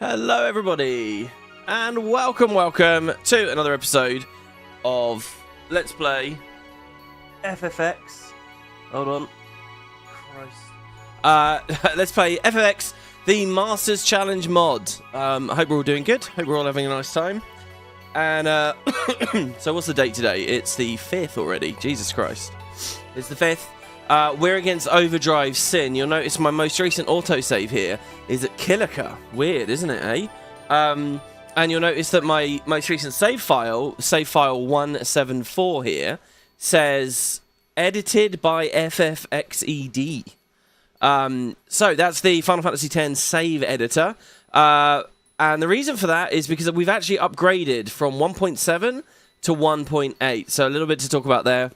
Hello everybody, and welcome to another episode of Let's Play FFX. Hold on. Christ. Let's play FFX, the Masters Challenge mod. I hope we're all doing good. Hope we're all having a nice time. And, so what's the date today? It's the 5th already. Jesus Christ. It's the 5th. We're against Overdrive Sin. You'll notice my most recent autosave here is at Killiker. Weird, isn't it, eh? And you'll notice that my most recent save file 174 here, says edited by FFXED. So that's the Final Fantasy X save editor. And the reason for that is because we've actually upgraded from 1.7 to 1.8. So a little bit to talk about there.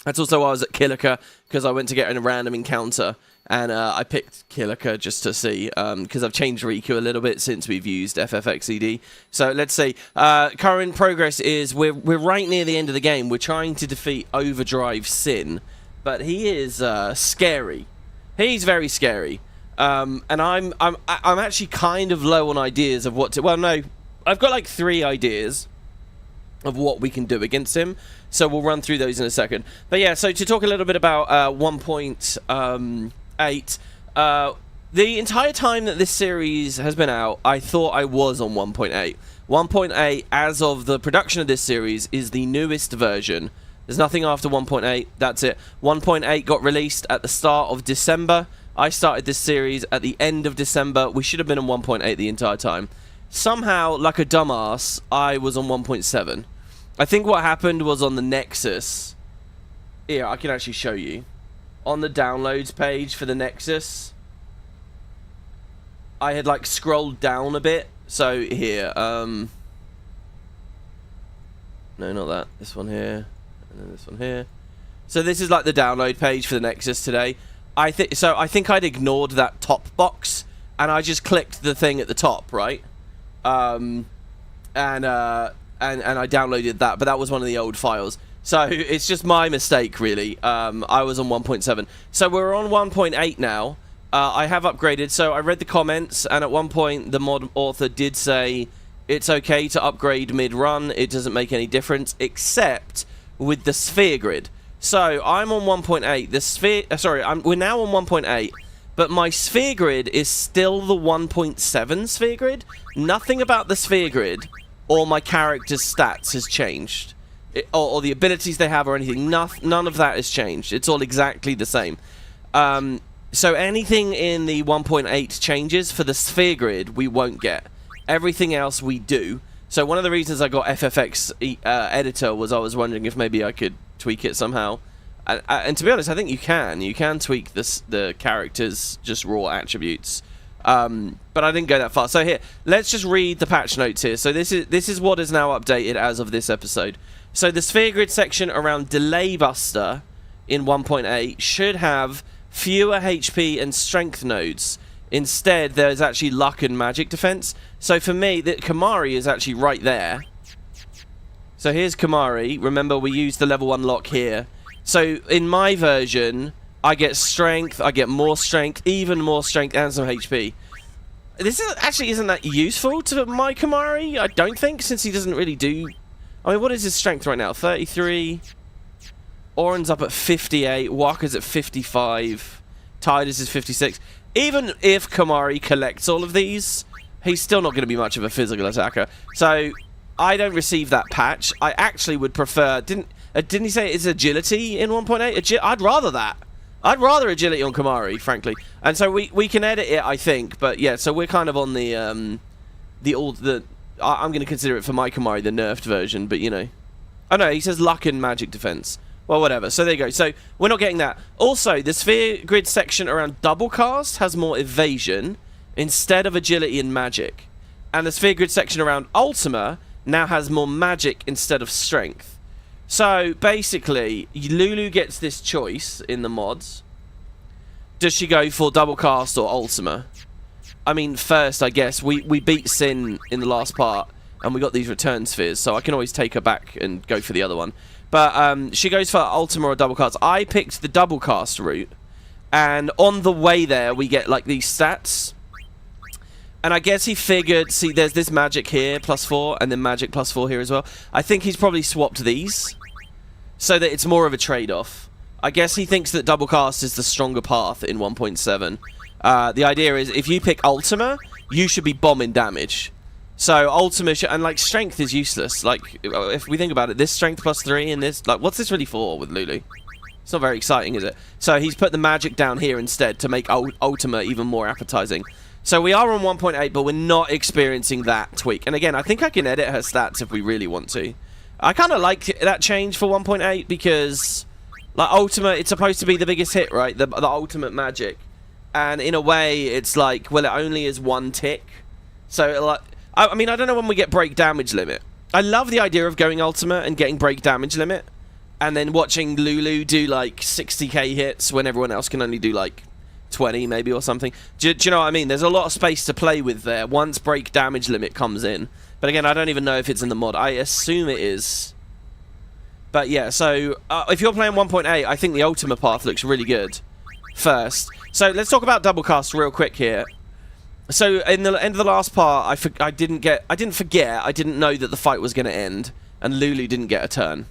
That's also why I was at Killiker, because I went to get in a random encounter, and I picked Killiker just to see, because I've changed Riku a little bit since we've used FFXED. So let's see. Current progress is we're right near the end of the game. We're trying to defeat Overdrive Sin, but he is scary. He's very scary, and I'm actually kind of low on ideas of what to. Well, no, I've got like 3 ideas of what we can do against him. So we'll run through those in a second. But yeah, so to talk a little bit about 1.8, the entire time that this series has been out, I thought I was on 1.8. 1.8, as of the production of this series, is the newest version. There's nothing after 1.8, that's it. 1.8 got released at the start of December. I started this series at the end of December. We should have been on 1.8 the entire time. Somehow, like a dumbass, I was on 1.7. I think what happened was on the Nexus. Here, I can actually show you. On the downloads page for the Nexus, I had like scrolled down a bit. So here, no, not that. This one here, and then this one here. So this is like the download page for the Nexus today. I think I'd ignored that top box, and I just clicked the thing at the top, right? And I downloaded that, but that was one of the old files. So it's just my mistake, really. I was on 1.7. So we're on 1.8 now. I have upgraded, so I read the comments, and at one point the mod author did say it's okay to upgrade mid-run. It doesn't make any difference, except with the sphere grid. So I'm on 1.8. The sphere... we're now on 1.8. But my sphere grid is still the 1.7 sphere grid. Nothing about the sphere grid or my character's stats has changed. Or the abilities they have or anything. None of that has changed. It's all exactly the same. So anything in the 1.8 changes for the sphere grid, we won't get. Everything else we do. So one of the reasons I got FFX editor was I was wondering if maybe I could tweak it somehow. And to be honest, I think you can. You can tweak the character's just raw attributes. But I didn't go that far. So here, let's just read the patch notes here. So this is what is now updated as of this episode. So the sphere grid section around Delay Buster in 1.8 should have fewer HP and strength nodes. Instead, there's actually luck and magic defense. So for me, the Kamari is actually right there. So here's Kamari. Remember, we used the level 1 lock here. So in my version, I get strength, I get more strength, even more strength, and some HP. This actually isn't that useful to my Kamari, I don't think, since he doesn't really do... I mean, what is his strength right now? 33. Oren's up at 58. Waka's at 55. Tidus is 56. Even if Kamari collects all of these, he's still not going to be much of a physical attacker. So, I don't receive that patch. I actually would prefer... Didn't he say it's agility in 1.8? I'd rather that. I'd rather agility on Kamari, frankly. And so we can edit it, I think. But yeah, so we're kind of on I'm going to consider it for my Kamari the nerfed version, but you know. Oh no, he says luck and magic defense. Well, whatever. So there you go. So we're not getting that. Also, the sphere grid section around double cast has more evasion instead of agility and magic. And the sphere grid section around Ultima now has more magic instead of strength. So, basically, Lulu gets this choice in the mods. Does she go for double cast or Ultima? I mean, first, I guess, we beat Sin in the last part, and we got these return spheres, so I can always take her back and go for the other one. But she goes for Ultima or double cast. I picked the double cast route, and on the way there, we get, like, these stats. And I guess he figured, see, there's this magic here, +4, and then magic +4 here as well. I think he's probably swapped these so that it's more of a trade-off. I guess he thinks that double cast is the stronger path in 1.7. The idea is, if you pick Ultima, you should be bombing damage. So Ultima, and like strength is useless. Like, if we think about it, this strength +3 and this, like, what's this really for with Lulu? It's not very exciting, is it? So he's put the magic down here instead to make Ultima even more appetizing. So we are on 1.8, but we're not experiencing that tweak. And again, I think I can edit her stats if we really want to. I kind of like that change for 1.8 because, like, Ultima, it's supposed to be the biggest hit, right? The ultimate magic. And in a way, it's like, well, it only is one tick. So, like, I mean, I don't know when we get break damage limit. I love the idea of going Ultima and getting break damage limit. And then watching Lulu do, like, 60k hits when everyone else can only do, like, 20 maybe or something. Do you know what I mean? There's a lot of space to play with there once break damage limit comes in. But again, I don't even know if it's in the mod. I assume it is. But yeah, so if you're playing 1.8, I think the Ultima path looks really good first. So let's talk about double cast real quick here. So in the end of the last part, I didn't know that the fight was going to end, and Lulu didn't get a turn.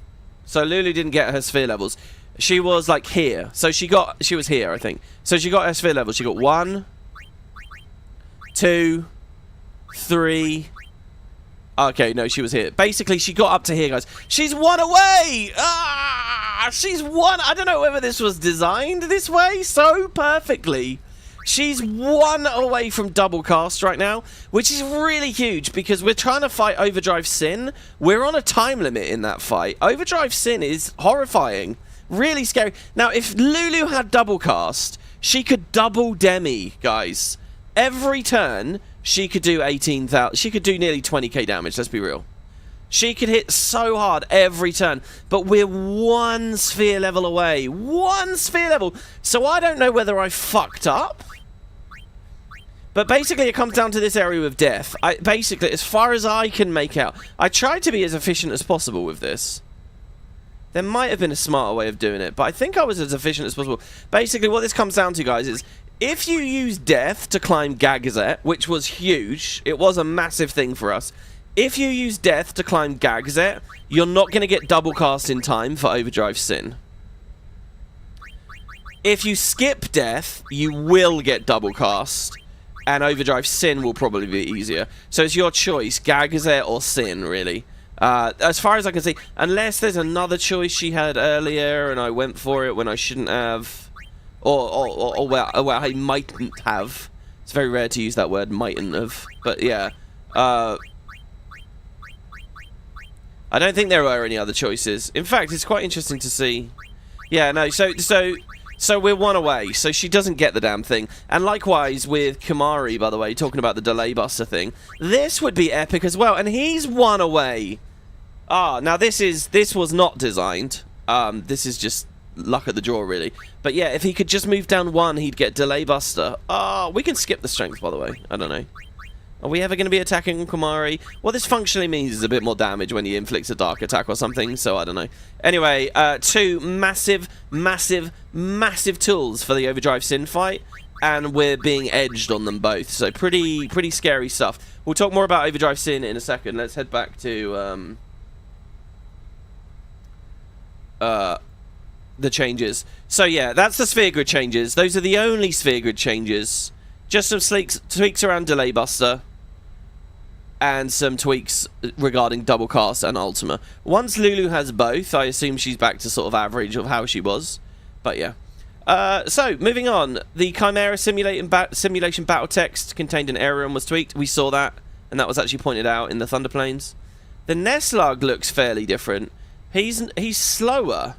So Lulu didn't get her sphere levels. She was like here. So she was here, I think. So she got her sphere level. She got 1, 2, 3. Okay, no, she was here. Basically, she got up to here, guys. She's 1 away! Ah! She's 1. I don't know whether this was designed this way so perfectly. She's 1 away from double cast right now, which is really huge because we're trying to fight Overdrive Sin. We're on a time limit in that fight. Overdrive Sin is horrifying. Really scary. Now, if Lulu had double cast, she could double demi, guys. Every turn, she could do 18,000. She could do nearly 20k damage, let's be real. She could hit so hard every turn, but we're 1 sphere level away. 1 sphere level. So I don't know whether I fucked up. But basically, it comes down to this area with death. Basically, as far as I can make out, I tried to be as efficient as possible with this. There might have been a smarter way of doing it, but I think I was as efficient as possible. Basically, what this comes down to, guys, is if you use death to climb Gagazet, which was huge, it was a massive thing for us. If you use death to climb Gagazet, you're not going to get double cast in time for Overdrive Sin. If you skip death, you will get double cast, and Overdrive Sin will probably be easier. So it's your choice, Gagazet or Sin, really. As far as I can see, unless there's another choice she had earlier and I went for it when I shouldn't have, or well, I mightn't have. It's very rare to use that word, mightn't have, but yeah. I don't think there were any other choices. In fact, it's quite interesting to see. Yeah, no, so we're 1 away, so she doesn't get the damn thing. And likewise with Kamari, by the way, talking about the delay buster thing. This would be epic as well, and he's 1 away. Ah, now this was not designed. This is just luck at the draw, really. But yeah, if he could just move down 1, he'd get delay buster. Ah, we can skip the strength, by the way. I don't know. Are we ever going to be attacking Kamari? What this functionally means is a bit more damage when he inflicts a dark attack or something, so I don't know. Anyway, 2 massive, massive, massive tools for the Overdrive Sin fight, and we're being edged on them both, so pretty scary stuff. We'll talk more about Overdrive Sin in a second. Let's head back to the changes. So yeah, that's the sphere grid changes. Those are the only sphere grid changes. Just some tweaks around delay buster and some tweaks regarding double cast and Ultima. Once Lulu has both, I assume she's back to sort of average of how she was. But yeah. So, moving on. The Chimera simulation battle text contained in Aeron was tweaked. We saw that, and that was actually pointed out in the Thunderplanes. The Nestlug looks fairly different. He's slower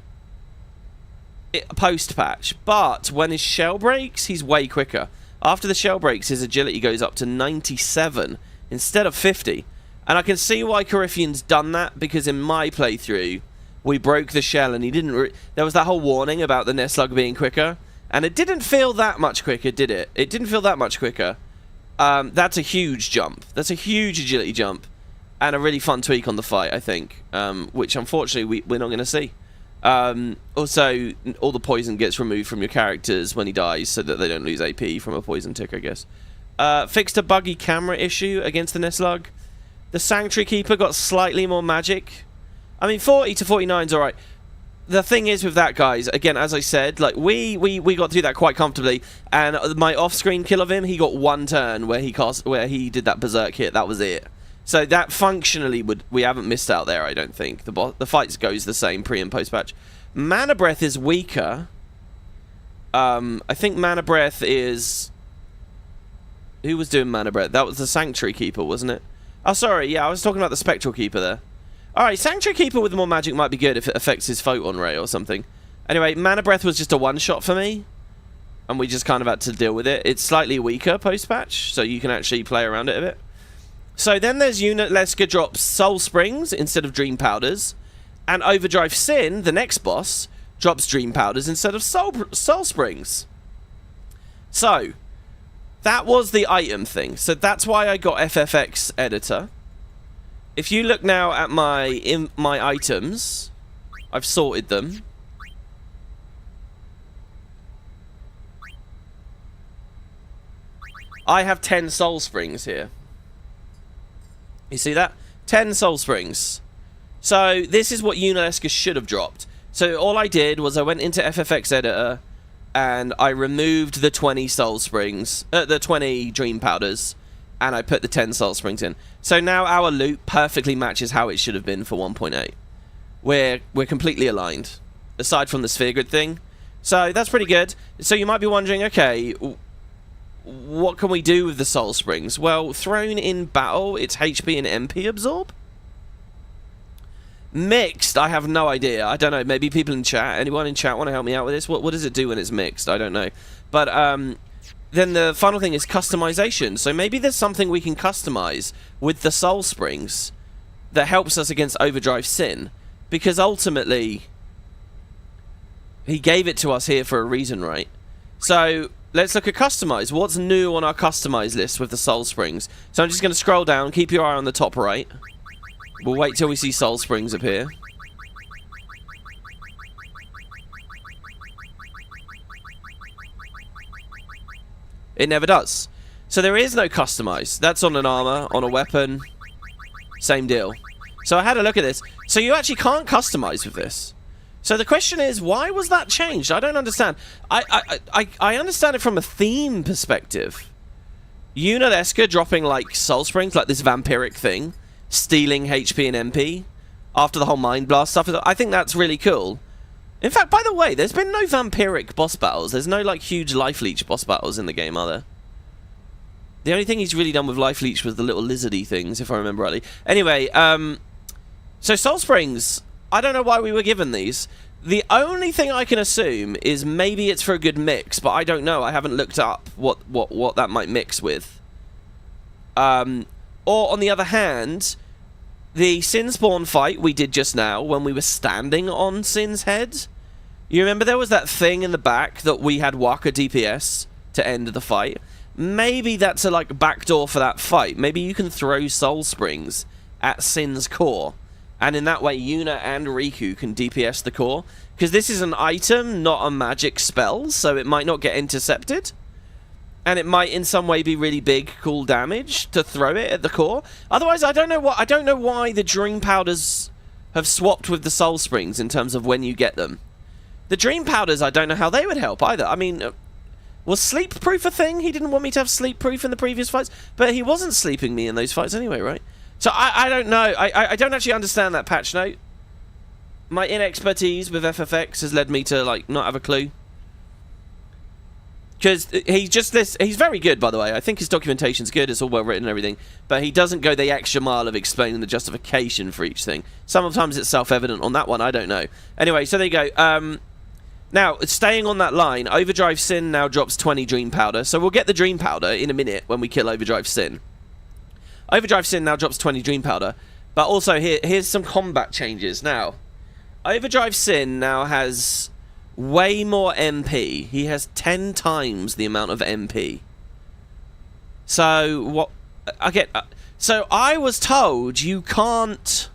post-patch, but when his shell breaks, he's way quicker. After the shell breaks, his agility goes up to 97 instead of 50. And I can see why Coryphean's done that, because in my playthrough, we broke the shell and he didn't... There was that whole warning about the Nestlug being quicker, and it didn't feel that much quicker, did it? It didn't feel that much quicker. That's a huge jump. That's a huge agility jump. And a really fun tweak on the fight, I think, which unfortunately we're not going to see. Also, all the poison gets removed from your characters when he dies so that they don't lose AP from a poison tick, I guess. Fixed a buggy camera issue against the Nestlug. The Sanctuary Keeper got slightly more magic. I mean, 40 to 49 is alright. The thing is with that, guys, again, as I said, like, we got through that quite comfortably, and my off-screen kill of him, he got one turn where he did that berserk hit. That was it. So that functionally we haven't missed out there, I don't think. The fights goes the same pre and post patch. Mana Breath is weaker. I think Mana Breath is... Who was doing Mana Breath? That was the Sanctuary Keeper, wasn't it? Oh, sorry, yeah, I was talking about the Spectral Keeper there. Alright, Sanctuary Keeper with more magic might be good if it affects his Photon Ray or something. Anyway, Mana Breath was just a one-shot for me. And we just kind of had to deal with it. It's slightly weaker post-patch, so you can actually play around it a bit. So then there's Leska drops Soul Springs instead of Dream Powders. And Overdrive Sin, the next boss, drops Dream Powders instead of Soul Springs. So, that was the item thing. So that's why I got FFX Editor. If you look now at my items, I've sorted them. I have 10 Soul Springs here. You see that? 10 Soul Springs. So this is what Leska should have dropped. So all I did was I went into FFX Editor and I removed the 20 Soul Springs, the 20 Dream Powders, and I put the 10 Soul Springs in. So now our loot perfectly matches how it should have been for 1.8. We're completely aligned, aside from the sphere grid thing. So that's pretty good. So you might be wondering, okay, what can we do with the Soul Springs? Well, thrown in battle, it's HP and MP absorb. Mixed, I have no idea. I don't know. Maybe people in chat, anyone in chat want to help me out with this? What does it do when it's mixed? I don't know. But then the final thing is customization. So maybe there's something we can customize with the Soul Springs that helps us against Overdrive Sin. Because ultimately, he gave it to us here for a reason, right? So let's look at customize. What's new on our customize list with the Soul Springs? So I'm just going to scroll down. Keep your eye on the top right. We'll wait till we see Soul Springs appear. It never does. So there is no customize. That's on an armor, on a weapon. Same deal. So I had a look at this. So you actually can't customize with this. So the question is, why was that changed? I don't understand. I understand it from a theme perspective. Leska dropping like Soul Springs, like this vampiric thing, stealing HP and MP after the whole Mind Blast stuff. I think that's really cool. In fact, by the way, there's been no vampiric boss battles. There's no like huge life leech boss battles in the game, are there? The only thing he's really done with life leech was the little lizardy things, if I remember rightly. Anyway, so Soul Springs, I don't know why we were given these. The only thing I can assume is maybe it's for a good mix, but I don't know. I haven't looked up what that might mix with. Or, on the other hand, the Sin Spawn fight we did just now when we were standing on Sin's head. You remember there was that thing in the back that we had Waka DPS to end the fight? Maybe that's a like backdoor for that fight. Maybe you can throw Soul Springs at Sin's core. And in that way, Yuna and Riku can DPS the core. Because this is an item, not a magic spell, so it might not get intercepted. And it might in some way be really big, cool damage to throw it at the core. Otherwise, I don't know why the Dream Powders have swapped with the Soul Springs in terms of when you get them. The Dream Powders, I don't know how they would help either. I mean, was Sleep Proof a thing? He didn't want me to have Sleep Proof in the previous fights, but he wasn't sleeping me in those fights anyway, right? So I don't know. I don't actually understand that patch note. My inexpertise with FFX has led me to like not have a clue. Because he's very good, by the way. I think his documentation's good. It's all well written and everything. But he doesn't go the extra mile of explaining the justification for each thing. Sometimes it's self-evident on that one. I don't know. Anyway, so there you go. Now, staying on that line, Overdrive Sin now drops 20 Dream Powder. So we'll get the Dream Powder in a minute when we kill Overdrive Sin. Overdrive Sin now drops 20 Dream Powder. But also, here's some combat changes. Now, Overdrive Sin now has way more MP. He has 10 times the amount of MP. So, what... Okay, so I was told you can't...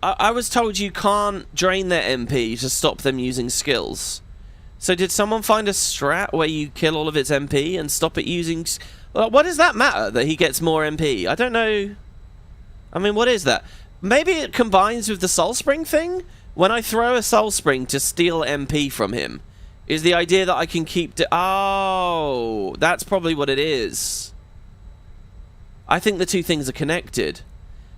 I was told you can't drain their MP to stop them using skills. So did someone find a strat where you kill all of its MP and stop it using... Well, what does that matter, that he gets more MP? I don't know. I mean, what is that? Maybe it combines with the Soul Spring thing? When I throw a Soul Spring to steal MP from him, is the idea that I can keep... Oh, that's probably what it is. I think the two things are connected.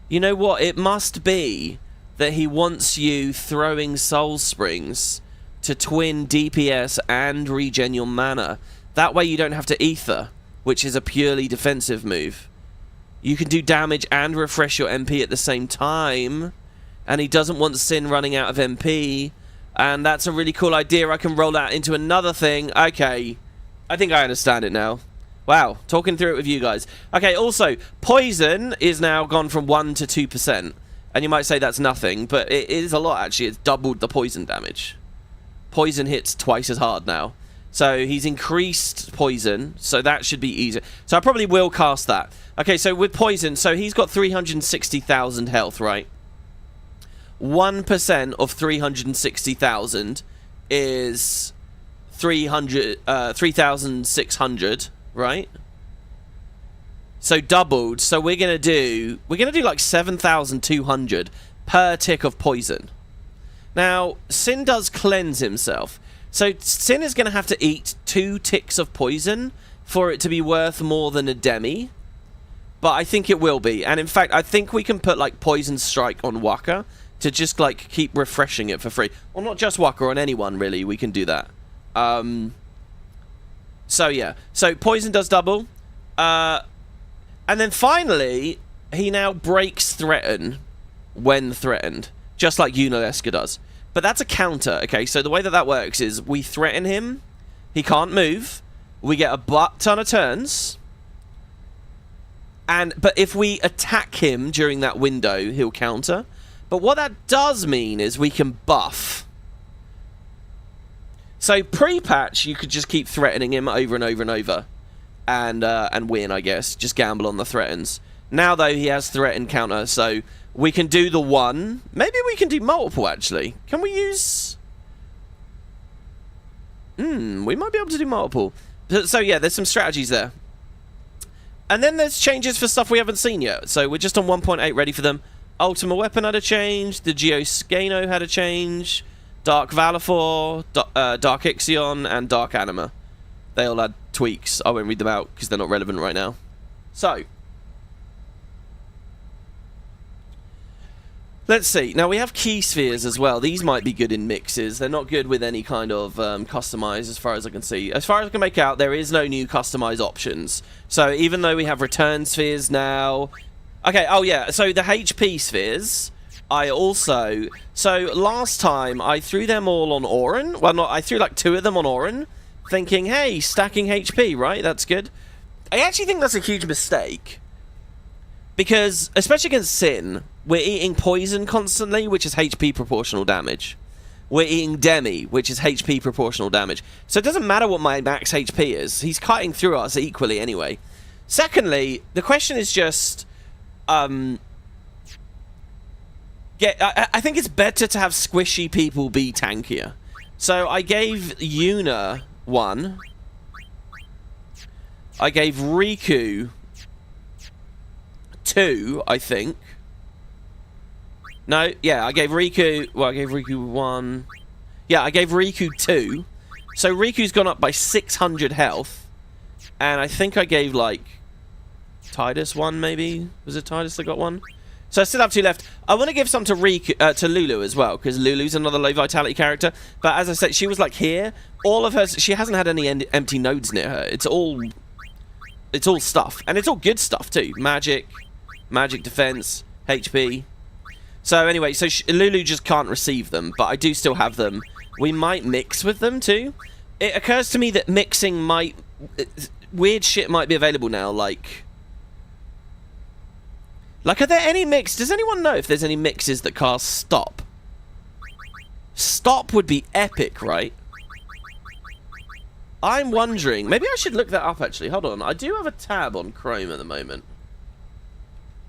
You know what? It must be that he wants you throwing Soul Springs to twin DPS and regen your mana. That way you don't have to Ether, which is a purely defensive move. You can do damage and refresh your MP at the same time. And he doesn't want Sin running out of MP. And that's a really cool idea. I can roll that into another thing. Okay. I think I understand it now. Wow. Talking through it with you guys. Okay, also, poison is now gone from 1 to 2%. And you might say that's nothing, but it is a lot, actually. It's doubled the poison damage. Poison hits twice as hard now. So he's increased poison, so that should be easier. So I probably will cast that. Okay, so with poison, so he's got 360,000 health, right? 1% of 360,000 is 3,600, right? So doubled. So we're gonna do like 7,200 per tick of poison. Now, Sin does cleanse himself. So Sin is gonna have to eat 2 ticks of poison for it to be worth more than a demi. But I think it will be. And in fact, I think we can put like Poison Strike on Waka to just like keep refreshing it for free. Well, not just Waka, on anyone really, we can do that. So yeah, so poison does double. And then finally, he now breaks threaten when threatened, just like Yunalesca does. But that's a counter, okay? So the way that that works is we threaten him, he can't move, we get a butt ton of turns, but if we attack him during that window, he'll counter. But what that does mean is we can buff. So pre-patch, you could just keep threatening him over and over and over, and win, I guess. Just gamble on the threatens. Now, though, he has threaten counter, so we can do the one. Maybe we can do multiple, actually. Can we use... we might be able to do multiple. So, yeah, there's some strategies there. And then there's changes for stuff we haven't seen yet. So we're just on 1.8, ready for them. Ultima Weapon had a change. The Geoscano had a change. Dark Valafor, Dark Ixion, and Dark Anima. They all had tweaks. I won't read them out because they're not relevant right now. So, let's see. Now, we have key spheres as well. These might be good in mixes. They're not good with any kind of customize, as far as I can see. As far as I can make out, there is no new customize options. So, even though we have return spheres now... Okay, oh yeah, so the HP spheres... I also... So, last time, I threw them all on Orin. Well, I threw like 2 of them on Orin, thinking, hey, stacking HP, right? That's good. I actually think that's a huge mistake. Because, especially against Sin, we're eating poison constantly, which is HP proportional damage. We're eating Demi, which is HP proportional damage. So it doesn't matter what my max HP is. He's cutting through us equally anyway. Secondly, the question is just... I think it's better to have squishy people be tankier. So I gave Yuna 1. I gave Riku 2, I think. No, yeah, I gave Riku... Well, I gave Riku 1. Yeah, I gave Riku 2. So Riku's gone up by 600 health. And I think I gave, like... Tidus 1, maybe? Was it Tidus that got 1? So I still have 2 left. I want to give some to to Lulu as well, because Lulu's another low vitality character. But as I said, she was like here. All of her, she hasn't had any empty nodes near her. It's all stuff, and it's all good stuff too. Magic defense, HP. So anyway, so Lulu just can't receive them, but I do still have them. We might mix with them too. It occurs to me that mixing might... Weird shit might be available now, like... Like, are there any mix... Does anyone know if there's any mixes that cast Stop? Stop would be epic, right? I'm wondering... Maybe I should look that up, actually. Hold on. I do have a tab on Chrome at the moment.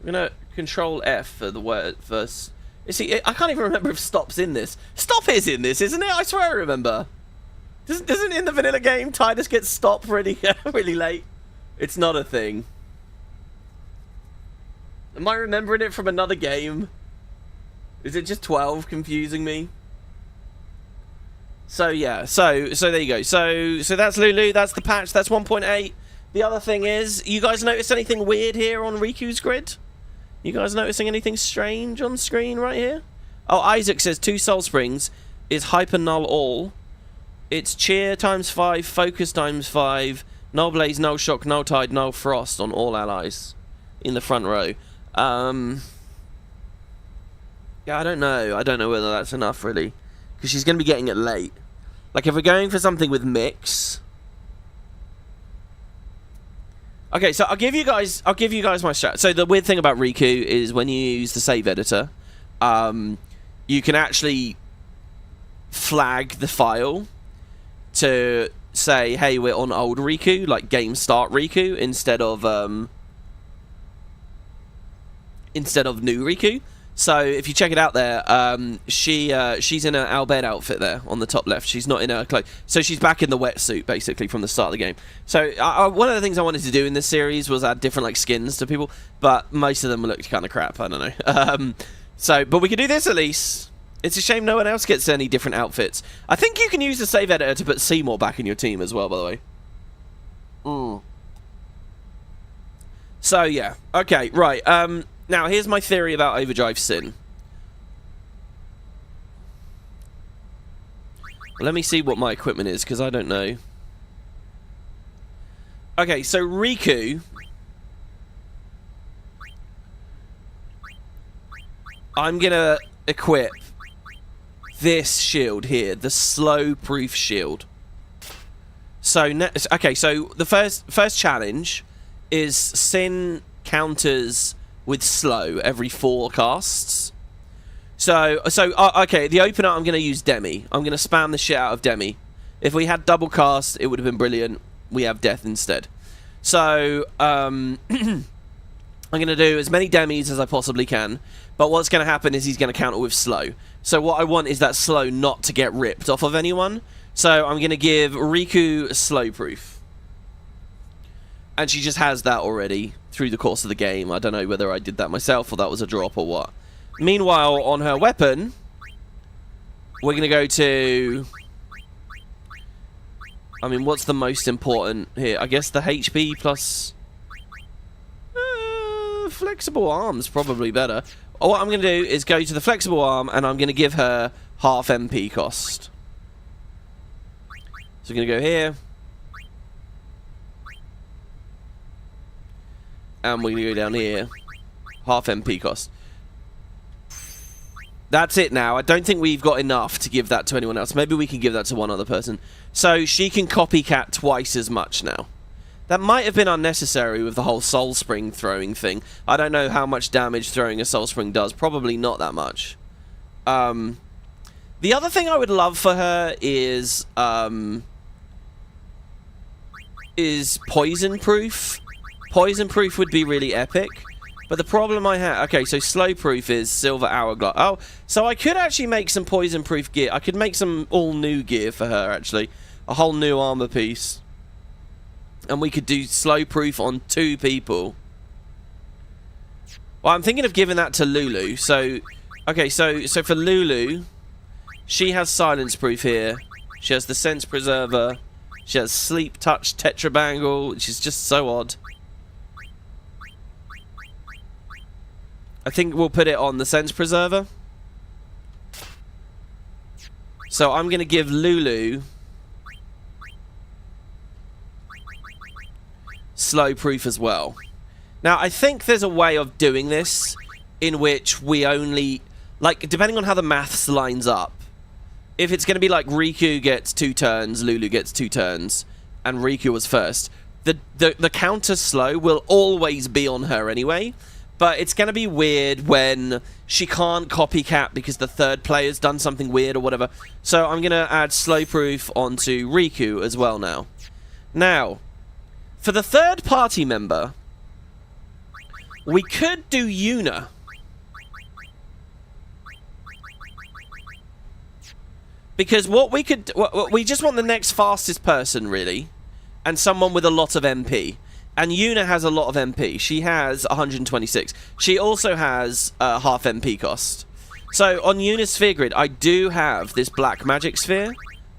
I'm going to Control F for the word... You see, I can't even remember if Stop's in this. Stop is in this, isn't it? I swear I remember. Doesn't in the vanilla game Tidus get stopped really, really late? It's not a thing. Am I remembering it from another game? Is it just 12 confusing me? So yeah, so there you go. So that's Lulu, that's the patch, that's 1.8. The other thing is, you guys notice anything weird here on Riku's grid? You guys noticing anything strange on screen right here? Oh, Isaac says 2 Soul Springs is Hyper Null All. It's Cheer times 5, Focus times 5, Null Blaze, Null Shock, Null Tide, Null Frost on all allies in the front row. Yeah, I don't know. I don't know whether that's enough, really. Because she's going to be getting it late. Like, if we're going for something with mix... Okay, so I'll give you guys my strat. So the weird thing about Riku is when you use the save editor, you can actually flag the file to say, hey, we're on old Riku, like game start Riku, instead of new Riku. So if you check it out there, she's in her Albed outfit there on the top left. She's not in her clothes. So she's back in the wetsuit, basically, from the start of the game. So one of the things I wanted to do in this series was add different like skins to people, but most of them looked kind of crap. I don't know. But we can do this at least. It's a shame no one else gets any different outfits. I think you can use the save editor to put Seymour back in your team as well, by the way. So, yeah. Okay, right. Now, here's my theory about Overdrive Sin. Let me see what my equipment is, because I don't know. Okay, so Riku... I'm going to equip this shield here, the slow proof shield. So, okay, so the first challenge is Sin counters with slow every 4 casts. So okay, the opener I'm going to use Demi. I'm going to spam the shit out of Demi. If we had double cast, it would have been brilliant. We have Death instead. So, I'm going to do as many Demis as I possibly can. But what's going to happen is he's going to counter with slow. So what I want is that slow not to get ripped off of anyone. So I'm going to give Riku slow proof. And she just has that already through the course of the game. I don't know whether I did that myself or that was a drop or what. Meanwhile, on her weapon, we're going to go to... I mean, what's the most important here? I guess the HP plus... flexible arm's probably better. What I'm going to do is go to the flexible arm and I'm going to give her half MP cost. So we're going to go here. And we're going to go down here. Half MP cost. That's it now. I don't think we've got enough to give that to anyone else. Maybe we can give that to one other person. So she can copycat twice as much now. That might have been unnecessary with the whole Soul Spring throwing thing. I don't know how much damage throwing a Soul Spring does. Probably not that much. The other thing I would love for her is poison proof. Poison proof would be really epic. But the problem I have... Okay, so slow proof is silver hourglass. Oh, so I could actually make some poison proof gear. I could make some all new gear for her, actually. A whole new armor piece. And we could do slow proof on 2 people. Well, I'm thinking of giving that to Lulu. So, okay, so for Lulu, she has silence proof here. She has the sense preserver. She has sleep touch tetrabangle, which is just so odd. I think we'll put it on the sense preserver. So I'm going to give Lulu slow proof as well. Now, I think there's a way of doing this in which we only... Like, depending on how the maths lines up, if it's going to be like Riku gets 2 turns, Lulu gets 2 turns, and Riku was first, the counter slow will always be on her anyway. But it's going to be weird when she can't copycat because the third player's done something weird or whatever. So I'm going to add slow proof onto Riku as well now. Now, for the third party member, we could do Yuna. Because what we could... we just want the next fastest person, really. And someone with a lot of MP. And Yuna has a lot of MP. She has 126. She also has half MP cost. So, on Yuna's sphere grid, I do have this black magic sphere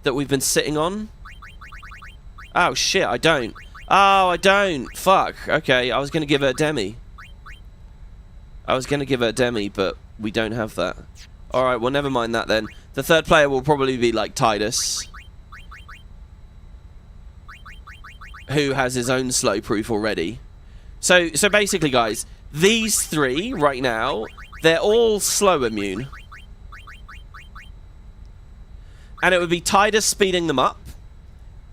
that we've been sitting on. Oh, shit, I don't. Oh, I don't. Fuck. Okay, I was going to give her a demi. But we don't have that. Alright, well, never mind that then. The third player will probably be like Titus, who has his own slow proof already. So basically, guys, these three right now, they're all slow immune. And it would be Titus speeding them up.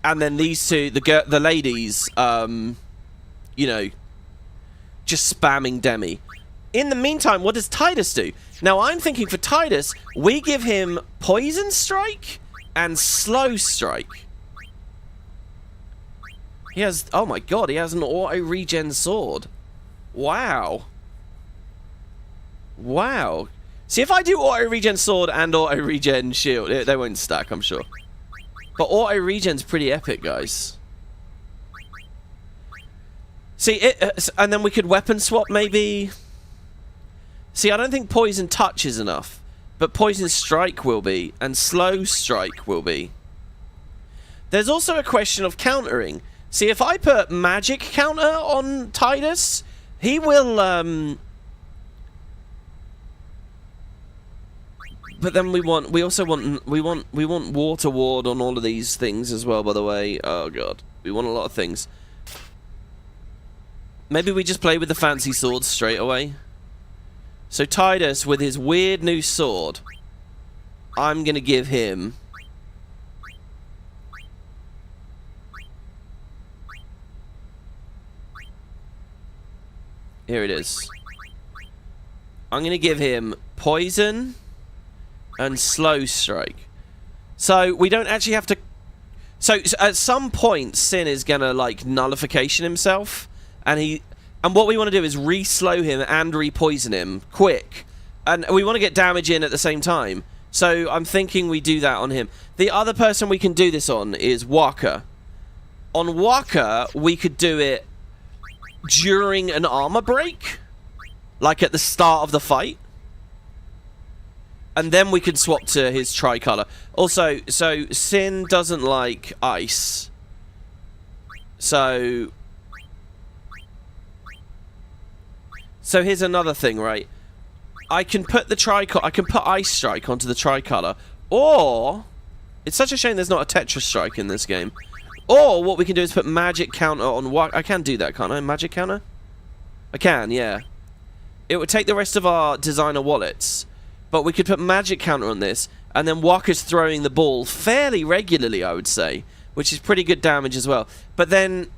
And then these two, the ladies, you know, just spamming demi. In the meantime, what does Titus do? Now, I'm thinking for Titus, we give him Poison Strike and Slow Strike. He has... oh my god, he has an auto-regen sword. Wow. Wow. See, if I do auto-regen sword and auto-regen shield, they won't stack, I'm sure. But auto-regen's pretty epic, guys. See, and then we could weapon swap, maybe... See, I don't think Poison Touch is enough, but Poison Strike will be, and Slow Strike will be. There's also a question of countering. See, if I put Magic Counter on Titus, he will, but then we want Water Ward on all of these things as well, by the way. Oh, God. We want a lot of things. Maybe we just play with the fancy swords straight away. So Titus, with his weird new sword, I'm going to give him... here it is. I'm going to give him Poison and Slow Strike. So we don't actually have to... so at some point, Sin is going to, like, nullification himself. And what we want to do is re-slow him and re-poison him quick. And we want to get damage in at the same time. So I'm thinking we do that on him. The other person we can do this on is Waka. On Waka, we could do it during an armor break. Like at the start of the fight. And then we can swap to his tricolor. Also, so Sin doesn't like ice. So here's another thing, right? I can put I can put Ice Strike onto the tricolor, or it's such a shame there's not a Tetra Strike in this game. Or what we can do is put Magic Counter on what I can do that, can't I? Magic Counter? I can, yeah. It would take the rest of our designer wallets, but we could put Magic Counter on this, and then Waka's throwing the ball fairly regularly, I would say, which is pretty good damage as well. But then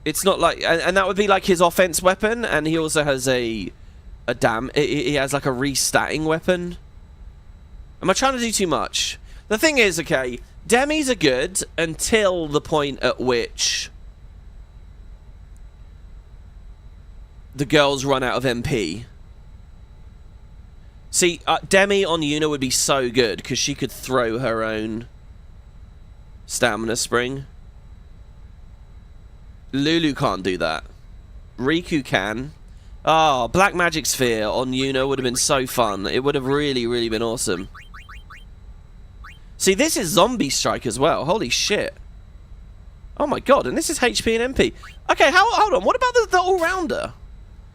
it's not like... and that would be like his offense weapon, and he also has he has like a restatting weapon. Am I trying to do too much? The thing is, okay, demis are good until the point at which the girls run out of MP. See, Demi on Yuna would be so good, because she could throw her own stamina spring. Lulu can't do that. Riku can. Oh, Black Magic Sphere on Yuna would have been so fun. It would have really, really been awesome. See, this is Zombie Strike as well. Holy shit. Oh my god, and this is HP and MP. Okay, hold on. What about the all-rounder?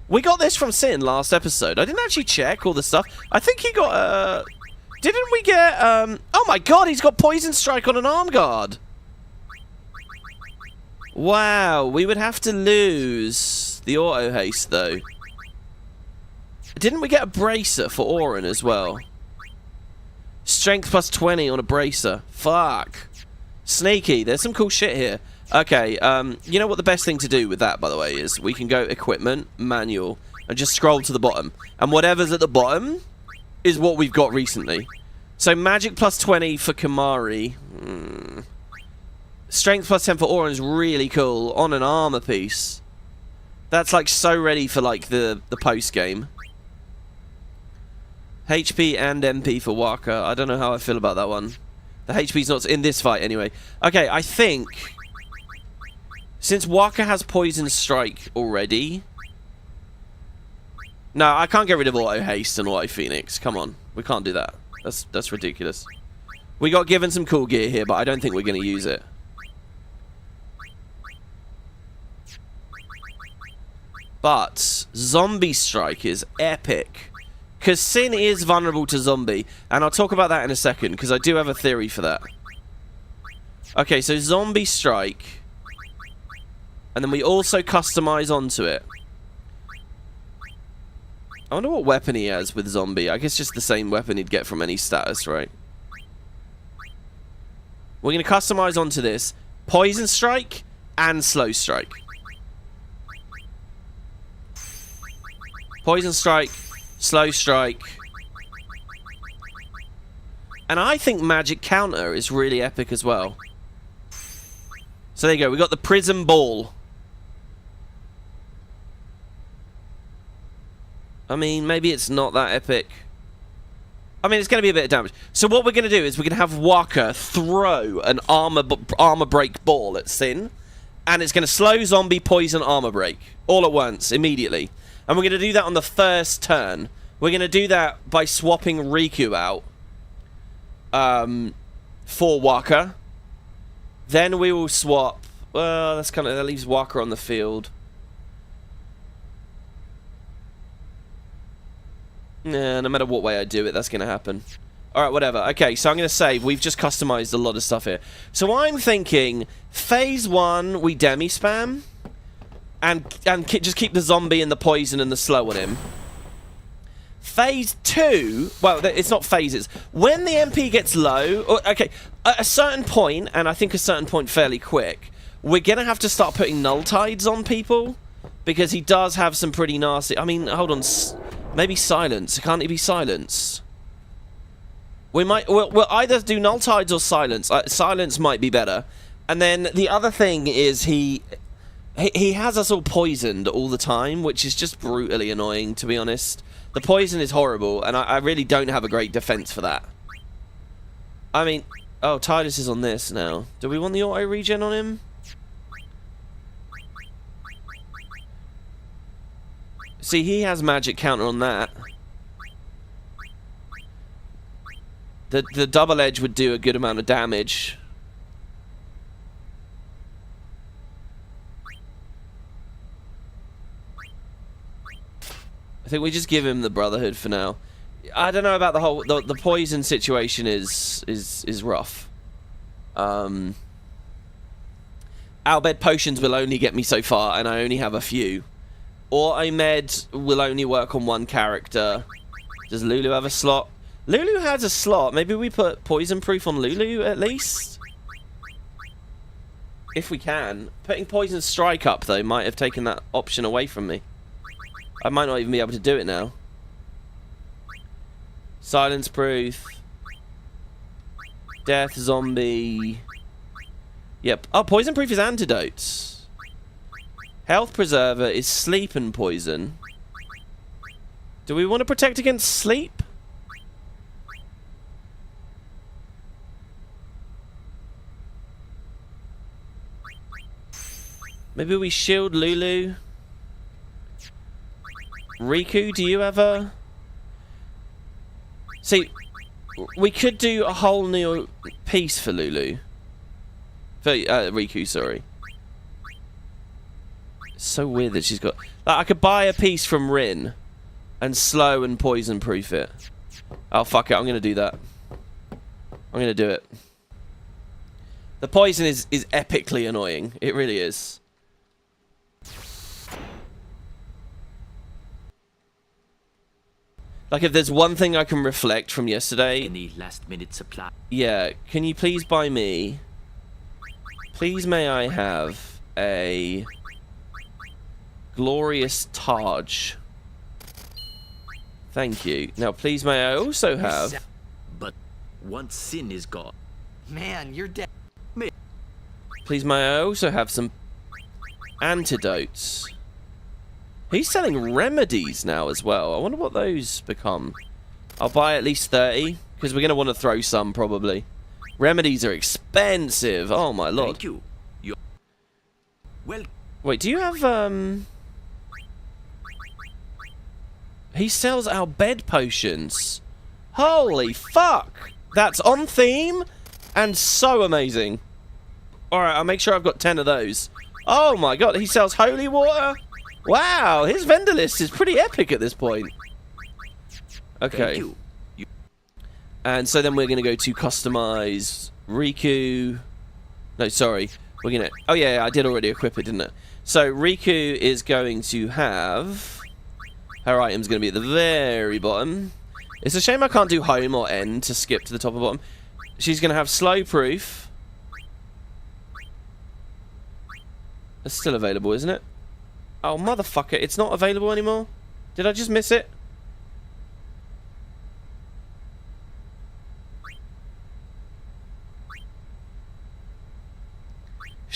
We got this from Sin last episode. I didn't actually check all the stuff. I think he got, didn't we get, oh my god, he's got Poison Strike on an arm guard. Wow, we would have to lose the auto haste though. Didn't we get a bracer for Auron as well? Strength plus 20 on a bracer. Fuck. Sneaky. There's some cool shit here. Okay, you know what the best thing to do with that, by the way, is we can go equipment, manual, and just scroll to the bottom. And whatever's at the bottom is what we've got recently. So magic plus 20 for Kamari. Strength plus 10 for Auron is really cool on an armor piece. That's like so ready for like the post game. HP and MP for Waka. I don't know how I feel about that one. The HP's not in this fight anyway. Okay, I think since Waka has Poison Strike already. No, I can't get rid of Auto Haste and Auto Phoenix. Come on, we can't do that. That's ridiculous. We got given some cool gear here, but I don't think we're going to use it. But Zombie Strike is epic. Because Sin is vulnerable to Zombie. And I'll talk about that in a second, because I do have a theory for that. Okay, so Zombie Strike. And then we also customize onto it. I wonder what weapon he has with Zombie. I guess just the same weapon he'd get from any status, right? We're going to customize onto this. Poison Strike and Slow Strike. Poison Strike, Slow Strike. And I think Magic Counter is really epic as well. So there you go. We got the Prism Ball. I mean, maybe it's not that epic. I mean, it's going to be a bit of damage. So what we're going to do is we're going to have Waka throw an armor break ball at Sin. And it's going to slow Zombie, Poison, armor break. All at once, immediately. And we're going to do that on the first turn. We're going to do that by swapping Riku out. For Waka. Then we will swap. Well, that leaves Waka on the field. Nah, no matter what way I do it, that's going to happen. Alright, whatever. Okay, so I'm going to save. We've just customized a lot of stuff here. So I'm thinking, Phase 1, we demi-spam. And just keep the Zombie and the Poison and the Slow on him. Phase 2, well, it's not phases. When the MP gets low, okay, at a certain point, and I think a certain point fairly quick, we're going to have to start putting Null Tides on people. Because he does have some pretty nasty... I mean, hold on... Maybe Silence. Can't he be Silence? We'll either do Null Tides or Silence. Silence might be better. And then the other thing is he has us all poisoned all the time, which is just brutally annoying, to be honest. The poison is horrible, and I really don't have a great defense for that. I mean... Oh, Tidus is on this now. Do we want the auto regen on him? See, he has magic counter on that. The double edge would do a good amount of damage. I think we just give him the Brotherhood for now. I don't know about the whole the poison situation is rough. Outbed potions will only get me so far, and I only have a few. Auto med will only work on one character. Does Lulu have a slot? Lulu has a slot. Maybe we put poison proof on Lulu at least? If we can. Putting poison strike up though might have taken that option away from me. I might not even be able to do it now. Silence proof. Death zombie. Yep. Oh, poison proof is antidotes. Health Preserver is sleep and poison. Do we want to protect against sleep? Maybe we shield Lulu. Riku, do you ever... See, we could do a whole new piece for Lulu. For Riku, sorry. It's so weird that she's got... Like, I could buy a piece from Rin and slow and poison proof it. Oh, fuck it. I'm going to do that. I'm going to do it. The poison is epically annoying. It really is. Like, if there's one thing I can reflect from yesterday... Any last-minute supply? Yeah. Can you please buy me... Please may I have a... Glorious Taj. Thank you. Now, please may I also have... But once Sin is gone... Man, you're dead. Please may I also have some antidotes. He's selling remedies now as well. I wonder what those become. I'll buy at least 30, because we're going to want to throw some, probably. Remedies are expensive. Oh, my lord. Thank you. Well, Wait, do you have, He sells our bed potions. Holy fuck! That's on theme and so amazing. Alright, I'll make sure I've got 10 of those. Oh my god, he sells holy water? Wow, his vendor list is pretty epic at this point. Okay. thank you. And so then we're going to go to customize Riku. No, sorry. We're going to... Oh, yeah, I did already equip it, didn't I? So Riku is going to have... Her item's going to be at the very bottom. It's a shame I can't do home or end to skip to the top or bottom. She's going to have slow proof. It's still available, isn't it? Oh, motherfucker. It's not available anymore? Did I just miss it?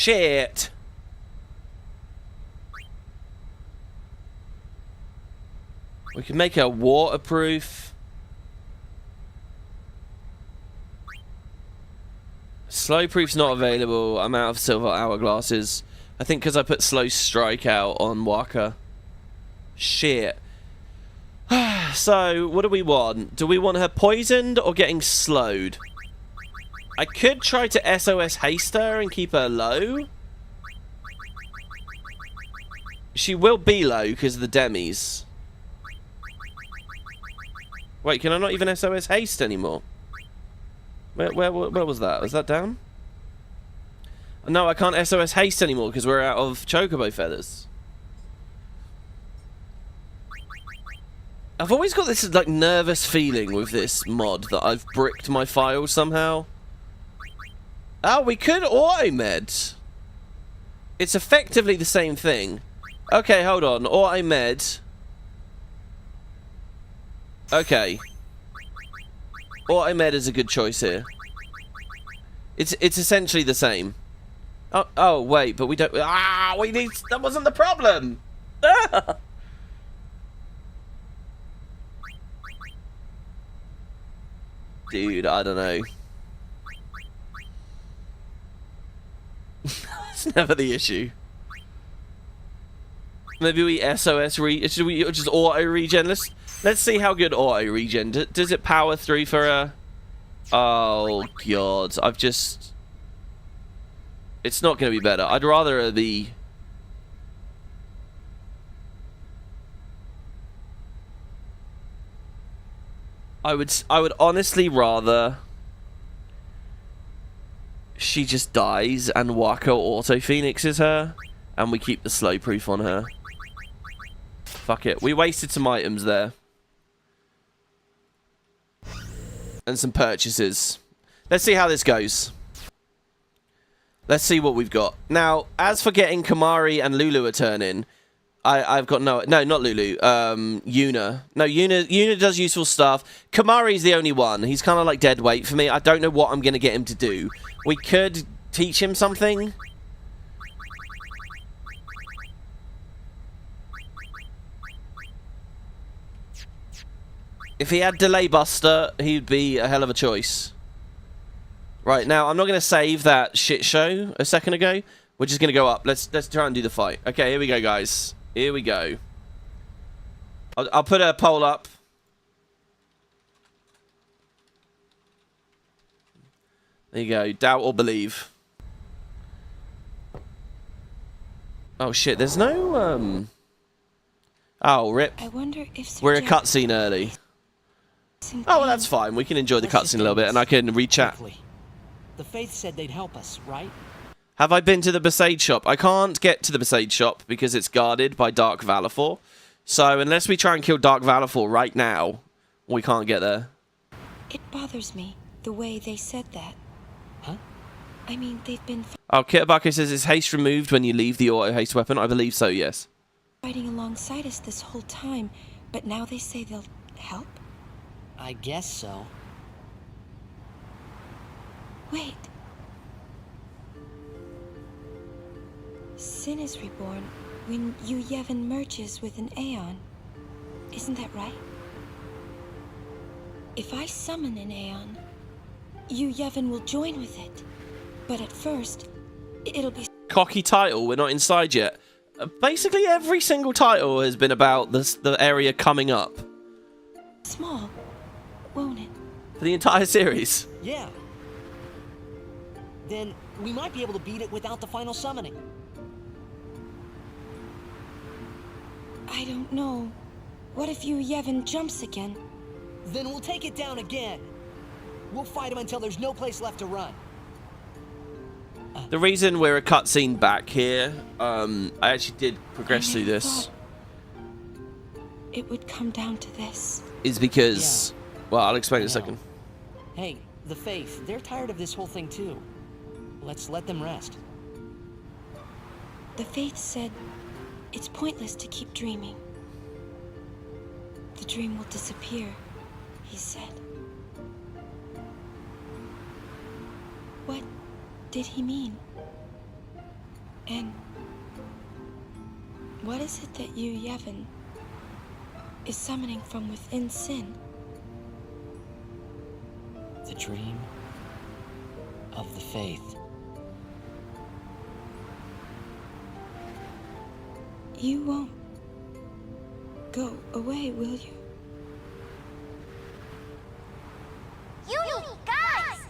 Shit. We can make her waterproof. Slow proof's not available. I'm out of silver hourglasses. I think because I put slow strike out on Waka. Shit. So, what do we want? Do we want her poisoned or getting slowed? I could try to SOS haste her and keep her low. She will be low because of the demis. Wait, can I not even SOS haste anymore? Where was that? Was that down? No, I can't SOS haste anymore because we're out of chocobo feathers. I've always got this like nervous feeling with this mod that I've bricked my file somehow. Oh, we could auto-med. It's effectively the same thing. Okay, hold on. Auto-med. Okay. Auto-med is a good choice here. It's essentially the same. Oh, wait, but we don't... Ah, we need... That wasn't the problem! Ah! Dude, I don't know. It's never the issue. Maybe we SOS should we just auto regen? Let's see how good auto regen. Does it power through for a... Oh god, I've just... It's not going to be better. I'd rather the... I would honestly rather she just dies and Wako auto phoenixes her and we keep the slow proof on her. Fuck it. We wasted some items there. And some purchases. Let's see how this goes. Let's see what we've got. Now, as for getting Kamari and Lulu a turn in, I've got no, not Lulu, Yuna. No, Yuna does useful stuff. Kamari's the only one. He's kind of like dead weight for me. I don't know what I'm going to get him to do. We could teach him something. If he had Delay Buster, he'd be a hell of a choice. Right, now, I'm not going to save that shit show a second ago. We're just going to go up. Let's try and do the fight. Okay, here we go, guys. Here we go. I'll put a poll up. There you go. Doubt or believe. Oh, shit. There's no, Oh, rip. I wonder if We're a cutscene early. Oh, well, that's fine. We can enjoy the cutscene a little bit, and I can re-chat. The Faith said they'd help us, right? Have I been to the Besaid shop? I can't get to the Besaid shop because it's guarded by Dark Valafor. So unless we try and kill Dark Valafor right now, we can't get there. It bothers me, the way they said that. Huh? I mean, they've been Oh, Kitabako says, is haste removed when you leave the auto-haste weapon? I believe so, yes. fighting alongside us this whole time, but now they say they'll help? I guess so. Wait. Sin is reborn when Yu Yevon merges with an Aeon. Isn't that right? if I summon an Aeon, you Yevon will join with it. But at first, it'll be... Cocky title, we're not inside yet. Basically every single title has been about the area coming up. small, won't it? For the entire series. Yeah. Then we might be able to beat it without the final summoning. I don't know. What if you Yevon jumps again? Then we'll take it down again. We'll fight him until there's no place left to run. The reason we're a cutscene back here, I actually did progress through this, It would come down to this. is because, well, I'll explain in a second. Hey, the Faith, they're tired of this whole thing too. Let's let them rest. The Faith said it's pointless to keep dreaming. The dream will disappear, he said. What did he mean? And what is it that you, Yevon, is summoning from within Sin? The dream of the Faith. You won't go away, will you? You guys!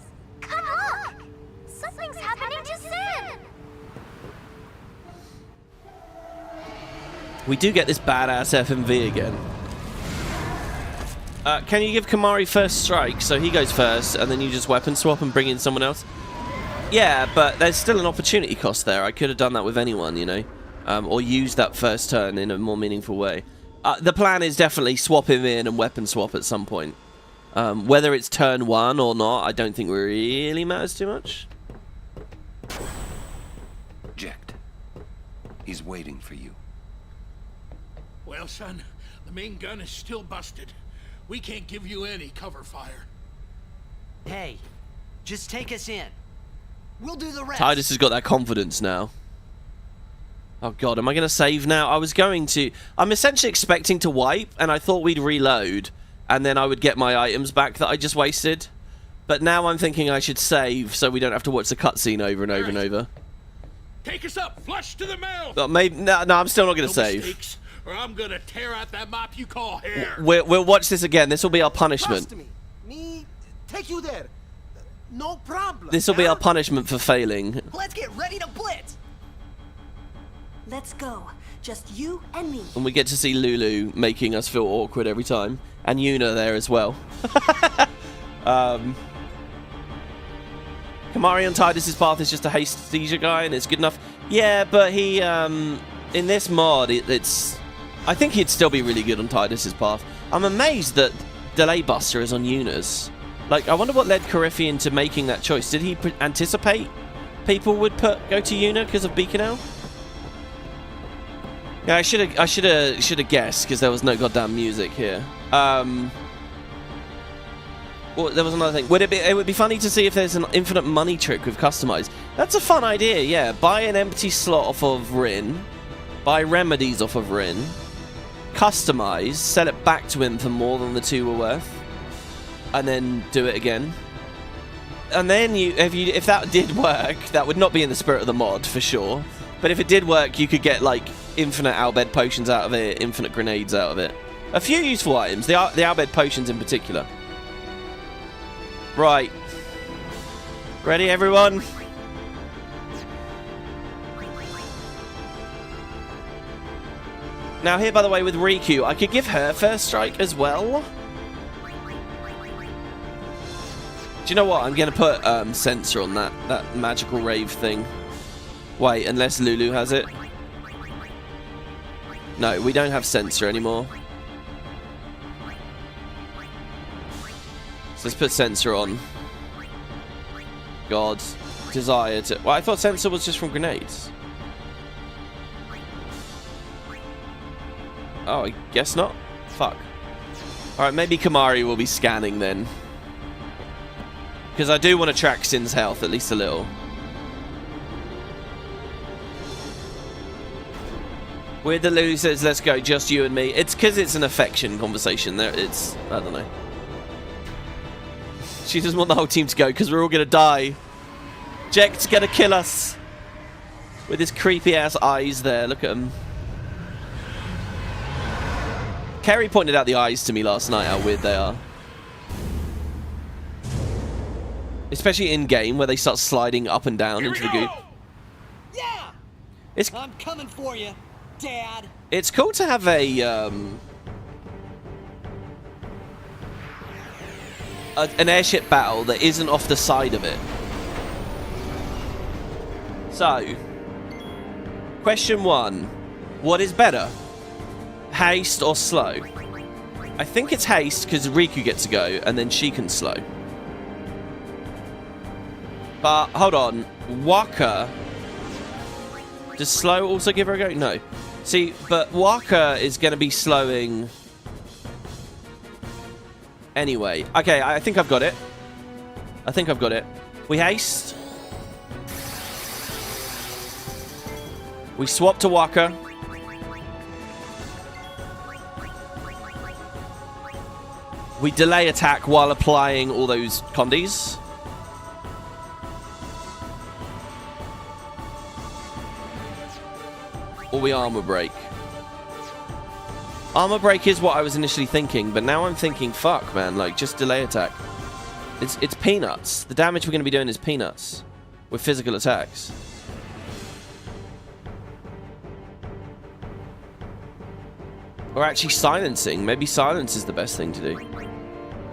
Come look! Something's happening to Sin! We do get this badass FMV again. Can you give Kamari first strike so he goes first and then you just weapon swap and bring in someone else? Yeah, but there's still an opportunity cost there. I could have done that with anyone, you know, or used that first turn in a more meaningful way. The plan is definitely swap him in and weapon swap at some point. Whether it's turn 1 or not, I don't think it really matters too much. Eject. He's waiting for you. Well, son, the main gun is still busted. We can't give you any cover fire. Hey, just take us in. We'll do the rest. Titus has got that confidence now. Oh god, am I going to save now? I was going to. I'm essentially expecting to wipe, and I thought we'd reload, and then I would get my items back that I just wasted. But now I'm thinking I should save so we don't have to watch the cutscene over and over and over. Take us up, flush to the mouth! But maybe, no, I'm still not going to No save. mistakes, or I'm gonna tear out that mop you call hair. We'll watch this again. This will be our punishment. Trust me take you there. No problem. This will be yeah? our punishment for failing. Let's get ready to blitz. Let's go. Just you and me. And we get to see Lulu making us feel awkward every time. And Yuna there as well. Kamari on Titus's path is just a haste seizure guy and it's good enough. Yeah, but he, in this mod, it's... I think he'd still be really good on Titus's path. I'm amazed that Delay Buster is on Yuna's. Like, I wonder what led Coryphean to making that choice. Did he anticipate people would go to Yuna because of Beacon Owl? Yeah, I should have guessed because there was no goddamn music here. Well, there was another thing. It would be funny to see if there's an infinite money trick with customize. That's a fun idea. Yeah, buy an empty slot off of Rin, buy remedies off of Rin, customize, sell it back to him for more than the 2 were worth, and then do it again. And then if that did work, that would not be in the spirit of the mod for sure. But if it did work, you could get like infinite Albed potions out of it, infinite grenades out of it. A few useful items, the Albed potions in particular. Right. Ready, everyone? Now here, by the way, with Riku, I could give her first strike as well. Do you know what? I'm going to put sensor on that magical rave thing. Wait, unless Lulu has it. No, we don't have sensor anymore. So let's put sensor on. God. Desire to... Well, I thought sensor was just from grenades. Oh, I guess not. Fuck. Alright, maybe Kamari will be scanning then. Because I do want to track Sin's health, at least a little. Weird that Lulu says, let's go, just you and me. It's because it's an affection conversation. There, it's... I don't know. She doesn't want the whole team to go because we're all going to die. Jack's going to kill us. With his creepy ass eyes there. Look at him. Kerry pointed out the eyes to me last night, how weird they are. Especially in game where they start sliding up and down into the goop. Yeah! It's I'm coming for you, Dad. It's cool to have a an airship battle that isn't off the side of it. So, question 1. What is better? Haste or slow? I think it's haste because Riku gets to go and then she can slow. But, hold on. Waka... Does slow also give her a go? No. See, but Waka is going to be slowing... Anyway. Okay, I think I've got it. I think I've got it. We haste. We swap to Waka. We delay attack while applying all those condis. Or we armor break. Armor break is what I was initially thinking, but now I'm thinking, fuck, man, like, just delay attack. It's peanuts. The damage we're going to be doing is peanuts with physical attacks. Or actually silencing. Maybe silence is the best thing to do.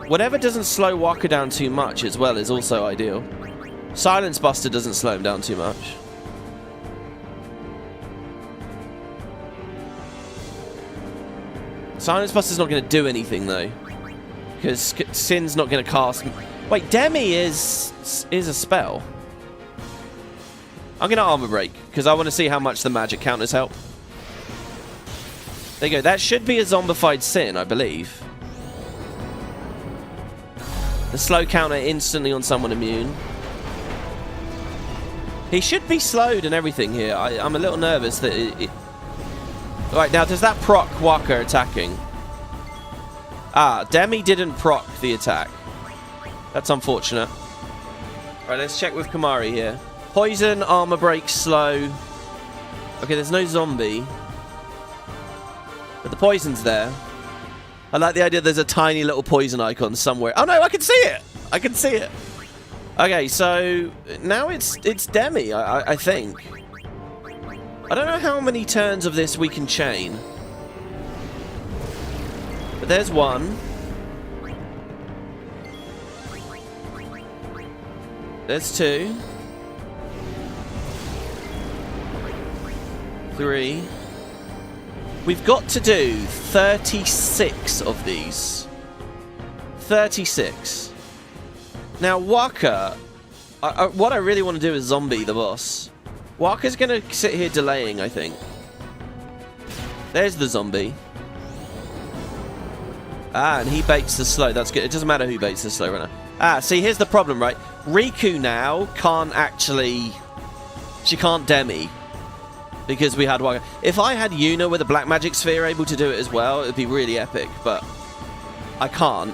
Whatever doesn't slow Waka down too much as well is also ideal. Silence Buster doesn't slow him down too much. Silence Buster's not going to do anything though, because Sin's not going to cast. Wait, Demi is a spell. I'm going to armor break because I want to see how much the magic counters help. There you go. That should be a zombified Sin, I believe. The slow counter instantly on someone immune. He should be slowed and everything here. I'm a little nervous that it... Right, now does that proc Waka attacking? Ah, Demi didn't proc the attack. That's unfortunate. Right, let's check with Kamari here. Poison, armor break, slow. Okay, there's no zombie. But the poison's there. I like the idea there's a tiny little poison icon somewhere. Oh no, I can see it! I can see it! Okay, so now it's Demi, I think. I don't know how many turns of this we can chain. But there's one. There's 2. 3. We've got to do 36 of these. 36. Now, Waka... what I really want to do is zombie the boss. Waka's going to sit here delaying, I think. There's the zombie. Ah, and he baits the slow. That's good. It doesn't matter who baits the slow right now. Ah, see, here's the problem, right? Riku now can't actually... She can't Demi. Because we had Waka. If I had Yuna with a black magic sphere able to do it as well, it would be really epic, but I can't.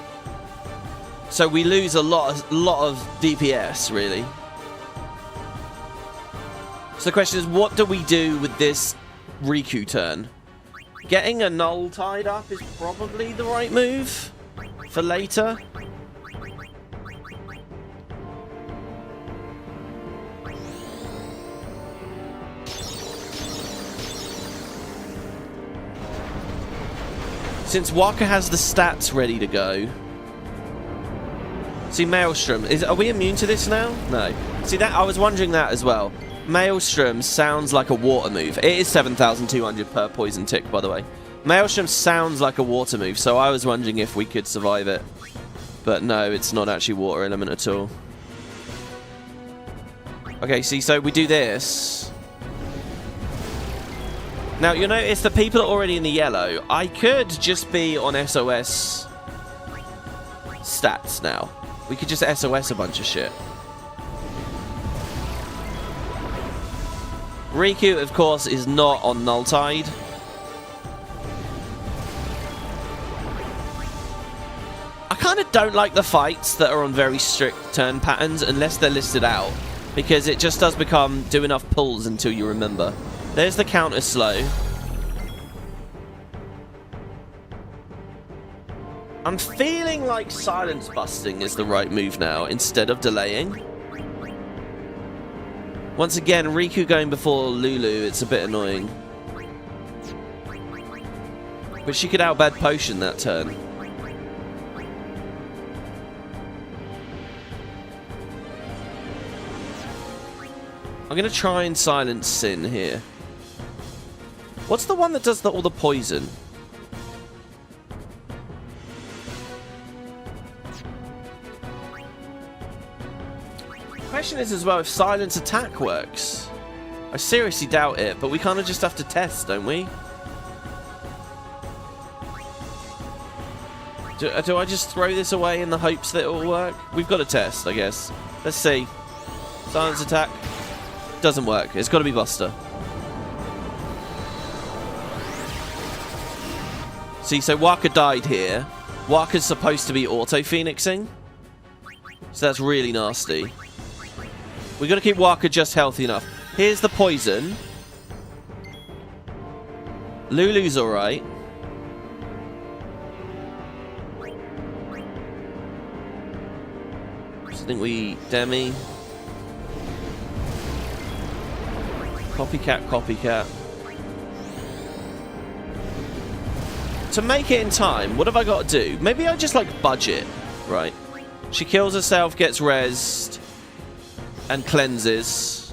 So we lose a lot of DPS, really. So the question is, what do we do with this Riku turn? Getting a null tied up is probably the right move for later. Since Waka has the stats ready to go. See, Maelstrom. Are we immune to this now? No. See, that I was wondering that as well. Maelstrom sounds like a water move. It is 7,200 per poison tick, by the way. Maelstrom sounds like a water move, so I was wondering if we could survive it. But no, it's not actually water element at all. Okay, see, so we do this. Now, you'll notice the people are already in the yellow. I could just be on SOS stats now. We could just SOS a bunch of shit. Riku, of course, is not on Null Tide. I kind of don't like the fights that are on very strict turn patterns unless they're listed out, because it just does become do enough pulls until you remember. There's the counter slow. I'm feeling like silence busting is the right move now instead of delaying. Once again, Riku going before Lulu, it's a bit annoying. But she could outbad Potion that turn. I'm going to try and silence Sin here. What's the one that does all the poison? Question is as well if silence attack works. I seriously doubt it, but we kind of just have to test, don't we? Do I just throw this away in the hopes that it will work? We've got to test, I guess. Let's see. Silence attack. Doesn't work. It's got to be Buster. See, so Waka died here. Waka's supposed to be auto-phoenixing. So that's really nasty. We've got to keep Waka just healthy enough. Here's the poison. Lulu's alright. I think we Demi. Copycat, copycat. To make it in time, what have I got to do? Maybe I just like budget, right? She kills herself, gets rezzed, and cleanses.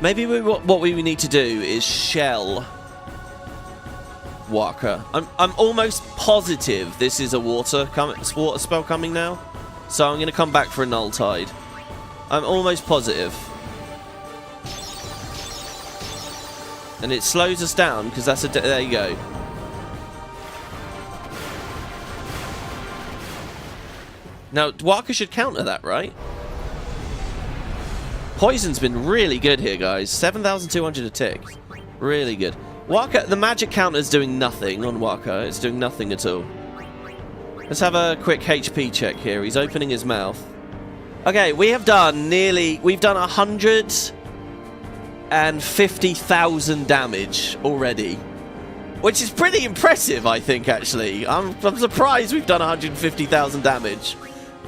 Maybe what we need to do is shell Waka. I'm almost positive this is a water spell coming now, so I'm going to come back for a Null Tide. I'm almost positive. And it slows us down because that's a... there you go. Now, Waka should counter that, right? Poison's been really good here, guys. 7,200 a tick. Really good. Waka, the magic counter's doing nothing on Waka. It's doing nothing at all. Let's have a quick HP check here. He's opening his mouth. Okay, we have done nearly... we've done 150,000 damage already. Which is pretty impressive, I think, actually. I'm surprised we've done 150,000 damage.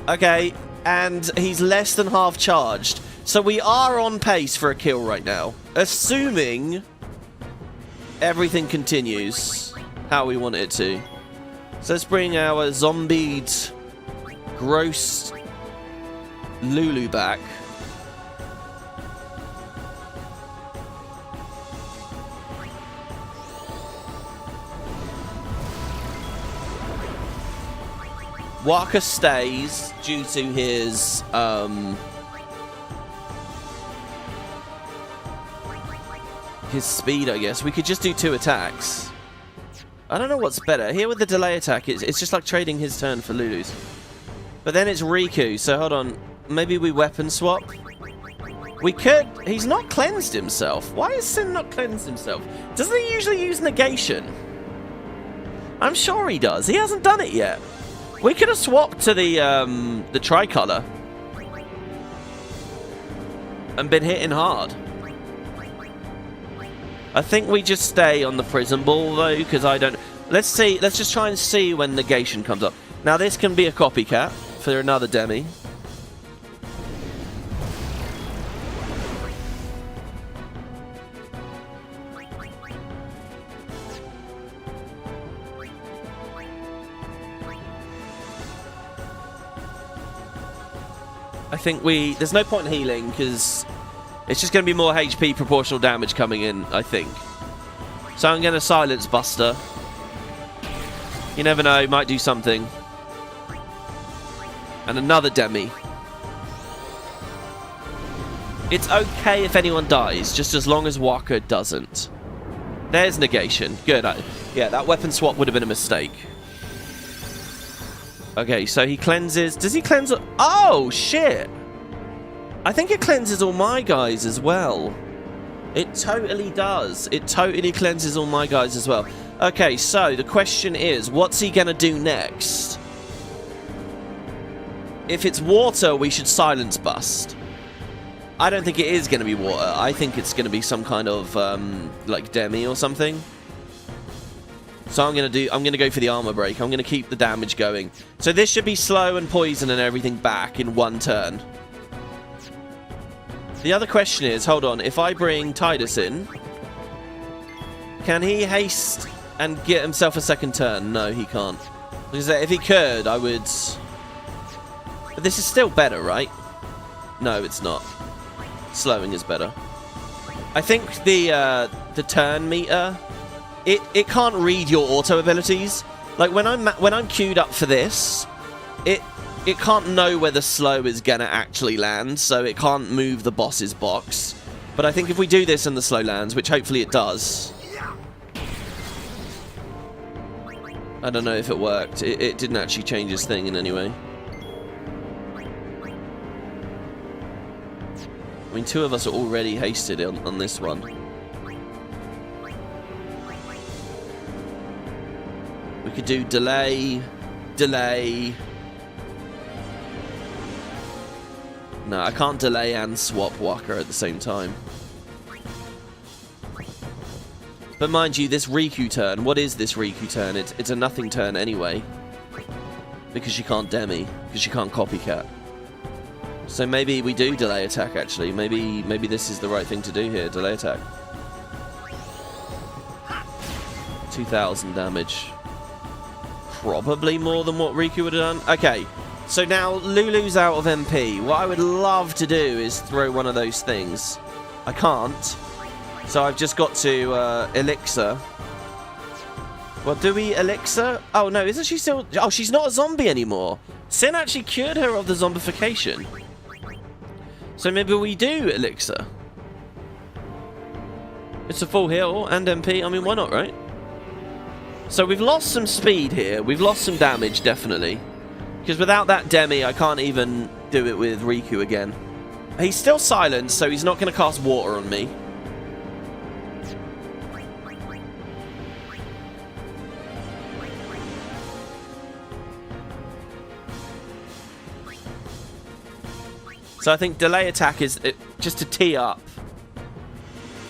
Okay, and he's less than half charged. So we are on pace for a kill right now. Assuming everything continues how we want it to. So let's bring our zombied, gross Lulu back. Waka stays due to his speed, I guess. We could just do 2 attacks. I don't know what's better. Here with the delay attack, it's just like trading his turn for Lulu's. But then it's Riku, so hold on. Maybe we weapon swap? We could... he's not cleansed himself. Why is Sin not cleansed himself? Doesn't he usually use negation? I'm sure he does. He hasn't done it yet. We could have swapped to the tricolor. And been hitting hard. I think we just stay on the prison ball though, because I don't... let's see, let's just try and see when negation comes up. Now this can be a copycat for another Demi. I think there's no point in healing because it's just going to be more HP proportional damage coming in, I think. So I'm going to silence Buster. You never know, might do something. And another Demi. It's okay if anyone dies, just as long as Waka doesn't. There's negation. Good. Yeah, that weapon swap would have been a mistake. Okay, so he cleanses. Does he cleanse? Oh, shit. I think it cleanses all my guys as well. It totally does. It totally cleanses all my guys as well. Okay, so the question is, what's he gonna do next? If it's water, we should silence bust. I don't think it is gonna be water. I think it's gonna be some kind of like demi or something. So I'm gonna go for the armor break. I'm gonna keep the damage going. So this should be slow and poison and everything back in one turn. The other question is, hold on, if I bring Tidus in, can he haste and get himself a second turn? No, he can't. Because if he could, I would... But this is still better, right? No, it's not. Slowing is better. I think the turn meter, it can't read your auto abilities. Like when I'm queued up for this, it can't know whether slow is gonna actually land, so it can't move the boss's box. But I think if we do this and the slow lands, which hopefully it does. I don't know if it worked. It didn't actually change his thing in any way. I mean, two of us are already hasted on this one. We could do delay, delay. No, I can't delay and swap Walker at the same time. But mind you, this Riku turn, what is this Riku turn? It's a nothing turn anyway. Because she can't demi, because she can't copycat. So maybe we do delay attack actually. Maybe this is the right thing to do here, delay attack. 2,000 damage. Probably more than what Riku would have done. Okay. So now Lulu's out of MP. What I would love to do is throw one of those things. I can't. So I've just got to Elixir. What do we Elixir? Oh no, isn't she still... Oh, she's not a zombie anymore. Sin actually cured her of the zombification. So maybe we do Elixir. It's a full heal and MP. I mean, why not, right? So we've lost some speed here. We've lost some damage, definitely. Because without that demi, I can't even do it with Riku again. He's still silenced, so he's not going to cast water on me. So I think delay attack is just to tee up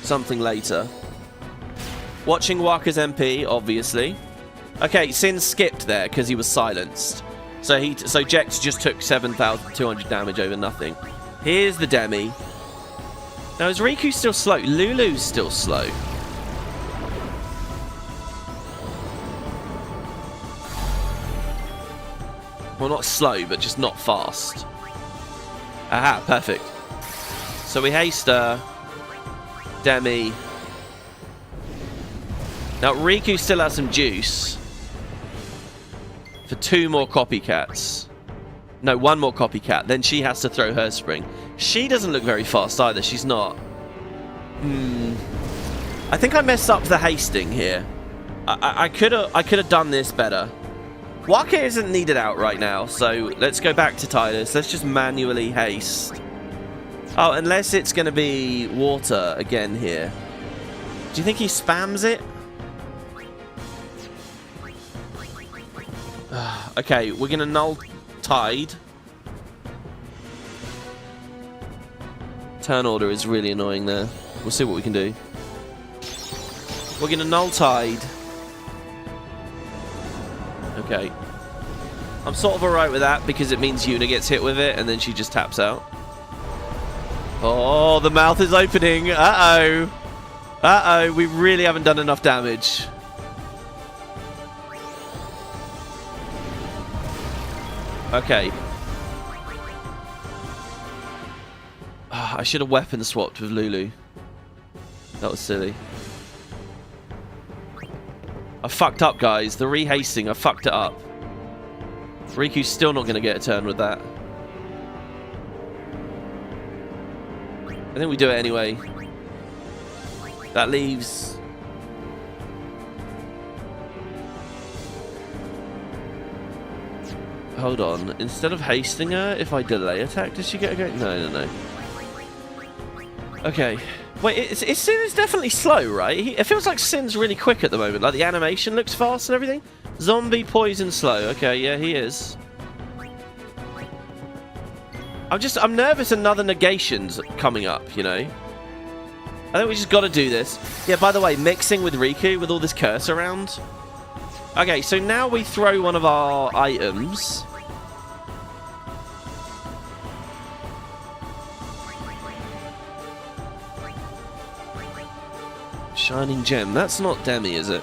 something later. Watching Walker's MP, obviously. Okay, Sin skipped there because he was silenced. So Jex just took 7,200 damage over nothing. Here's the demi. Now is Riku still slow? Lulu's still slow. Well, not slow, but just not fast. Aha, perfect. So we haste demi. Now Riku still has some juice. For 2 more copycats. No, 1 more copycat. Then she has to throw her spring. She doesn't look very fast either. She's not. I think I messed up the hasting here. I could have done this better. Waka isn't needed out right now, so let's go back to Tidus. Let's just manually haste. Oh, unless it's going to be water again here. Do you think he spams it? Okay, we're going to null Tide. Turn order is really annoying there. We'll see what we can do. We're going to null Tide. Okay. I'm sort of alright with that because it means Yuna gets hit with it and then she just taps out. Oh, the mouth is opening. Uh-oh. Uh-oh, we really haven't done enough damage. Okay. I should have weapon swapped with Lulu. That was silly. I fucked up, guys. The rehasting, I fucked it up. Riku's still not going to get a turn with that. I think we do it anyway. That leaves... Hold on. Instead of hasting her, if I delay attack, does she get a go? No, no, no. Okay. Wait, Sin is definitely slow, right? It feels like Sin's really quick at the moment. Like, the animation looks fast and everything. Zombie, poison, slow. Okay, yeah, he is. I'm nervous another negation's coming up, you know? I think we just got to do this. Yeah, by the way, mixing with Riku with all this curse around. Okay, so now we throw one of our items. Shining gem. That's not Demi, is it?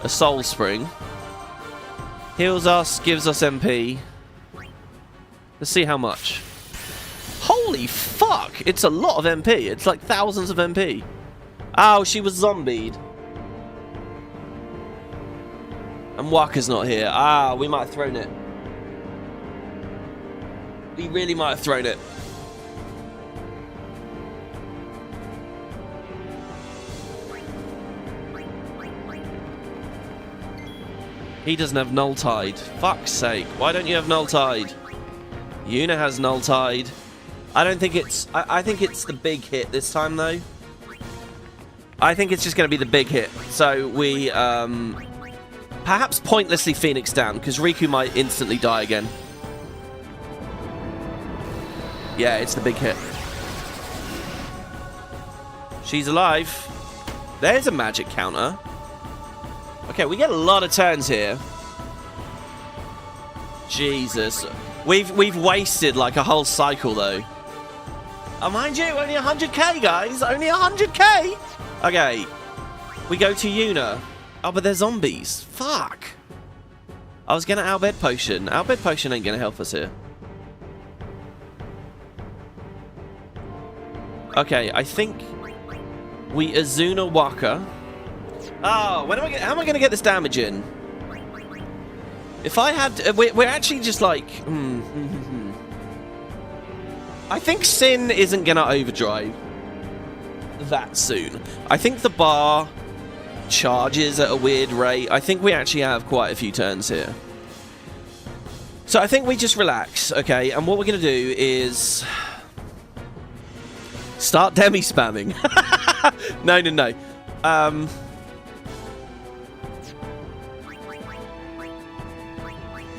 A soul spring. Heals us, gives us MP. Let's see how much. Holy fuck! It's a lot of MP. It's like thousands of MP. Oh, she was zombied. And Waka's not here. Ah, we might have thrown it. We really might have thrown it. He doesn't have Null Tide. Fuck's sake. Why don't you have Null Tide? Yuna has Null Tide. I don't think it's... I think it's the big hit this time, though. I think it's just going to be the big hit. So we, perhaps pointlessly Phoenix down, because Riku might instantly die again. Yeah, it's the big hit. She's alive. There's a magic counter. Okay, we get a lot of turns here. Jesus. We've wasted like a whole cycle, though. Oh, mind you, only 100k, guys. Only 100k. Okay. We go to Yuna. Oh, but they're zombies. Fuck. I was going to Outbed Potion. Outbed Potion ain't going to help us here. Okay, I think we Azuna Waka. Oh, when am how am I going to get this damage in? If I had... we're actually just like... I think Sin isn't going to overdrive that soon. I think the bar charges at a weird rate. I think we actually have quite a few turns here. So I think we just relax, okay? And what we're going to do is... start demi spamming. No.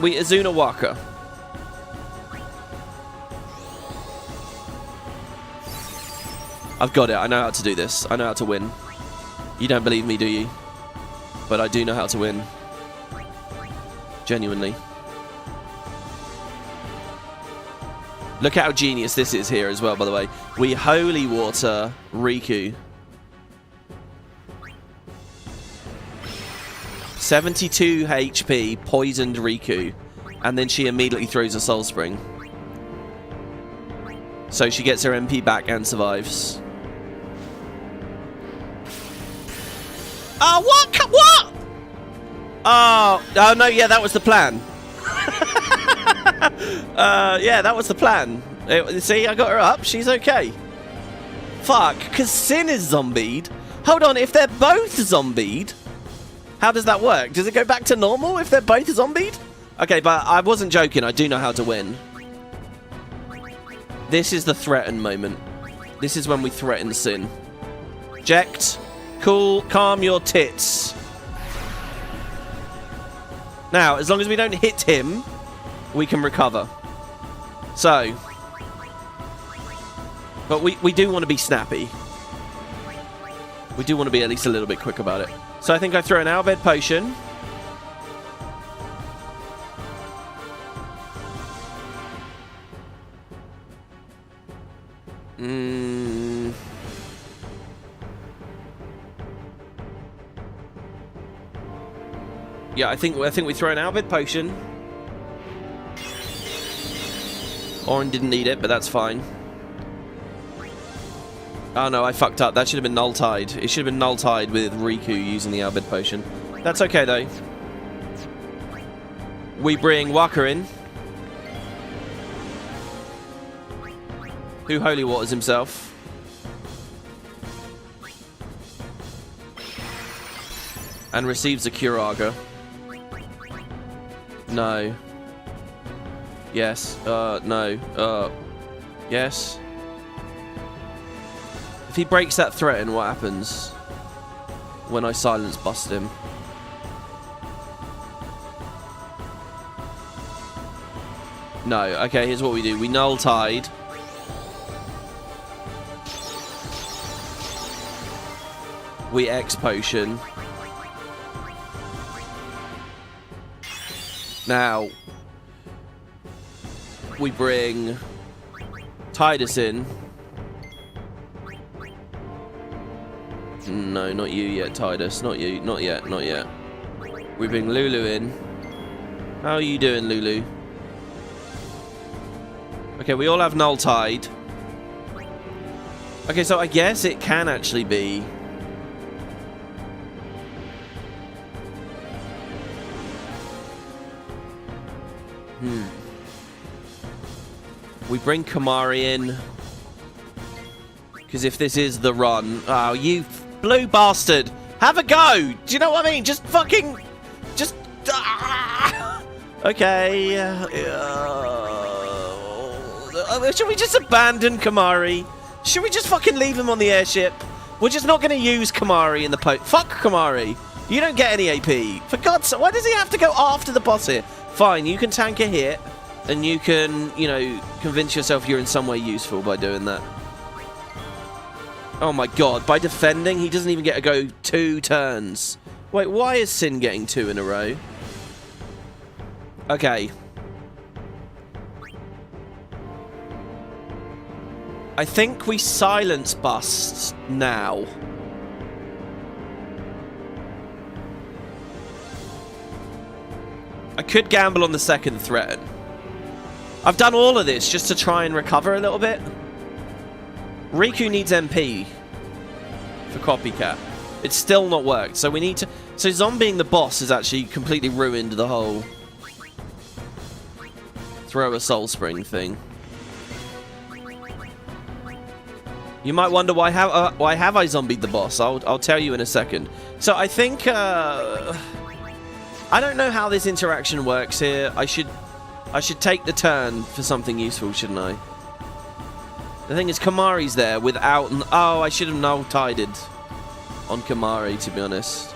We Azuna Waka. I've got it. I know how to do this. I know how to win. You don't believe me, do you? But I do know how to win. Genuinely. Look at how genius this is here as well, by the way. We Holy Water Riku. 72 HP, poisoned Riku. And then she immediately throws a Soul Spring. So she gets her MP back and survives. Oh, what? What? Oh, no, yeah, that was the plan. Yeah, that was the plan. See, I got her up. She's okay. Fuck, because Sin is zombied. Hold on, if they're both zombied, how does that work? Does it go back to normal if they're both zombied? Okay, but I wasn't joking. I do know how to win. This is the threaten moment. This is when we threaten Sin. Eject. Cool. Calm your tits. Now, as long as we don't hit him, we can recover. So. But we do want to be snappy. We do want to be at least a little bit quick about it. So I think I throw an Outbed Potion. Yeah, I think we throw an Outbed Potion. Orin didn't need it, but that's fine. Oh no, I fucked up. That should have been Null Tide. It should have been Null Tide with Riku using the Outbed Potion. That's okay though. We bring Waka in, who Holy Waters himself. And receives a Curaga. No. Yes. No. Yes. If he breaks that threaten, what happens when I silence bust him? No. Okay, here's what we do. We null tide. We X potion. Now, we bring Tidus in. No, not you yet, Tidus. Not you. Not yet. Not yet. We bring Lulu in. How are you doing, Lulu? Okay, we all have null tide. Okay, so I guess it can actually be... We bring Kamari in. Because if this is the run... Oh, you blue bastard! Have a go! Do you know what I mean? Just fucking... Just... Okay. Should we just abandon Kamari? Should we just fucking leave him on the airship? We're just not going to use Kamari in the Fuck Kamari! You don't get any AP. For God's sake, why does he have to go after the boss here? Fine, you can tank a hit. And you can, you know, convince yourself you're in some way useful by doing that. Oh my god, by defending, he doesn't even get to go 2 turns. Wait, why is Sin getting 2 in a row? Okay. I think we silence bust now. I could gamble on the second threat. I've done all of this just to try and recover a little bit. Riku needs MP for Copycat. It's still not worked, so we need to... So zombieing the boss has actually completely ruined the whole throw a soul spring thing. You might wonder why have I zombied the boss? I'll tell you in a second. So I think I don't know how this interaction works here. I should take the turn for something useful, shouldn't I? The thing is, Kamari's there without... Oh, I should have null-tided on Kamari, to be honest.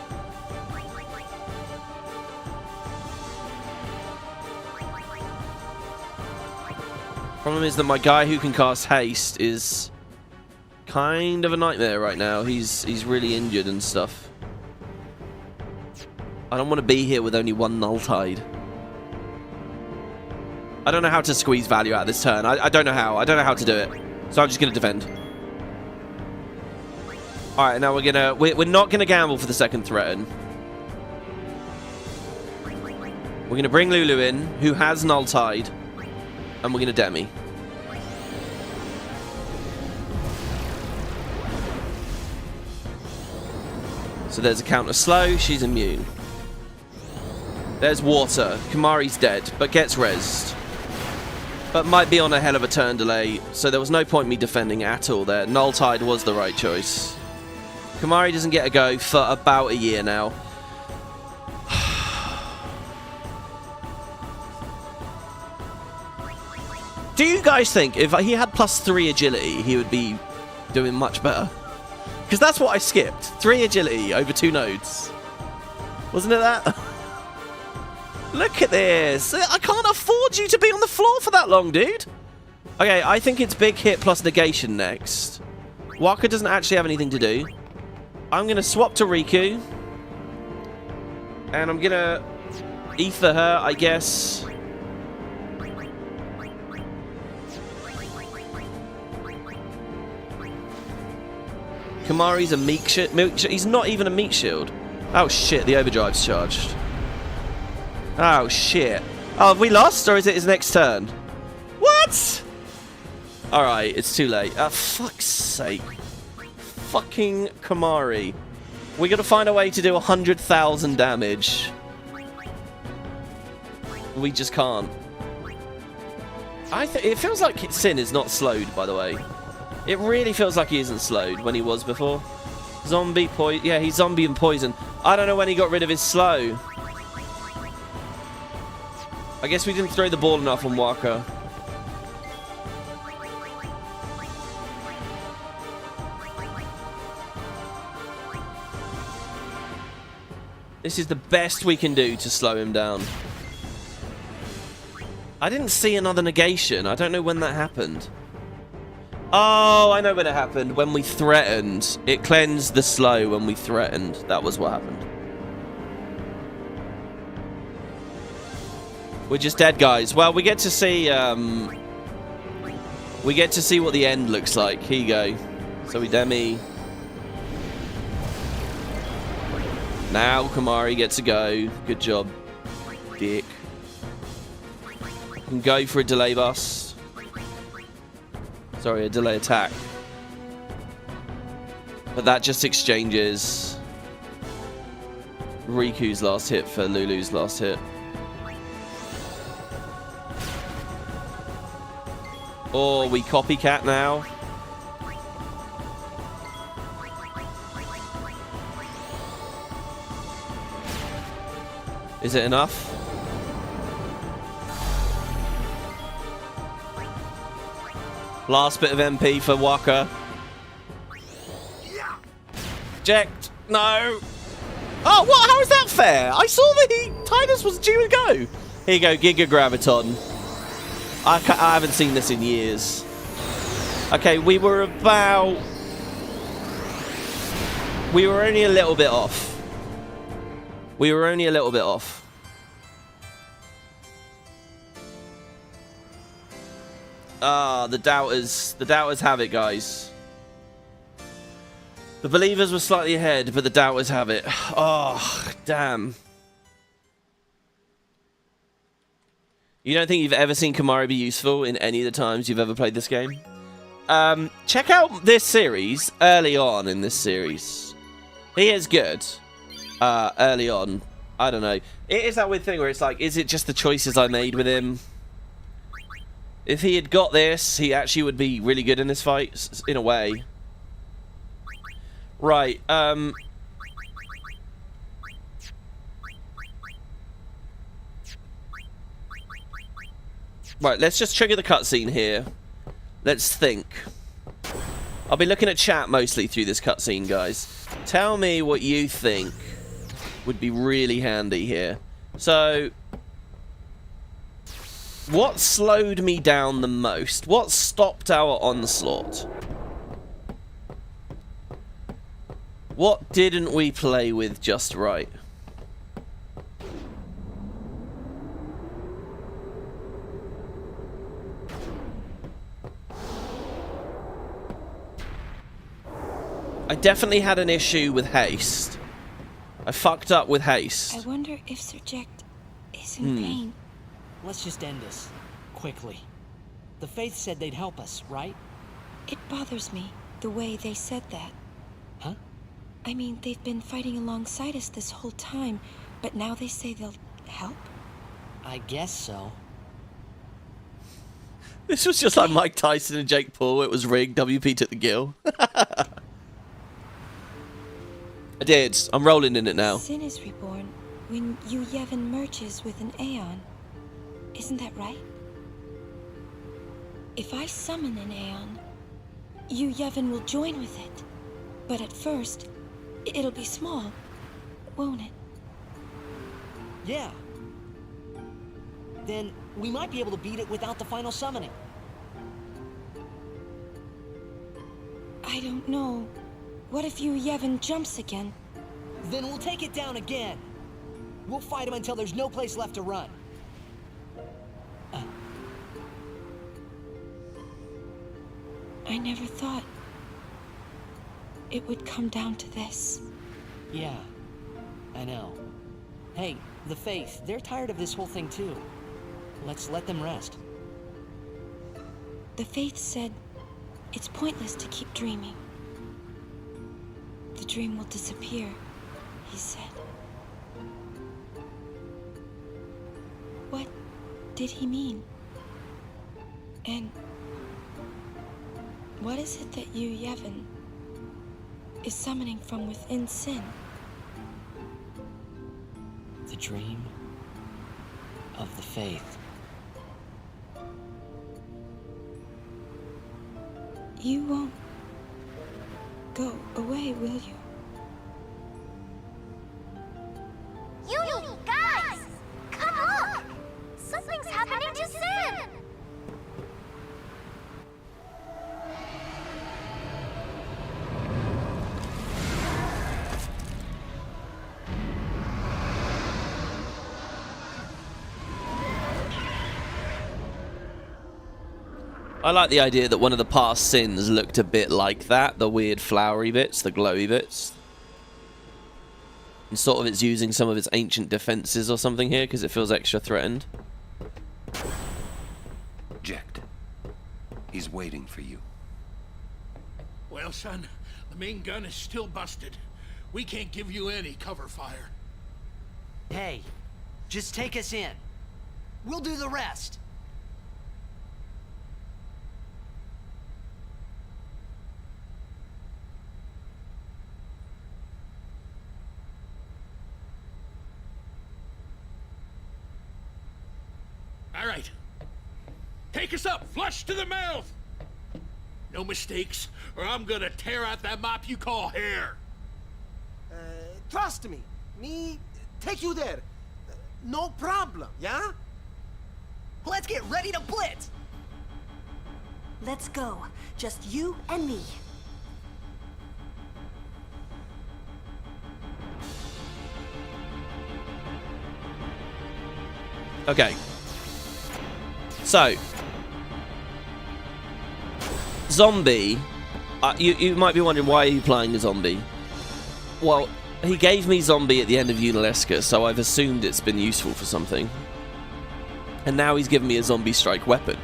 Problem is that my guy who can cast haste is kind of a nightmare right now. He's really injured and stuff. I don't want to be here with only 1 null-tide. I don't know how to squeeze value out of this turn. I don't know how. I don't know how to do it. So I'm just going to defend. Alright, now we're not going to gamble for the second threaten. We're going to bring Lulu in, who has null tide. And we're going to demi. So there's a counter slow. She's immune. There's water. Kamari's dead, but gets rezzed. But might be on a hell of a turn delay, so there was no point me defending at all there. Null Tide was the right choice. Kamari doesn't get a go for about a year now. Do you guys think if he had +3 agility, he would be doing much better? Because that's what I skipped. 3 agility over 2 nodes. Wasn't it that? Look at this. I can't afford you to be on the floor for that long, dude. Okay, I think it's big hit plus negation next. Waka doesn't actually have anything to do. I'm going to swap to Riku. And I'm going to ether her, I guess. Kamari's a meat shield. He's not even a meat shield. Oh shit, the overdrive's charged. Oh shit. Oh, have we lost or is it his next turn? What? Alright, it's too late. Fuck's sake. Fucking Kamari. We gotta find a way to do 100,000 damage. We just can't. It feels like Sin is not slowed, by the way. It really feels like he isn't slowed when he was before. Zombie poison. Yeah, he's zombie and poison. I don't know when he got rid of his slow. I guess we didn't throw the ball enough on This is the best we can do to slow him down. I didn't see another negation. I don't know when that happened. Oh, I know when it happened. When we threatened. It cleansed the slow when we threatened. That was what happened. We're just dead, guys. Well, we get to see... we get to see what the end looks like. Here you go. So we demi... Now Kamari gets to go. Good job, dick. Can go for a delay bus. Sorry, a delay attack. But that just exchanges Riku's last hit for Lulu's last hit. Or we copycat now. Is it enough? Last bit of MP for Waka. Eject. No. Oh, what? How is that fair? I saw that Titus was due to go. Here you go, Giga Graviton. I haven't seen this in years. Okay, we were only a little bit off. We were only a little bit off. Ah, the doubters. The doubters have it, guys. The believers were slightly ahead, but the doubters have it. Oh, damn. You don't think you've ever seen Kamari be useful in any of the times you've ever played this game? Check out this series early on in this series. He is good. Early on. I don't know. It is that weird thing where it's like, is it just the choices I made with him? If he had got this, he actually would be really good in this fight, in a way. Right, Right, let's just trigger the cutscene here. Let's think. I'll be looking at chat mostly through this cutscene, guys. Tell me what you think would be really handy here. So, what slowed me down the most? What stopped our onslaught? What didn't we play with just right? I definitely had an issue with haste. I fucked up with haste. I wonder if Sir Jack is in pain. Let's just end this. Quickly. The Faith said they'd help us, right? It bothers me, the way they said that. Huh? I mean, they've been fighting alongside us this whole time, but now they say they'll help? I guess so. This was just like Mike Tyson and Jake Paul. It was rigged. WP took the gill. I did. I'm rolling in it now. Sin is reborn when Yu Yevon merges with an Aeon. Isn't that right? If I summon an Aeon, Yu Yevon will join with it. But at first, it'll be small, won't it? Yeah. Then we might be able to beat it without the final summoning. I don't know. What if Yu Yevon jumps again? Then we'll take it down again. We'll fight him until there's no place left to run. I never thought it would come down to this. Yeah, I know. Hey, the Faith, they're tired of this whole thing too. Let's let them rest. The Faith said it's pointless to keep dreaming. The dream will disappear, he said. What did he mean? And what is it that Yu Yevon is summoning from within Sin? The dream of the Faith. You won't go away, will you? I like the idea that one of the past sins looked a bit like that. The weird flowery bits, the glowy bits. And sort of it's using some of its ancient defenses or something here because it feels extra threatened. Eject. He's waiting for you. Well, son, the main gun is still busted. We can't give you any cover fire. Hey, just take us in. We'll do the rest. All right. Take us up, flush to the mouth. No mistakes, or I'm gonna tear out that mop you call hair. Trust me. Me take you there. No problem, yeah? Let's get ready to blitz! Let's go. Just you and me. Okay. So, zombie. You might be wondering, why are you playing a zombie? Well, he gave me zombie at the end of Unalesca, so I've assumed it's been useful for something. And now he's given me a zombie strike weapon.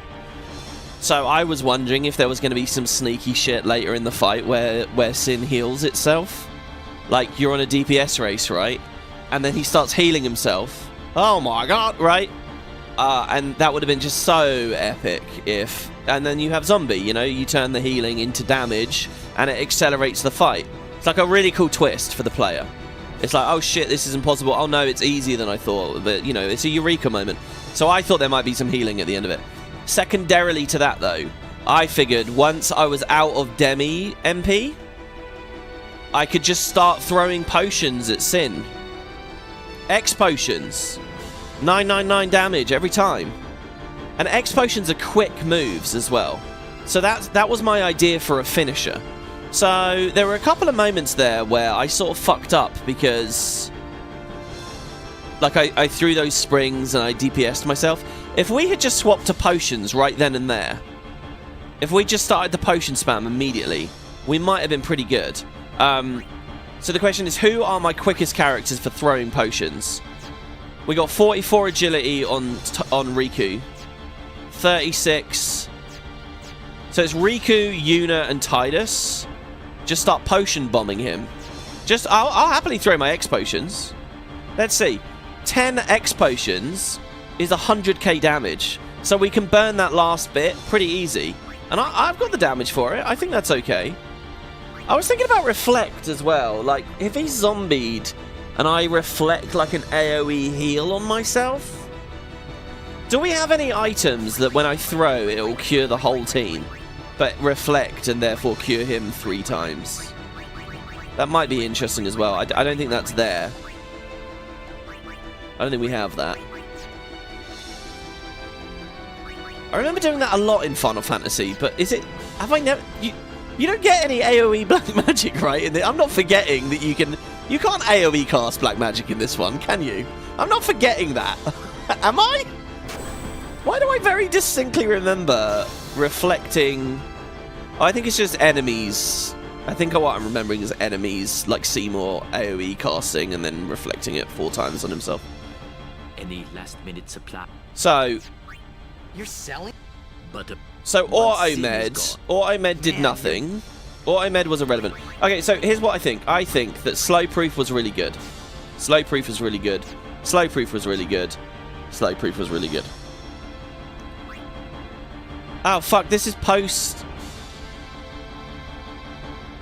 So I was wondering if there was going to be some sneaky shit later in the fight where Sin heals itself. Like, you're on a DPS race, right? And then he starts healing himself. Oh my god, right? And that would have been just so epic if... And then you have zombie, you know? You turn the healing into damage, and it accelerates the fight. It's like a really cool twist for the player. It's like, oh shit, this is impossible. Oh no, it's easier than I thought. But, you know, it's a eureka moment. So I thought there might be some healing at the end of it. Secondarily to that, though, I figured once I was out of Demi MP, I could just start throwing potions at Sin. X potions. 999 damage every time. And X potions are quick moves as well. So that was my idea for a finisher. So there were a couple of moments there where I sort of fucked up because... Like, I threw those springs and I DPS'd myself. If we had just swapped to potions right then and there, if we just started the potion spam immediately, we might have been pretty good. So the question is, who are my quickest characters for throwing potions? We got 44 agility on Riku. 36. So it's Riku, Yuna, and Tidus. Just start potion bombing him. I'll happily throw my X potions. Let's see. 10 X potions is 100k damage. So we can burn that last bit pretty easy. And I've got the damage for it. I think that's okay. I was thinking about reflect as well. Like, if he's zombied and I reflect like an AoE heal on myself, do we have any items that when I throw it'll cure the whole team, but reflect and therefore cure him 3 times? That might be interesting as well. I don't think that's there. I don't think we have that. I remember doing that a lot in Final Fantasy, but is it... Have I never... You don't get any AoE black magic, right? I'm not forgetting that you can... You can't AoE cast black magic in this one, can you? I'm not forgetting that. Am I? Why do I very distinctly remember reflecting... Oh, I think it's just enemies. I think what I'm remembering is enemies, like Seymour AoE casting and then reflecting it 4 times on himself. Any last-minute supply? So... You're selling? But So Automed did nothing. Automed was irrelevant. Okay, so here's what I think. I think that Slow Proof was really good. Slow Proof was really good. Slow Proof was really good. Slow Proof was really good. Oh, fuck, this is post...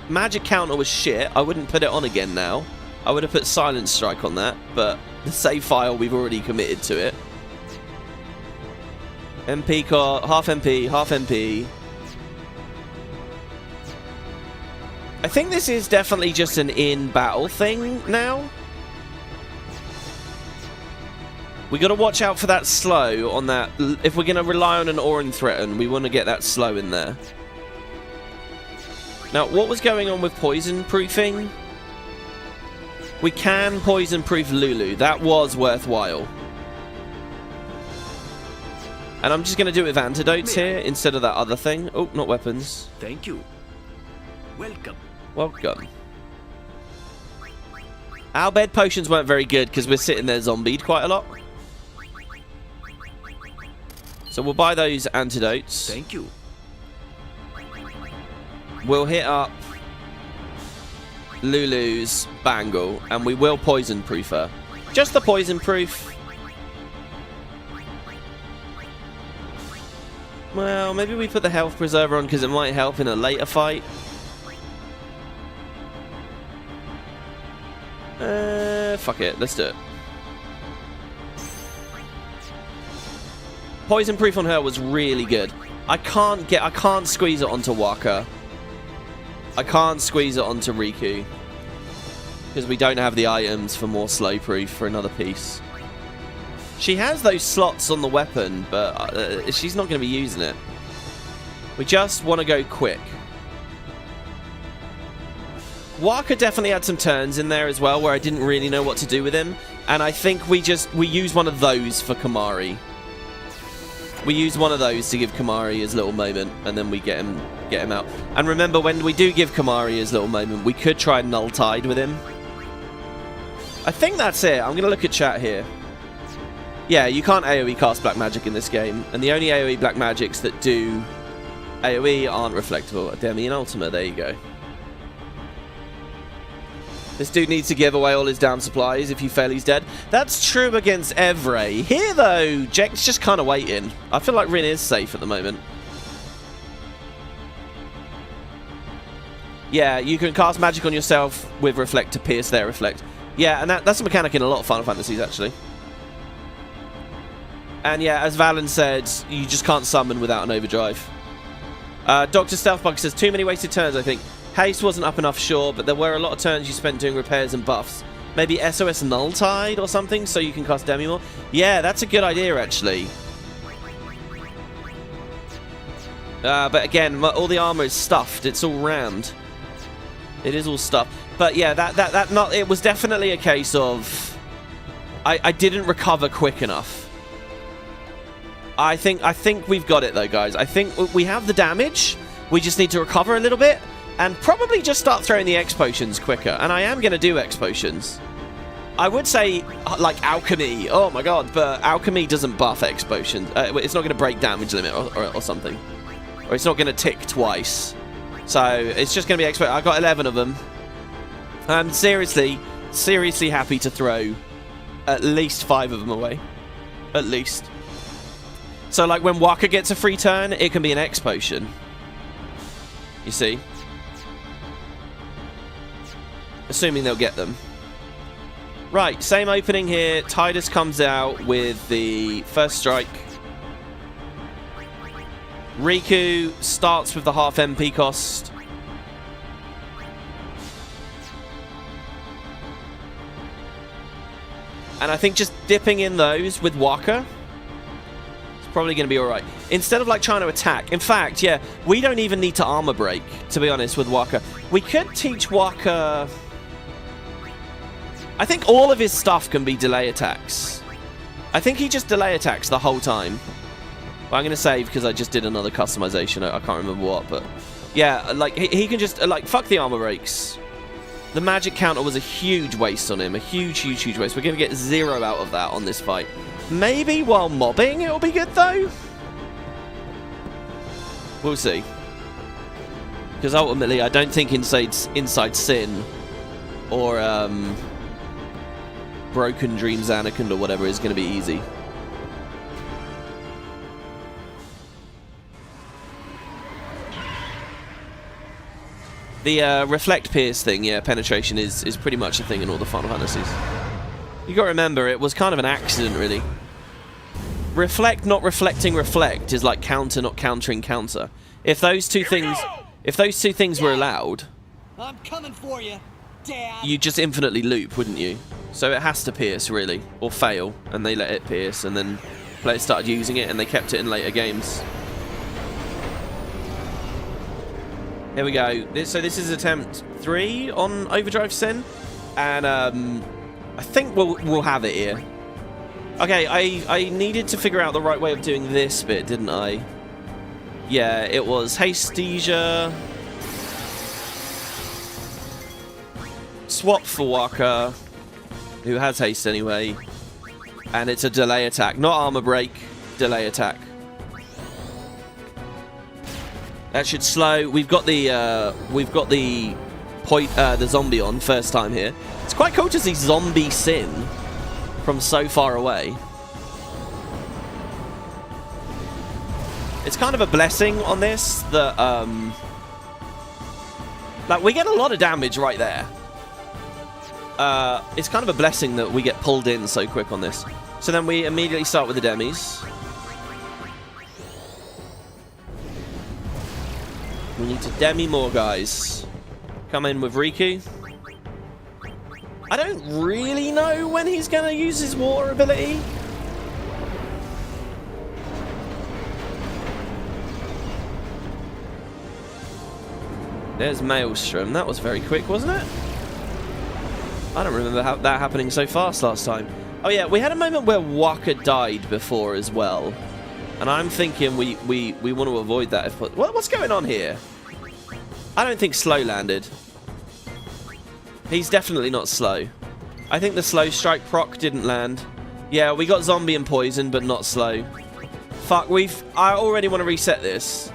Magic counter was shit. I wouldn't put it on again now. I would have put Silent Strike on that, but the save file, we've already committed to it. MP car, half MP, half MP. I think this is definitely just an in-battle thing now. We got to watch out for that slow on that. If we're going to rely on an Orin Threaten, we want to get that slow in there. Now, what was going on with poison proofing? We can poison proof Lulu. That was worthwhile. And I'm just going to do it with antidotes here instead of that other thing. Oh, not weapons. Thank you. Welcome. Welcome. Our bed potions weren't very good because we're sitting there zombied quite a lot. So we'll buy those antidotes. Thank you. We'll hit up Lulu's bangle and we will poison proof her. Just the poison proof. Well, maybe we put the health preserver on because it might help in a later fight. Fuck it, let's do it. Poison proof on her was really good. I can't squeeze it onto Waka. I can't squeeze it onto Riku because we don't have the items for more slow proof for another piece. She has those slots on the weapon, but she's not going to be using it. We just want to go quick. Waka definitely had some turns in there as well where I didn't really know what to do with him, and I think we use one of those for Kamari. We use one of those to give Kamari his little moment, and then we get him out. And remember, when we do give Kamari his little moment, we could try Null Tide with him. I think that's it. I'm going to look at chat here. Yeah, you can't AoE cast black magic in this game, and the only AoE black magics that do AoE aren't reflectable. Demi and Ultima, there you go. This dude needs to give away all his damn supplies. If you fail, he's dead. That's true against Evray. Here, though, Jack's just kind of waiting. I feel like Rin is safe at the moment. Yeah, you can cast magic on yourself with Reflect to pierce their Reflect. Yeah, and that's a mechanic in a lot of Final Fantasies, actually. And yeah, as Valen said, you just can't summon without an overdrive. Dr. Stealthbug says, too many wasted turns, I think. Haste wasn't up enough, sure, but there were a lot of turns you spent doing repairs and buffs. Maybe SOS Null Tide or something, so you can cast Demi more? Yeah, that's a good idea, actually. But again, all the armor is stuffed. It's all rammed. It is all stuffed. But yeah, it was definitely a case of I didn't recover quick enough. I think we've got it though, guys. I think we have the damage. We just need to recover a little bit. And probably just start throwing the X potions quicker. And I am going to do X potions. I would say, like, Alchemy. Oh my god, but Alchemy doesn't buff X potions. It's not going to break damage limit or something. Or it's not going to tick twice. So, it's just going to be X potions. I got 11 of them. I'm seriously happy to throw at least 5 of them away. At least. So, like, when Waka gets a free turn, it can be an X potion. You see? Assuming they'll get them. Right, same opening here. Tidus comes out with the first strike. Riku starts with the half MP cost. And I think just dipping in those with Waka is probably going to be alright. Instead of like trying to attack. In fact, yeah, we don't even need to armor break, to be honest, with Waka. We could teach Waka... I think all of his stuff can be delay attacks. I think he just delay attacks the whole time. Well, I'm going to save because I just did another customization. I can't remember what, but... Yeah, like, he can just... Like, fuck the armor breaks. The magic counter was a huge waste on him. A huge waste. We're going to get 0 out of that on this fight. Maybe while mobbing it'll be good, though? We'll see. Because ultimately, I don't think Inside Sin or Broken Dreams Anakin or whatever is going to be easy. The Reflect Pierce thing, yeah, penetration is pretty much a thing in all the Final Fantasies. You gotta remember, it was kind of an accident, really. Reflect not reflecting reflect is like counter not countering counter. If those two things were allowed, I'm coming for you, Dad. You'd just infinitely loop, wouldn't you? So it has to pierce, really, or fail, and they let it pierce, and then players started using it, and they kept it in later games. Here we go. So this is attempt 3 on Overdrive Sin, and I think we'll have it here. Okay, I needed to figure out the right way of doing this bit, didn't I? Yeah, it was Hastesia. Swap for Walker, who has haste anyway. And it's a delay attack, not armor break, delay attack. That should slow. We've got the zombie on first time here. It's quite cool to see zombie sin from so far away. It's kind of a blessing on this that like we get a lot of damage right there. It's kind of a blessing that we get pulled in so quick on this. So then we immediately start with the demis. We need to demi more guys. Come in with Riku. I don't really know when he's going to use his water ability. There's Maelstrom. That was very quick, wasn't it? I don't remember that happening so fast last time. Oh yeah, we had a moment where Waka died before as well. And I'm thinking we want to avoid that. What's going on here? I don't think slow landed. He's definitely not slow. I think the slow strike proc didn't land. Yeah, we got zombie and poison, but not slow. Fuck, I already want to reset this.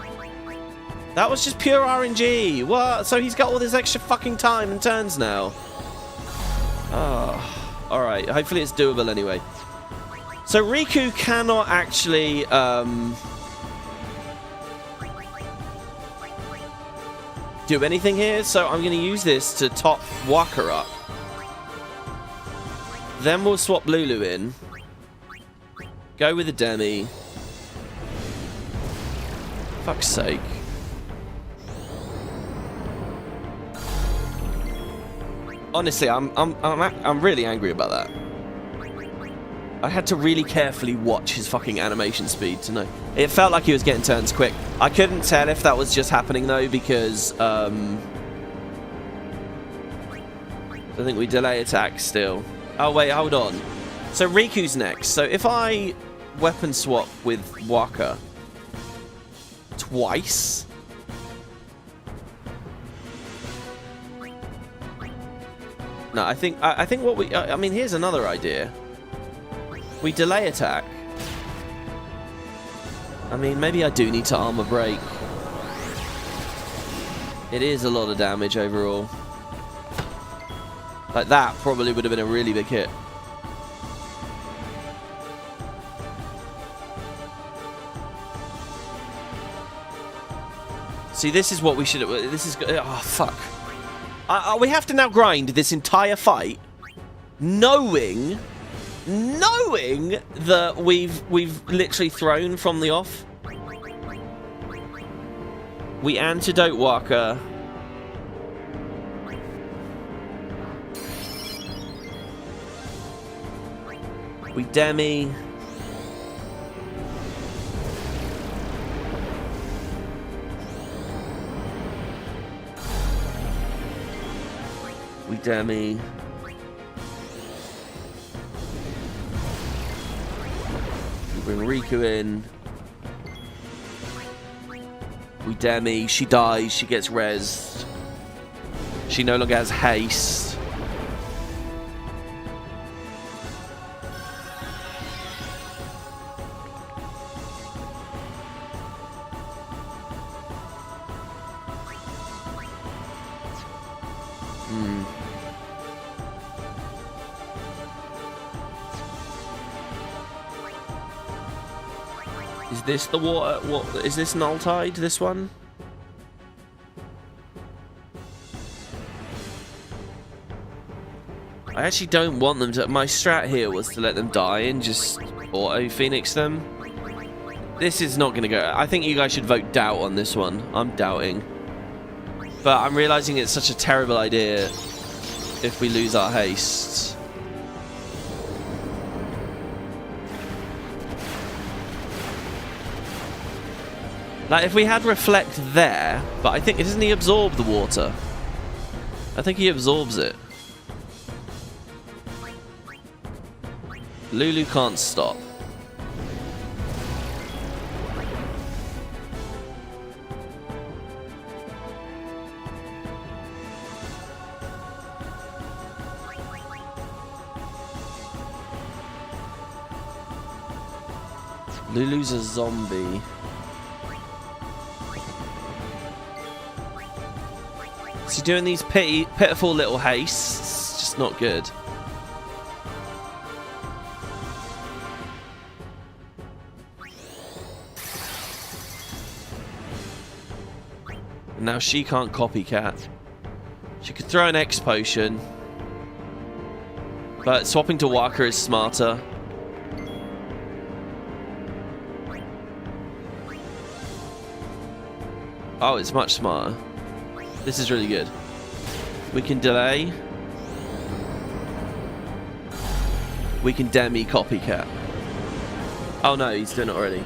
That was just pure RNG. What? So he's got all this extra fucking time and turns now. Oh, alright. Hopefully it's doable anyway. So Riku cannot actually... do anything here, so I'm going to use this to top Waka up. Then we'll swap Lulu in. Go with the demi. Fuck's sake. Honestly, I'm really angry about that. I had to really carefully watch his fucking animation speed to know. It felt like he was getting turns quick. I couldn't tell if that was just happening though because I think we delay attack still. Oh wait, hold on. So Riku's next. So if I weapon swap with Waka twice. No, I think what we I mean here's another idea. We delay attack. I mean, maybe I do need to armor break. It is a lot of damage overall. Like that probably would have been a really big hit. See, this is what we should have... This is... Oh, fuck. We have to now grind this entire fight knowing that we've literally thrown from the off. We antidote Waka. We demi. We demi. Bring Riku in. We demi. She dies. She gets rezzed. She no longer has haste. Is this the water? What is this? Null Tide? This one? I actually don't want them to. My strat here was to let them die and just auto Phoenix them. This is not going to go. I think you guys should vote doubt on this one. I'm doubting, but I'm realizing it's such a terrible idea if we lose our haste. Like, if we had Reflect there, but I think, doesn't he absorb the water? I think he absorbs it. Lulu can't stop. Lulu's a zombie. Is he doing these pitiful little hastes? It's just not good. And now she can't copycat. She could throw an X potion. But swapping to Walker is smarter. Oh, it's much smarter. This is really good. We can delay. We can demi copycat. Oh no, he's doing it already.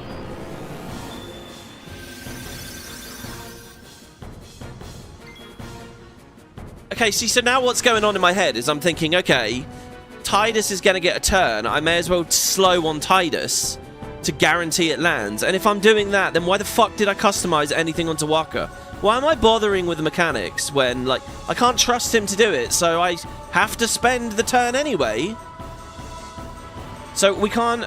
Okay, see, so now what's going on in my head is I'm thinking, okay, Tidus is going to get a turn. I may as well slow on Tidus to guarantee it lands. And if I'm doing that, then why the fuck did I customize anything onto Waka? Why am I bothering with the mechanics when, like, I can't trust him to do it, so I have to spend the turn anyway? So we can't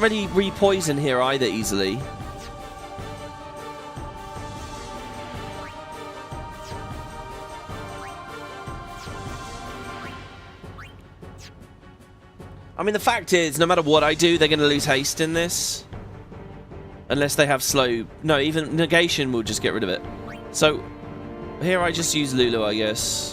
really re-poison here either easily. I mean, the fact is, no matter what I do, they're going to lose haste in this. Unless they have slow... No, even negation will just get rid of it. So, here I just use Lulu, I guess.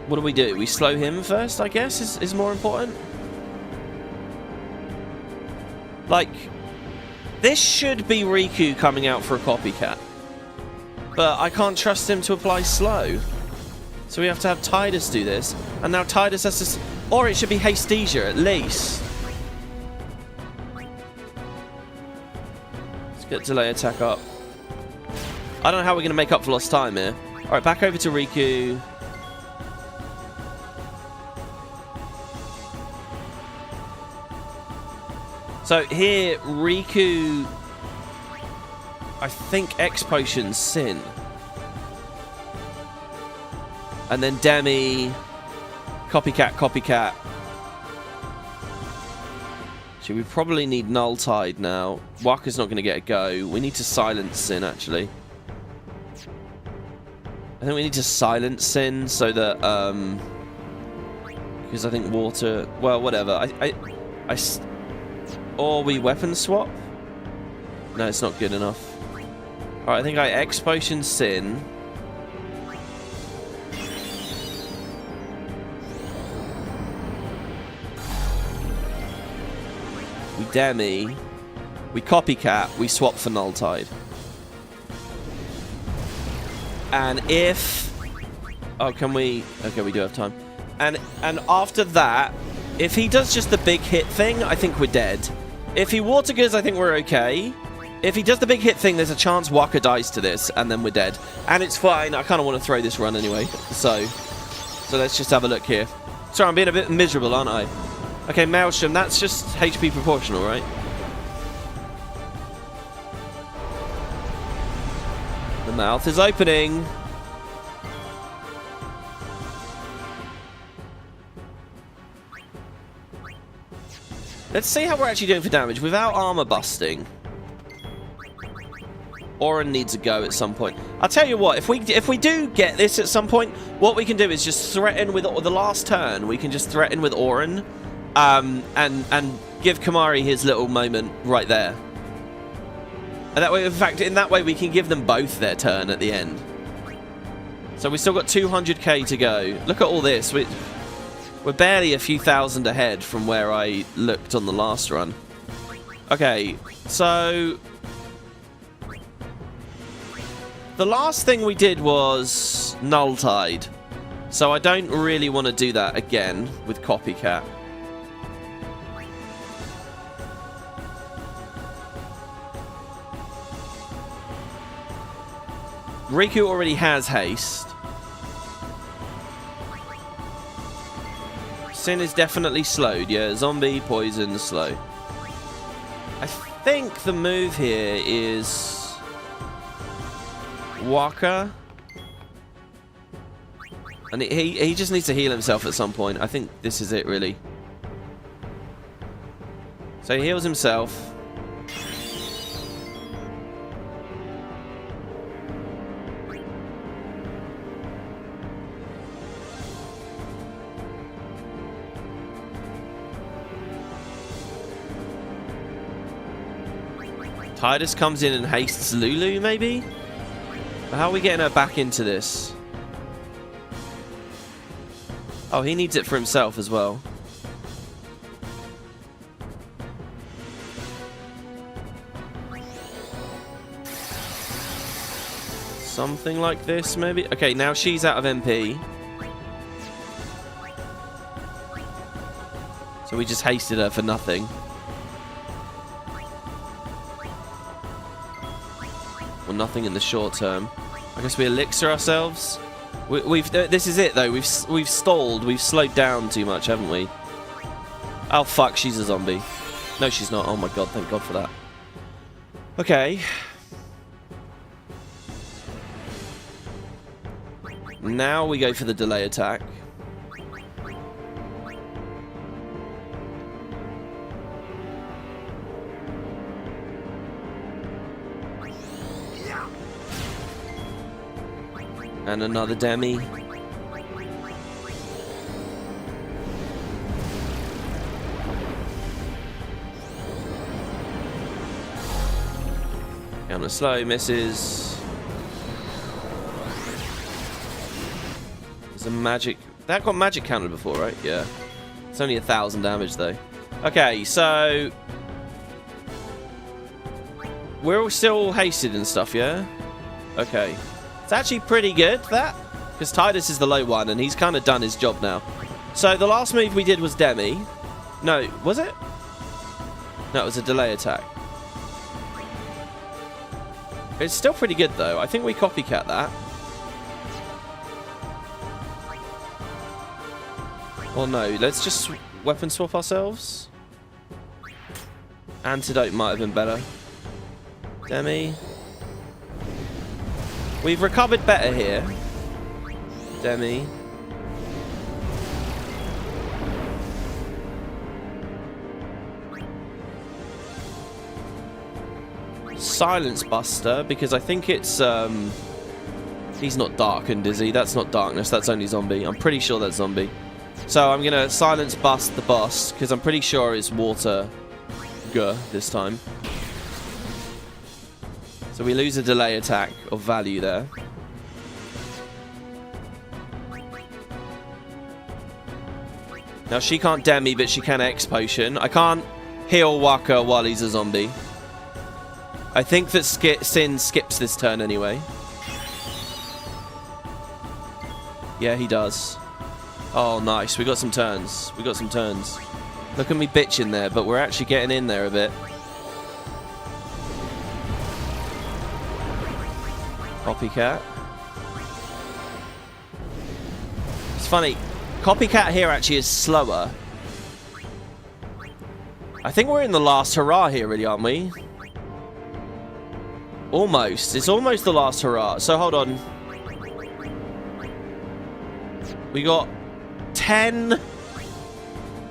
What do? We slow him first, I guess, is more important. Like, this should be Riku coming out for a copycat. But I can't trust him to apply slow. So we have to have Tidus do this. And now Tidus has to... Or it should be Hastesia, at least. Let's get delay attack up. I don't know how we're going to make up for lost time here. Alright, back over to Riku. So here, Riku... I think X Potion's Sin. And then Demi. Copycat. So we probably need Null Tide now. Waka's not going to get a go. We need to silence Sin, actually. I think we need to silence Sin so that, because I think water... Well, whatever. Or we weapon swap? No, it's not good enough. Alright, I think I X Potion Sin. We Demi. We Copycat. We swap for Null Tide. And if... Oh, can we... Okay, we do have time. And after that, if he does just the big hit thing, I think we're dead. If he Water Goods, I think we're okay. If he does the big hit thing, there's a chance Waka dies to this, and then we're dead. And it's fine. I kind of want to throw this run anyway. So let's just have a look here. Sorry, I'm being a bit miserable, aren't I? Okay, Maelstrom, that's just HP proportional, right? The mouth is opening. Let's see how we're actually doing for damage without armor busting. Oren needs a go at some point. I'll tell you what, if we do get this at some point, what we can do is just threaten with the last turn. We can just threaten with Oren, and give Kamari his little moment right there. And that way, in fact, in that way, we can give them both their turn at the end. So we still got 200k to go. Look at all this. We're barely a few thousand ahead from where I looked on the last run. Okay, so... The last thing we did was Null Tide. So I don't really want to do that again with Copycat. Riku already has haste. Sin is definitely slowed. Yeah, zombie, poison, slow. I think the move here is Waka. And he just needs to heal himself at some point. I think this is it, really. So he heals himself. Titus comes in and hastes Lulu, maybe? How are we getting her back into this? Oh, he needs it for himself as well. Something like this, maybe? Okay, now she's out of MP. So we just hasted her for nothing. Well, nothing in the short term. I guess we elixir ourselves. This is it though. We've stalled. We've slowed down too much, haven't we? Oh fuck, she's a zombie. No, she's not. Oh my god, thank god for that. Okay. Now we go for the delay attack. And another demi. Counter slow, misses. There's a magic. That got magic countered before, right? Yeah. It's only 1,000 damage though. Okay, so we're all still hasted and stuff, yeah? Okay. It's actually pretty good, that. Because Titus is the low one, and he's kind of done his job now. So the last move we did was Demi. No, was it? No, it was a delay attack. It's still pretty good, though. I think we copycat that. Or no, let's just weapon swap ourselves. Antidote might have been better. Demi. We've recovered better here. Demi. Silence Buster, because I think it's he's not darkened, is he? That's not darkness, that's only zombie. I'm pretty sure that's zombie. So I'm gonna silence bust the boss, because I'm pretty sure it's water this time. So we lose a delay attack of value there. Now she can't demi, but she can X potion. I can't heal Waka while he's a zombie. I think that Sin skips this turn anyway. Yeah, he does. Oh, nice. We got some turns. We got some turns. Look at me bitching there, but we're actually getting in there a bit. Copycat. It's funny. Copycat here actually is slower. I think we're in the last hurrah here, really, aren't we? Almost. It's almost the last hurrah. So hold on. We got 10.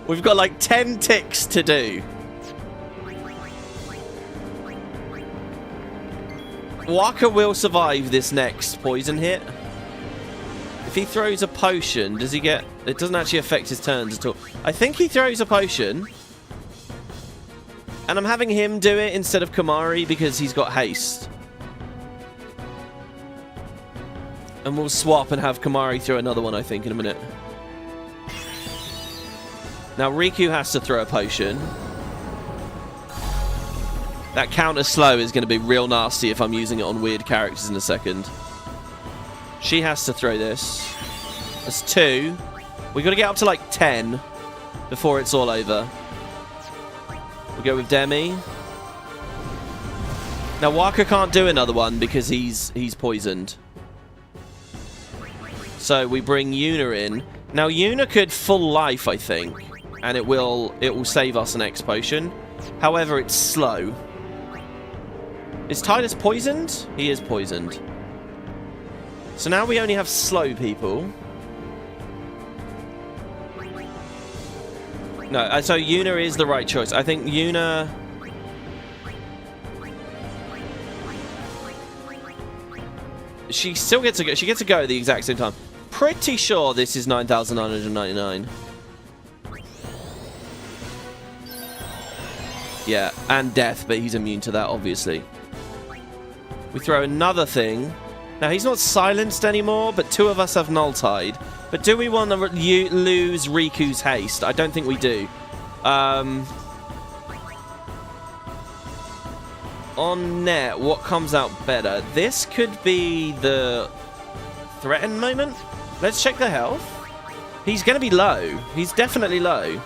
We've got like 10 ticks to do. Waka will survive this next poison hit. If he throws a potion, does he get... It doesn't actually affect his turns at all. I think he throws a potion. And I'm having him do it instead of Kamari because he's got haste. And we'll swap and have Kamari throw another one, I think, in a minute. Now Riku has to throw a potion. That counter slow is going to be real nasty if I'm using it on weird characters in a second. She has to throw this. That's 2. We've got to get up to like 10 before it's all over. We go with Demi. Now Waka can't do another one because he's poisoned. So we bring Yuna in. Now Yuna could full life, I think, and it will save us an X potion. However, it's slow. Is Titus poisoned? He is poisoned. So now we only have slow people. No, so Yuna is the right choice. I think Yuna... She still gets to go. She gets to go at the exact same time. Pretty sure this is 9,999. Yeah, and death, but he's immune to that, obviously. We throw another thing. Now, he's not silenced anymore, but two of us have null tide. But do we want to lose Riku's haste? I don't think we do. On net, what comes out better? This could be the threatened moment. Let's check the health. He's going to be low. He's definitely low.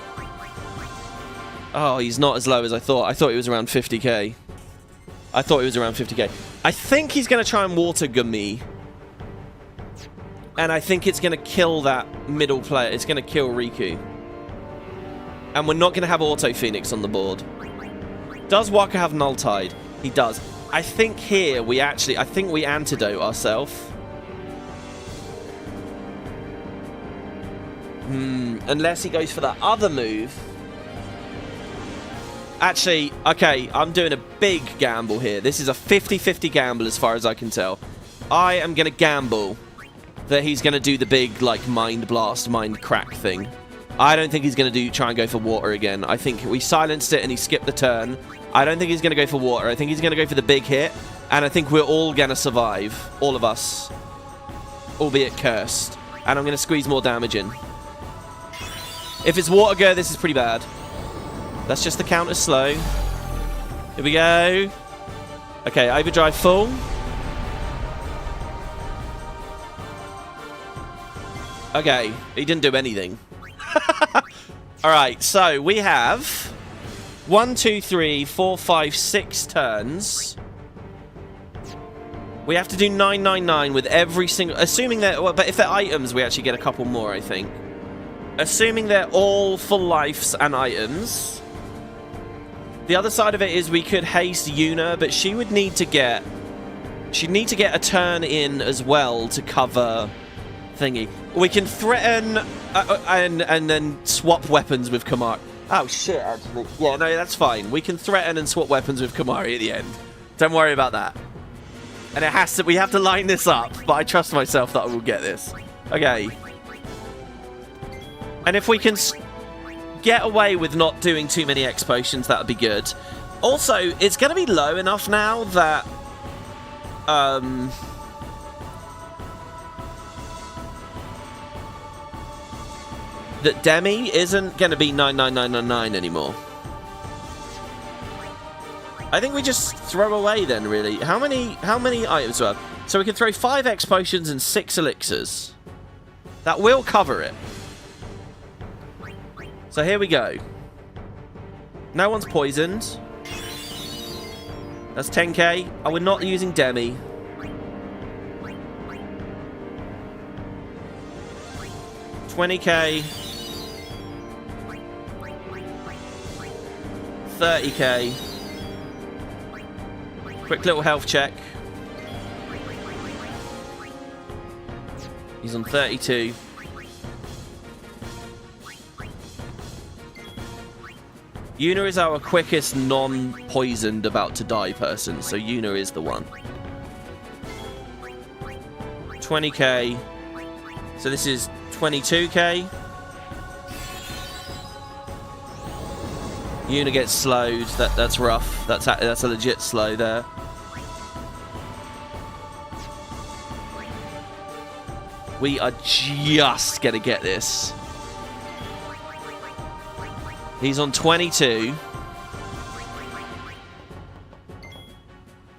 Oh, he's not as low as I thought. I thought he was around 50k. I thought he was around 50k. I think he's going to try and water gun me. And I think it's going to kill that middle player. It's going to kill Riku. And we're not going to have Auto Phoenix on the board. Does Waka have Null Tide? He does. I think here we actually... I think we antidote ourselves. Unless he goes for that other move. Actually, okay, I'm doing a big gamble here. This is a 50-50 gamble as far as I can tell. I am going to gamble that he's going to do the big, like, Mind Blast, Mind Crack thing. I don't think he's going to try and go for water again. I think we silenced it and he skipped the turn. I don't think he's going to go for water. I think he's going to go for the big hit. And I think we're all going to survive. All of us. Albeit cursed. And I'm going to squeeze more damage in. If it's water go, this is pretty bad. That's just the counter slow. Here we go. Okay, overdrive full. Okay, he didn't do anything. Alright, so we have 1, 2, 3, 4, 5, 6 turns. We have to do 999 with every single... Assuming that... Well, but if they're items, we actually get a couple more, I think. Assuming they're all full lives and items. The other side of it is we could haste Yuna, but she would need to get... She'd need to get a turn in as well to cover thingy. We can threaten and then swap weapons with Kamari. Oh, shit, actually. Yeah, no, that's fine. We can threaten and swap weapons with Kamari at the end. Don't worry about that. And it has to... We have to line this up, but I trust myself that I will get this. Okay. And if we can get away with not doing too many X potions, that would be good. Also, it's going to be low enough now that... that Demi isn't going to be 99999 anymore. I think we just throw away then, really. How many items do we have? So we can throw 5 X potions and 6 elixirs. That will cover it. So here we go. No one's poisoned. That's 10k. Oh, we're not using Demi. $20k. 30k. Quick little health check. He's on 32. Yuna is our quickest non-poisoned about to die person, so Yuna is the one. 20k. So this is 22k. Yuna gets slowed. That's rough. That's a legit slow there. We are just gonna get this. He's on 22.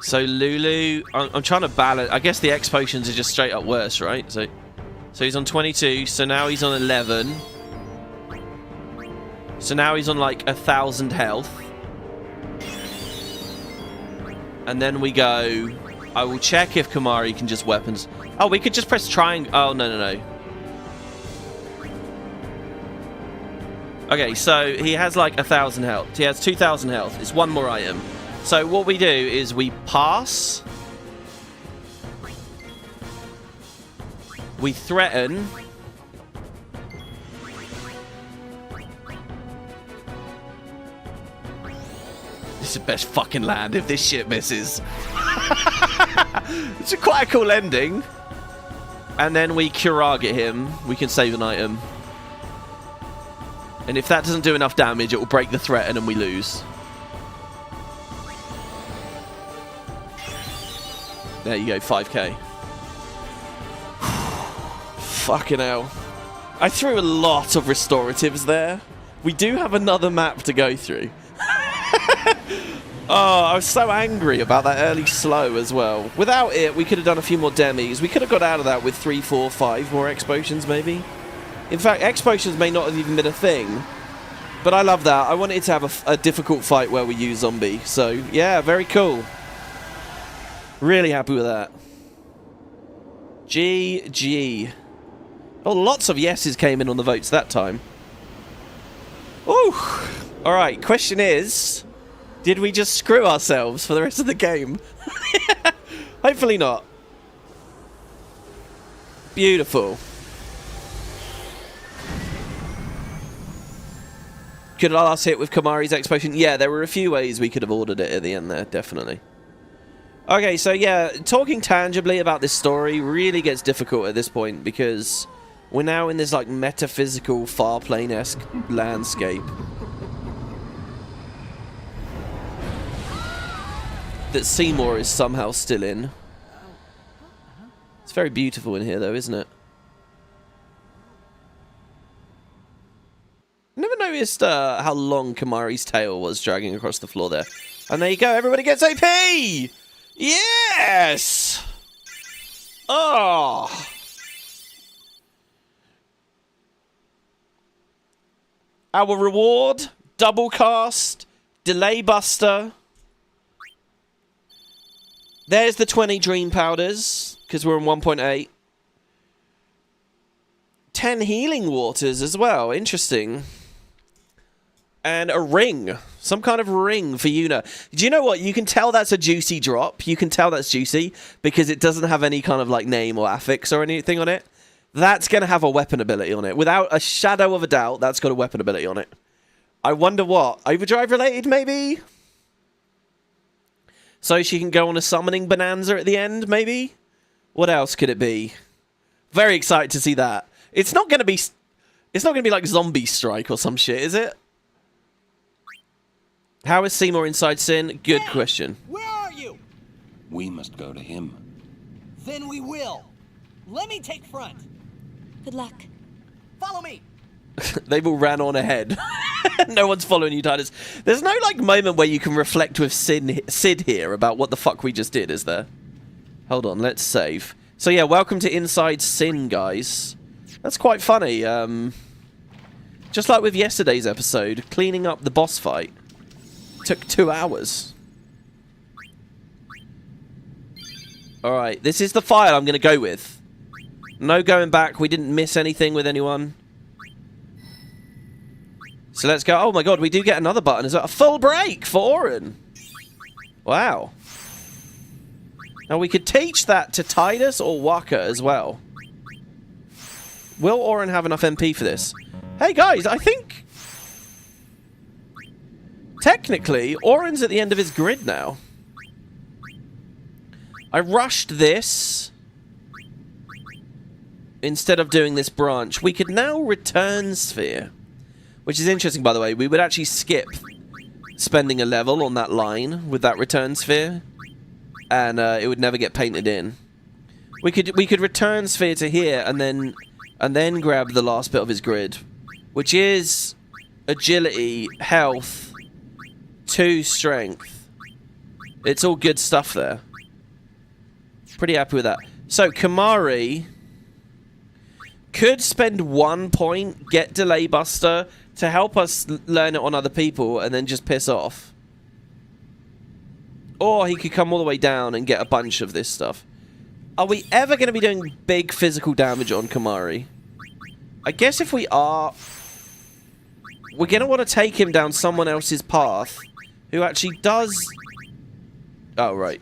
So Lulu, I'm trying to balance. I guess the X potions are just straight up worse, right? So he's on 22. So now he's on 11. So now he's on like 1,000 health. And then we go... I will check if Kamari can just weapons... Oh, we could just press triangle. Oh, no, no, no. Okay, so he has like 1,000 health. He has 2,000 health. It's one more item. So what we do is we pass. We threaten. This is the best fucking land if this shit misses. It's quite a cool ending. And then we Kurage him. We can save an item. And if that doesn't do enough damage, it will break the threat and then we lose. There you go, 5k. Fucking hell. I threw a lot of restoratives there. We do have another map to go through. Oh, I was so angry about that early slow as well. Without it, we could have done a few more demis. We could have got out of that with 3, 4, 5 more X potions, maybe. In fact, X potions may not have even been a thing. But I love that. I wanted to have a difficult fight where we use zombie. So, yeah, very cool. Really happy with that. GG. Oh, lots of yeses came in on the votes that time. Ooh. Alright, question is... Did we just screw ourselves for the rest of the game? Hopefully not. Beautiful. Could last hit with Kamari's X potion? Yeah, there were a few ways we could have ordered it at the end there, definitely. Okay, so yeah, talking tangibly about this story really gets difficult at this point because we're now in this like metaphysical Farplane-esque landscape. That Seymour is somehow still in. It's very beautiful in here though, isn't it? Never noticed how long Kamari's tail was dragging across the floor there. And there you go, everybody gets AP! Yes! Oh! Our reward, double cast, delay buster. There's the 20 dream powders, because we're on 1.8. 10 healing waters as well, interesting. And a ring. Some kind of ring for Yuna. Do you know what? You can tell that's a juicy drop. You can tell that's juicy because it doesn't have any kind of like name or affix or anything on it. That's going to have a weapon ability on it. Without a shadow of a doubt, that's got a weapon ability on it. I wonder what? Overdrive related, maybe? So she can go on a summoning bonanza at the end, maybe? What else could it be? Very excited to see that. It's not going to be... It's not going to be like Zombie Strike or some shit, is it? How is Seymour inside Sin? Good question. Where are you? We must go to him. Then we will. Let me take front. Good luck. Follow me. They've all ran on ahead. No one's following you, Titus. There's no like moment where you can reflect with Sid here about what the fuck we just did, is there? Hold on, let's save. So yeah, welcome to Inside Sin, guys. That's quite funny. Just like with yesterday's episode, cleaning up the boss fight took 2 hours. Alright, this is the file I'm going to go with. No going back. We didn't miss anything with anyone. So let's go. Oh my god, we do get another button. Is that a full break for Oren? Wow. Now we could teach that to Titus or Waka as well. Will Oren have enough MP for this? Hey guys, I think... Technically, Oren's at the end of his grid now. I rushed this instead of doing this branch. We could now return Sphere. Which is interesting, by the way. We would actually skip spending a level on that line with that return Sphere. And it would never get painted in. We could return Sphere to here and then grab the last bit of his grid. Which is agility, health, 2 strength. It's all good stuff there. Pretty happy with that. So, Kamari could spend 1 point, get Delay Buster, to help us learn it on other people, and then just piss off. Or he could come all the way down and get a bunch of this stuff. Are we ever going to be doing big physical damage on Kamari? I guess if we are, we're going to want to take him down someone else's path who actually does... Oh, right.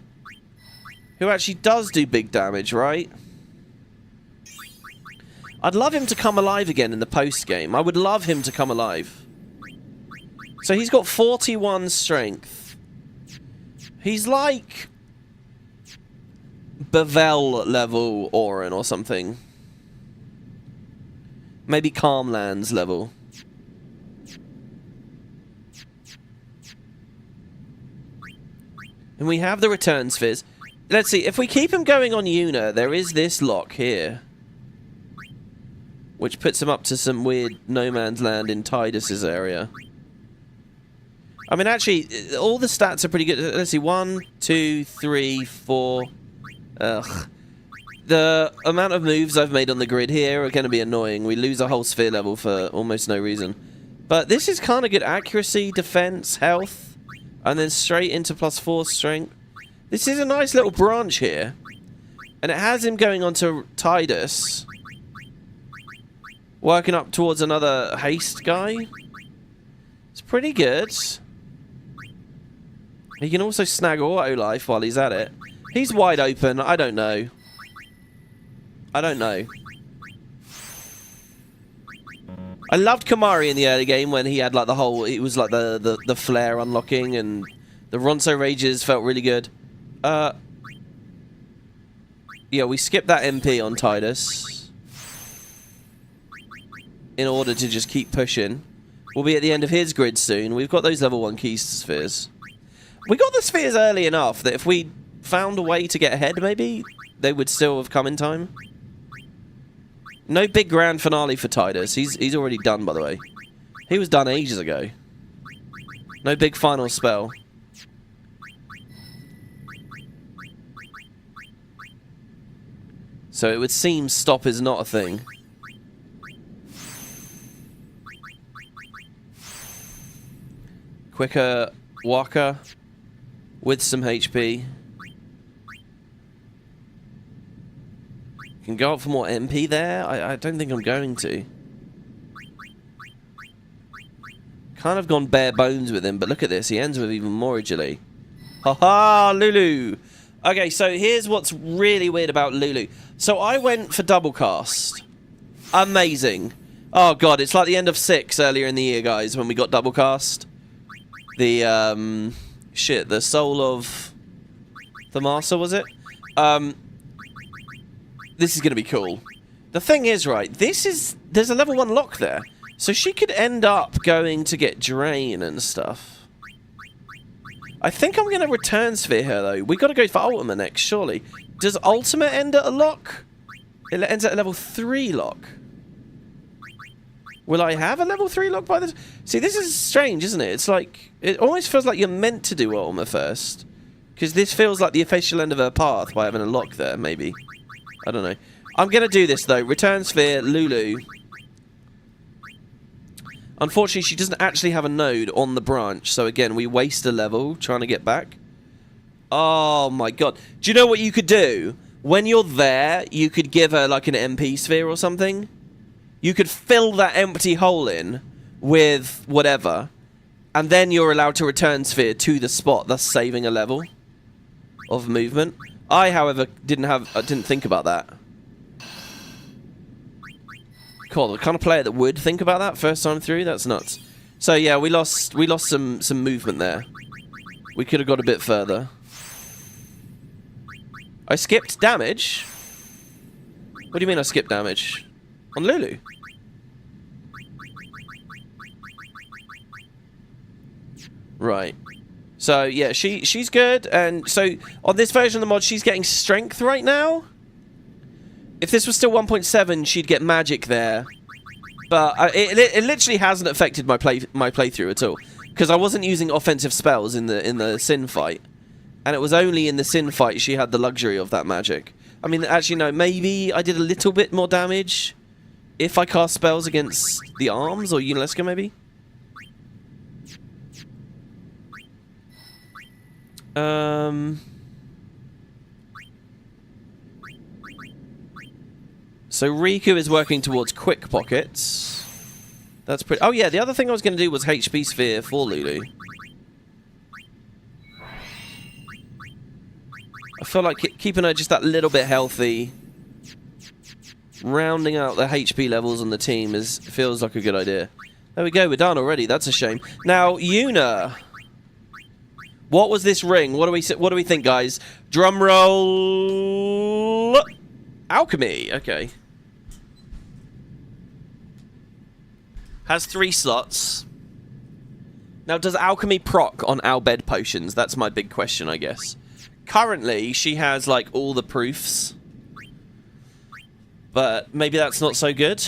Who actually does do big damage, right? I'd love him to come alive again in the post-game. I would love him to come alive. So he's got 41 strength. He's like... Bevel level Orin or something. Maybe Calmlands level. And we have the return spheres. Let's see, if we keep him going on Yuna, there is this lock here. Which puts him up to some weird no man's land in Tidus's area. I mean, actually, all the stats are pretty good. Let's see, 1, 2, 3, 4... Ugh. The amount of moves I've made on the grid here are going to be annoying. We lose a whole sphere level for almost no reason. But this is kind of good. Accuracy, defense, health, and then straight into +4 strength. This is a nice little branch here. And it has him going on to Tidus. Working up towards another haste guy. It's pretty good. He can also snag auto life while he's at it. He's wide open. I don't know. I don't know. I loved Kamari in the early game when he had like the whole... It was like the flare unlocking and the Ronso Rages felt really good. Yeah, we skipped that MP on Tidus. In order to just keep pushing. We'll be at the end of his grid soon. We've got those level 1 key spheres. We got the spheres early enough that if we found a way to get ahead, maybe they would still have come in time. No big grand finale for Tidus. He's already done, by the way. He was done ages ago. No big final spell. So it would seem stop is not a thing. Quicker walker with some HP. Can go up for more MP there? I don't think I'm going to. Kind of gone bare bones with him, but look at this. He ends with even more agility. Haha, Lulu! Okay, so here's what's really weird about Lulu. So I went for double cast. Amazing. Oh god, it's like the end of 6 earlier in the year, guys, when we got double cast. The, shit, the soul of the master, was it? This is going to be cool. The thing is, right, there's a level 1 lock there. So she could end up going to get Drain and stuff. I think I'm going to return sphere her, though. We got to go for Ultimate next, surely. Does Ultimate end at a lock? It ends at a level 3 lock. Will I have a level 3 lock by the... See, this is strange, isn't it? It's like... It almost feels like you're meant to do Ultimate first. Because this feels like the official end of her path by having a lock there, maybe. I don't know. I'm going to do this, though. Return sphere, Lulu. Unfortunately, she doesn't actually have a node on the branch. So, again, we waste a level trying to get back. Oh, my God. Do you know what you could do? When you're there, you could give her, like, an MP sphere or something. You could fill that empty hole in with whatever. And then you're allowed to return sphere to the spot, thus saving a level of movement. I, however, didn't think about that. Cool, the kind of player that would think about that first time through, that's nuts. So yeah, we lost some movement there. We could have got a bit further. I skipped damage. What do you mean I skipped damage? On Lulu. Right. So, yeah, she's good, and so on this version of the mod, she's getting strength right now. If this was still 1.7, she'd get magic there. But it literally hasn't affected my playthrough at all. Because I wasn't using offensive spells in the Sin fight. And it was only in the Sin fight she had the luxury of that magic. I mean, actually, no, maybe I did a little bit more damage if I cast spells against the arms, or Unalesca, maybe? So Riku is working towards quick pockets. That's pretty... Oh yeah, the other thing I was going to do was HP sphere for Lulu. I feel like keeping her just that little bit healthy, rounding out the HP levels on the team feels like a good idea. There we go, we're done already. That's a shame. Now, Yuna. What was this ring? What do we think, guys? Drum roll. Alchemy. Okay. Has 3 slots. Now, does alchemy proc on Al Bhed potions? That's my big question, I guess. Currently, she has, like, all the proofs. But maybe that's not so good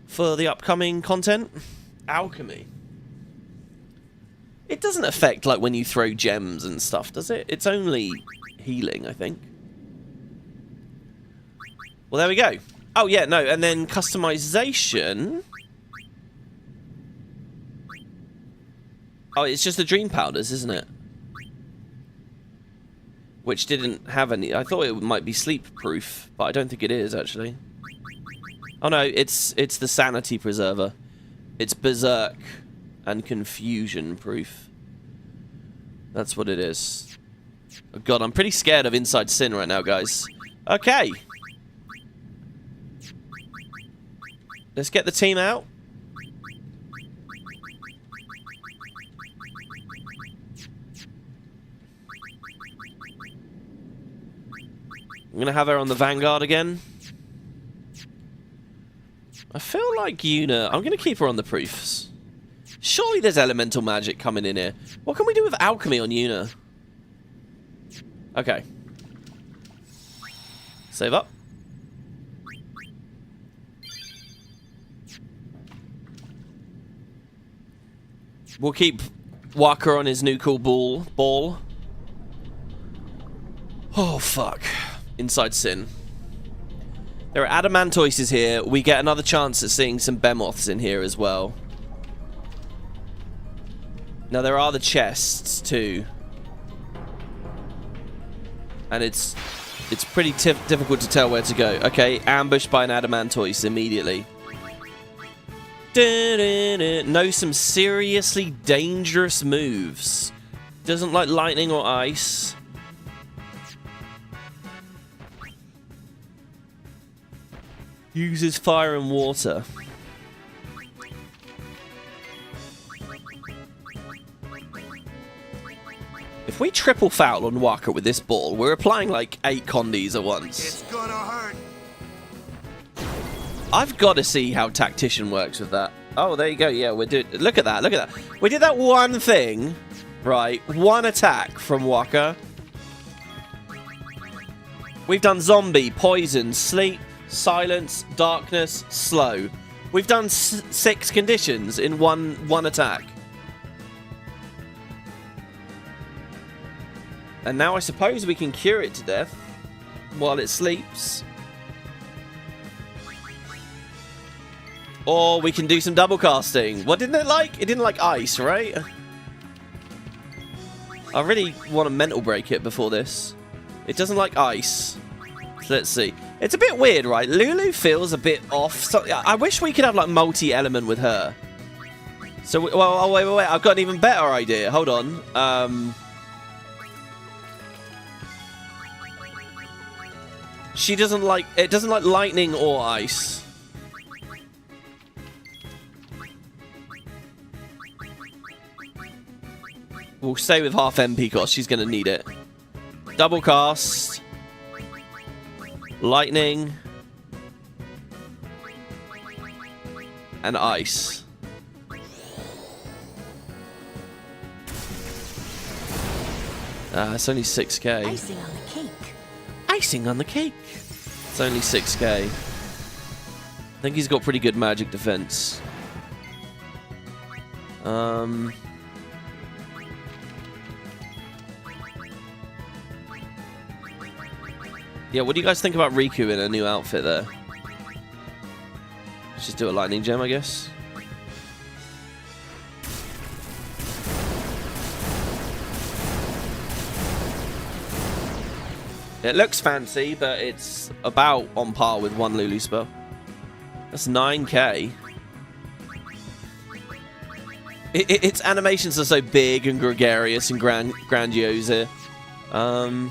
for the upcoming content. Alchemy. It doesn't affect, like, when you throw gems and stuff, does it? It's only healing, I think. Well, there we go. Oh, yeah, no, and then customization. Oh, it's just the dream powders, isn't it? Which didn't have any... I thought it might be sleep-proof, but I don't think it is, actually. Oh, no, it's the sanity preserver. It's berserk and confusion-proof. That's what it is. Oh, God, I'm pretty scared of Inside Sin right now, guys. Okay. Let's get the team out. I'm going to have her on the Vanguard again. I feel like Yuna... I'm going to keep her on the proofs. Surely there's elemental magic coming in here. What can we do with alchemy on Yuna? Okay. Save up. We'll keep Walker on his new cool ball. Oh, fuck. Inside Sin. There are adamantoises here. We get another chance at seeing some behemoths in here as well. Now, there are the chests, too. And it's pretty difficult to tell where to go. Okay, ambushed by an adamantoise immediately. Know some seriously dangerous moves. Doesn't like lightning or ice. Uses fire and water. If we triple foul on Waka with this ball, we're applying like 8 condis at once. It's gonna hurt. I've got to see how Tactician works with that. Oh, there you go. Yeah, we're doing... Look at that. Look at that. We did that one thing, right? One attack from Waka. We've done zombie, poison, sleep, silence, darkness, slow. We've done 6 conditions in one attack. And now I suppose we can cure it to death while it sleeps. Or we can do some double casting. What didn't it like? It didn't like ice, right? I really want to mental break it before this. It doesn't like ice. So let's see. It's a bit weird, right? Lulu feels a bit off. So, I wish we could have, like, multi-element with her. So, well, oh, wait. I've got an even better idea. Hold on. She doesn't like... It doesn't like lightning or ice. We'll stay with half MP cost. She's going to need it. Double cast. Lightning. And ice. It's only 6k. Icing on the cake. Icing on the cake. It's only 6k. I think he's got pretty good magic defense. Yeah, what do you guys think about Riku in a new outfit there? Let's just do a lightning gem, I guess. It looks fancy, but it's about on par with one Lulu spell. That's 9k. Its animations are so big and gregarious and grandiose here. Can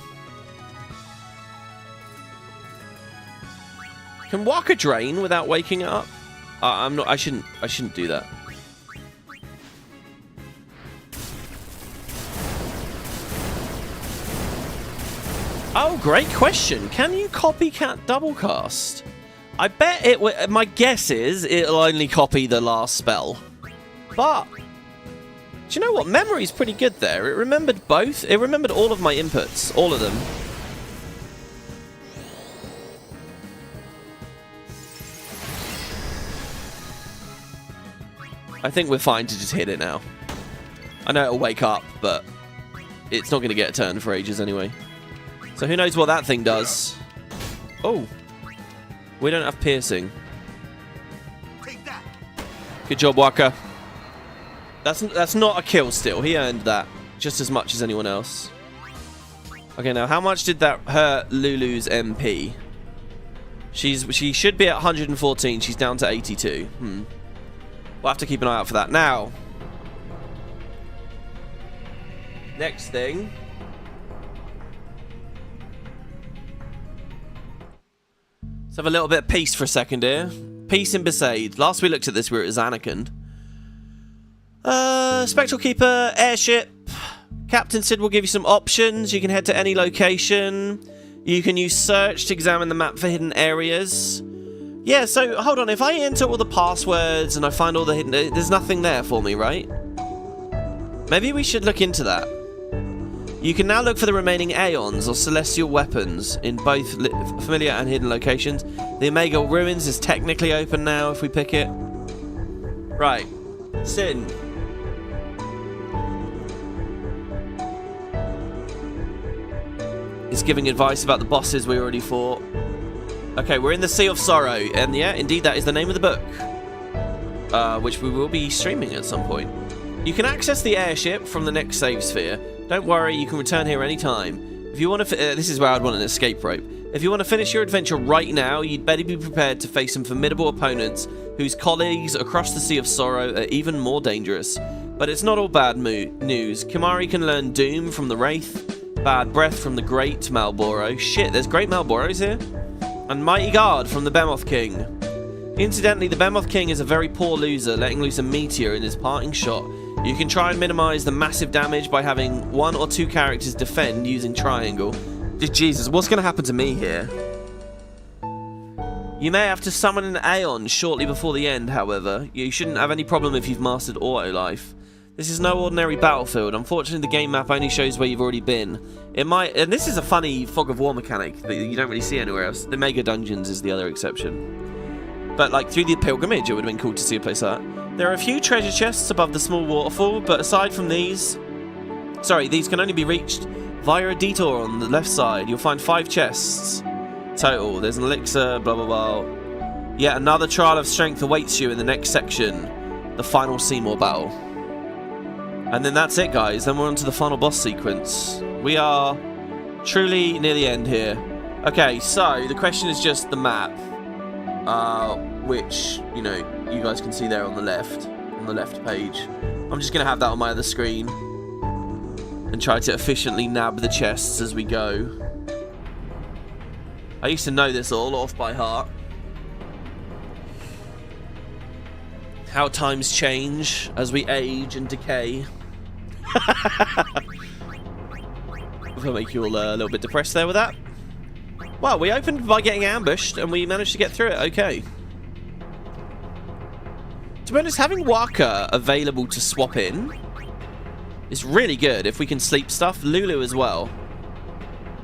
Waka drain without waking it up? I'm not. I shouldn't do that. Oh, great question. Can you copycat double cast? I bet it. My guess is it'll only copy the last spell. But do you know what? Memory's pretty good there. It remembered both. It remembered all of my inputs, all of them. I think we're fine to just hit it now. I know it'll wake up, but it's not going to get a turn for ages anyway. So who knows what that thing does? Oh, we don't have piercing. Good job, Waka. That's not a kill still. He earned that just as much as anyone else. Okay, now how much did that hurt Lulu's MP? She should be at 114. She's down to 82. We'll have to keep an eye out for that. Now, next thing. Let's have a little bit of peace for a second here. Peace in Besaid. Last we looked at this, we were at Zanarkand. Spectral Keeper, airship. Captain Sid will give you some options. You can head to any location. You can use search to examine the map for hidden areas. Yeah, so hold on. If I enter all the passwords and I find all the hidden... There's nothing there for me, right? Maybe we should look into that. You can now look for the remaining Aeons or Celestial Weapons in both familiar and hidden locations. The Omega Ruins is technically open now if we pick it. Right. Sin. It's giving advice about the bosses we already fought. Okay, we're in the Sea of Sorrow, and yeah, indeed that is the name of the book. Which we will be streaming at some point. You can access the airship from the next save sphere. Don't worry, you can return here anytime. If you want to, this is where I'd want an escape rope. If you want to finish your adventure right now, you'd better be prepared to face some formidable opponents whose colleagues across the Sea of Sorrow are even more dangerous. But it's not all bad news. Kimahri can learn Doom from the Wraith, Bad Breath from the Great Malboro. Shit, there's Great Malboros here. And Mighty Guard from the Behemoth King. Incidentally, the Behemoth King is a very poor loser, letting loose a meteor in his parting shot. You can try and minimize the massive damage by having 1 or 2 characters defend using triangle. Jesus, what's going to happen to me here? You may have to summon an Aeon shortly before the end, however. You shouldn't have any problem if you've mastered Auto Life. This is no ordinary battlefield. Unfortunately, the game map only shows where you've already been. It might... And this is a funny Fog of War mechanic that you don't really see anywhere else. The Mega Dungeons is the other exception. But, like, through the pilgrimage, it would have been cool to see a place like that. There are a few treasure chests above the small waterfall, but aside from these... Sorry, these can only be reached via a detour on the left side. You'll find 5 chests total. There's an elixir, blah, blah, blah. Yet another trial of strength awaits you in the next section. The final Seymour battle. And then that's it, guys. Then we're on to the final boss sequence. We are truly near the end here. Okay, so the question is just the map. Which, you know, you guys can see there on the left page. I'm just going to have that on my other screen. And try to efficiently nab the chests as we go. I used to know this all off by heart. How times change as we age and decay. Will make you all a little bit depressed there with that. Well, we opened by getting ambushed and we managed to get through it okay. To be honest, having Waka available to swap in is really good if we can sleep stuff. Lulu as well.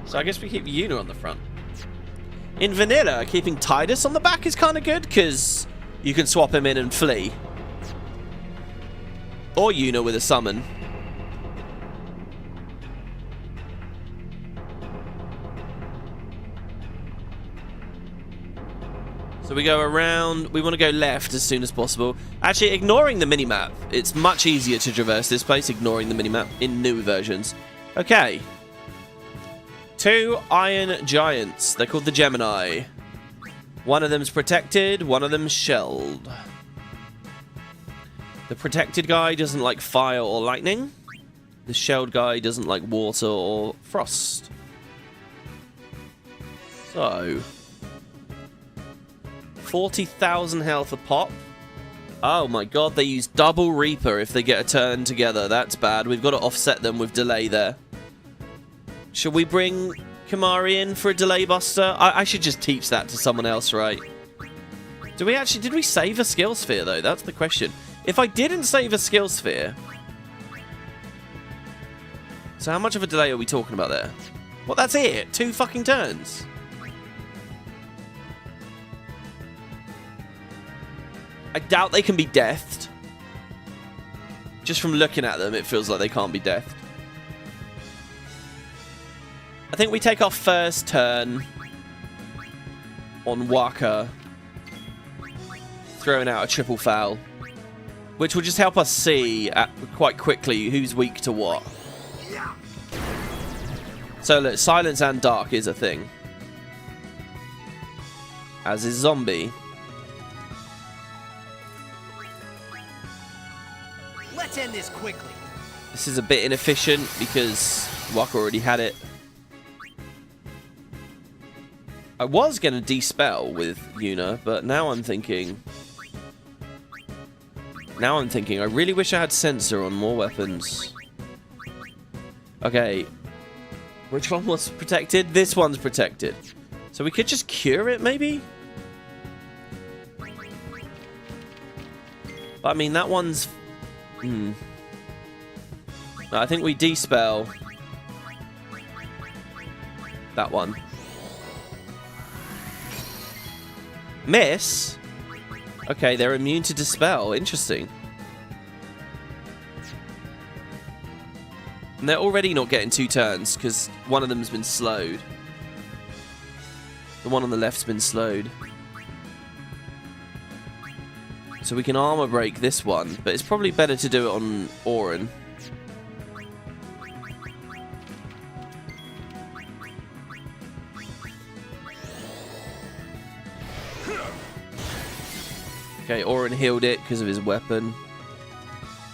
So I guess we keep Yuna on the front. In vanilla, keeping Tidus on the back is kind of good because you can swap him in and flee. Or Yuna with a summon. So we go around, we want to go left as soon as possible. Actually, ignoring the minimap, it's much easier to traverse this place, ignoring the minimap in new versions. Okay. 2 iron giants. They're called the Gemini. One of them's protected, one of them's shelled. The protected guy doesn't like fire or lightning. The shelled guy doesn't like water or frost. So, 40,000 health a pop. Oh my god, they use double Reaper if they get a turn together. That's bad. We've got to offset them with delay there. Should we bring Kamari in for a delay buster? I should just teach that to someone else, right? Did we save a skill sphere though? That's the question. If I didn't save a skill sphere, so how much of a delay are we talking about there? Well, that's it. 2 fucking turns. I doubt they can be deathed. Just from looking at them, it feels like they can't be deathed. I think we take our first turn on Waka, throwing out a triple foul, which will just help us see quite quickly who's weak to what. So look, silence and dark is a thing, as is zombie. Let's end this quickly. This is a bit inefficient because Waka already had it. I was going to de-spell with Yuna, but now I'm thinking... I really wish I had sensor on more weapons. Okay. Which one was protected? This one's protected. So we could just cure it, maybe? But I mean, that one's... No, I think we de-spell that one. Miss? Okay, they're immune to dispel. Interesting. And they're already not getting 2 turns because one of them's been slowed. The one on the left's been slowed. So we can armor break this one, but it's probably better to do it on Oren. Okay, Oren healed it because of his weapon.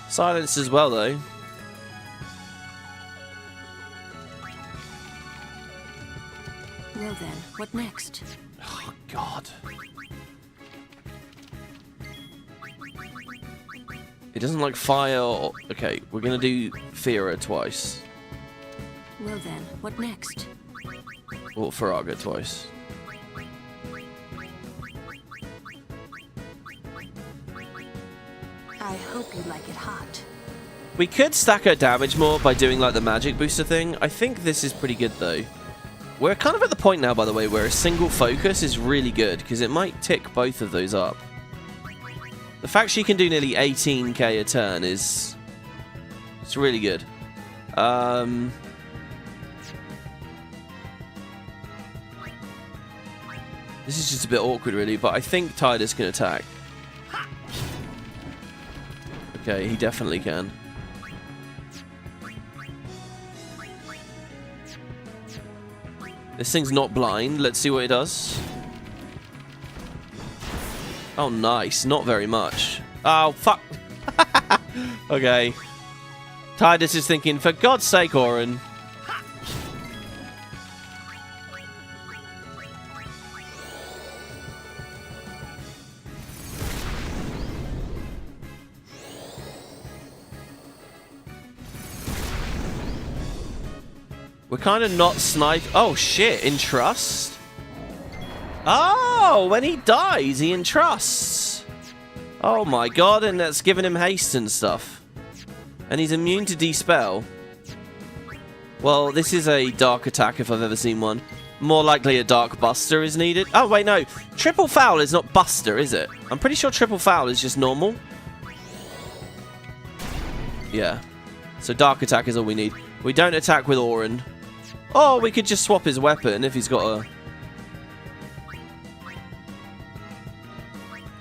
Silenced as well, though. Well then, what next? Oh, God. It doesn't like fire or... Okay, we're going to do Fira twice. Well then, what next? Or Faraga twice. I hope you like it hot. We could stack her damage more by doing like the magic booster thing. I think this is pretty good though. We're kind of at the point now, by the way, where a single focus is really good because it might tick both of those up. The fact she can do nearly 18k a turn is... It's really good. This is just a bit awkward really, but I think Tidus can attack. Okay, he definitely can. This thing's not blind. Let's see what it does. Oh, nice. Not very much. Oh, fuck. Okay. Tidus is thinking, for God's sake, Oren. We're kind of not sniped. Oh, shit. Entrust? Oh, when he dies, he entrusts. Oh, my God. And that's giving him haste and stuff. And he's immune to de-spell. Well, this is a dark attack if I've ever seen one. More likely a dark buster is needed. Oh, wait, no. Triple foul is not buster, is it? I'm pretty sure triple foul is just normal. Yeah. So dark attack is all we need. We don't attack with Oren. Oh, we could just swap his weapon if he's got a...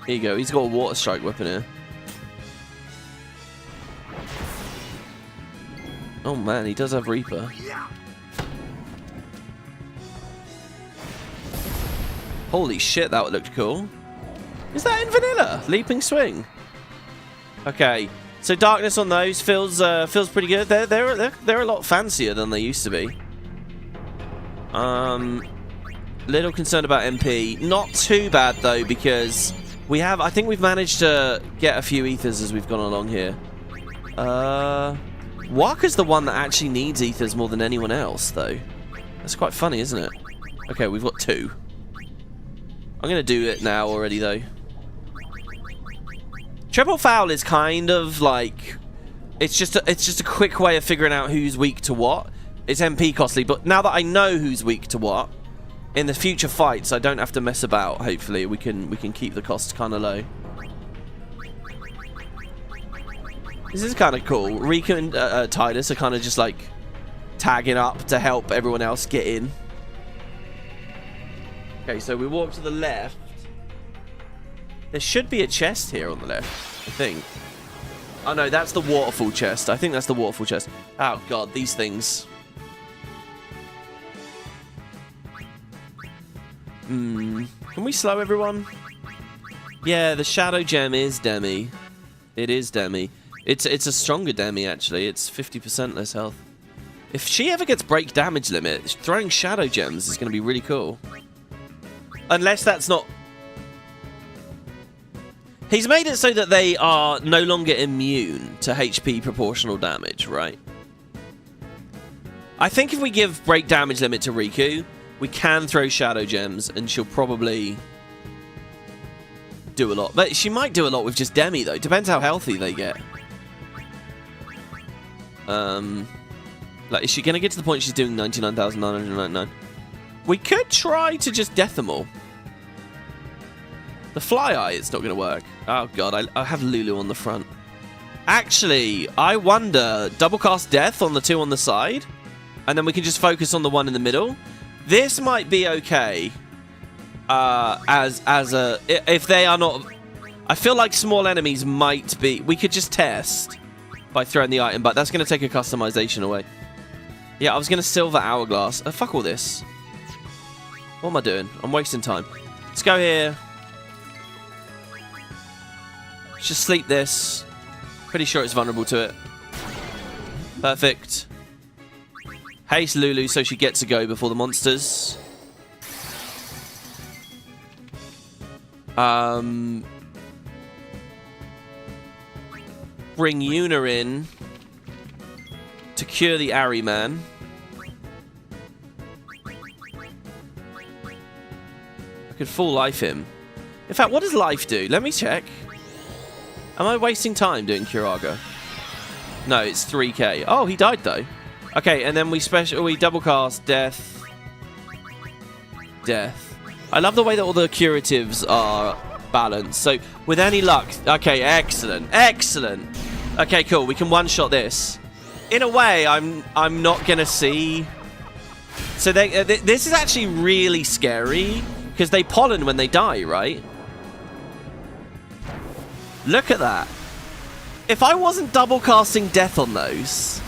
Here you go. He's got a water strike weapon here. Oh, man. He does have Reaper. Holy shit, that looked cool. Is that in vanilla? Leaping swing. Okay, so darkness on those feels pretty good. They're a lot fancier than they used to be. Little concerned about MP. Not too bad though, because I think we've managed to get a few ethers as we've gone along here. Waka's the one that actually needs ethers more than anyone else though. That's quite funny, isn't it? Okay, we've got 2. I'm gonna do it now already though. Triple foul is kind of like it's just a quick way of figuring out who's weak to what. It's MP costly, but now that I know who's weak to what, in the future fights I don't have to mess about. Hopefully we can keep the costs kind of low. This is kind of cool. Riku and Titus are kind of just like tagging up to help everyone else get in. Okay, so we walk to the left. There should be a chest here on the left, I think. Oh no, that's the waterfall chest. I think that's the waterfall chest. Oh god, these things. Can we slow everyone? Yeah, the shadow gem is Demi. It is Demi. It's a stronger Demi actually. It's 50% less health. If she ever gets break damage limit, throwing shadow gems is going to be really cool. Unless that's not... He's made it so that they are no longer immune to HP proportional damage, right? I think if we give break damage limit to Riku, we can throw shadow gems and she'll probably do a lot. But she might do a lot with just Demi though. Depends how healthy they get. Like, is she going to get to the point she's doing 99,999? We could try to just death them all. The fly eye, it's not going to work. Oh god, I have Lulu on the front. Actually, I wonder, double cast death on the 2 on the side, and then we can just focus on the 1 in the middle. This might be okay. If they are not... I feel like small enemies might be... We could just test by throwing the item, but that's going to take a customization away. Yeah, I was going to silver hourglass. Fuck all this. What am I doing? I'm wasting time. Let's go here. Let's just sleep this. Pretty sure it's vulnerable to it. Perfect. Haste Lulu so she gets a go before the monsters. Bring Yuna in to cure the Ari man. I could full life him. In fact, what does life do? Let me check. Am I wasting time doing Curaga? No, it's 3k. Oh, he died though. Okay, and then we double cast death. Death. I love the way that all the curatives are balanced. So with any luck, okay, excellent, excellent. Okay, cool. We can one-shot this. In a way, I'm not gonna see. So this is actually really scary because they pollen when they die, right? Look at that. If I wasn't double casting death on those,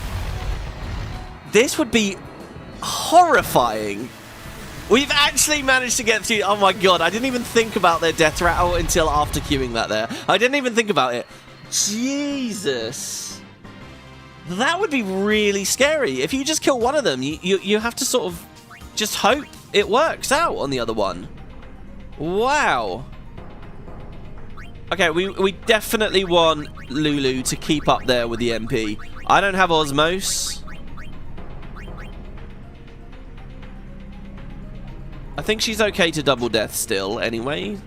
this would be horrifying. We've actually managed to get through. Oh my god, I didn't even think about their death rattle until after queuing that there. I didn't even think about it. Jesus. That would be really scary. If you just kill one of them, you have to sort of just hope it works out on the other one. Wow. Okay, we definitely want Lulu to keep up there with the MP. I don't have Osmos. I think she's okay to double death still, anyway.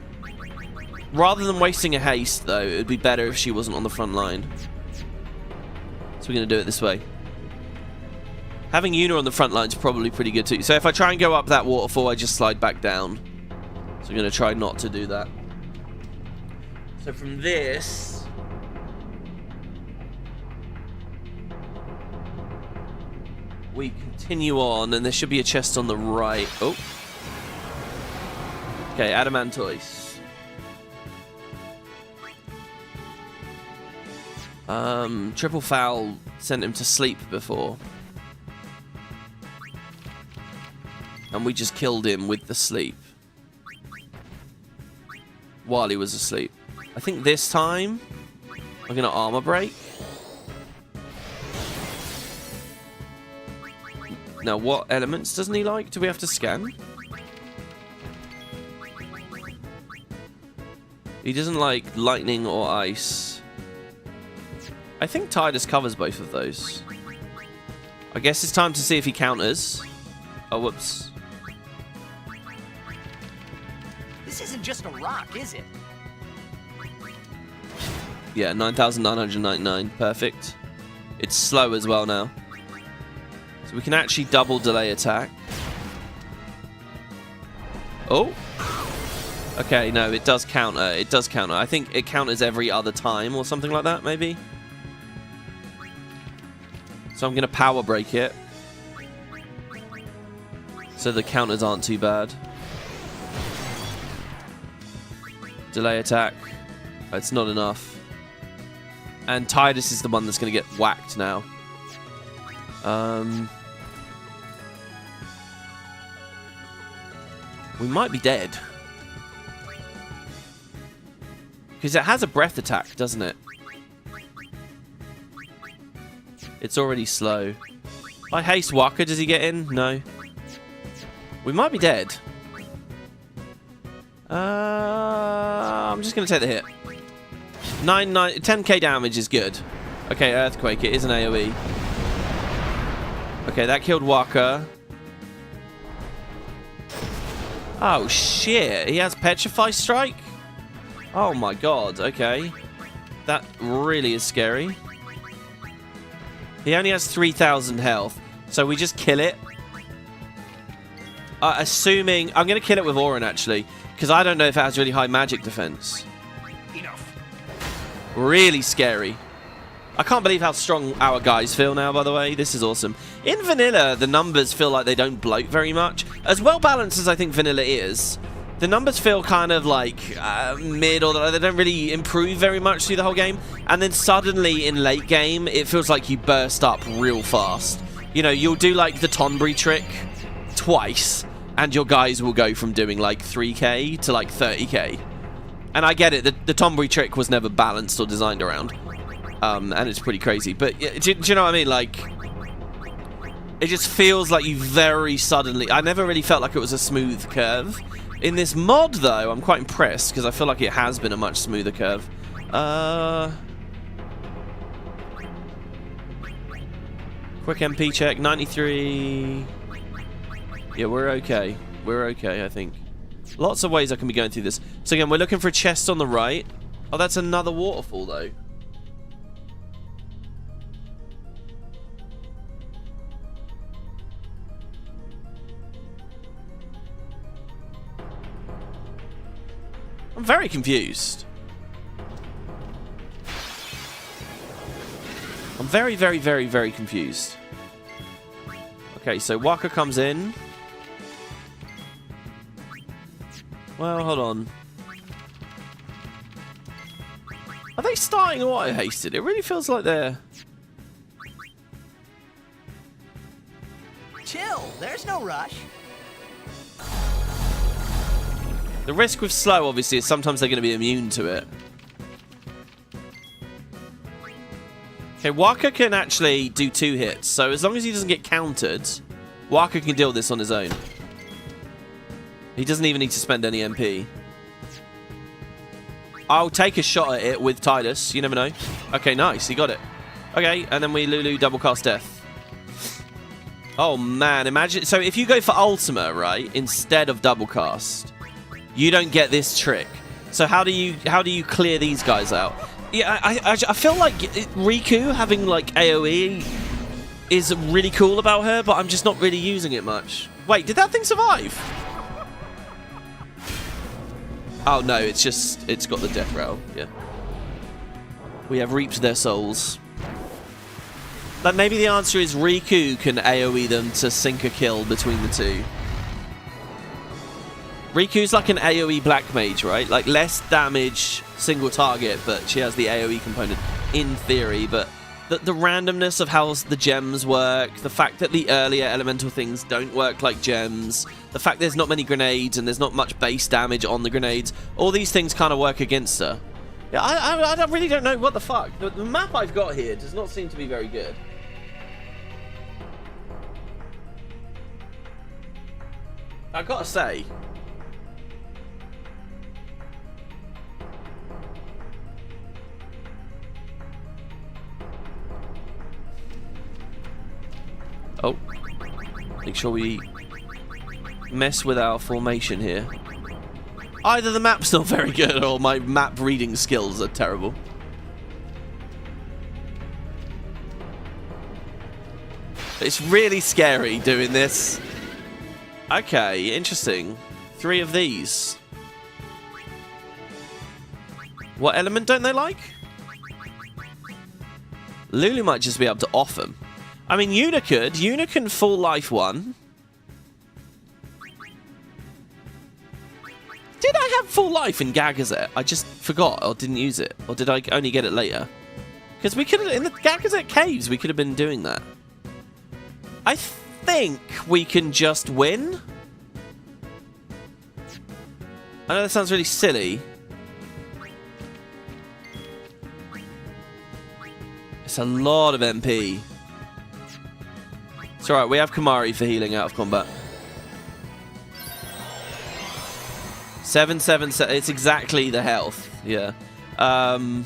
Rather than wasting a haste, though, it would be better if she wasn't on the front line. So we're going to do it this way. Having Yuna on the front line is probably pretty good too. So if I try and go up that waterfall, I just slide back down. So I'm going to try not to do that. So from this... we continue on, and there should be a chest on the right. Oh. Okay, Adamantoise. Triple foul sent him to sleep before. And we just killed him with the sleep. while he was asleep. I think this time I'm going to armor break. Now, what elements doesn't he like? Do we have to scan? He doesn't like lightning or ice. I think Tidus covers both of those. I guess it's time to see if he counters. Oh, whoops. This isn't just a rock, is it? Yeah, 9,999. Perfect. It's slow as well now. So we can actually double delay attack. Oh. Okay, no, it does counter. It does counter. I think it counters every other time or something like that, maybe. So I'm going to power break it. So the counters aren't too bad. Delay attack. It's not enough. And Tidus is the one that's going to get whacked now. We might be dead. Because it has a breath attack, doesn't it? It's already slow. By haste Walker, does he get in? No. We might be dead. I'm just going to take the hit. 10k damage is good. Okay, Earthquake. It is an AoE. Okay, that killed Walker. Oh, shit. He has Petrify Strike? Oh, my God. Okay. That really is scary. He only has 3,000 health. So we just kill it. Assuming... I'm going to kill it with Auron, actually. Because I don't know if it has really high magic defense. Enough. Really scary. I can't believe how strong our guys feel now, by the way. This is awesome. In vanilla, the numbers feel like they don't bloat very much. As well balanced as I think vanilla is, the numbers feel kind of like mid, or they don't really improve very much through the whole game. And then suddenly in late game, it feels like you burst up real fast. You know, you'll do like the Tonberry trick twice, and your guys will go from doing like 3k to like 30k. And I get it, the Tonberry trick was never balanced or designed around. And it's pretty crazy. But do you know what I mean? Like, it just feels like you very suddenly... I never really felt like it was a smooth curve. In this mod, though, I'm quite impressed, because I feel like it has been a much smoother curve. Quick MP check, 93... Yeah, we're okay. We're okay, I think. Lots of ways I can be going through this. So again, we're looking for a chest on the right. Oh, that's another waterfall, though. I'm very confused. I'm very, very, very, very confused. Okay, so Waka comes in. Well, hold on. Are they starting auto hasted? It really feels like they're... Chill, there's no rush. The risk with slow, obviously, is sometimes they're going to be immune to it. Okay, Waka can actually do 2 hits. So as long as he doesn't get countered, Waka can deal with this on his own. He doesn't even need to spend any MP. I'll take a shot at it with Tidus. You never know. Okay, nice. He got it. Okay, and then we Lulu double cast death. Oh, man. Imagine... So if you go for Ultima, right, instead of double cast... You don't get this trick. So how do you clear these guys out? Yeah, I feel like Riku having like AoE is really cool about her, but I'm just not really using it much. Wait, did that thing survive? Oh no, it's got the death rattle. Yeah. We have reaped their souls. Like maybe the answer is Riku can AoE them to sink a kill between the two. Riku's like an AoE black mage, right? Like less damage, single target, but she has the AoE component in theory. But the randomness of how the gems work, the fact that the earlier elemental things don't work like gems, The fact there's not many grenades and there's not much base damage on the grenades. All these things kind of work against her. Yeah, I really don't know what the fuck. The map I've got here does not seem to be very good. I've got to say. Oh. Make sure we mess with our formation here. Either the map's not very good or my map reading skills are terrible. It's really scary doing this. Okay, interesting. 3 of these. What element don't they like? Lulu might just be able to off them. I mean, Yuna could. Yuna can full life 1. Did I have full life in Gagazet? I just forgot or didn't use it. Or did I only get it later? Because we could have, in the Gagazet caves, we could have been doing that. I think we can just win. I know that sounds really silly. It's a lot of MP. It's alright, we have Kamari for healing out of combat. 777, it's exactly the health, yeah. Now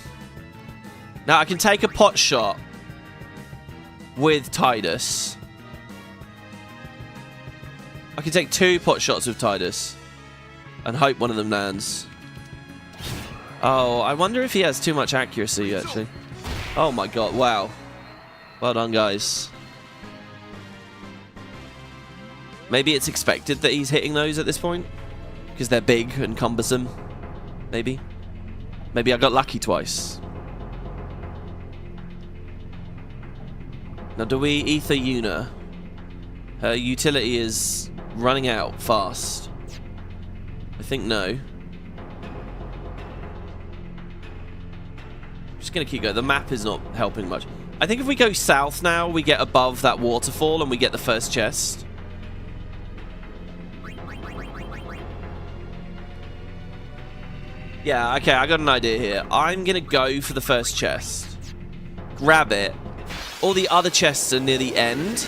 I can take a pot shot with Tidus. I can take 2 pot shots with Tidus and hope one of them lands. Oh, I wonder if he has too much accuracy, actually. Oh my god, wow. Well done, guys. Maybe it's expected that he's hitting those at this point? Because they're big and cumbersome. Maybe. Maybe I got lucky twice. Now, do we ether Yuna? Her utility is running out fast. I think no. I'm just going to keep going. The map is not helping much. I think if we go south now, we get above that waterfall and we get the first chest. Yeah, okay, I got an idea here. I'm going to go for the first chest. Grab it. All the other chests are near the end.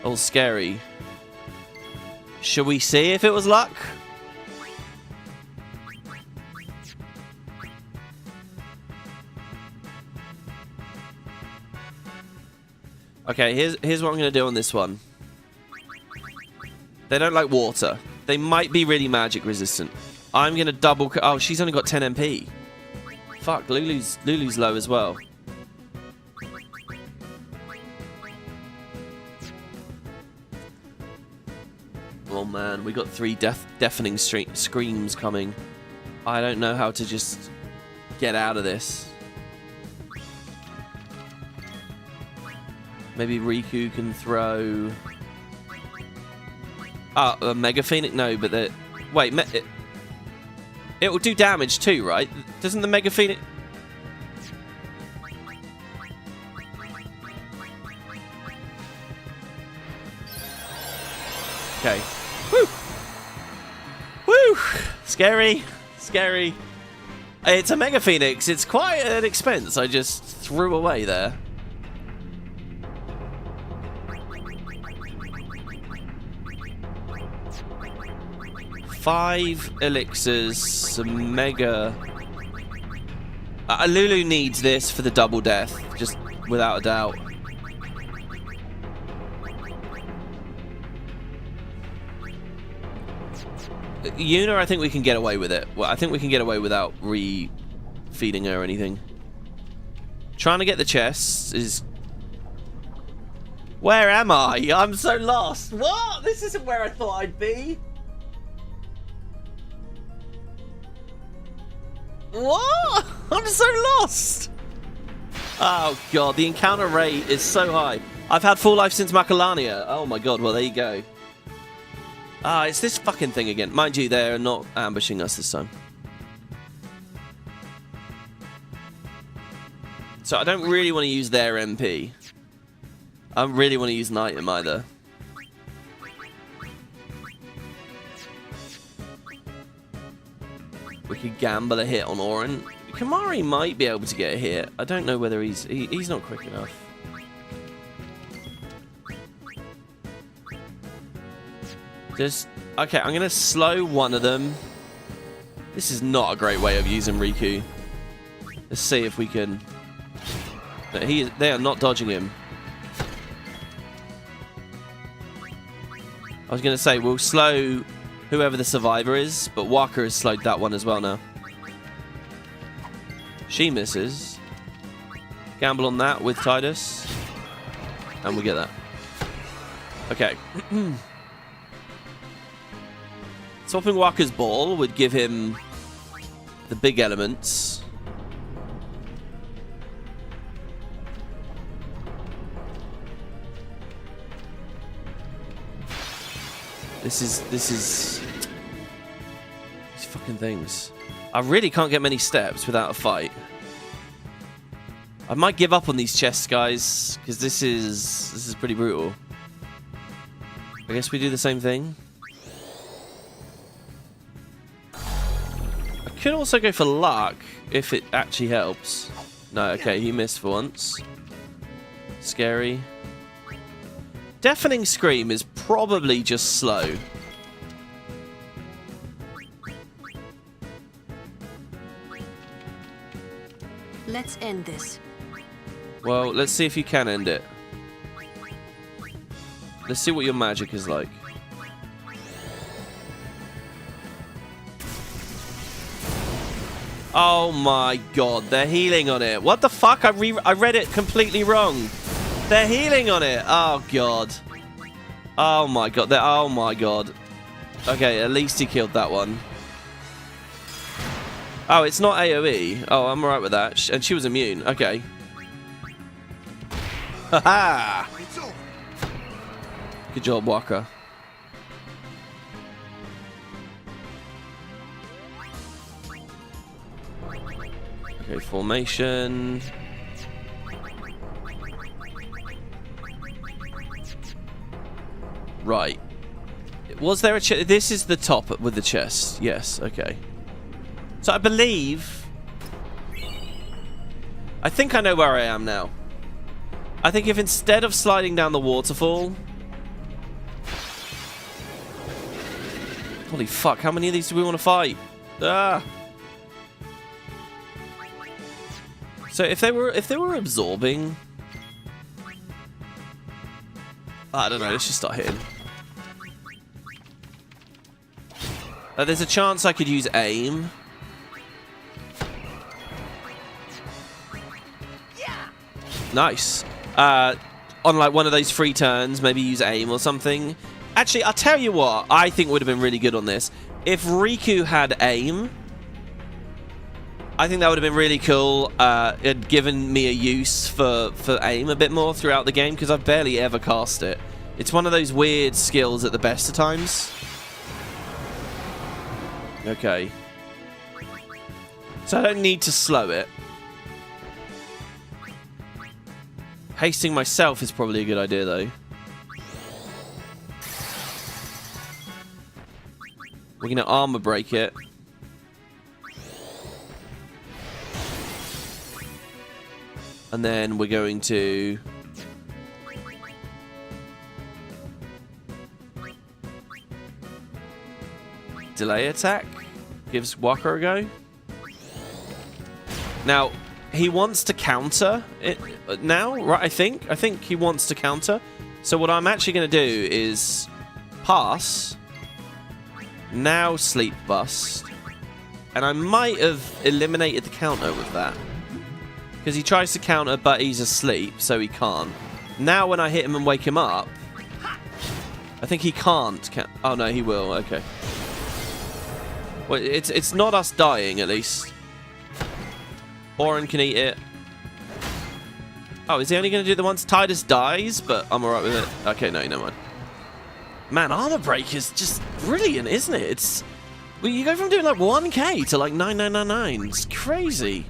All scary. Should we see if it was luck? Okay, here's what I'm going to do on this one. They don't like water. They might be really magic resistant. I'm going to double... Oh, she's only got 10 MP. Fuck, Lulu's low as well. Oh man, we got 3 deafening screams coming. I don't know how to just get out of this. Maybe Riku can throw... a Mega Phoenix? No, but the... Wait, it will do damage too, right? Doesn't the Mega Phoenix... Okay. Woo! Woo! Scary. Scary. It's a Mega Phoenix. It's quite an expense I just threw away there. Five elixirs, some mega... Lulu needs this for the double death, just without a doubt. Yuna, I think we can get away with it. Well, I think we can get away without re-feeding her or anything. Trying to get the chests is... Where am I? I'm so lost. What? This isn't where I thought I'd be. What? I'm so lost. Oh god, the encounter rate is so high. I've had full life since Macalania. Oh my god, well there you go. It's this fucking thing again. Mind you, they're not ambushing us this time. So I don't really want to use their MP. I don't really want to use an item either. gamble a hit on Oren. Kamari might be able to get a hit. I don't know whether he's not quick enough. Okay, I'm gonna slow one of them. This is not a great way of using Riku. Let's see if we can. They are not dodging him. I was gonna say we'll slow whoever the survivor is, but Walker has slowed that one as well now. She misses. Gamble on that with Titus. And we get that. Okay. Swapping Walker's ball would give him the big elements. This is these fucking things. I really can't get many steps without a fight. I might give up on these chests, guys, because this is pretty brutal. I guess we do the same thing. I could also go for luck if it actually helps. No, okay, he missed for once. Scary. Deafening Scream is probably just slow. Let's end this. Well, let's see if you can end it. Let's see what your magic is like. Oh my god, they're healing on it. What the fuck? I read it completely wrong. They're healing on it. Oh god. Oh my god. Oh my god. Okay, at least he killed that one. Oh, it's not AoE. Oh, I'm alright with that. And she was immune. Okay. Haha! Good job, Walker. Okay, formation. Right. Was there a chest? This is the top with the chest. Yes, okay. So I believe... I think I know where I am now. I think if instead of sliding down the waterfall... Holy fuck, how many of these do we want to fight? Ah! So if they were absorbing... I don't know, let's just start hitting. There's a chance I could use aim. Nice. On like one of those free turns, maybe use aim or something. Actually, I'll tell you what I think would have been really good on this. If Riku had aim, I think that would have been really cool. It had given me a use for aim a bit more throughout the game, because I've barely ever cast it. It's one of those weird skills at the best of times. Okay. So I don't need to slow it. Hasting myself is probably a good idea, though. We're going to armor break it. And then we're going to... delay attack. Gives Walker a go. Now, he wants to counter it now, right? I think he wants to counter. So what I'm actually going to do is pass. Now sleep bust. And I might have eliminated the counter with that. Because he tries to counter, but he's asleep, so he can't. Now when I hit him and wake him up, I think he can't. Oh no, he will. Okay. Well, it's not us dying, at least. Oren can eat it. Oh, is he only going to do the ones Titus dies? But I'm alright with it. Okay, no, never mind. Man, armor break is just brilliant, isn't it? It's... well, you go from doing like 1k to like 9999. It's crazy.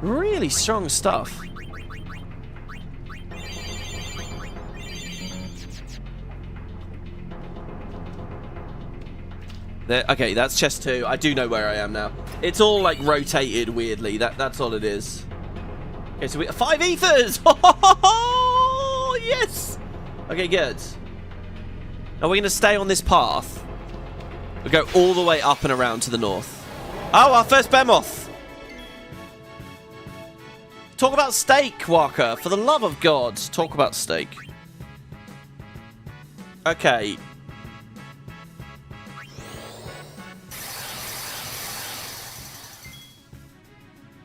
Really strong stuff. There, okay, that's chest 2. I do know where I am now. It's all like rotated weirdly. That's all it is. Okay, so we 5 ethers. Oh, yes. Okay, good. Now we're gonna stay on this path. We go all the way up and around to the north. Oh, our first behemoth. Talk about steak, Walker. For the love of God, talk about steak. Okay.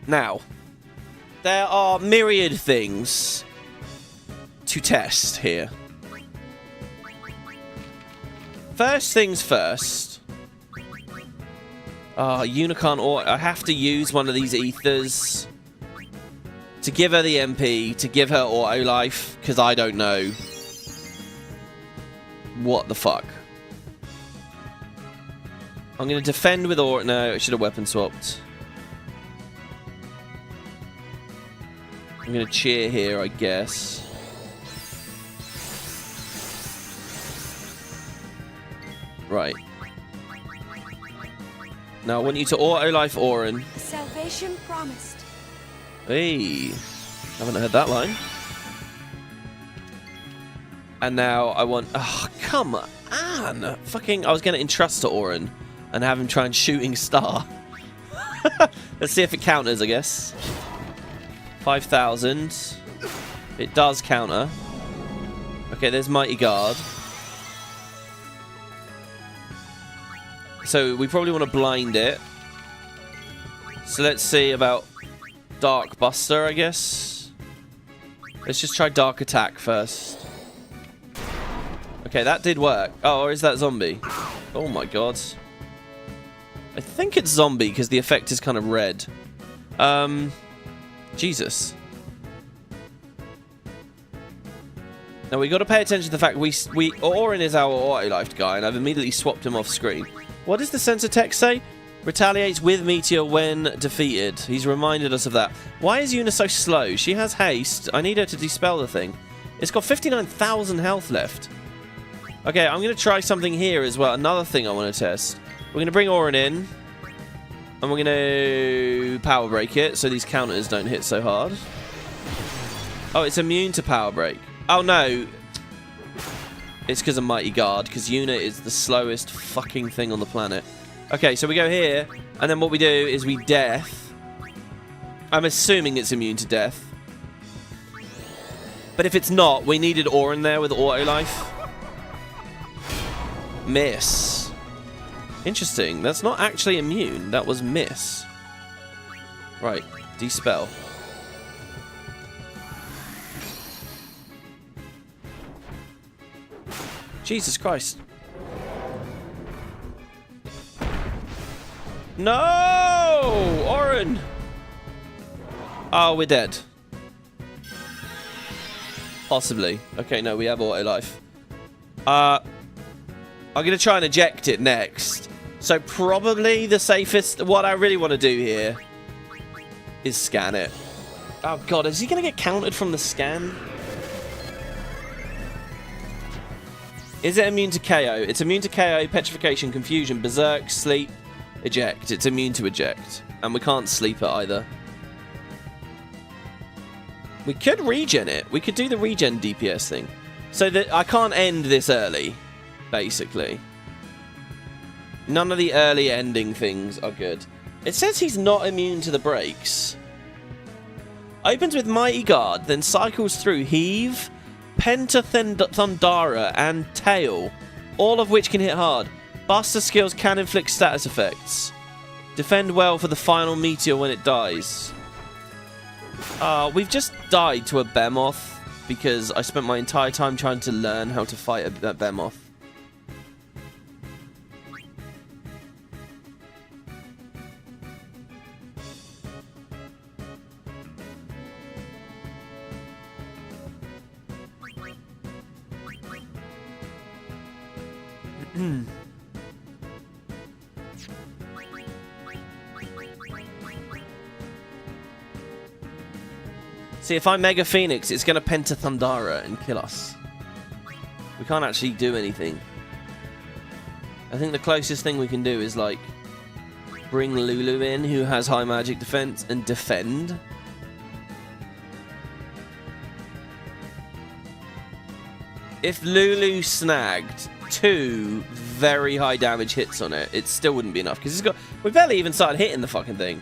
Now, there are myriad things to test here. First things first. Unicorn, or I have to use one of these ethers to give her the MP, to give her auto life, because I don't know what the fuck. I'm going to defend with Aura. No, I should have weapon swapped. I'm going to cheer here, I guess. Right. Now I want you to auto life Orin. Salvation promised. Hey, haven't heard that line. And now I want. Oh, come on! Fucking, I was gonna entrust to Orin and have him try and shooting star. Let's see if it counters. I guess 5,000. It does counter. Okay, there's Mighty Guard. So we probably want to blind it. So let's see about Dark Buster, I guess. Let's just try Dark Attack first. Okay, that did work. Oh, or is that zombie? Oh my god. I think it's zombie because the effect is kind of red. Jesus. Now we got to pay attention to the fact Orin is our auto-lifed guy, and I've immediately swapped him off screen. What does the sensor text say? Retaliates with Meteor when defeated. He's reminded us of that. Why is Yuna so slow? She has haste. I need her to dispel the thing. It's got 59,000 health left. Okay, I'm going to try something here as well. Another thing I want to test. We're going to bring Orin in. And we're going to power break it so these counters don't hit so hard. Oh, it's immune to power break. Oh, no. It's because of Mighty Guard, because Yuna is the slowest fucking thing on the planet. Okay, so we go here, and then what we do is we death. I'm assuming it's immune to death. But if it's not, we needed Orin there with auto life. Miss. Interesting. That's not actually immune. That was miss. Right. Dispel. Jesus Christ. No! Orin! Oh, we're dead. Possibly. Okay, no, we have auto life. I'm going to try and eject it next. So probably the safest... What I really want to do here is scan it. Oh, God. Is he going to get countered from the scan? Is it immune to KO? It's immune to KO, Petrification, Confusion, Berserk, Sleep, Eject. It's immune to Eject. And we can't sleep it either. We could regen it. We could do the regen DPS thing. So that I can't end this early, basically. None of the early ending things are good. It says he's not immune to the breaks. Opens with Mighty Guard, then cycles through Heave, Thundara, and Tail, all of which can hit hard. Buster skills can inflict status effects. Defend well for the final meteor when it dies. We've just died to a behemoth because I spent my entire time trying to learn how to fight a behemoth. See, if I Mega Phoenix, it's going to Penta Thundara and kill us. We can't actually do anything. I think the closest thing we can do is, like, bring Lulu in, who has high magic defense, and defend. If Lulu snagged 2 very high damage hits on it, it still wouldn't be enough, because we barely even started hitting the fucking thing.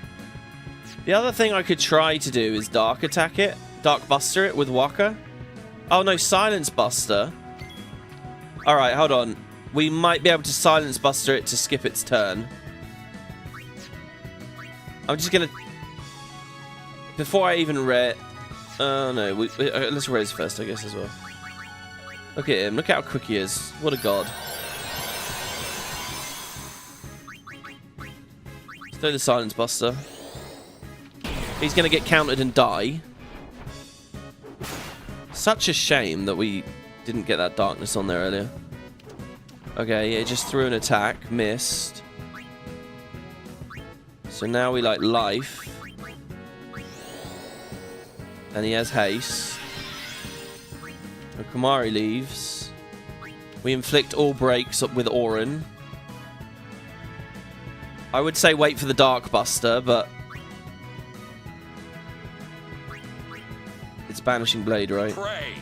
The other thing I could try to do is Dark Attack it, Dark Buster it with Waka. Oh no, Silence Buster. Alright, hold on. We might be able to Silence Buster it to skip its turn. I'm just gonna... Before I even read... Oh no, let's raise first, I guess, as well. Look at him, look how quick he is. What a god. Let's throw the Silence Buster. He's gonna get countered and die. Such a shame that we didn't get that darkness on there earlier. Okay, it just threw an attack, missed. So now we like life. And he has haste. And Kamari leaves. We inflict all breaks up with Orin. I would say wait for the Dark Buster, but it's Banishing Blade, right? Pray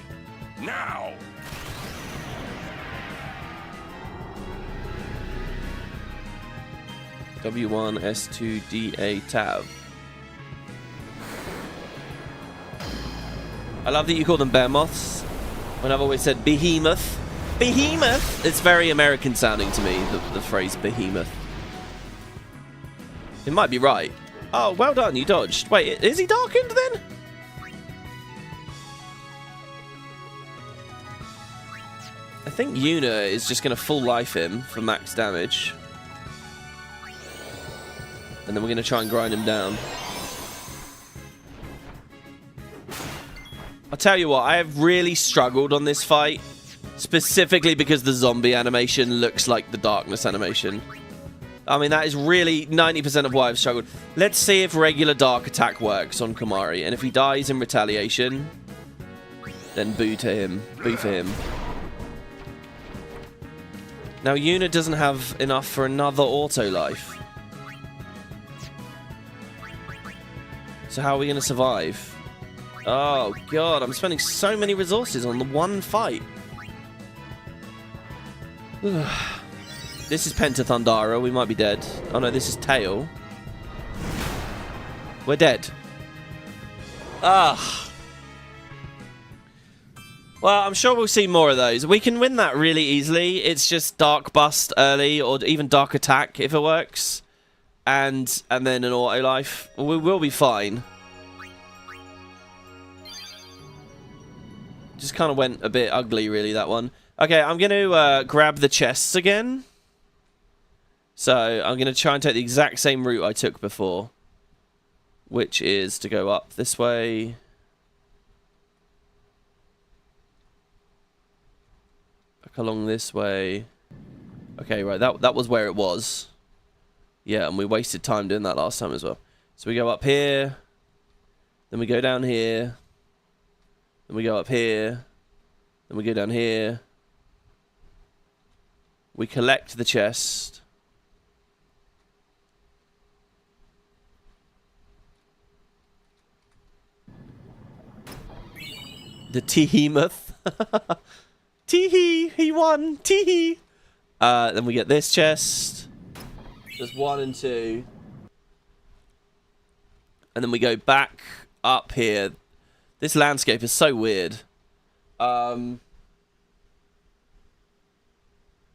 now. W1, S2, DA, tab. I love that you call them bear moths, when I've always said behemoth. Behemoth! It's very American sounding to me, the phrase behemoth. It might be right. Oh, well done, you dodged. Wait, is he darkened then? I think Yuna is just going to full life him for max damage. And then we're going to try and grind him down. I'll tell you what, I have really struggled on this fight. Specifically because the zombie animation looks like the darkness animation. I mean, that is really 90% of why I've struggled. Let's see if regular dark attack works on Kamari. And if he dies in retaliation, then boo to him. Boo for him. Now, Yuna doesn't have enough for another auto life. So how are we going to survive? Oh, God. I'm spending so many resources on the one fight. This is Pentathundara. We might be dead. Oh, no. This is Tail. We're dead. Ah. Well, I'm sure we'll see more of those. We can win that really easily. It's just Dark Bust early or even Dark Attack if it works. And then an auto life. We will be fine. Just kind of went a bit ugly, really, that one. Okay, I'm going to grab the chests again. So I'm going to try and take the exact same route I took before. Which is to go up this way. Back along this way. Okay, right, that was where it was. Yeah, and we wasted time doing that last time as well. So we go up here. Then we go down here. Then we go up here. Then we go down here. We collect the chest. The Teehemoth. Teehee, he won. Teehee. Then we get this chest. There's 1 and 2. And then we go back up here. This landscape is so weird. And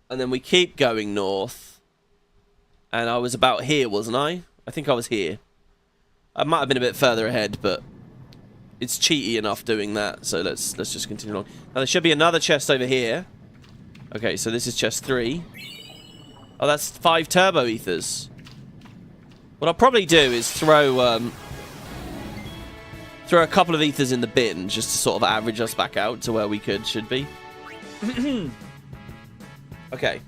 then we keep going north. And I was about here, wasn't I? I think I was here. I might have been a bit further ahead, but it's cheaty enough doing that. So let's just continue along. Now there should be another chest over here. Okay, so this is chest 3. Oh, that's 5 turbo ethers. What I'll probably do is throw a couple of ethers in the bin just to sort of average us back out to where we should be. Okay.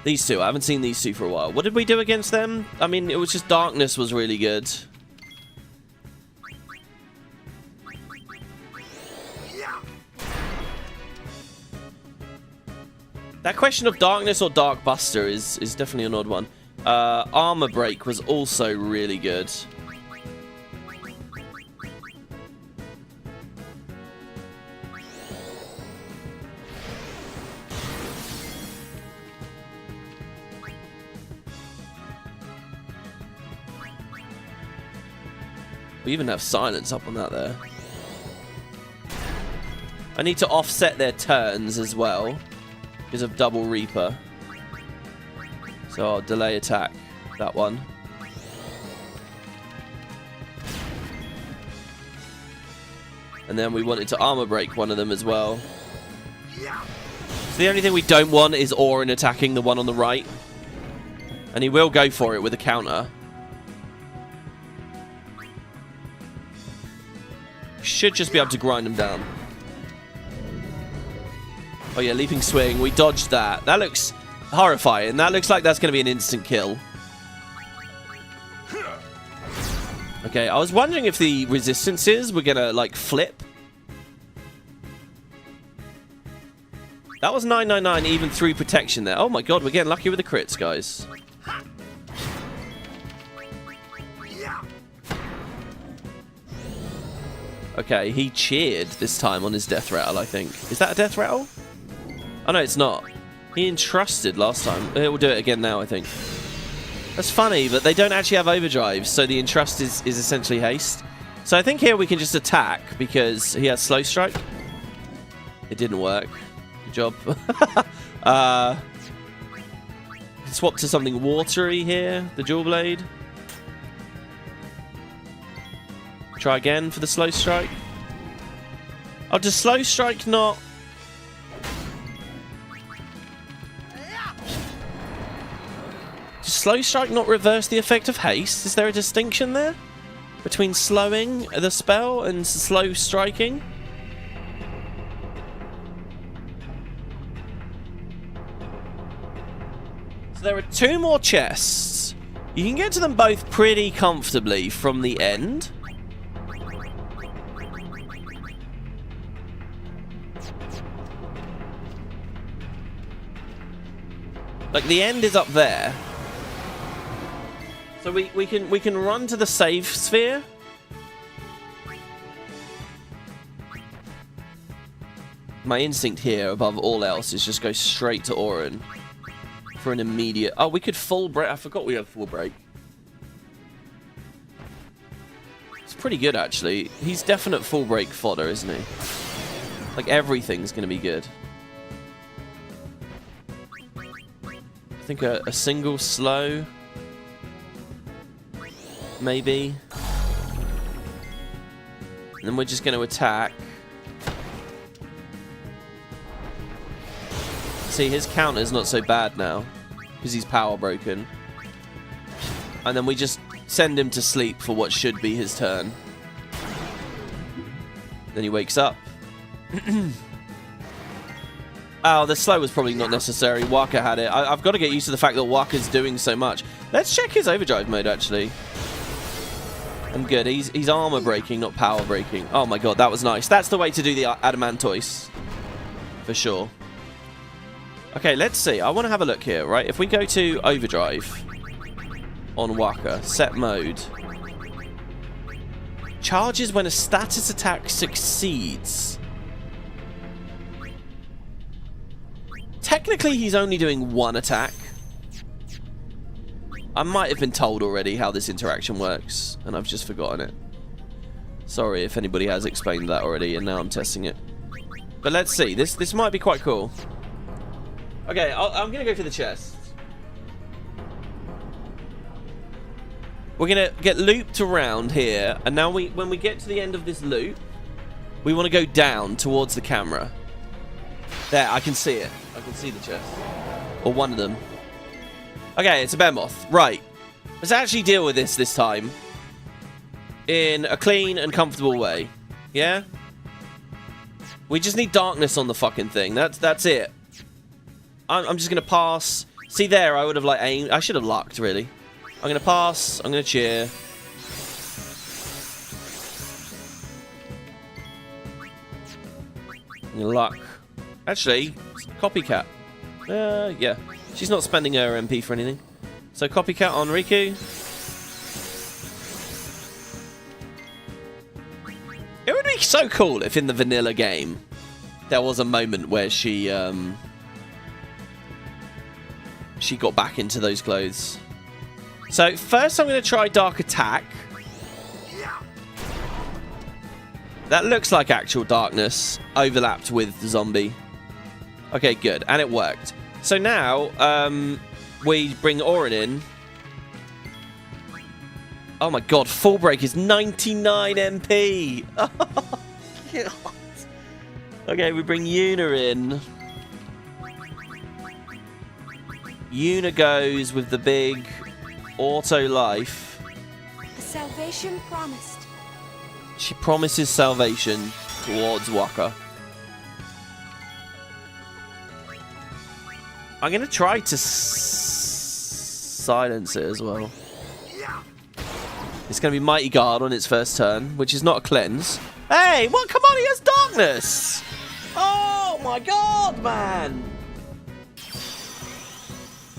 These two. I haven't seen these two for a while. What did we do against them? I mean, it was just darkness was really good. That question of darkness or dark buster is definitely an odd one. Armor break was also really good. We even have silence up on that there. I need to offset their turns as well because of double Reaper. So I'll delay attack that one. And then we wanted to armor break one of them as well. So the only thing we don't want is Orin attacking the one on the right. And he will go for it with a counter. Should just be able to grind him down. Oh yeah, leaping swing. We dodged that. That looks horrifying. That looks like that's going to be an instant kill. Okay, I was wondering if the resistances were going to, like, flip. That was 999 even through protection there. Oh my god, we're getting lucky with the crits, guys. Okay, he cheered this time on his death rattle, I think. Is that a death rattle? Oh, no, it's not. He entrusted last time. We'll do it again now, I think. That's funny, but they don't actually have overdrives, so the entrust is essentially haste. So I think here we can just attack because he has slow strike. It didn't work. Good job. Swap to something watery here. The dual blade. Try again for the slow strike. Oh, does slow strike not... Does slow strike not reverse the effect of haste? Is there a distinction there? Between slowing the spell and slow striking? So there are 2 more chests. You can get to them both pretty comfortably from the end. Like, the end is up there. So we can run to the save sphere. My instinct here, above all else, is just go straight to Orin for an immediate... Oh, we could full break. I forgot we have full break. It's pretty good, actually. He's definite full break fodder, isn't he? Like, everything's going to be good. I think a single slow, maybe. And then we're just going to attack. See, his counter's not so bad now, because he's power broken. And then we just send him to sleep for what should be his turn. Then he wakes up. Oh, the slow was probably not necessary. Waka had it. I've got to get used to the fact that Waka's doing so much. Let's check his overdrive mode, actually. I'm good. He's armor breaking, not power breaking. Oh my god, that was nice. That's the way to do the Adamantoise. For sure. Okay, let's see. I want to have a look here, right? If we go to overdrive on Waka, set mode. Charges when a status attack succeeds. Technically, he's only doing 1 attack. I might have been told already how this interaction works, and I've just forgotten it. Sorry if anybody has explained that already, and now I'm testing it. But let's see. This might be quite cool. Okay, I'm going to go for the chest. We're going to get looped around here, and now when we get to the end of this loop, we want to go down towards the camera. There, I can see it. I can see the chest. Or one of them. Okay, it's a behemoth. Right. Let's actually deal with this time. In a clean and comfortable way. Yeah? We just need darkness on the fucking thing. That's it. I'm just going to pass. See there, I would have like aimed. I should have lucked, really. I'm going to pass. I'm going to cheer. I'm going to luck. Actually, copycat. Yeah. She's not spending her MP for anything. So copycat on Riku. It would be so cool if in the vanilla game there was a moment where she got back into those clothes. So first I'm going to try Dark Attack. That looks like actual darkness overlapped with the zombie. Okay, good. And it worked. So now we bring Auron in. Oh my god, Full Break is 99 MP. Okay, we bring Yuna in. Yuna goes with the big auto life. Salvation promised. She promises salvation towards Waka. I'm going to try to silence it as well. It's going to be Mighty Guard on its first turn, which is not a cleanse. Hey, what? Come on, he has darkness! Oh my god, man!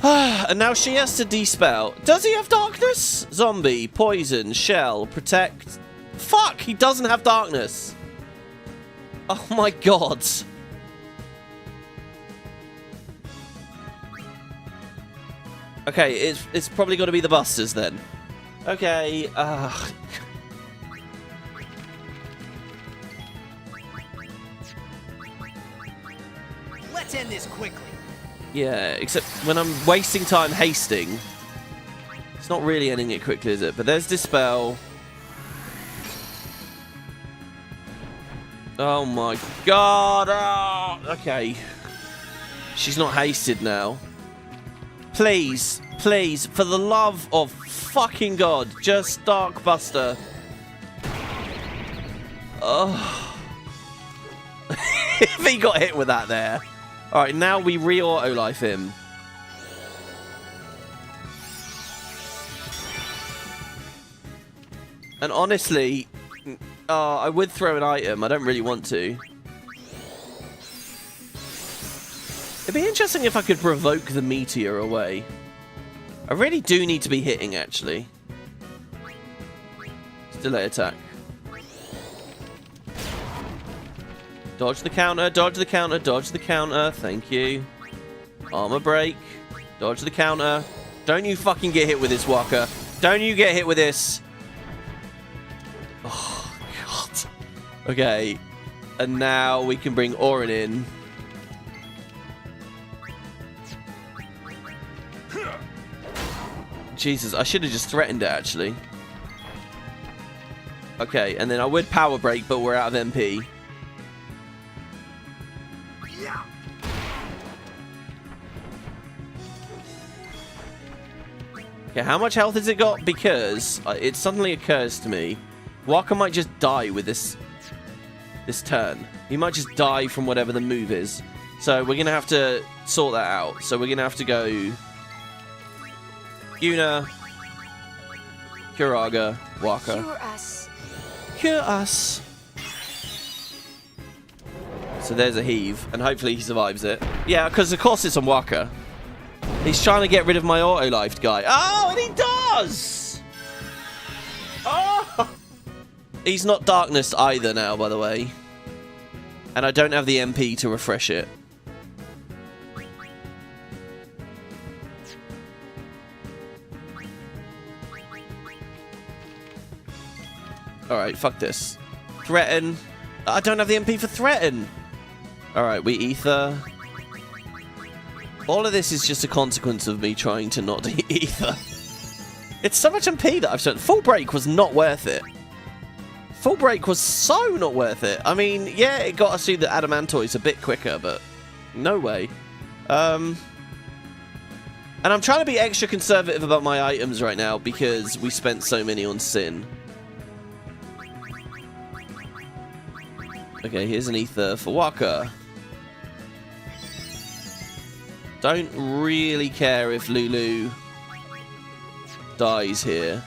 And now she has to dispel. Does he have darkness? Zombie, poison, shell, protect. Fuck, he doesn't have darkness. Oh my god. Okay, it's probably got to be the Busters then. Okay, Let's end this quickly. yeah, except when I'm wasting time hasting, it's not really ending it quickly, is it? But there's Dispel. Oh my god! Oh, okay. She's not hasted now. Please, please, for the love of fucking god, just Dark Buster. Oh. If he got hit with that there. Alright, now we re-auto life him. And honestly, I would throw an item. I don't really want to. It'd be interesting if I could provoke the meteor away. I really do need to be hitting, actually. Delay attack. Dodge the counter, dodge the counter, dodge the counter. Thank you. Armor break. Dodge the counter. Don't you fucking get hit with this, Walker. Don't you get hit with this. Oh, God. Okay. And now we can bring Auron in. Jesus, I should have just threatened it, actually. Okay, and then I would power break, but we're out of MP. Okay, how much health has it got? Because it suddenly occurs to me, Waka might just die with this turn. He might just die from whatever the move is. So we're going to have to sort that out. So we're going to have to go Yuna, Kuraga, Waka. Cure us. Cure us. So there's a heave, and hopefully he survives it. Yeah, because of course it's on Waka. He's trying to get rid of my auto-lifed guy. Oh, and he does! Oh! He's not darkness either now, by the way. And I don't have the MP to refresh it. Alright, fuck this. Threaten. I don't have the MP for threaten. Alright, we ether. All of this is just a consequence of me trying to not ether. It's so much MP that I've spent. Full break was not worth it. Full break was so not worth it. I mean, yeah, it got us through the Adamantoids a bit quicker, but no way. And I'm trying to be extra conservative about my items right now because we spent so many on Sin. Okay, here's an ether for Waka. Don't really care if Lulu dies here.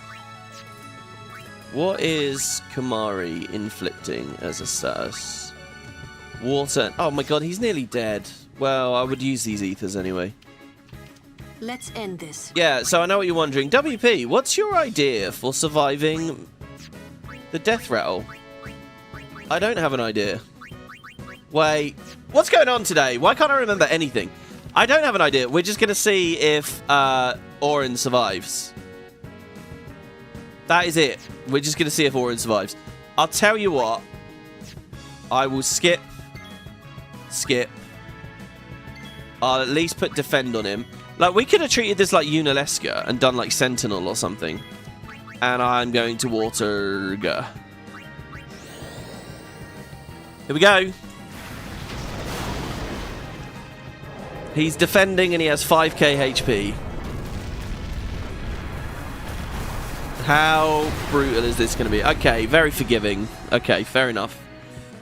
What is Kamari inflicting as a status? Water. Oh my god, he's nearly dead. Well, I would use these ethers anyway. Let's end this. Yeah, so I know what you're wondering. WP, what's your idea for surviving the death rattle? I don't have an idea. Wait, what's going on today? Why can't I remember anything? I don't have an idea. We're just going to see if Orin survives. That is it. We're just going to see if Orin survives. I'll tell you what. I will skip. I'll at least put defend on him. Like, we could have treated this like Unalesca and done like Sentinel or something. And I'm going to Waterga. Here we go. He's defending and he has 5k HP. How brutal is this going to be? Okay, very forgiving. Okay, fair enough.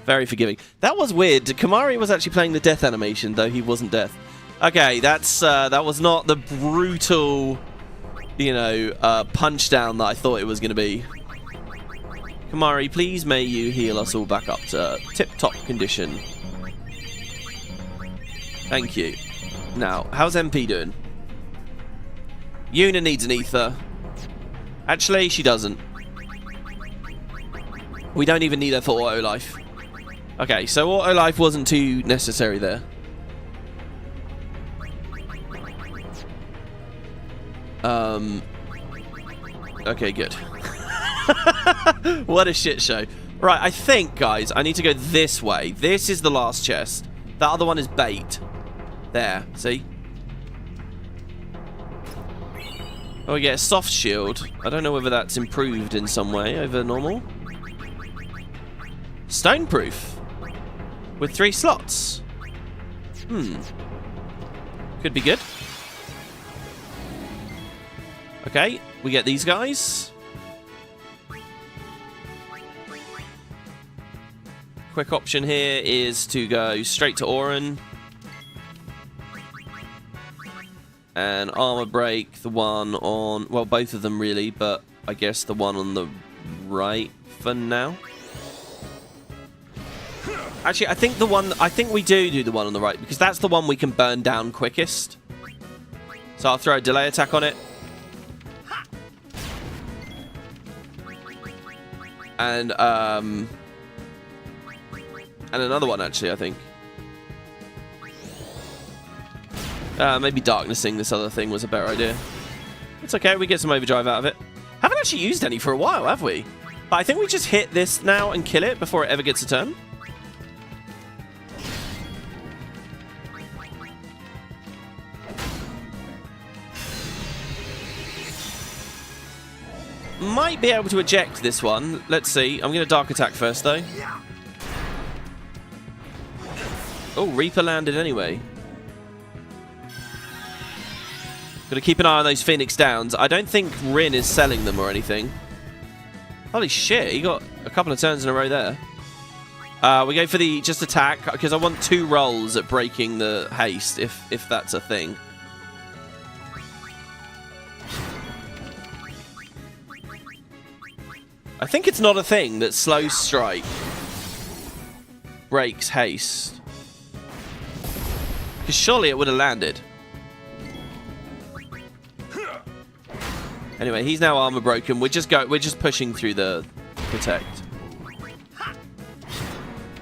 Very forgiving. That was weird. Kamari was actually playing the death animation, though he wasn't death. Okay, that was not the brutal, you know, punch down that I thought it was going to be. Kamari, please may you heal us all back up to tip-top condition. Thank you. Now, how's MP doing? Yuna needs an ether. Actually, she doesn't. We don't even need her for auto life. Okay, so auto life wasn't too necessary there. Okay, good. What a shit show. Right, I think, guys, I need to go this way. This is the last chest. That other one is bait. There, see? Oh, we get a soft shield. I don't know whether that's improved in some way over normal. Stoneproof. With 3 slots. Could be good. Okay, we get these guys. Quick option here is to go straight to Orin. And armor break the one on... Well, both of them really, but I guess the one on the right for now. Actually, I think we do the one on the right, because that's the one we can burn down quickest. So I'll throw a delay attack on it. And another one, actually, I think. Maybe darknessing this other thing was a better idea. It's okay, we get some overdrive out of it. Haven't actually used any for a while, have we? But I think we just hit this now and kill it before it ever gets a turn. Might be able to eject this one. Let's see. I'm going to dark attack first, though. Oh, Reaper landed anyway. Gotta keep an eye on those Phoenix Downs. I don't think Rin is selling them or anything. Holy shit, he got a couple of turns in a row there. We go for the just attack, because I want 2 rolls at breaking the haste, if that's a thing. I think it's not a thing that slow strike breaks haste. Because surely it would have landed. Anyway, he's now armor broken. We're just pushing through the protect.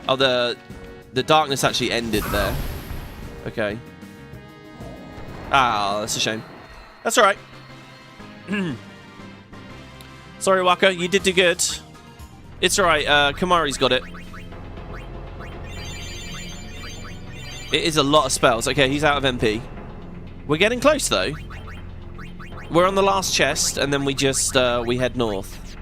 Oh, the darkness actually ended there. Okay. Ah, that's a shame. That's all right. Sorry, Waka, you did do good. It's all right. Kamari's got it. It is a lot of spells. Okay, he's out of MP. We're getting close though. We're on the last chest, and then we just we head north.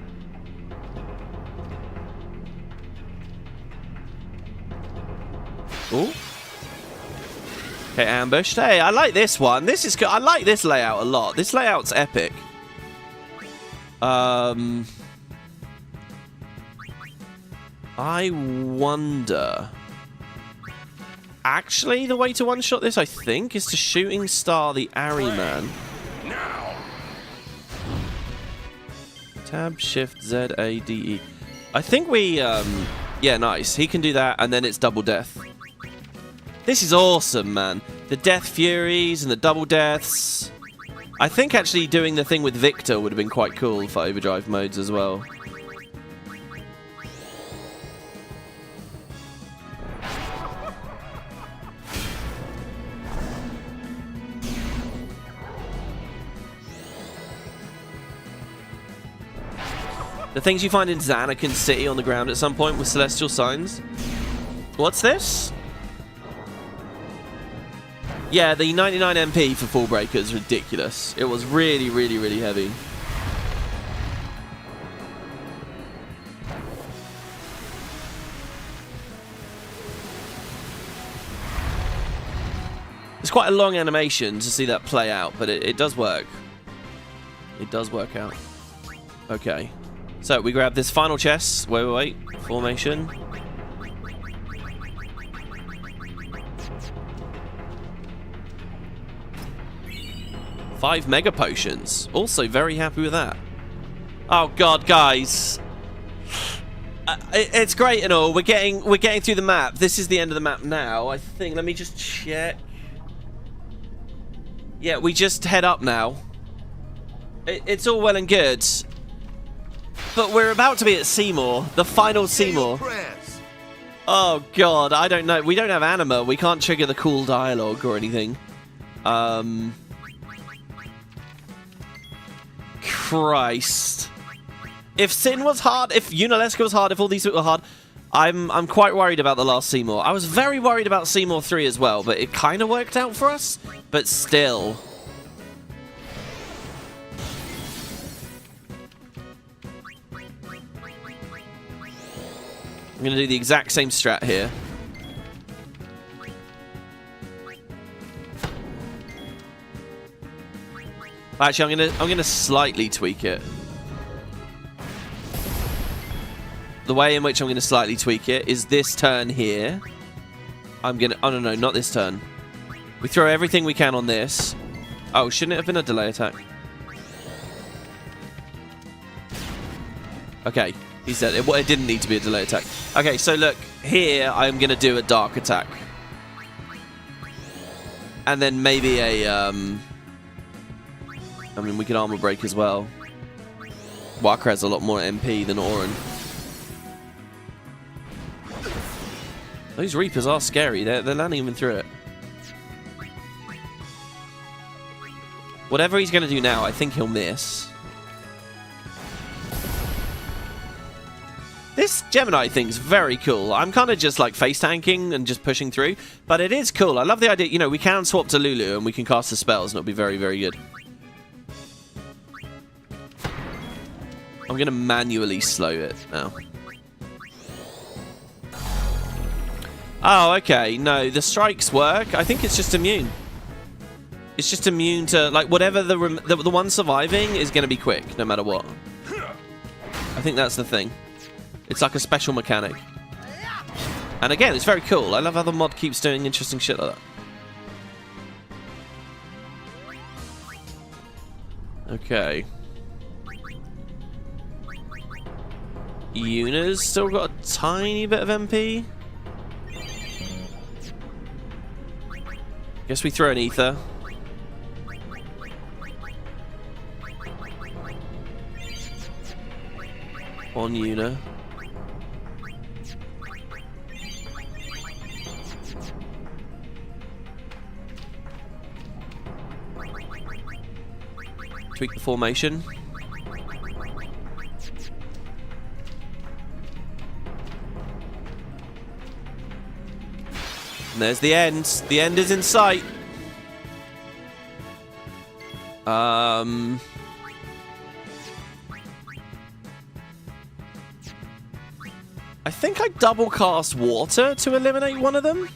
Ooh. Okay, ambushed. Hey, I like this one. This is good. I like this layout a lot. This layout's epic. I wonder. Actually, the way to one-shot this, I think, is to shooting star the Arenanet. Tab, Shift, Z, A, D, E. I think we, yeah, nice. He can do that, and then it's double death. This is awesome, man. The Death Furies and the double deaths. I think actually doing the thing with Victor would have been quite cool for overdrive modes as well. The things you find in Xanakin City on the ground at some point with celestial signs. What's this? Yeah, the 99 MP for Fall Breaker is ridiculous. It was really, really, really heavy. It's quite a long animation to see that play out, but it does work. It does work out. Okay. So, we grab this final chest. Wait. Formation. Five mega potions. Also very happy with that. Oh god, guys. It's great and all. We're getting through the map. This is the end of the map now, I think. Let me just check. Yeah, we just head up now. It's all well and good. But we're about to be at Seymour. The final Seymour. Oh god, I don't know. We don't have anima. We can't trigger the cool dialogue or anything. Christ. If Sin was hard, if Unalesca was hard, if all these were hard, I'm quite worried about the last Seymour. I was very worried about Seymour 3 as well, but it kind of worked out for us. But still. I'm going to do the exact same strat here. Actually, I'm gonna slightly tweak it. The way in which I'm gonna slightly tweak it is this turn here. Oh no, not this turn. We throw everything we can on this. Oh, shouldn't it have been a delay attack? Okay, he said it didn't need to be a delay attack. Okay, so look, here I'm gonna do a dark attack. And then maybe a I mean, we could armor break as well. Walker has a lot more MP than Orin. Those Reapers are scary. They're landing even through it. Whatever he's going to do now, I think he'll miss. This Gemini thing's very cool. I'm kind of just like face tanking and just pushing through, but it is cool. I love the idea. You know, we can swap to Lulu and we can cast the spells, and it'll be very, very good. I'm going to manually slow it now. Oh, okay. No, the strikes work. I think it's just immune. It's just immune to, like, whatever the one surviving is going to be quick, no matter what. I think that's the thing. It's like a special mechanic. And again, it's very cool. I love how the mod keeps doing interesting shit like that. Okay. Yuna's still got a tiny bit of MP. Guess we throw an ether. On Yuna. Tweak the formation. And there's the end. The end is in sight. I think I double cast water to eliminate one of them.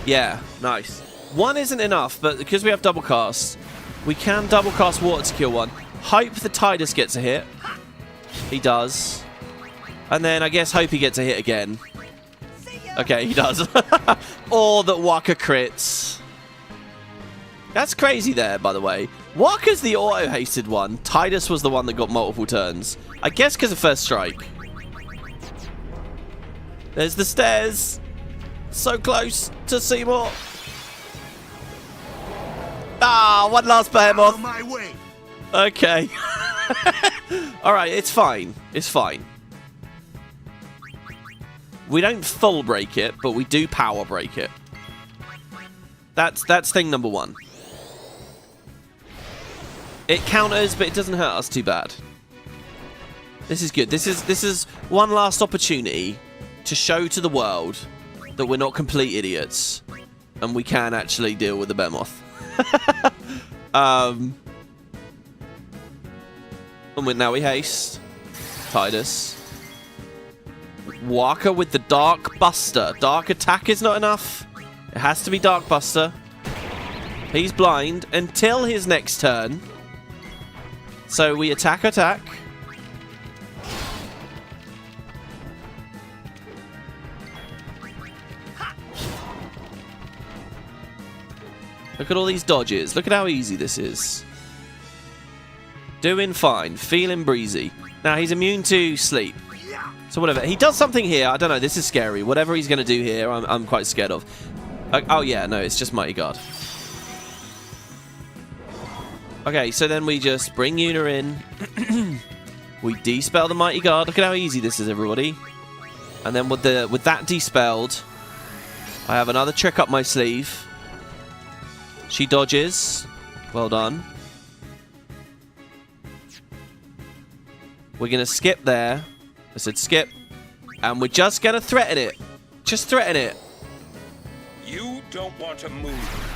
Yeah, nice. One isn't enough, but because we have double cast, we can double cast water to kill one. Hope the Tidus gets a hit. He does. And then I guess hope he gets a hit again. Okay, he does. Or that Waka crits. That's crazy there, by the way. Walker's the auto-hasted one. Titus was the one that got multiple turns. I guess because of first strike. There's the stairs. So close to Seymour. Ah, one last behemoth. My way. Okay. Alright, it's fine. It's fine. We don't full break it, but we do power break it. That's thing number one. It counters, but it doesn't hurt us too bad. This is good. This is one last opportunity to show to the world that we're not complete idiots and we can actually deal with the behemoth. And now we haste. Titus. Walker with the Dark Buster. Dark Attack is not enough. It has to be Dark Buster. He's blind until his next turn. So we attack. Look at all these dodges. Look at how easy this is. Doing fine. Feeling breezy. Now, he's immune to sleep. So whatever. He does something here. I don't know. This is scary. Whatever he's going to do here, I'm quite scared of. Oh, yeah. No, it's just Mighty Guard. Okay, so then we just bring Una in. We dispel the Mighty Guard. Look at how easy this is, everybody. And then with that dispelled, I have another trick up my sleeve. She dodges. Well done. We're going to skip there. I said skip. And we're just going to threaten it. Just threaten it. You don't want to move.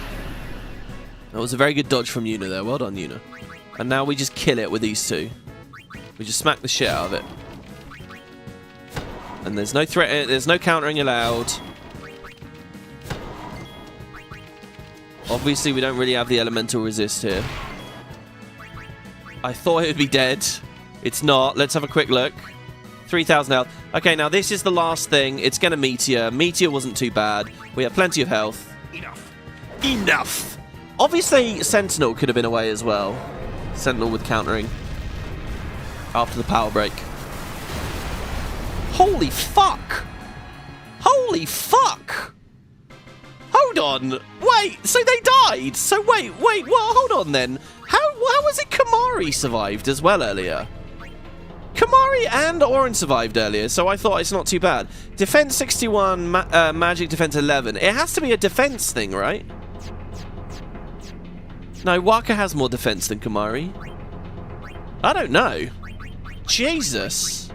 That was a very good dodge from Una there. Well done, Una. And now we just kill it with these two. We just smack the shit out of it. And there's no threat. There's no countering allowed. Obviously, we don't really have the elemental resist here. I thought it would be dead. It's not. Let's have a quick look. 3,000 health. Okay, now this is the last thing. It's going to Meteor. Meteor wasn't too bad. We have plenty of health. Enough. Obviously, Sentinel could have been away as well. Sentinel with countering. After the power break. Holy fuck! Holy fuck! Hold on. Wait, so they died? So wait, well, hold on then. How was it Kamari survived as well earlier? Kamari and Orin survived earlier, so I thought it's not too bad. Defense 61, magic defense 11. It has to be a defense thing, right? No, Waka has more defense than Kamari. I don't know. Jesus.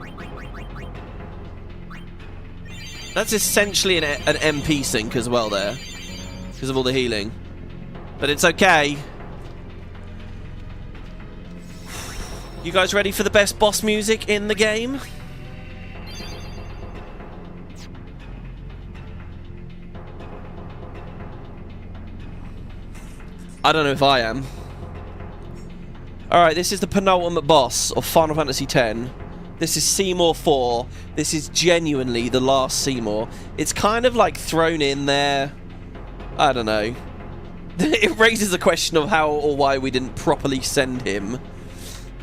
That's essentially an MP sync as well there. Because of all the healing. But it's okay. You guys ready for the best boss music in the game? I don't know if I am. Alright, this is the penultimate boss of Final Fantasy X. This is Seymour 4. This is genuinely the last Seymour. It's kind of like thrown in there. I don't know. It raises a question of how or why we didn't properly send him.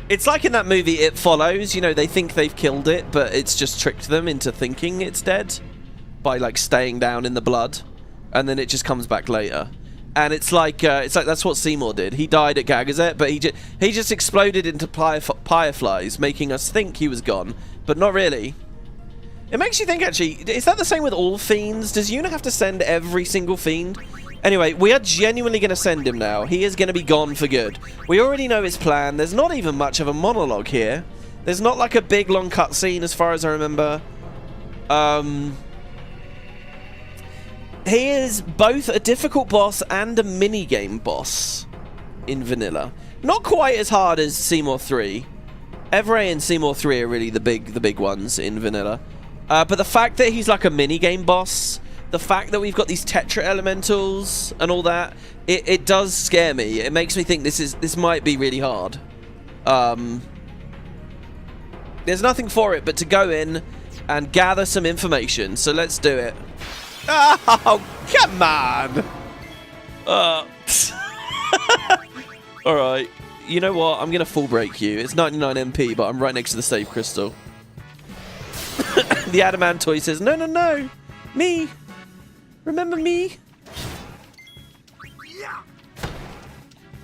It's like in that movie It Follows. You know, they think they've killed it, but it's just tricked them into thinking it's dead. By like staying down in the blood. And then it just comes back later. And it's like that's what Seymour did. He died at Gagazet, but he just exploded into fireflies, making us think he was gone, but not really. It makes you think, actually, is that the same with all fiends? Does Una have to send every single fiend? Anyway, we are genuinely going to send him now. He is going to be gone for good. We already know his plan. There's not even much of a monologue here. There's not like a big long cutscene as far as I remember. He is both a difficult boss and a minigame boss in vanilla. Not quite as hard as Seymour 3. Evray and Seymour 3 are really the big ones in vanilla. But the fact that he's like a minigame boss, the fact that we've got these Tetra Elementals and all that, it does scare me. It makes me think this might be really hard. There's nothing for it but to go in and gather some information. So let's do it. Oh, come on! Alright. You know what? I'm going to full break you. It's 99 MP, but I'm right next to the save crystal. The Adamant toy says, no, no, no. Me. Remember me?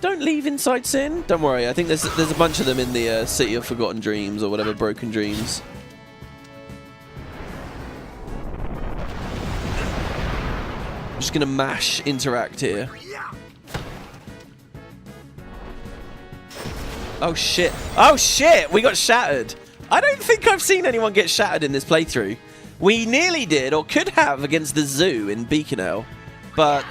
Don't leave inside Sin. Don't worry. I think there's a bunch of them in the City of Forgotten Dreams or whatever, Broken Dreams. I'm just going to mash interact here. Oh shit. Oh shit! We got shattered. I don't think I've seen anyone get shattered in this playthrough. We nearly did, or could have, against the zoo in Beacon, but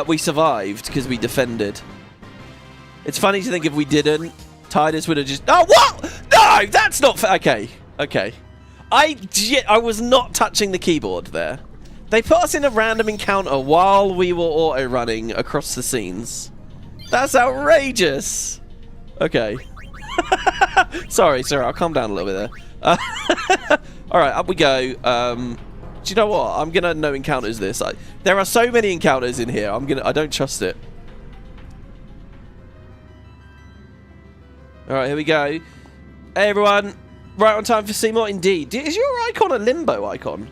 we survived because we defended. It's funny to think if we didn't, Tidus would have just... Oh, what? No, that's not fair. Okay, okay. I was not touching the keyboard there. They put us in a random encounter while we were auto-running across the scenes. That's outrageous. Okay. Sorry, I'll calm down a little bit there. Alright, up we go. Do you know what? I'm gonna no encounters this. There are so many encounters in here. I don't trust it. Alright, here we go. Hey everyone. Right on time for Seymour? Indeed. Is your icon a limbo icon?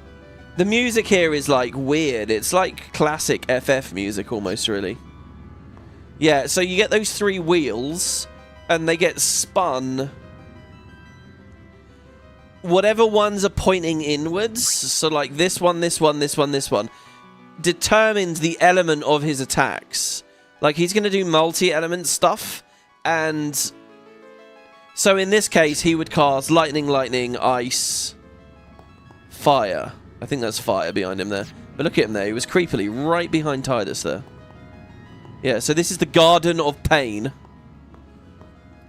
The music here is like weird. It's like classic FF music almost, really. Yeah, so you get those 3 wheels, and they get spun. Whatever ones are pointing inwards, so like this one, this one, this one, this one, determines the element of his attacks. Like, he's going to do multi-element stuff, and so in this case, he would cast lightning, lightning, ice, fire. I think that's fire behind him there. But look at him there. He was creepily right behind Tidus there. Yeah, so this is the Garden of Pain.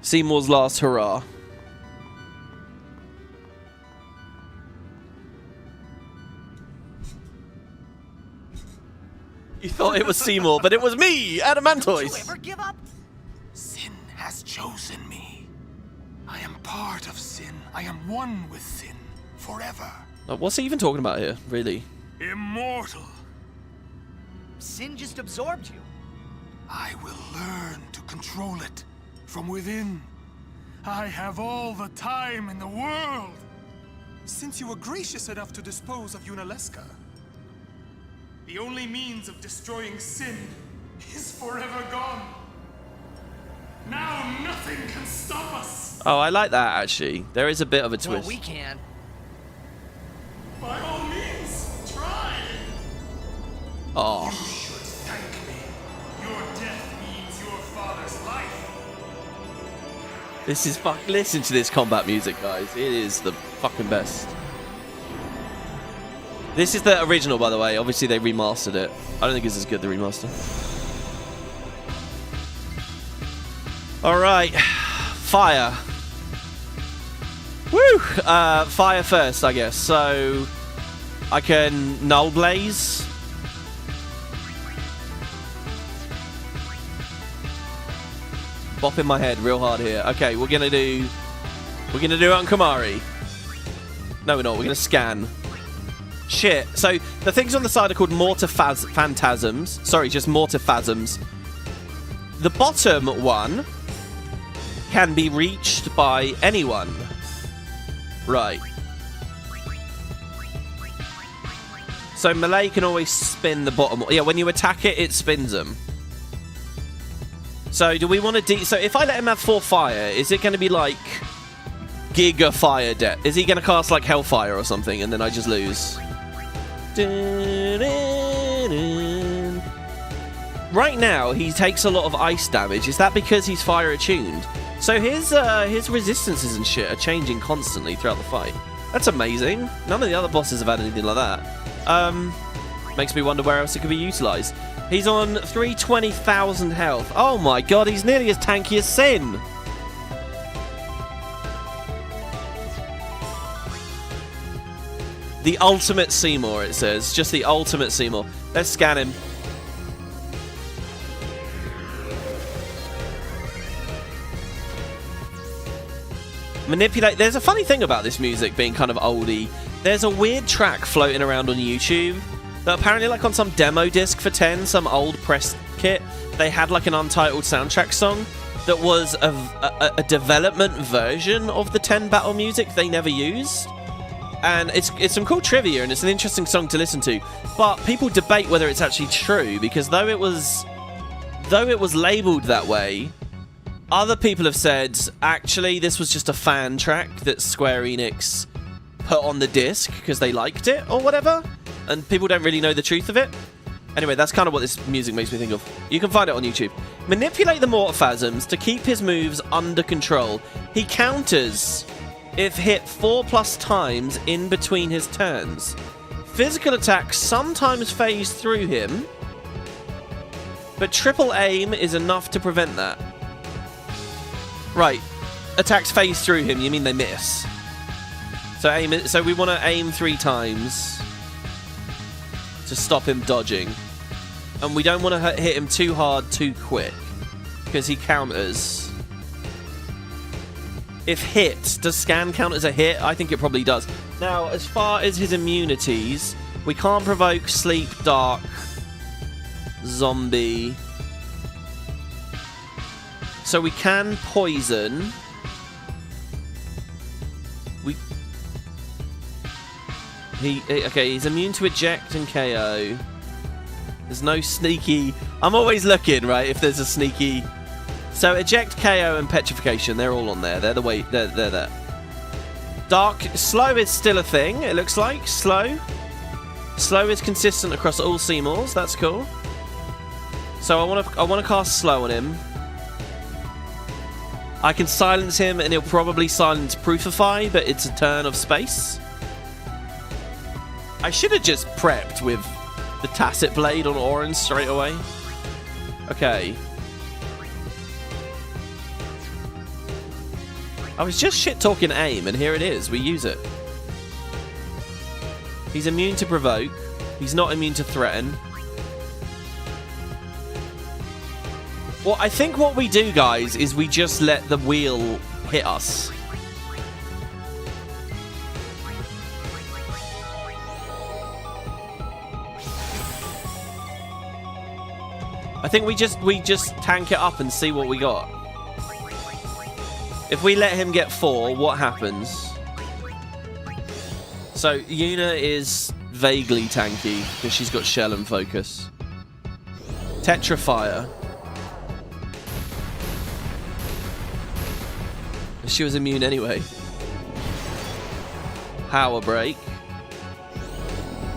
Seymour's last hurrah. You thought it was Seymour, but it was me, Adamantoise. Don't you ever give up? Sin has chosen me. I am part of Sin. I am one with Sin forever. What's he even talking about here, really? Immortal. Sin just absorbed you. I will learn to control it from within. I have all the time in the world. Since you were gracious enough to dispose of Unalesca, the only means of destroying Sin is forever gone. Now nothing can stop us. Oh, I like that, actually. There is a bit of a twist. Well, we can. By all means, try. Oh. You should thank me. Your death means your father's life. This is listen to this combat music, guys. It is the fucking best. This is the original, by the way. Obviously, they remastered it. I don't think it's as good, the remaster. Alright. Fire. Woo! Fire first, I guess. So, I can Null Blaze. Bopping my head real hard here. Okay, we're gonna do it on Kamari. No, we're not. We're gonna scan. Shit. So the things on the side are called Mortiphasms. Sorry, just Mortiphasms. The bottom one can be reached by anyone. Right. So melee can always spin the bottom. Yeah, when you attack it, it spins them. So do we want to so if I let him have 4 fire, is it going to be like Giga Fire Death? Is he going to cast like Hellfire or something and then I just lose? Right now, he takes a lot of ice damage. Is that because he's fire attuned? So his resistances and shit are changing constantly throughout the fight. That's amazing. None of the other bosses have had anything like that. Makes me wonder where else it could be utilized. He's on 320,000 health. Oh my god, he's nearly as tanky as Sin. The ultimate Seymour, it says. Just the ultimate Seymour. Let's scan him. Manipulate. There's a funny thing about this music being kind of oldie. There's a weird track floating around on YouTube that apparently, like on some demo disc for 10, some old press kit, they had like an untitled soundtrack song that was a development version of the 10 battle music they never used. And it's some cool trivia, and it's an interesting song to listen to. But people debate whether it's actually true, because though it was labeled that way, other people have said, actually, this was just a fan track that Square Enix put on the disc because they liked it or whatever, and people don't really know the truth of it. Anyway, that's kind of what this music makes me think of. You can find it on YouTube. Manipulate the Morphasms to keep his moves under control. He counters if hit 4+ times in between his turns. Physical attacks sometimes phase through him, but triple aim is enough to prevent that. Right, attacks phase through him, you mean they miss. So we want to aim 3 times to stop him dodging. And we don't want to hit him too hard too quick, because he counters. If hit, does scan count as a hit? I think it probably does. Now, as far as his immunities, we can't provoke sleep, dark, zombie. So we can poison. Okay, he's immune to eject and KO. There's no sneaky. I'm always looking, right, if there's a sneaky. So eject, KO, and petrification, they're all on there. They're the way. They're there. Dark, slow is still a thing. It looks like slow. Slow is consistent across all Seymours. That's cool. So I want to cast slow on him. I can silence him, and he'll probably silence Proofify, but it's a turn of space. I should have just prepped with the Tacit Blade on Orange straight away. Okay. I was just shit-talking aim, and here it is. We use it. He's immune to provoke. He's not immune to threaten. Well, I think what we do, guys, is we just let the wheel hit us. I think we just tank it up and see what we got. If we let him get 4, what happens? So Yuna is vaguely tanky because she's got shell and focus. Tetrafire. She was immune anyway. Power break.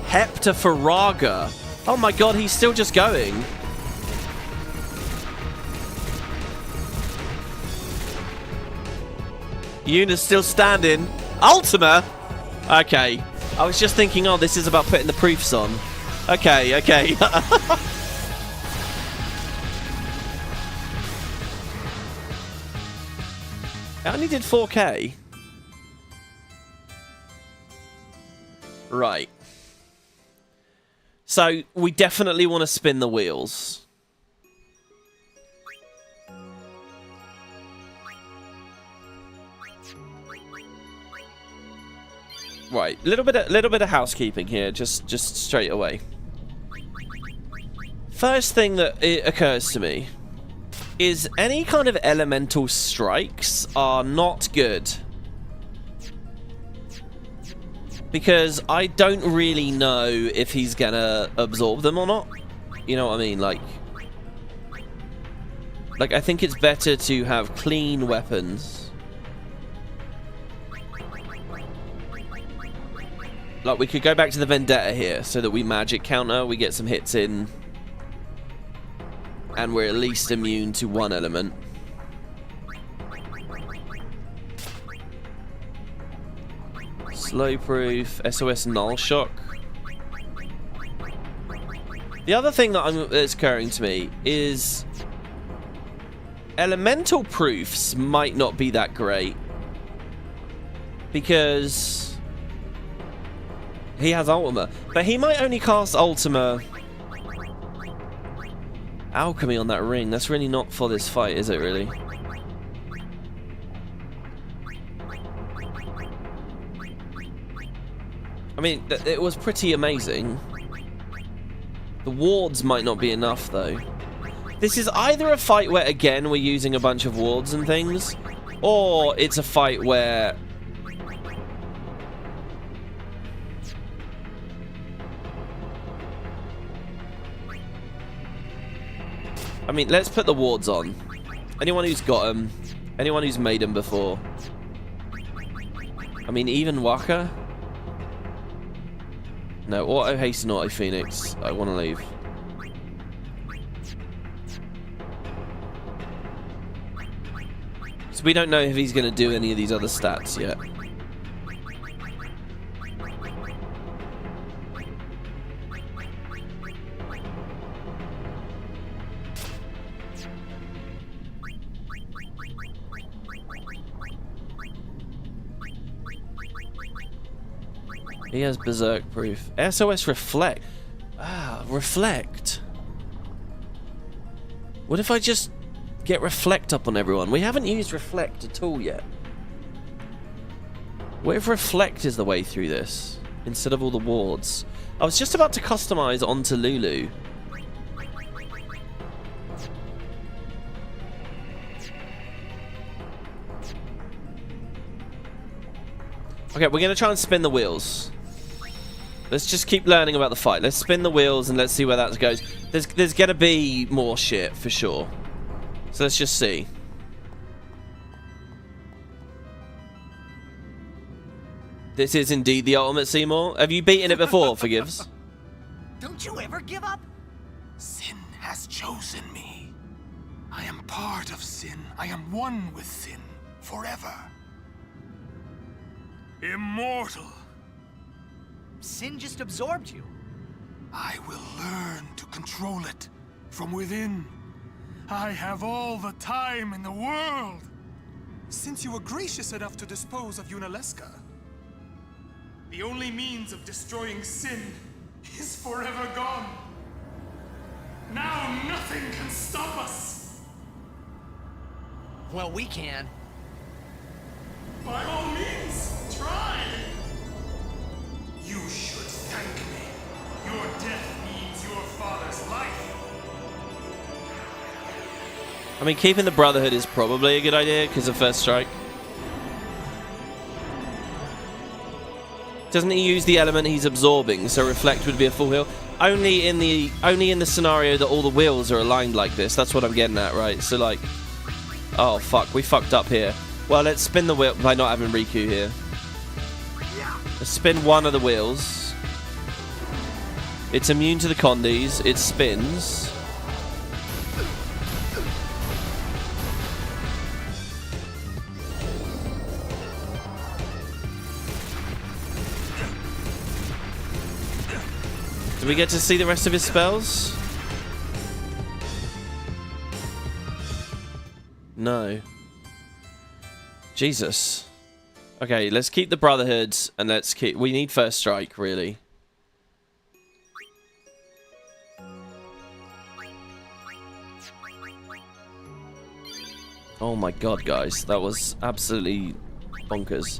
Heptafaraga. Oh my god, he's still just going. Yuna's still standing. Ultima? Okay. I was just thinking, oh, this is about putting the proofs on. Okay, okay. I only did 4K. Right. So, we definitely want to spin the wheels. Right, little bit of housekeeping here, just straight away. First thing that occurs to me is any kind of elemental strikes are not good, because I don't really know if he's gonna absorb them or not. You know what I mean? Like I think it's better to have clean weapons. Like, we could go back to the Vendetta here, so that we magic counter, we get some hits in, and we're at least immune to one element. Slow proof, SOS null shock. The other thing that's occurring to me is elemental proofs might not be that great, because he has Ultima, but he might only cast Ultima Alchemy on that ring. That's really not for this fight, is it really? I mean, it was pretty amazing. The wards might not be enough, though. This is either a fight where, again, we're using a bunch of wards and things, or it's a fight where... I mean, let's put the wards on. Anyone who's got them. Anyone who's made them before. I mean, even Waka? No, auto hasten, auto phoenix. I want to leave. So we don't know if he's going to do any of these other stats yet. He has berserk proof. SOS reflect. Ah, reflect. What if I just get reflect up on everyone? We haven't used reflect at all yet. What if reflect is the way through this instead of all the wards? I was just about to customize onto Lulu. Okay, we're gonna try and spin the wheels. Let's just keep learning about the fight. Let's spin the wheels and let's see where that goes. There's gonna be more shit for sure. So let's just see. This is indeed the ultimate Seymour. Have you beaten it before, Forgives? Don't you ever give up? Sin has chosen me. I am part of sin. I am one with sin forever. Immortal. Sin just absorbed you. I will learn to control it from within. I have all the time in the world. Since you were gracious enough to dispose of Yunalesca, the only means of destroying sin is forever gone. Now nothing can stop us. Well, we can. By all means, try. You should thank me. Your death means your father's life. I mean, keeping the Brotherhood is probably a good idea because of First Strike. Doesn't he use the element he's absorbing, so reflect would be a full heal? Only in the scenario that all the wheels are aligned like this. That's what I'm getting at, right? So like, oh fuck, we fucked up here. Well, let's spin the wheel by not having Riku here. Let's spin one of the wheels. It's immune to the condies. It spins. Do we get to see the rest of his spells? No. Jesus. Okay, let's keep the Brotherhood and let's keep... We need First Strike, really. Oh my god, guys. That was absolutely bonkers.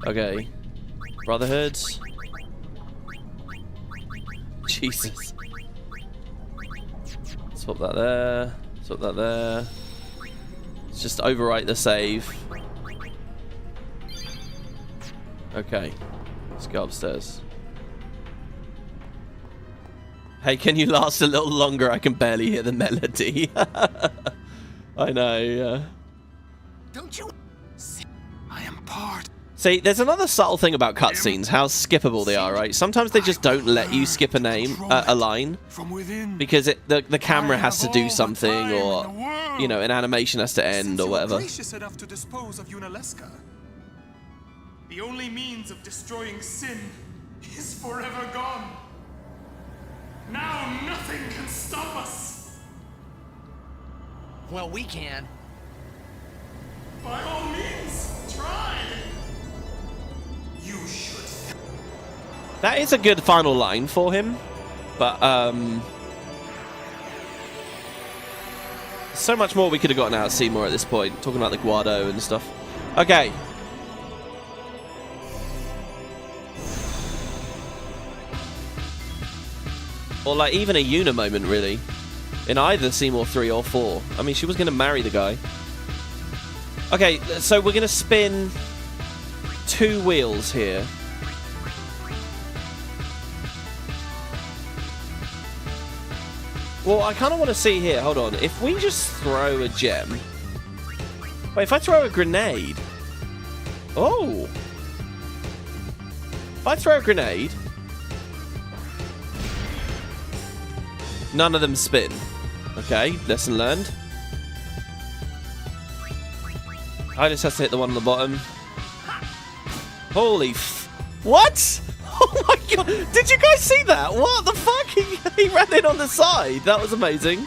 Okay. Brotherhood. Jesus. Swap that there. Swap that there. Let's just overwrite the save. Okay. Let's go upstairs. Hey, can you last a little longer? I can barely hear the melody. I know, yeah. Don't you? I am part. See, there's another subtle thing about cutscenes, how skippable they are, right? Sometimes they just don't let you skip a line, because the camera has to do something, or, you know, an animation has to end, or whatever. Gracious enough to dispose of Yunalesca, the only means of destroying sin is forever gone. Now nothing can stop us. Well, we can. By all means, try. You should. That is a good final line for him, but so much more we could have gotten out of Seymour at this point, talking about the Guado and stuff. Okay. Or like even a Yuna moment, really. In either Seymour 3 or 4. I mean, she was going to marry the guy. Okay, so we're going to spin 2 wheels here. Well, I kind of want to see here. Hold on. If we just throw a gem... Wait, if I throw a grenade... Oh! If I throw a grenade... None of them spin. Okay, lesson learned. I just have to hit the one on the bottom. Holy what? Oh my god! Did you guys see that? What the fuck? He ran in on the side. That was amazing.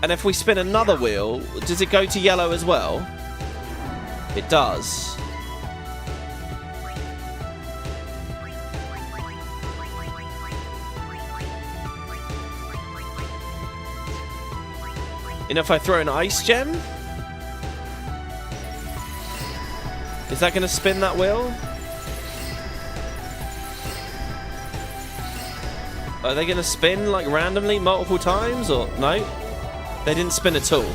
And if we spin another wheel, does it go to yellow as well? It does. And if I throw an ice gem? Is that going to spin that wheel? Are they going to spin like randomly multiple times or no? They didn't spin at all.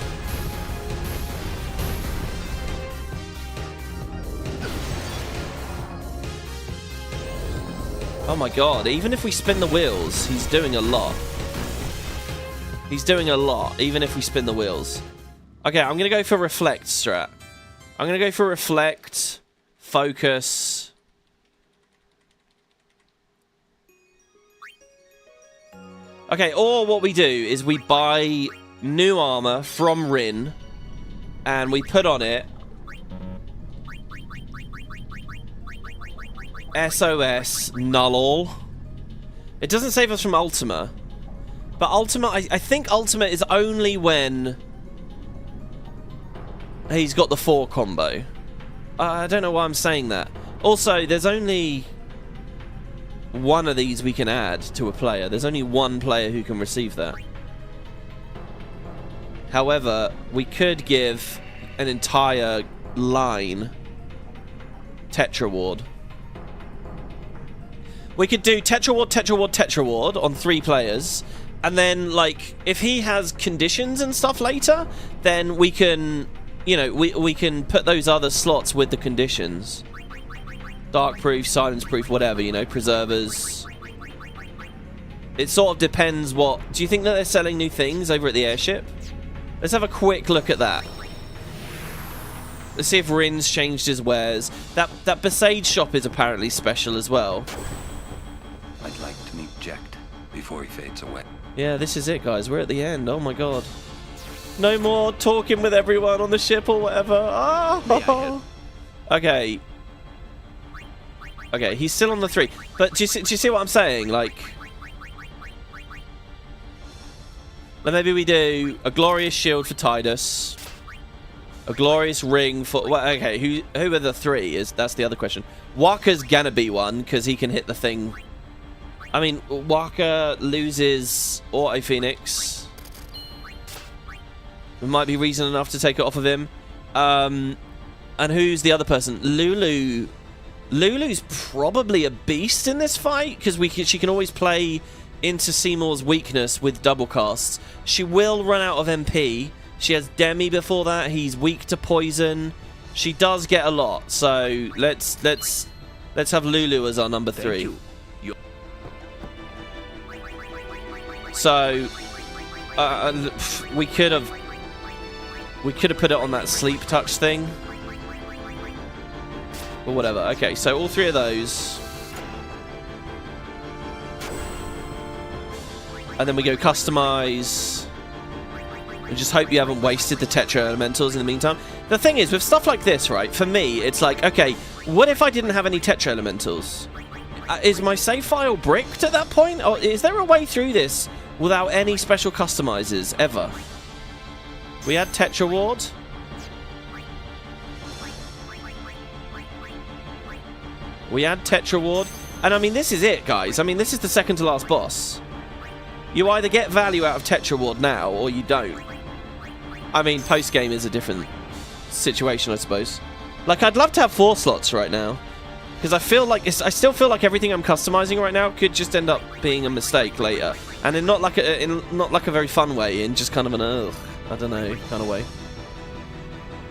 Oh my god, even if we spin the wheels, he's doing a lot. He's doing a lot, even if we spin the wheels. Okay, I'm going to go for Reflect strat. I'm going to go for Reflect, Focus. Okay, or what we do is we buy new armor from Rin, and we put on it SOS Null All. It doesn't save us from Ultima. But Ultima, I think Ultima is only when he's got the 4 combo. I don't know why I'm saying that. Also, there's only one of these we can add to a player. There's only one player who can receive that. However, we could give an entire line Tetra Ward. We could do Tetra Ward, Tetra Ward, Tetra Ward on 3 players. And then, like, if he has conditions and stuff later, then we can, you know, we can put those other slots with the conditions. Dark proof, silence proof, whatever, you know, preservers. It sort of depends what... Do you think that they're selling new things over at the airship? Let's have a quick look at that. Let's see if Rin's changed his wares. That Besage shop is apparently special as well. I'd like to meet Jecht before he fades away. Yeah, this is it, guys. We're at the end. Oh my god. No more talking with everyone on the ship or whatever. Oh. Okay. Okay, he's still on the 3. But do you see what I'm saying? Like, then maybe we do a glorious shield for Tidus, a glorious ring for... Well, okay, who are the 3? That's the other question. Waka's gonna be one because he can hit the thing. I mean, Waka loses Auto Phoenix. It might be reason enough to take it off of him. And who's the other person? Lulu. Lulu's probably a beast in this fight because she can always play into Seymour's weakness with double casts. She will run out of MP. She has Demi before that. He's weak to poison. She does get a lot. So let's have Lulu as our number 3. So we could have put it on that sleep touch thing. Or whatever. Okay, so all 3 of those. And then we go customize. And just hope you haven't wasted the Tetra Elementals in the meantime. The thing is, with stuff like this, right, for me, it's like, okay, what if I didn't have any Tetra Elementals? Is my save file bricked at that point? Or is there a way through this without any special customizers, ever? We had Tetra Ward. We add Tetra Ward. And I mean, this is it, guys. I mean, this is the second to last boss. You either get value out of Tetra Ward now, or you don't. I mean, post-game is a different situation, I suppose. Like, I'd love to have 4 slots right now. Because I feel like I still feel like everything I'm customizing right now could just end up being a mistake later, and in not like a very fun way, in just kind of an I don't know kind of way.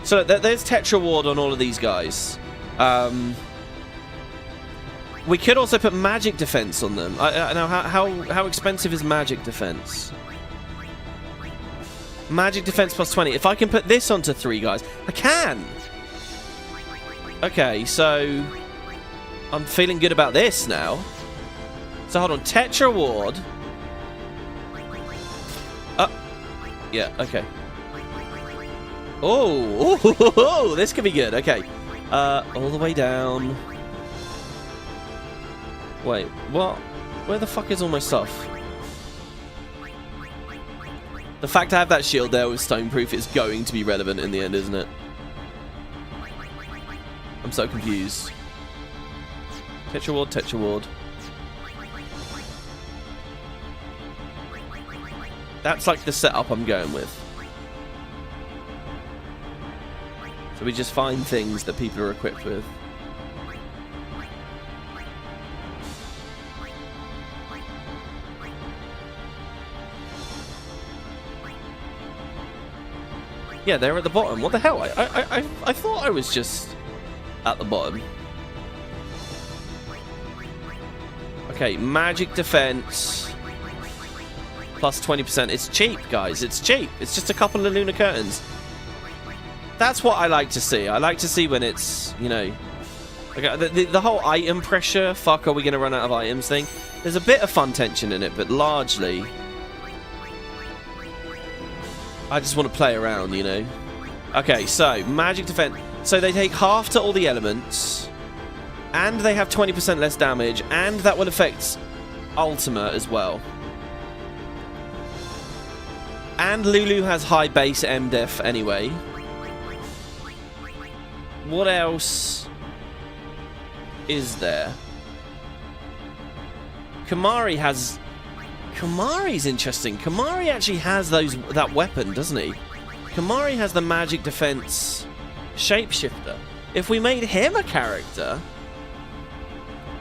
So there's Tetra Ward on all of these guys. We could also put magic defense on them. Now, how expensive is magic defense? Magic defense plus 20. If I can put this onto 3 guys, I can. Okay, so I'm feeling good about this now. So hold on, Tetra Ward. Yeah, okay. Oh, this could be good. Okay, all the way down. Wait, what? Where the fuck is all my stuff? The fact I have that shield there with Stoneproof is going to be relevant in the end, isn't it? I'm so confused. Tetra Ward, Tetra Ward. That's like the setup I'm going with. So we just find things that people are equipped with. Yeah, they're at the bottom. What the hell? I thought I was just at the bottom. Okay, magic defense plus 20%. It's cheap, guys. It's cheap. It's just a couple of lunar curtains. That's what I like to see. I like to see when it's, you know, okay, the whole item pressure, fuck, are we going to run out of items thing? There's a bit of fun tension in it, but largely I just want to play around, you know. Okay, so magic defense. So they take half to all the elements, and they have 20% less damage, and that will affect Ultima as well. And Lulu has high base MDef anyway. What else is there? Kamari's interesting. Kamari actually has that weapon, doesn't he? Kamari has the magic defense shapeshifter. If we made him a character,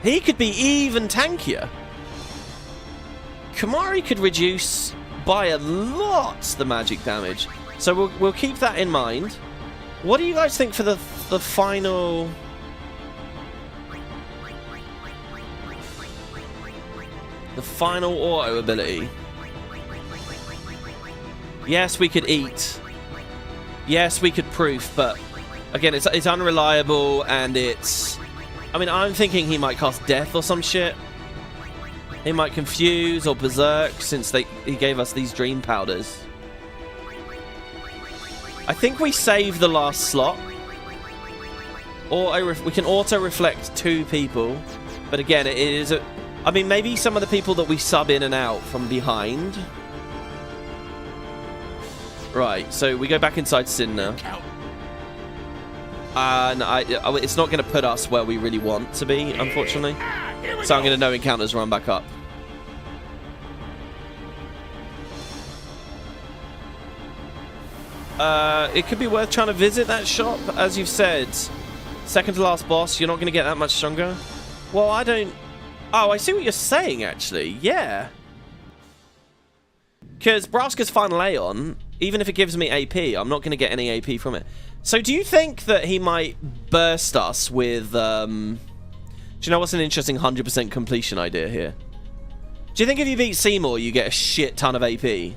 he could be even tankier. Kamari could reduce by a lot the magic damage. So we'll keep that in mind. What do you guys think for the final? The final auto ability. Yes, we could eat. Yes, we could proof, but again, it's unreliable, and it's... I mean, I'm thinking he might cast death or some shit. He might confuse or berserk, since he gave us these dream powders. I think we save the last slot. We can auto-reflect 2 people, but again, it is a... I mean, maybe some of the people that we sub in and out from behind. Right, so we go back inside Sin now. And it's not going to put us where we really want to be, unfortunately. So I'm going to no encounters run back up. It could be worth trying to visit that shop, as you've said. Second to last boss, you're not going to get that much stronger. Well, I don't... Oh, I see what you're saying, actually. Yeah. Because Braska's Final Aeon, even if it gives me AP, I'm not going to get any AP from it. So do you think that he might burst us with... Do you know what's an interesting 100% completion idea here? Do you think if you beat Seymour, you get a shit ton of AP? Do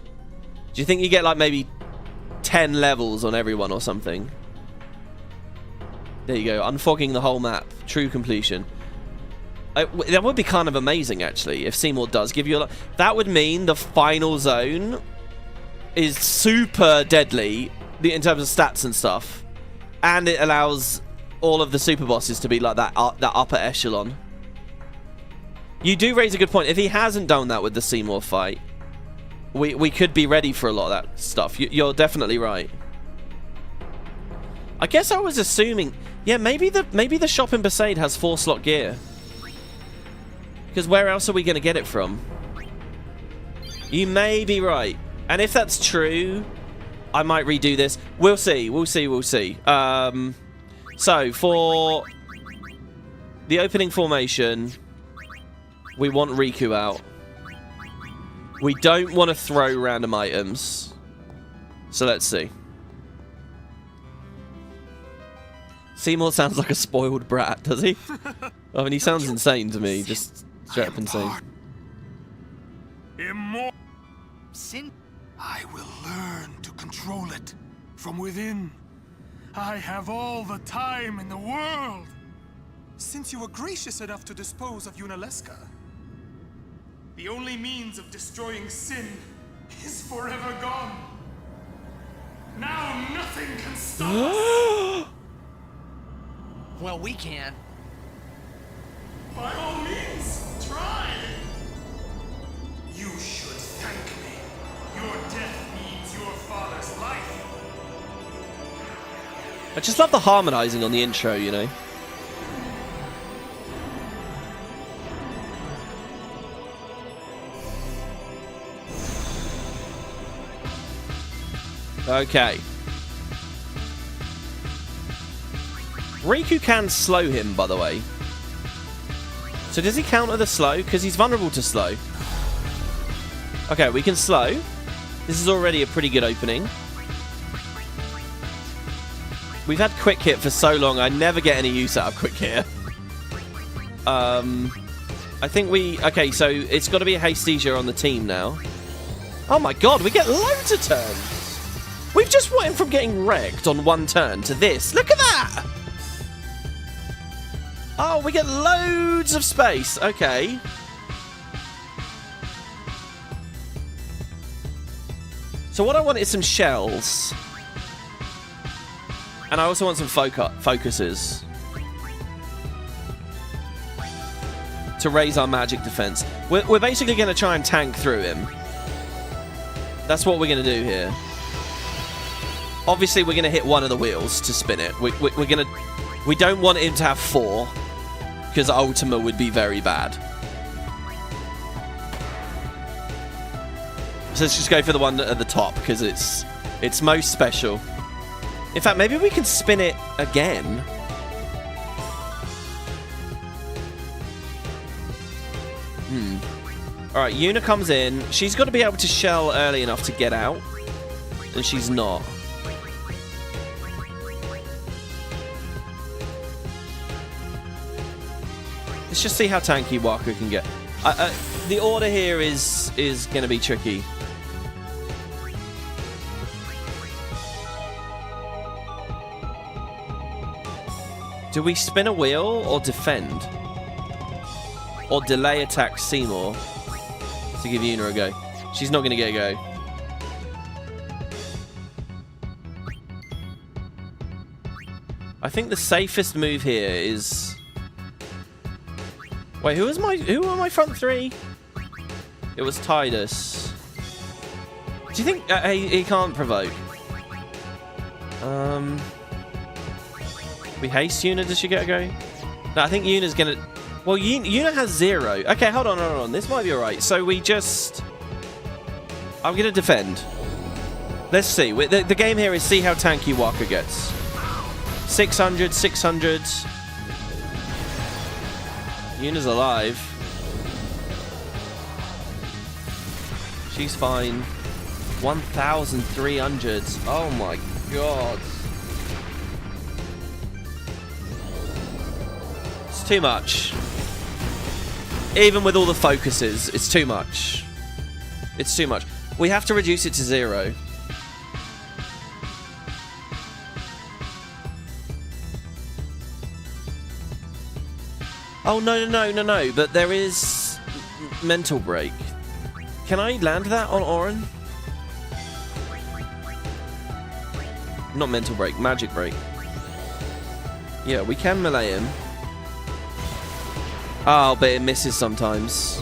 you think you get, like, maybe 10 levels on everyone or something? There you go. Unfogging the whole map. True completion. That would be kind of amazing, actually, if Seymour does give you a lot. That would mean the final zone is super deadly in terms of stats and stuff, and it allows all of the super bosses to be like that upper echelon. You do raise a good point. If he hasn't done that with the Seymour fight, we could be ready for a lot of that stuff. You're definitely right. I guess I was assuming, yeah, maybe the shop in Besaid has 4-slot gear. Because where else are we going to get it from? You may be right. And if that's true, I might redo this. We'll see. We'll see. We'll see. So, for The opening formation. We want Riku out. We don't want to throw random items. So let's see. Seymour sounds like a spoiled brat, does he? I mean, he sounds insane to me. Just straight up insane. Sin. I will learn to control it from within. I have all the time in the world. Since you were gracious enough to dispose of Yunalesca, the only means of destroying sin is forever gone. Now nothing can stop us. Well, we can. By all means, try. You should thank me. Your death means your father's life. I just love the harmonizing on the intro, you know. Okay. Riku can slow him, by the way. So does he counter the slow? Because he's vulnerable to slow. Okay, we can slow. This is already a pretty good opening. We've had quick hit for so long, I never get any use out of quick hit. I think we... Okay, so it's got to be a Hastesia on the team now. Oh my god, we get loads of turns! We've just went from getting wrecked on one turn to this. Look at that! Oh, we get loads of space. Okay. So what I want is some shells. And I also want some focuses. To raise our magic defense. We're basically going to try and tank through him. That's what we're going to do here. Obviously, we're going to hit one of the wheels to spin it. We're going to... We don't want him to have 4. Because Ultima would be very bad. So let's just go for the one at the top. Because it's most special. In fact, maybe we can spin it again. Alright, Yuna comes in. She's got to be able to shell early enough to get out. And she's not. Let's just see how tanky Waka can get. The order here is going to be tricky. Do we spin a wheel or defend? Or delay attack Seymour to give Yuna a go? She's not going to get a go. I think the safest move here is... Wait, who were my front 3? It was Tidus. Do you think he can't provoke? We haste Yuna, does she get a go? No, I think Yuna's gonna... Well, Yuna has 0. Okay, hold on. This might be alright. So we just... I'm gonna defend. Let's see. The game here is see how tanky Waka gets. 600, 600. Yuna's alive. She's fine. 1,300. Oh my god. It's too much. Even with all the focuses, it's too much. It's too much. We have to reduce it to 0. Oh, no. But there is mental break. Can I land that on Oren? Not mental break, magic break. Yeah, we can melee him. Oh, but it misses sometimes.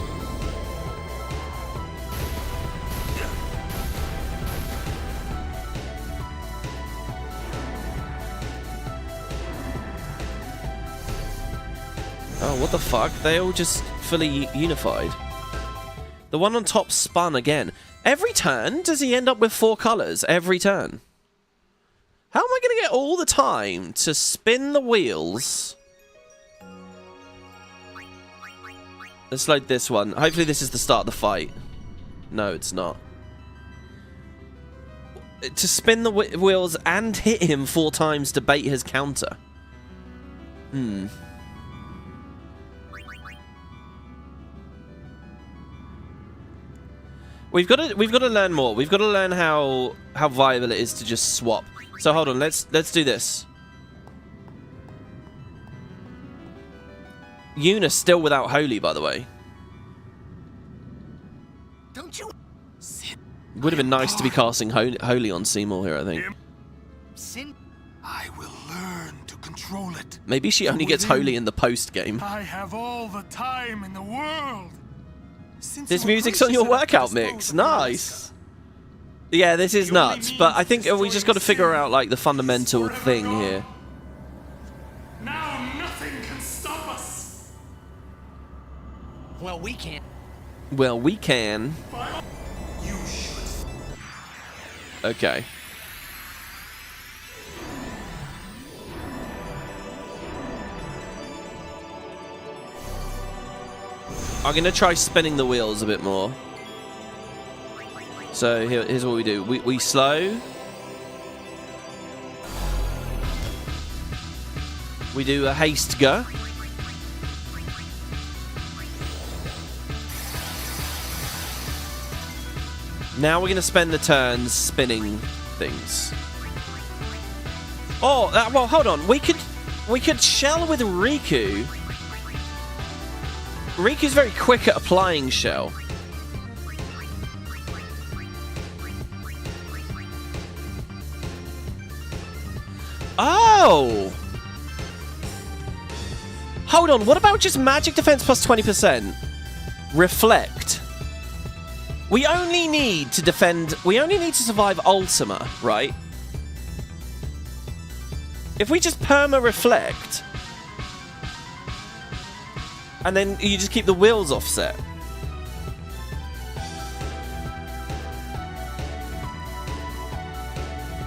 Oh, what the fuck? They all just fully unified. The one on top spun again. Every turn, does he end up with 4 colours? Every turn. How am I going to get all the time to spin the wheels Let's load this one. Hopefully this is the start of the fight. No, it's not. To spin the wheels and hit him 4 times to bait his counter. We've got to learn more. We've got to learn how viable it is to just swap. So hold on, let's do this. Yuna's still without Holy, by the way. Don't you? Would have been nice to be casting Holy on Seymour here, I think. I will learn to control it. Maybe she only gets Holy in the post game. I have all the time in the world. This music's on your workout mix. Nice. Yeah, this is nuts, but I think we just got to figure out like the fundamental thing here. Now nothing can stop us. Well, we can't. Well, we can. You should. Okay. I'm going to try spinning the wheels a bit more. So here's what we do. We slow. We do a haste go. Now we're going to spend the turns spinning things. Oh, well, hold on. We could shell with Riku. Riku's very quick at applying shell. Oh! Hold on, what about just magic defense plus 20%? Reflect. We only need to defend... We only need to survive Ultima, right? If we just perma-reflect... And then you just keep the wheels offset.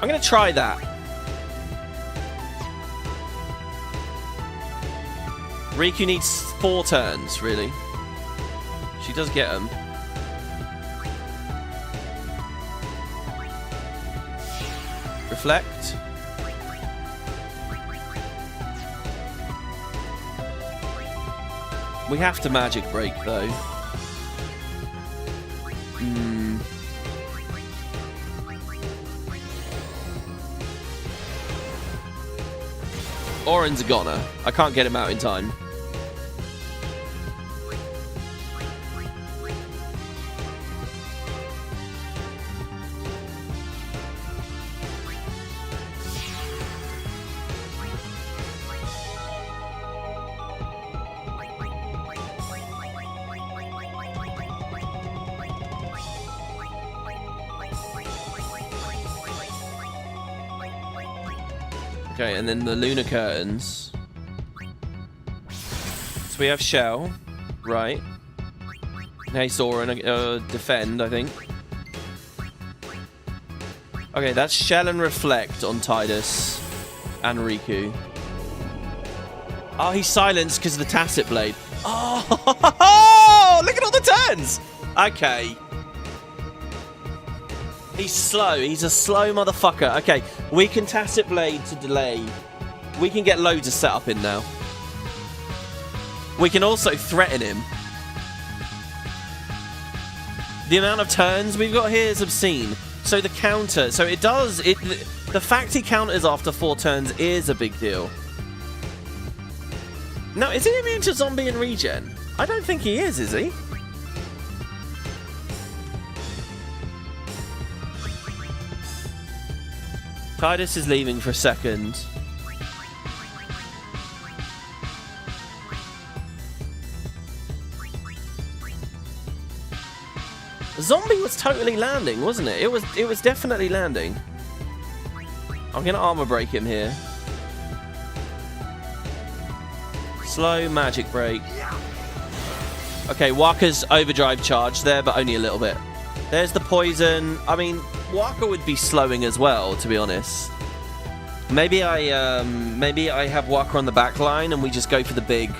I'm going to try that. Riku needs 4 turns, really. She does get them. Reflect. We have to magic break, though. Orin's a goner. I can't get him out in time. Okay, and then the lunar curtains. So we have shell, right? Hey, Sora, and defend, I think. Okay, that's shell and reflect on Tidus and Riku. Oh, he's silenced because of the Tacit Blade. Oh, look at all the turns! Okay. He's slow. He's a slow motherfucker. Okay, we can Tacit Blade to delay. We can get loads of setup in now. We can also threaten him. The amount of turns we've got here is obscene. So the counter, so it does, the fact he counters after 4 turns is a big deal. Now, is he immune to zombie and regen? I don't think he is he? Tidus is leaving for a second. Zombie was totally landing, wasn't it? It was definitely landing. I'm gonna armor break him here. Slow magic break. Okay, Waka's overdrive charge there, but only a little bit. There's the poison. I mean, Waka would be slowing as well, to be honest. Maybe I have Waka on the back line and we just go for the big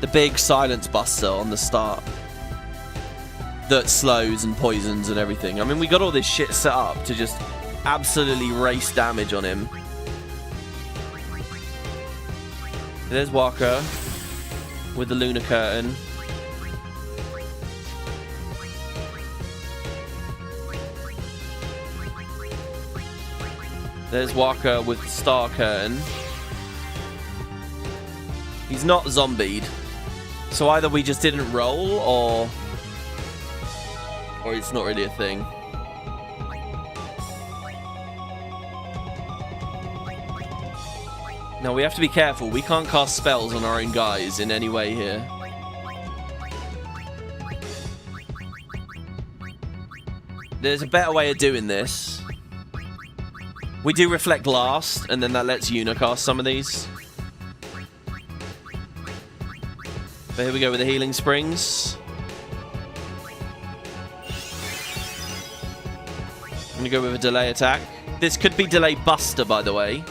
The big silence buster on the start. That slows and poisons and everything. I mean, we got all this shit set up to just absolutely race damage on him. There's Walker with the Lunar Curtain. There's Walker with the Star Curtain. He's not zombied. So either we just didn't roll or it's not really a thing. Now we have to be careful. We can't cast spells on our own guys in any way here. There's a better way of doing this. We do reflect last, and then that lets Una cast some of these. But here we go with the healing springs. I'm gonna go with a delay attack. This could be delay buster, by the way.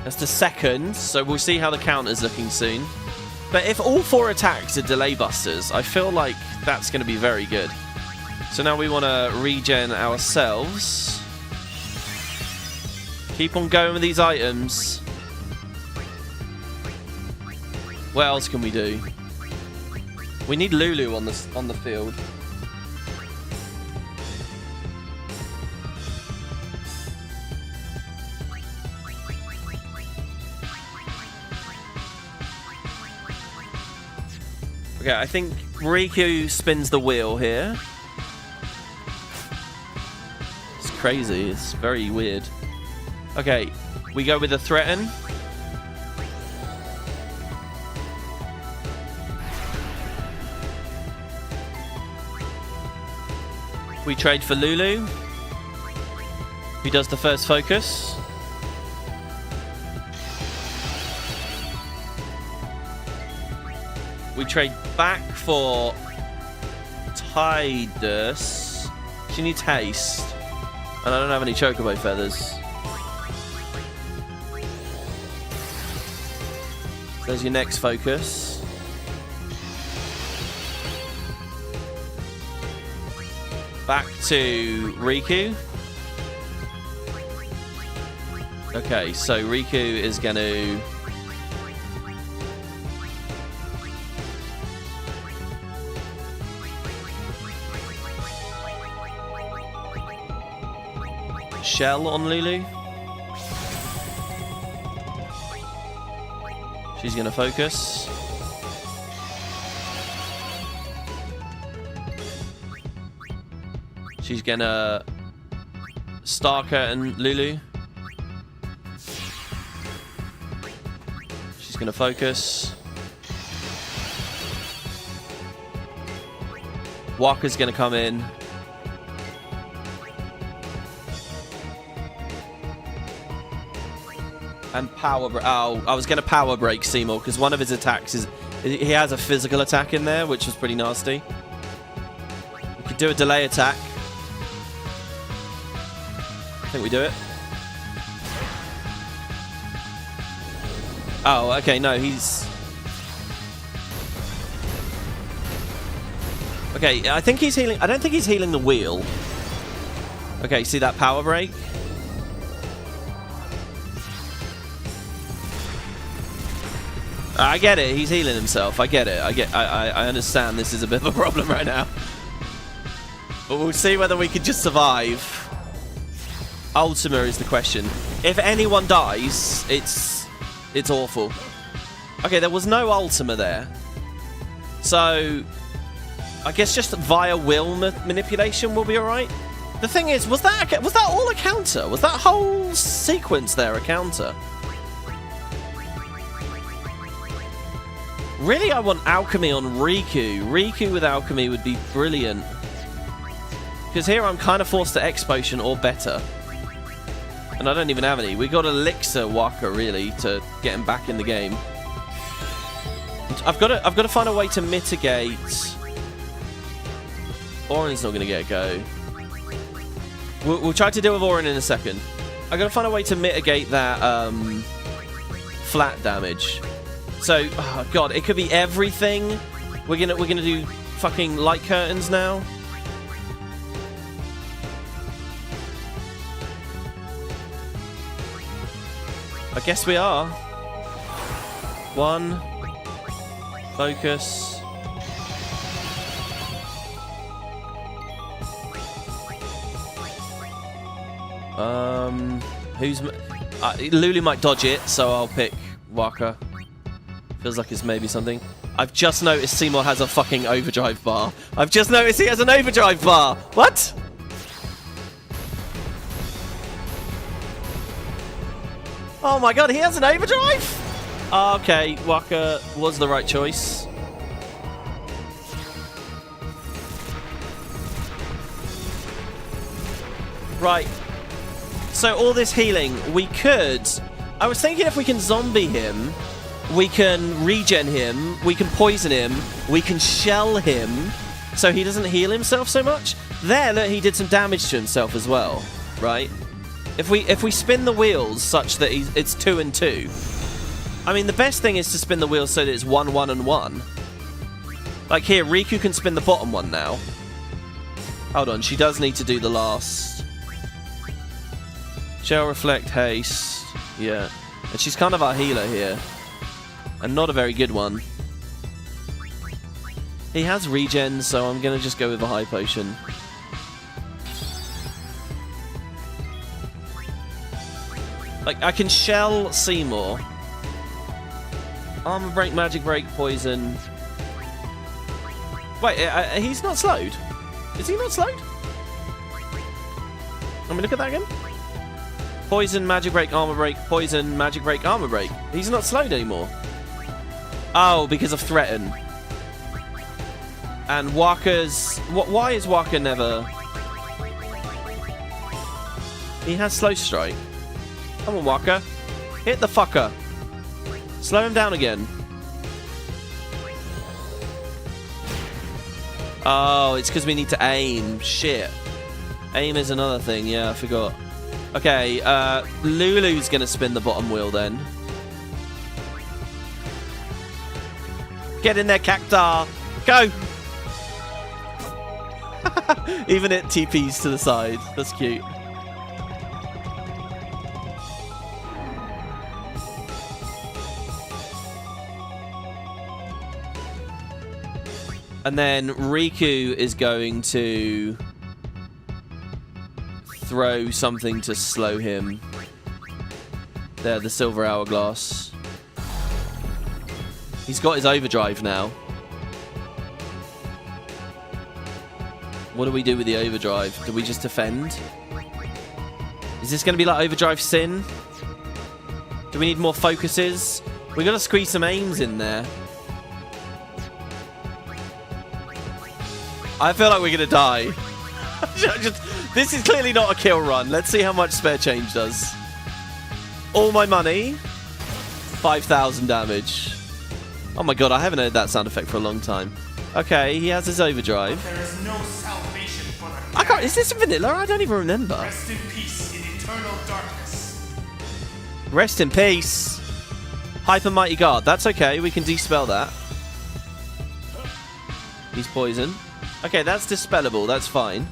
That's the second, so we'll see how the counter's looking soon. But if all 4 attacks are delay busters, I feel like that's going to be very good. So now we want to regen ourselves. Keep on going with these items. What else can we do? We need Lulu on the field. Okay, I think Riku spins the wheel here. It's crazy. It's very weird. Okay, we go with the threaten. We trade for Lulu, who does the first focus. We trade back for Tidus. She needs haste. And I don't have any chocobo feathers. There's your next focus. Back to Riku. Okay, so Riku is going to... Shell on Lulu. She's going to focus. She's going to Star Curtain Lulu. She's going to focus. Walker's going to come in. And power break. Oh, I was going to power break Seymour because one of his attacks is... He has a physical attack in there, which was pretty nasty. We could do a delay attack. I think we do it. Oh, okay, no, he's... Okay, I think he's healing... I don't think he's healing the wheel. Okay, see that power break? I get it. He's healing himself. I get it. I understand this is a bit of a problem right now. But we'll see whether we can just survive. Ultima is the question. If anyone dies, it's awful. Okay, there was no Ultima there. So, I guess just via will manipulation will be alright. The thing is, was that all a counter? Was that whole sequence there a counter? Really, I want alchemy on Riku. Riku with alchemy would be brilliant. Because here I'm kind of forced to X potion or better. And I don't even have any. We got Elixir Waka, really, to get him back in the game. I've got to find a way to mitigate... Orin's not going to get a go. We'll try to deal with Orin in a second. I gotta find a way to mitigate that flat damage. So, oh god, it could be everything. We're gonna do fucking light curtains now. I guess we are. 1. Focus. Who's... Lulu might dodge it, so I'll pick Waka. Feels like it's maybe something. I've just noticed Seymour has a fucking overdrive bar. I've just noticed he has an overdrive bar. What? Oh my god, he has an overdrive? Okay, Waka was the right choice. Right. So all this healing, we could... I was thinking if we can zombie him, we can regen him, we can poison him, we can shell him, so he doesn't heal himself so much. There, look, he did some damage to himself as well, right? If we spin the wheels such that it's 2 and 2, I mean, the best thing is to spin the wheels so that it's 1, 1, and 1. Like here, Riku can spin the bottom one now. Hold on, she does need to do the last... Shell, reflect, haste. Yeah. And she's kind of our healer here. And not a very good one. He has regen, so I'm going to just go with a high potion. Like, I can shell Seymour. Armor break, magic break, poison. Wait, he's not slowed? Is he not slowed? Let me look at that again. Poison, magic break, armor break, poison, magic break, armor break. He's not slowed anymore. Oh, because of threaten. And Waka's... Why is Waka never... He has slow strike. Come on, Waka. Hit the fucker. Slow him down again. Oh, it's because we need to aim. Shit. Aim is another thing. Yeah, I forgot. Okay, Lulu's going to spin the bottom wheel then. Get in there, Cactar. Go! Even it TPs to the side. That's cute. And then Riku is going to throw something to slow him. There, the silver hourglass. He's got his overdrive now. What do we do with the overdrive? Do we just defend? Is this going to be like overdrive sin? Do we need more focuses? We got to squeeze some aims in there. I feel like we're going to die. This is clearly not a kill run. Let's see how much spare change does. All my money. 5,000 damage. Oh my god, I haven't heard that sound effect for a long time. Okay, he has his overdrive. There is no salvation for the I can't... Is this vanilla? I don't even remember. Rest in peace in eternal darkness. Rest in peace. Hyper Mighty Guard. That's okay. We can dispel that. He's poison. Okay, that's dispellable. That's fine.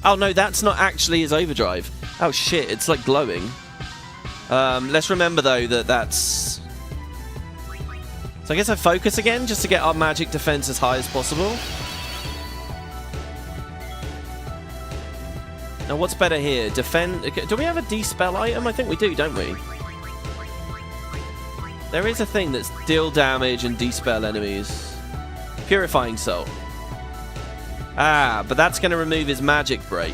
Oh, no, that's not actually his overdrive. Oh, shit. It's, like, glowing. Let's remember, though, that that's... So I guess I focus again, just to get our magic defense as high as possible. Now, what's better here? Defend... Do we have a dispel item? I think we do, don't we? There is a thing that's deal damage and dispel enemies. Purifying Soul. Ah, but that's going to remove his magic break.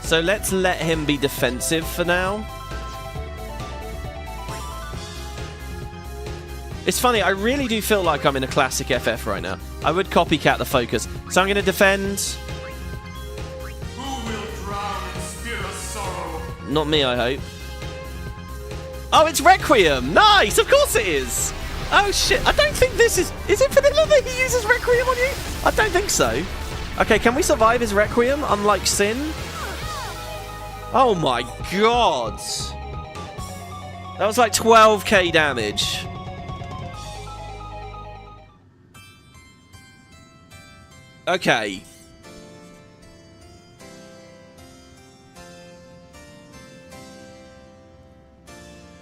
So let's let him be defensive for now. It's funny, I really do feel like I'm in a classic FF right now. I would copycat the focus. So I'm going to defend. Who will drown in spirit of sorrow? Not me, I hope. Oh, it's Requiem! Nice! Of course it is! Oh shit, I don't think this is... Is it vanilla that he uses Requiem on you? I don't think so. Okay, can we survive his Requiem, unlike Sin? Oh my god. That was like 12k damage. Okay.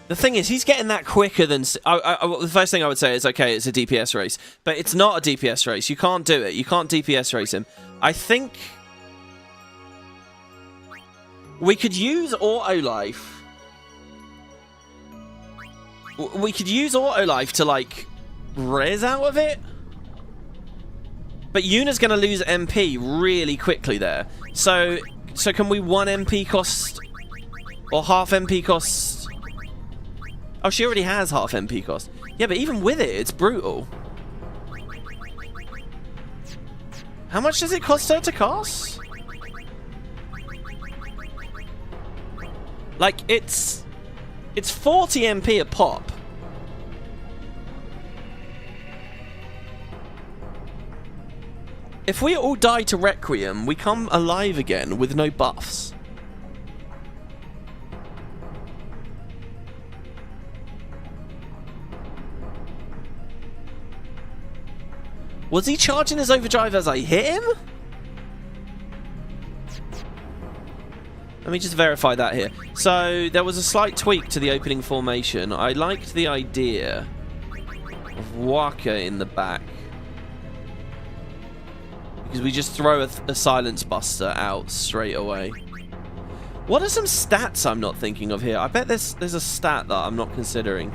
The thing is, he's getting that quicker than... the first thing I would say is, okay, it's a DPS race. But it's not a DPS race. You can't do it. You can't DPS race him. I think... we could use Auto Life. We could use Auto Life to, like, res out of it. But Yuna's going to lose MP really quickly there. So can we 1 MP cost... or half MP cost... Oh, she already has half MP cost. Yeah, but even with it, it's brutal. How much does it cost her to cast? Like, it's 40 MP a pop. If we all die to Requiem, we come alive again with no buffs. Was he charging his overdrive as I hit him? Let me just verify that here. So, there was a slight tweak to the opening formation. I liked the idea of Waka in the back. Because we just throw a Silence Buster out straight away. What are some stats I'm not thinking of here? I bet there's a stat that I'm not considering.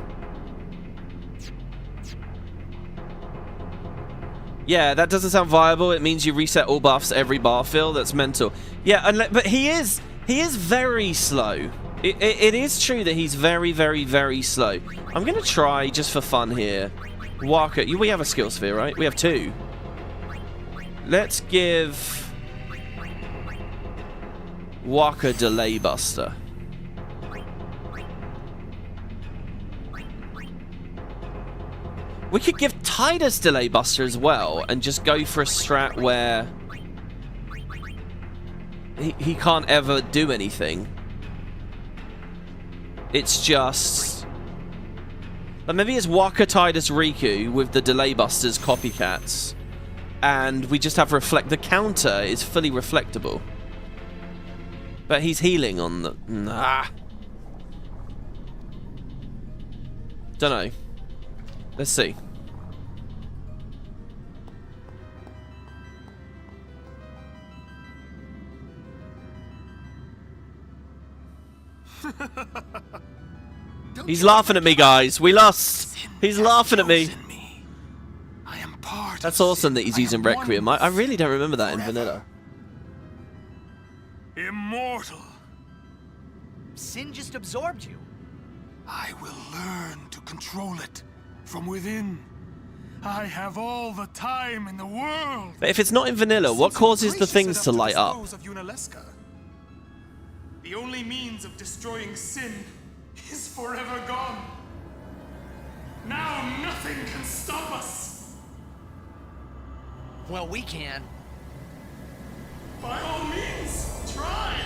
Yeah, that doesn't sound viable. It means you reset all buffs every bar fill. That's mental. Yeah, but he is very slow. It is true that he's very, very, very slow. I'm going to try, just for fun here, Waka. We have a skill sphere, right? We have 2. Let's give Waka Delay Buster. We could give Tidus Delay Buster as well and just go for a strat where he can't ever do anything. It's just... like maybe it's Waka Tidus Riku with the Delay Busters copycats. And we just have reflect... the counter is fully reflectable. But he's healing on the... nah. Dunno. Let's see. He's laughing at me, guys. We lost. He's laughing at me. That's awesome that he's using Requiem. I really don't remember that in vanilla. Immortal. Sin just absorbed you. I will learn to control it from within. I have all the time in the world. But if it's not in vanilla, what causes the things to light up? The only means of destroying sin is forever gone. Now nothing can stop us. Well, we can. By all means, try.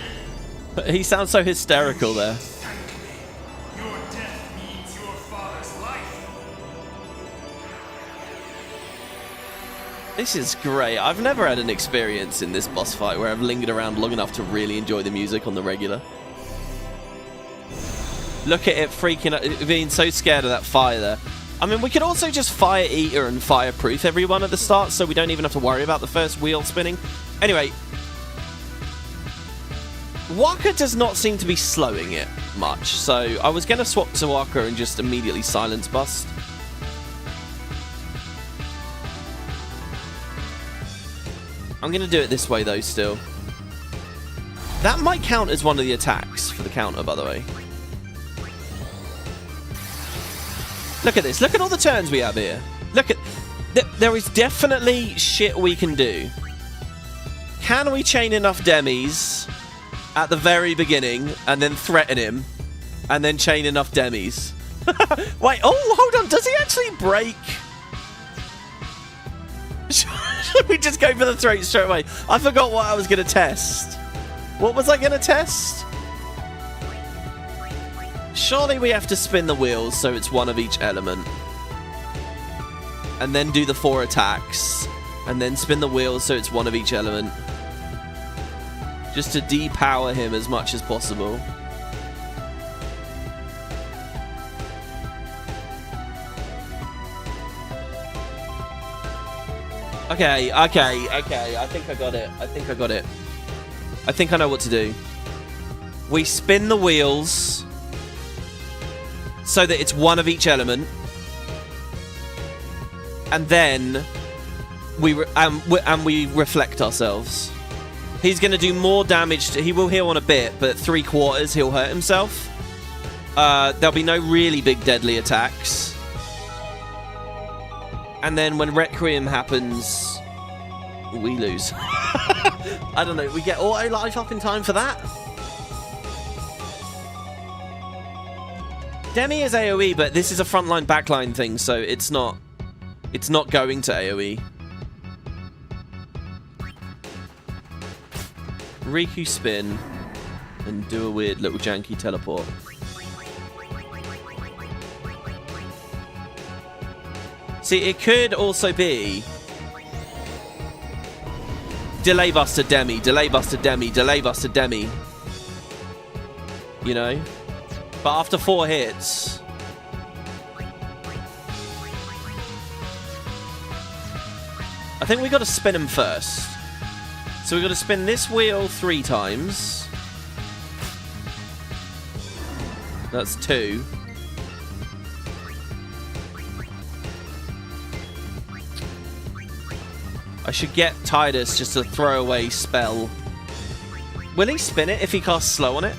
He sounds so hysterical there. Thank me. Your death means your father's life. This is great. I've never had an experience in this boss fight where I've lingered around long enough to really enjoy the music on the regular. Look at it freaking out, being so scared of that fire there. I mean, we could also just Fire Eater and Fireproof everyone at the start, so we don't even have to worry about the first wheel spinning. Anyway, Waka does not seem to be slowing it much, so I was going to swap to Waka and just immediately Silence Bust. I'm going to do it this way, though, still. That might count as one of the attacks for the counter, by the way. Look at this. Look at all the turns we have here. Look at... there is definitely shit we can do. Can we chain enough demis at the very beginning and then threaten him and then chain enough demis? Wait, oh, hold on. Does he actually break? Should we just go for the throat straight away? I forgot what I was going to test. What was I going to test? Surely we have to spin the wheels so it's one of each element. And then do the 4 attacks. And then spin the wheels so it's one of each element. Just to depower him as much as possible. Okay. I think I got it. I think I know what to do. We spin the wheels so that it's one of each element. And then we reflect ourselves. He's going to do more damage. He will heal on a bit, but 3/4 he'll hurt himself. There'll be no really big deadly attacks. And then when Requiem happens, we lose. I don't know. We get auto life up in time for that. Demi is AoE, but this is a frontline backline thing, so it's not going to AoE. Riku spin and do a weird little janky teleport. See, it could also be delay buster Demi, delay buster Demi, delay buster Demi. You know? But after 4 hits, I think we got to spin him first. So we got to spin this wheel 3 times. That's 2. I should get Tidus just a throwaway spell. Will he spin it if he casts slow on it?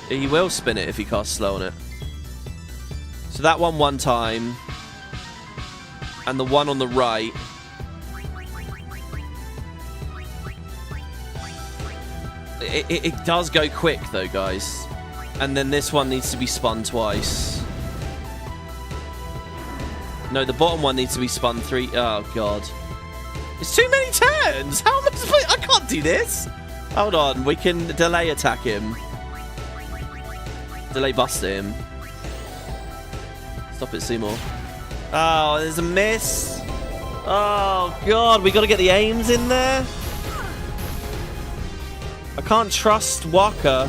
He will spin it if he casts slow on it. So that one time. And the one on the right. It does go quick though, guys. And then this one needs to be spun twice. No, the bottom one needs to be spun 3. Oh, God. It's too many turns! How am I supposed... I can't do this! Hold on, we can delay attack him. Delay buster him. Stop it, Seymour. Oh, there's a miss. Oh, God, we got to get the aims in there. I can't trust Waka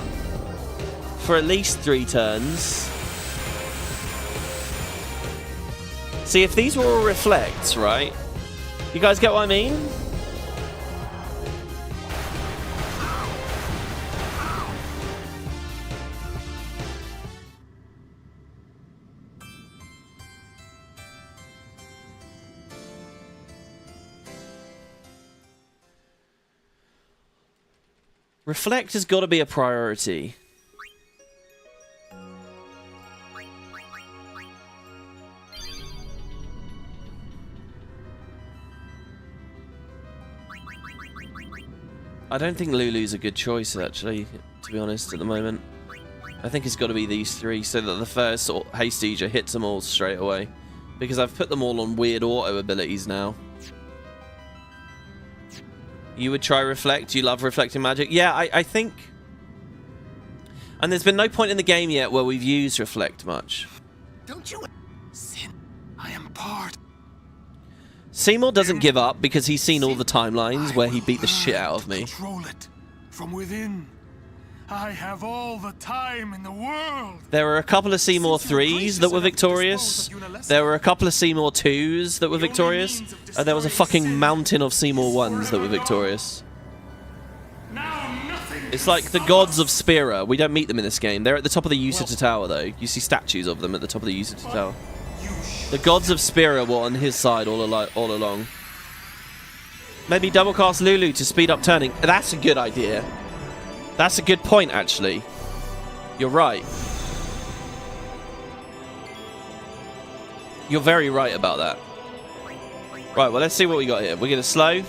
for at least 3 turns. See, if these were all reflects, right? You guys get what I mean? Reflect has got to be a priority. I don't think Lulu's a good choice, actually, to be honest, at the moment. I think it's got to be these 3 so that the first Hasteja hits them all straight away. Because I've put them all on weird auto abilities now. You would try Reflect? You love reflecting magic? Yeah, I think... And there's been no point in the game yet where we've used Reflect much. Don't you... Sin, I am part... Seymour doesn't give up because he's seen all the timelines where he beat the shit out of me. Control it from within. I have all the time in the world. There were a couple of Seymour 3s that were victorious. There were a couple of Seymour 2s that were victorious. And there was a fucking mountain of Seymour 1s that were victorious. It's like the gods of Spira. We don't meet them in this game. They're at the top of the Yusita Tower, though. You see statues of them at the top of the Yusita Tower. The gods of Spira were on his side all along. Maybe double cast Lulu to speed up turning. That's a good idea. That's a good point, actually. You're right. You're very right about that. Right, well, let's see what we got here. We're going to slow.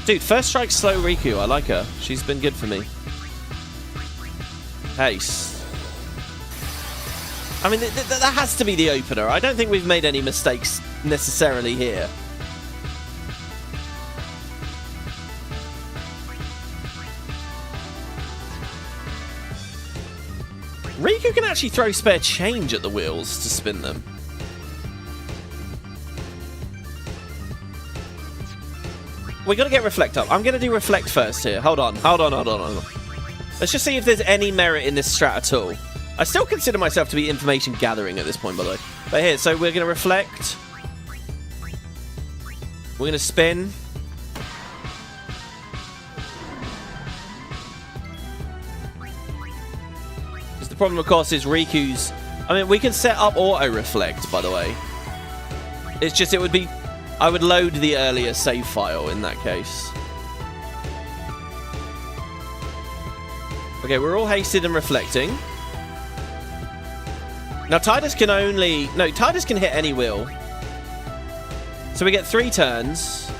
Dude, first strike slow Riku. I like her. She's been good for me. Haste. I mean, that has to be the opener. I don't think we've made any mistakes necessarily here. Riku can actually throw spare change at the wheels to spin them. We gotta get reflect up. I'm gonna do reflect first here. Hold on. Let's just see if there's any merit in this strat at all. I still consider myself to be information gathering at this point, by the way. But here, so we're gonna reflect. We're gonna spin. Because the problem, of course, is Riku's... I mean, we can set up auto-reflect, by the way. It's just, it would be... I would load the earlier save file in that case. Okay, we're all hasted and reflecting. Now, Tidus can only... No, Tidus can hit any wheel. So we get 3 turns.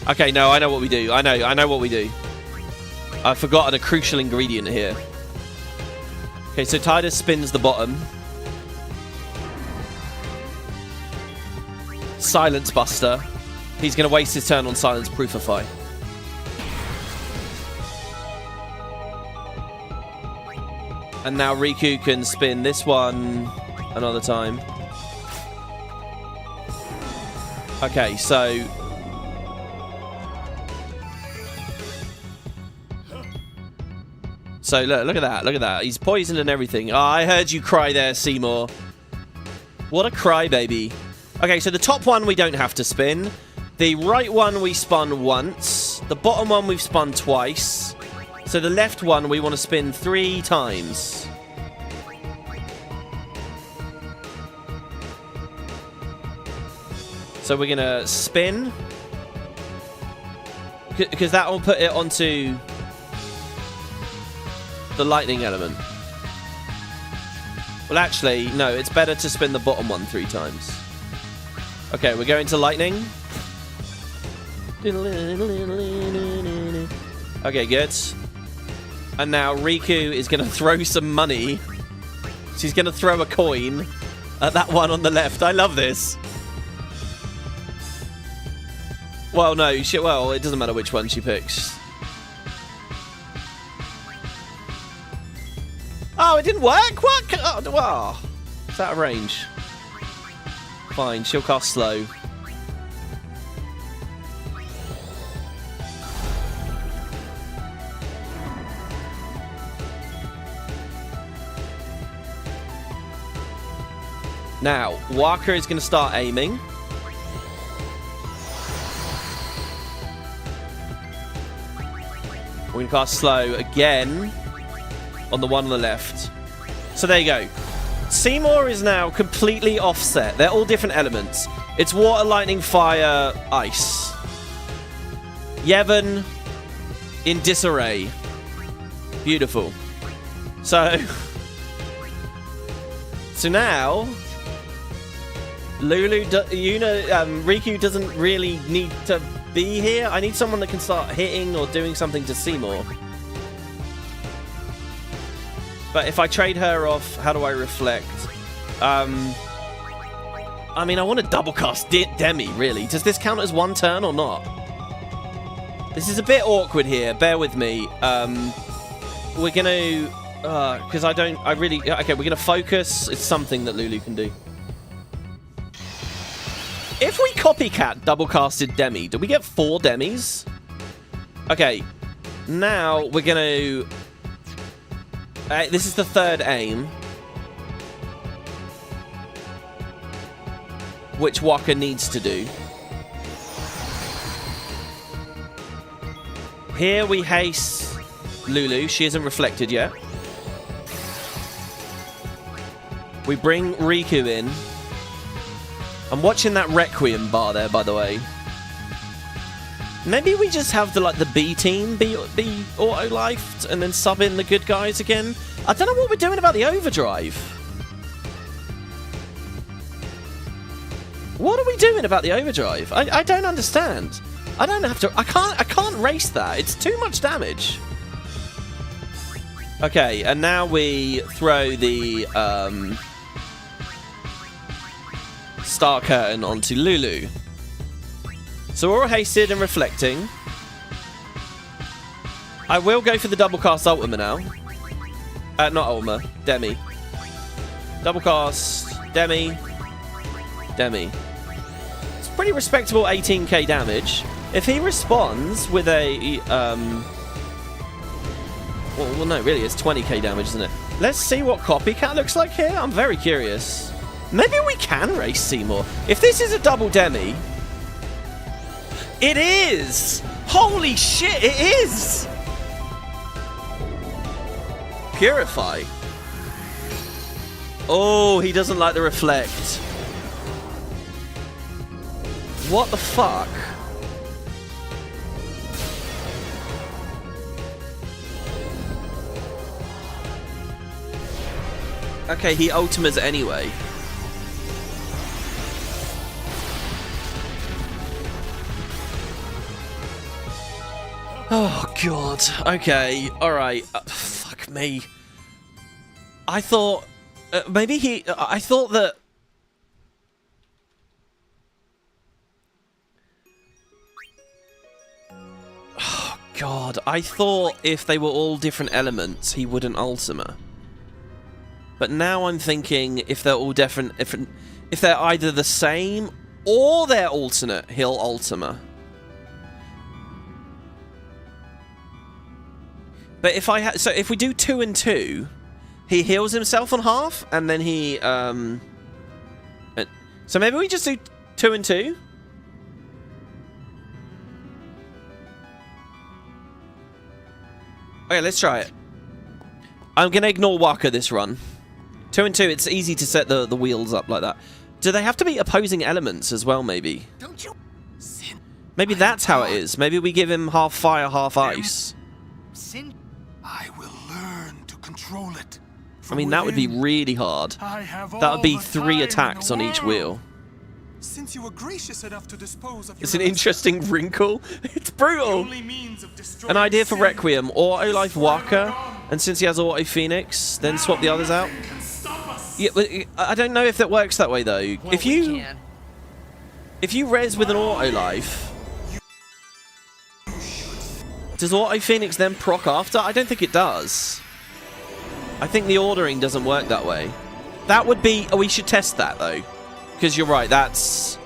Okay, no, I know what we do. I know what we do. I've forgotten a crucial ingredient here. Okay, so Tidus spins the bottom. Silence Buster. He's going to waste his turn on Silence Proofify. And now Riku can spin this one another time. Okay, so... So look at that, look at that. He's poisoned and everything. Oh, I heard you cry there, Seymour. What a crybaby. Okay, so the top one we don't have to spin. The right one we spun once. The bottom one we've spun twice. So the left one we want to spin 3 times. So we're going to spin. Because that will put it onto... the lightning element. Well, actually, no, it's better to spin the bottom one 3 times. Okay, we're going to lightning. Okay, good. And now Riku is going to throw some money. She's going to throw a coin at that one on the left. I love this. Well, no, well, it doesn't matter which one she picks. Oh, it didn't work? What? Oh, it's out of range. Fine, she'll cast slow. Now, Waka is going to start aiming. We're going to cast slow again on the one on the left. So there you go. Seymour is now completely offset. They're all different elements. It's water, lightning, fire, ice. Yevon in disarray. Beautiful. So now Lulu, Riku doesn't really need to be here. I need someone that can start hitting or doing something to Seymour. But if I trade her off, how do I reflect? I mean, I want to double cast Demi, really. Does this count as 1 turn or not? This is a bit awkward here. Bear with me. We're going to... because okay, we're going to focus. It's something that Lulu can do. If we copycat double casted Demi, do we get 4 Demis? Okay. Now we're going to... this is the 3rd aim. Which Waka needs to do. Here we haste Lulu. She isn't reflected yet. We bring Riku in. I'm watching that Requiem bar there, by the way. Maybe we just have the B team be auto-lifed and then sub in the good guys again. I don't know what we're doing about the overdrive. What are we doing about the overdrive? I don't understand. I don't have to. I can't race that. It's too much damage. Okay, and now we throw the Star Curtain onto Lulu. So we're all hasted and reflecting. I will go for the double cast Ultima now. Not Ultima, Demi. Double cast, Demi. It's pretty respectable 18k damage. If he responds with a, well, no, really, it's 20k damage, isn't it? Let's see what Copycat looks like here. I'm very curious. Maybe we can race Seymour. If this is a double Demi... It is! Holy shit, it is! Purify. Oh, he doesn't like the reflect. What the fuck? Okay, he ultimas anyway. Oh, God. Okay. Alright. Fuck me. I thought... maybe he... I thought that... Oh, God. I thought if they were all different elements, he wouldn't Ultima. But now I'm thinking if they're all different... If they're either the same or they're alternate, he'll Ultima. But if I so if we do 2 and 2, he heals himself on half, and then he so maybe we just do 2 and 2. Okay, let's try it. I'm gonna ignore Waka this run. 2 and 2, it's easy to set the wheels up like that. Do they have to be opposing elements as well? Maybe. Don't you? Maybe that's how it is. Maybe we give him half fire, half ice. I will learn to control it. I mean, that would be really hard. That would be 3 attacks on each wheel. Since you were gracious enough to dispose of It's an interesting wrinkle. It's brutal. An idea for Requiem. Auto Life Waka. And since he has Auto Phoenix, then swap the others out. Yeah, but I don't know if that works that way, though. Well, if you res with an Auto Life... Does Auto Phoenix then proc after? I don't think it does. I think the ordering doesn't work that way. That would be... Oh, we should test that, though. Because you're right, that's...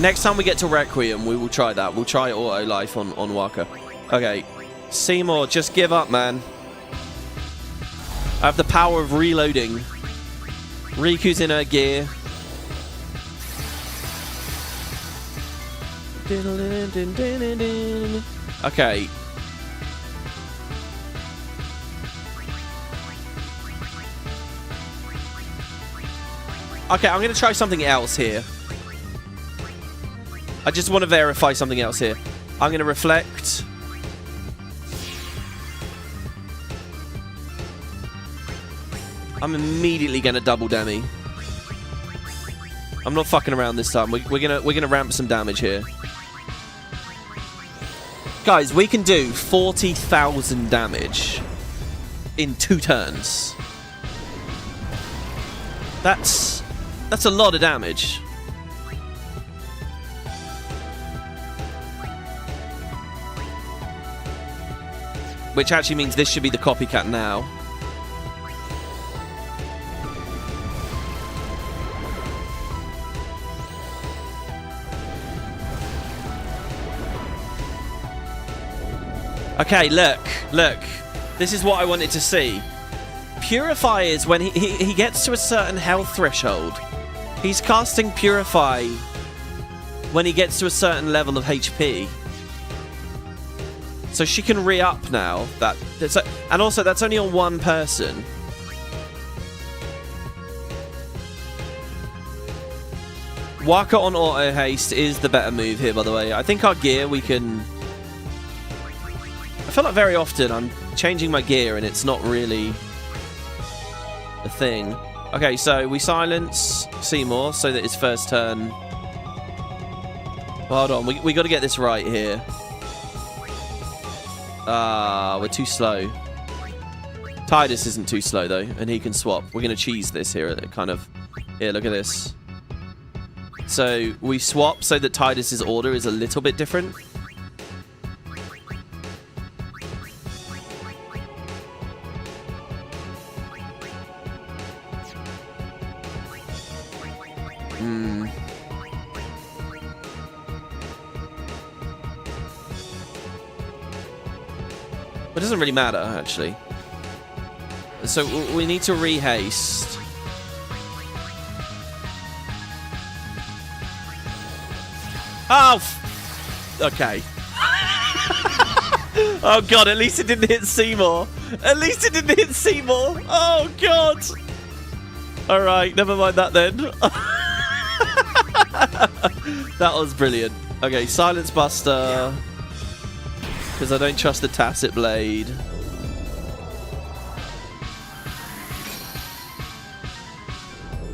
Next time we get to Requiem, we will try that. We'll try Auto Life on Waka. Okay. Seymour, just give up, man. I have the power of reloading. Riku's in her gear. Okay. Okay, I'm going to try something else here. I just want to verify something else here. I'm going to reflect. I'm immediately going to double Demi. I'm not fucking around this time. We're gonna ramp some damage here. Guys, we can do 40,000 damage in 2 turns. That's a lot of damage. Which actually means this should be the copycat now. Okay, look. This is what I wanted to see. Purify is when he gets to a certain health threshold. He's casting Purify when he gets to a certain level of HP. So she can re-up now. And also, that's only on one person. Waka on auto haste is the better move here, by the way. I think our gear we can... I feel like very often I'm changing my gear and it's not really a thing. Okay, so we silence Seymour so that his first turn... Hold on, we got to get this right here. We're too slow. Tidus isn't too slow, though, and he can swap. We're going to cheese this here, kind of. Here, look at this. So we swap so that Tidus's order is a little bit different. It doesn't really matter, actually. So we need to rehaste. Oh! Okay. Oh god, at least it didn't hit Seymour. At least it didn't hit Seymour. Oh god! Alright, never mind that then. That was brilliant. Okay, Silence Buster. Because I don't trust the Tacit Blade.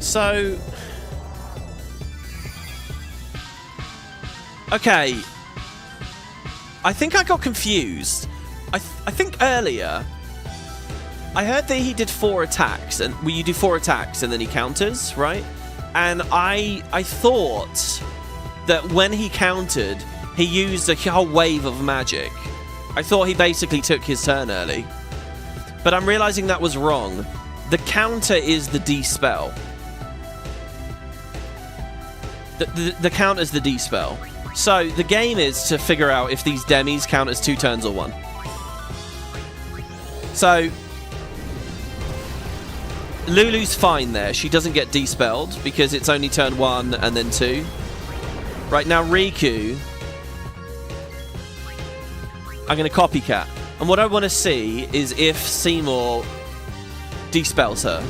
So... Okay. I think I got confused. I think earlier... I heard that he did 4 attacks. And well, you do 4 attacks and then he counters, right? And I thought that when he countered, he used a whole wave of magic. I thought he basically took his turn early. But I'm realizing that was wrong. The counter is the D-spell. The counter is the D-spell. So the game is to figure out if these demis count as 2 turns or 1. So Lulu's fine there. She doesn't get D-spelled because it's only turn 1 and then 2. Right now, Riku... I'm going to copycat. And what I want to see is if Seymour dispels her.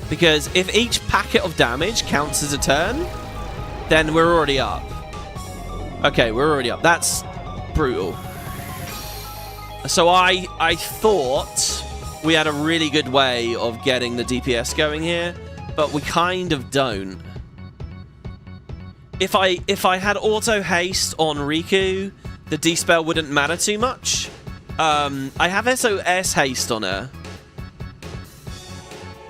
Because if each packet of damage counts as a turn, then we're already up. Okay, we're already up. That's brutal. So I thought we had a really good way of getting the DPS going here, but we kind of don't. If I had auto haste on Riku, the D-spell wouldn't matter too much. I have SOS haste on her.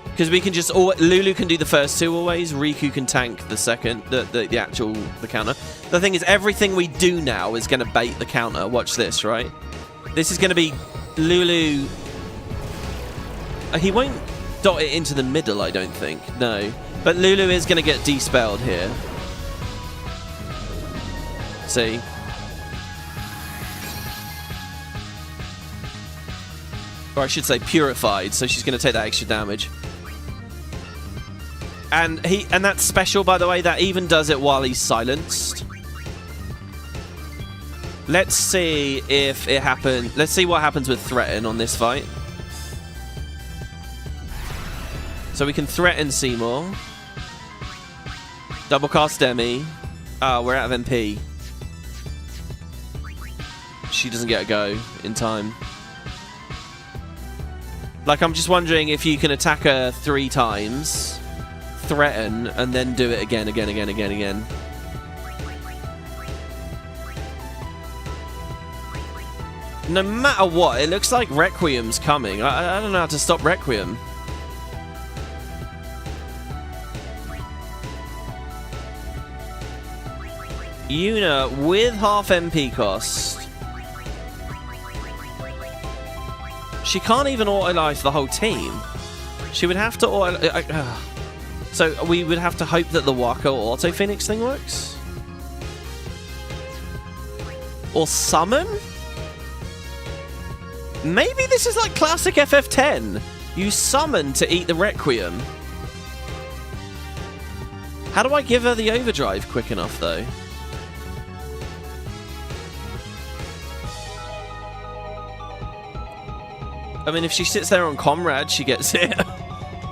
Because we can just... Lulu can do the first 2 always. Riku can tank the second, the actual counter. The thing is, everything we do now is going to bait the counter. Watch this, right? This is going to be Lulu... He won't dot it into the middle, I don't think. No. But Lulu is going to get D-spelled here. See? Or I should say purified, so she's going to take that extra damage. And that's special, by the way. That even does it while he's silenced. Let's see if it happens. Let's see what happens with Threaten on this fight. So we can Threaten Seymour. Double cast Demi. Oh, we're out of MP. She doesn't get a go in time. Like, I'm just wondering if you can attack her 3 times, threaten, and then do it again. No matter what, it looks like Requiem's coming. I don't know how to stop Requiem. Yuna with half MP cost. She can't even auto-life the whole team. She would have to auto... So we would have to hope that the Wako auto-Phoenix thing works? Or summon? Maybe this is like classic FF10. You summon to eat the Requiem. How do I give her the overdrive quick enough, though? I mean, if she sits there on Comrade, she gets it.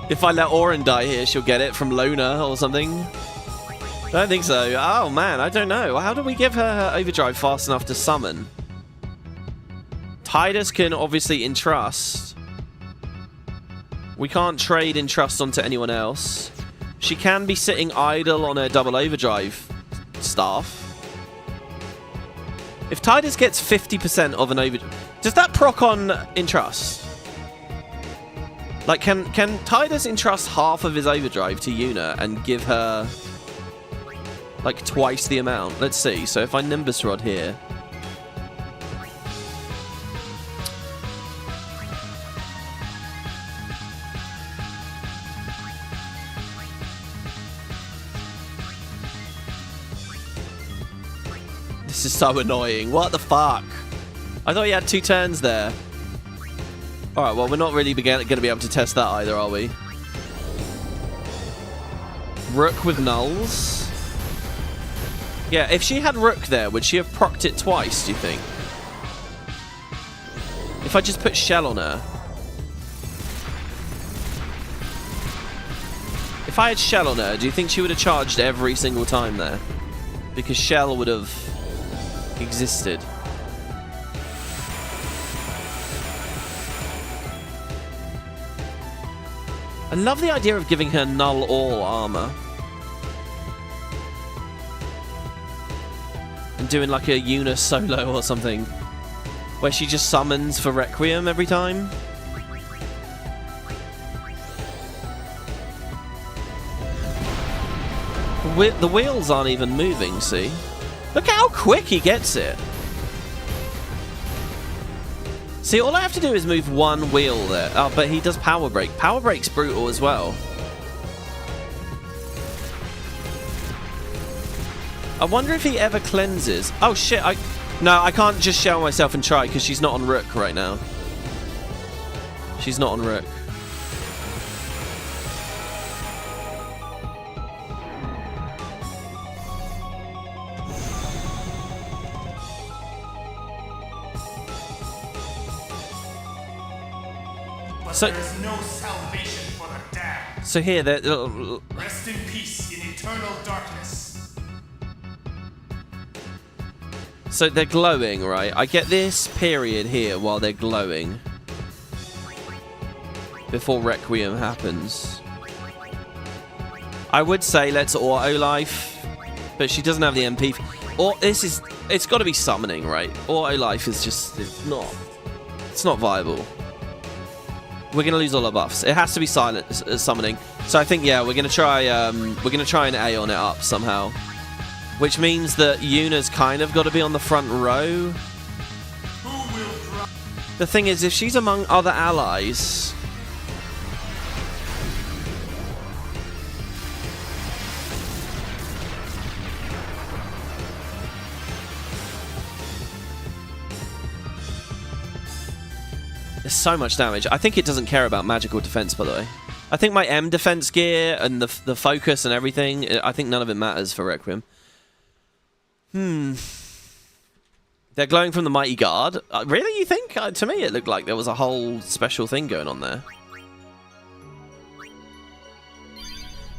If I let Auron die here, she'll get it from Lona or something. I don't think so. Oh, man, I don't know. How do we give her overdrive fast enough to summon? Tidus can obviously entrust. We can't trade entrust onto anyone else. She can be sitting idle on her double overdrive staff. If Tidus gets 50% of an overdrive... Does that proc on entrust? Like, can Tidus entrust half of his overdrive to Yuna and give her, like, twice the amount? Let's see. So if I Nimbus Rod here... This is so annoying. What the fuck? I thought he had 2 turns there. Alright, well, we're not really going to be able to test that either, are we? Rook with nulls? Yeah, if she had Rook there, would she have procced it twice, do you think? If I just put Shell on her. If I had Shell on her, do you think she would have charged every single time there? Because Shell would have existed. I love the idea of giving her null all armor. And doing like a Yuna solo or something. Where she just summons for Requiem every time. The wheels aren't even moving, see? Look how quick he gets it. See, all I have to do is move one wheel there. Oh, but he does Power Break. Power Break's brutal as well. I wonder if he ever cleanses. Oh, shit. No, I can't just shell myself and try because she's not on Rook right now. She's not on Rook. So, there is no salvation for the damned. So here, Rest in peace in eternal darkness. So they're glowing, right? I get this period here while they're glowing. Before Requiem happens. I would say let's auto life, but she doesn't have the MP. Or it's got to be summoning, right? Auto life is just, it's not viable. We're gonna lose all our buffs. It has to be silent summoning. So I think, yeah, we're gonna try and A on it up somehow, which means that Yuna's kind of got to be on the front row. The thing is, if she's among other allies, there's so much damage. I think it doesn't care about magical defense, by the way. I think my M defense gear and the focus and everything, I think none of it matters for Requiem. They're glowing from the Mighty Guard. Really, you think? To me, it looked like there was a whole special thing going on there.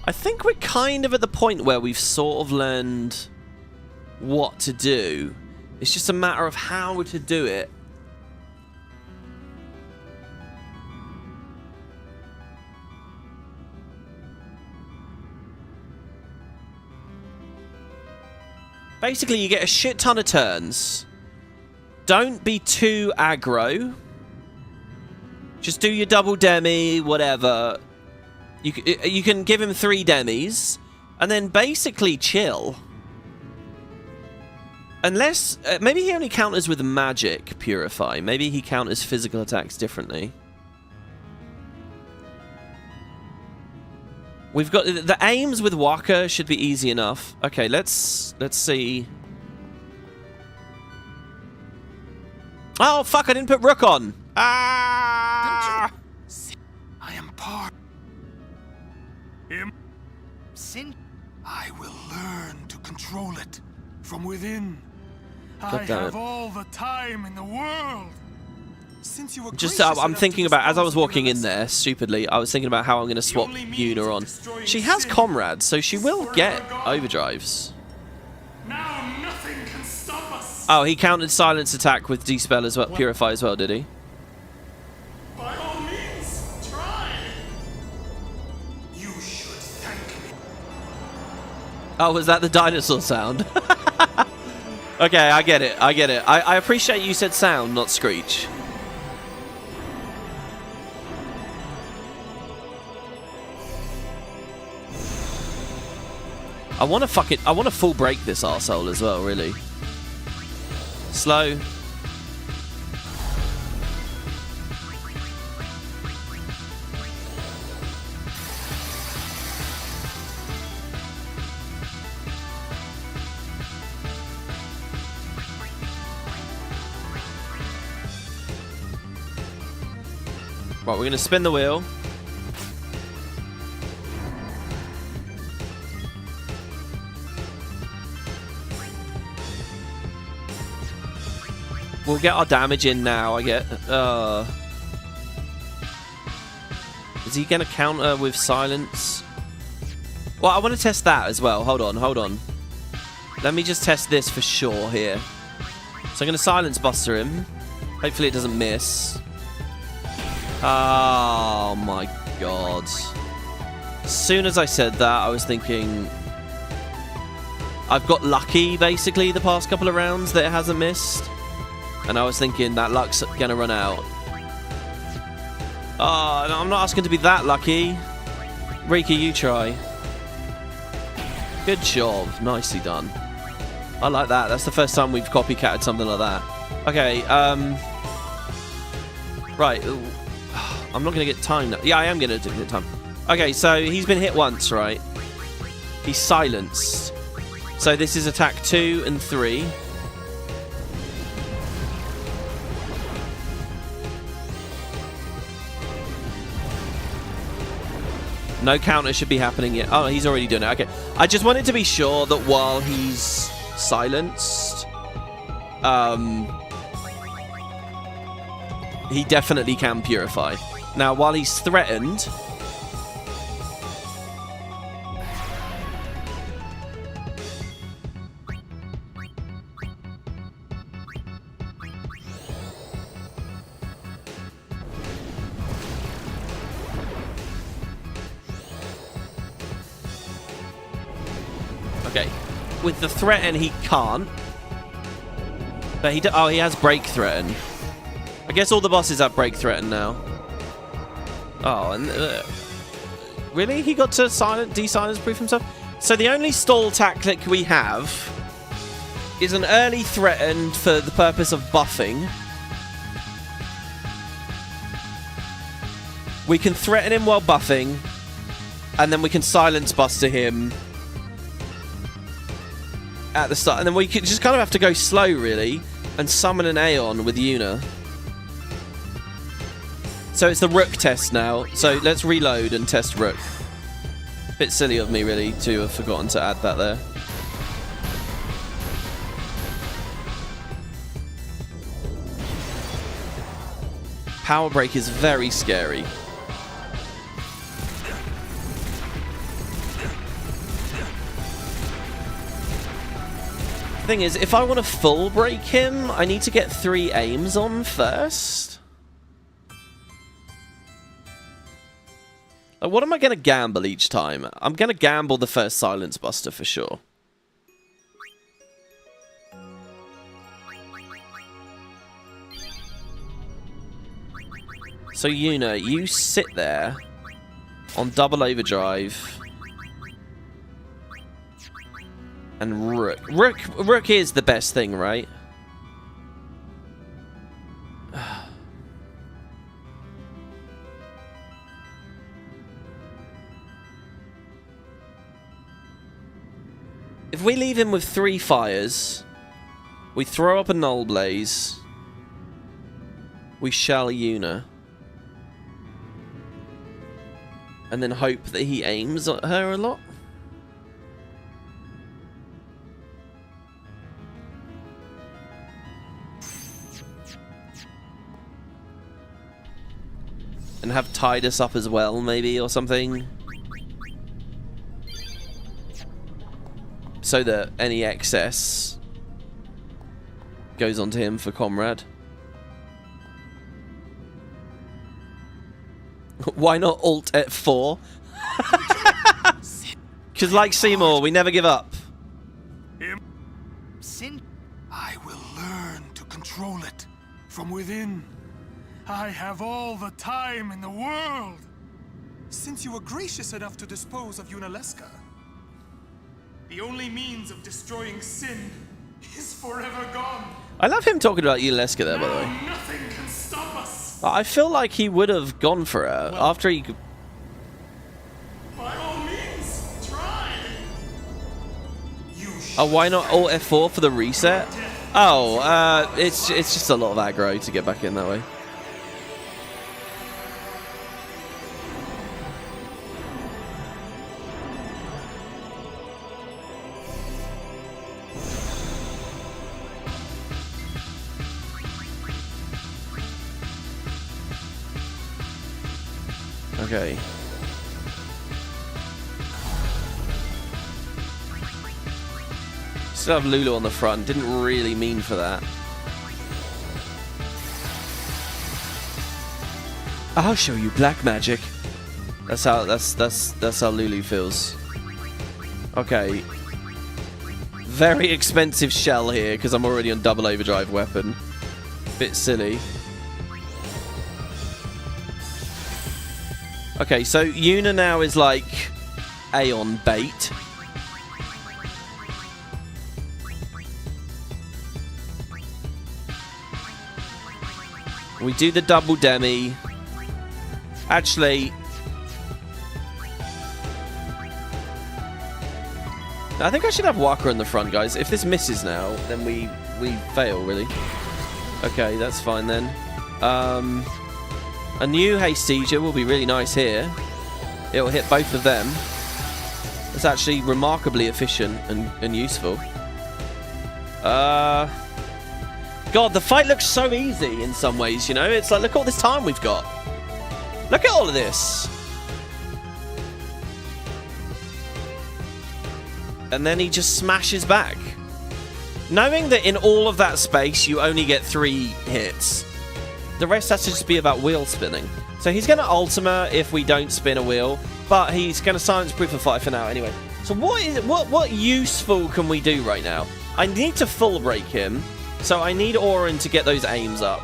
I think we're kind of at the point where we've sort of learned what to do. It's just a matter of how to do it. Basically, you get a shit ton of turns. Don't be too aggro. Just do your double demi, whatever. You can give him 3 demis, and then basically chill. Unless, maybe he only counters with magic purify. Maybe he counters physical attacks differently. We've got the aims with Waka should be easy enough. Okay, let's see. Oh fuck! I didn't put Rook on. Ah! I am part. Sin. I will learn to control it from within. God I damn have it. all the time in the world. Since you were Just, gracious I'm enough thinking to about, as I was dispose of walking in there, stupidly, I was thinking about how I'm going to swap Yuna on. She has comrades, so she will get overdrives. Now nothing can stop us. Oh, he countered silence attack with Dispel as well, Purify as well, did he? By all means, try. You should thank me. Oh, was that the dinosaur sound? Okay, I get it, I appreciate you said sound, not screech. I want to full break this arsehole as well, really. Slow. Right, we're going to spin the wheel. We'll get our damage in now, I get. Is he going to counter with silence? Well, I want to test that as well. Hold on, hold on. Let me just test this for sure here. So I'm going to silence buster him. Hopefully it doesn't miss. Oh my god. As soon as I said that, I was thinking... I've got lucky, basically, the past couple of rounds that it hasn't missed. And I was thinking that luck's gonna run out. Oh, no, I'm not asking to be that lucky. Riki, you try. Good job. Nicely done. I like that. That's the first time we've copycatted something like that. Okay, right. I'm not going to get time now. Yeah, I am going to get time. Okay, so he's been hit once, right? He's silenced. So this is attack 2 and 3. No counter should be happening yet. Oh, he's already doing it. Okay. I just wanted to be sure that while he's silenced, he definitely can purify. Now, while he's threatened... Okay. With the threaten, he can't. But he... Oh, he has break threaten. I guess all the bosses have break threaten now. Oh, and really? He got to de-silence proof himself? So the only stall tactic we have is an early threaten for the purpose of buffing. We can threaten him while buffing, and then we can silence buster him at the start. And then we can just kind of have to go slow, really, and summon an Aeon with Yuna. So it's the Rook test now. So let's reload and test Rook. Bit silly of me, really, to have forgotten to add that there. Power Break is very scary. Thing is, if I want to full break him, I need to get 3 aims on first. What am I going to gamble each time? I'm going to gamble the first Silence Buster for sure. So Yuna, you sit there on double overdrive. And Rook. Rook is the best thing, right? If we leave him with 3 fires, we throw up a Null Blaze, we shell Yuna, and then hope that he aims at her a lot. And have Tidus up as well, maybe, or something. So that any excess goes onto him for Comrade. Why not ult at 4? Because like Seymour, we never give up. I will learn to control it from within. I have all the time in the world. Since you were gracious enough to dispose of Yunalesca, The only means of destroying sin is forever gone. I love him talking about Yunalesca there, by the way. Nothing can stop us. I feel like he would have gone for her after he... By all means, try. Oh, why not Alt F4 for the reset? Oh, it's just a lot of aggro to get back in that way. Okay. Still have Lulu on the front. Didn't really mean for that. I'll show you black magic. That's how Lulu feels. Okay. Very expensive shell here because I'm already on double overdrive weapon. Bit silly. Okay, so Yuna now is like Aeon bait. We do the double demi. Actually, I think I should have Waka in the front, guys. If this misses now, then we fail, really. Okay, that's fine then. A new haste seizure will be really nice here. It'll hit both of them. It's actually remarkably efficient and useful. God, the fight looks so easy in some ways, you know? It's like, look at all this time we've got. Look at all of this. And then he just smashes back. Knowing that in all of that space, you only get 3 hits. The rest has to just be about wheel spinning. So he's going to Ultima if we don't spin a wheel, but he's going to silence Proof of Fight for now anyway. So what useful can we do right now? I need to full break him, so I need Auron to get those aims up.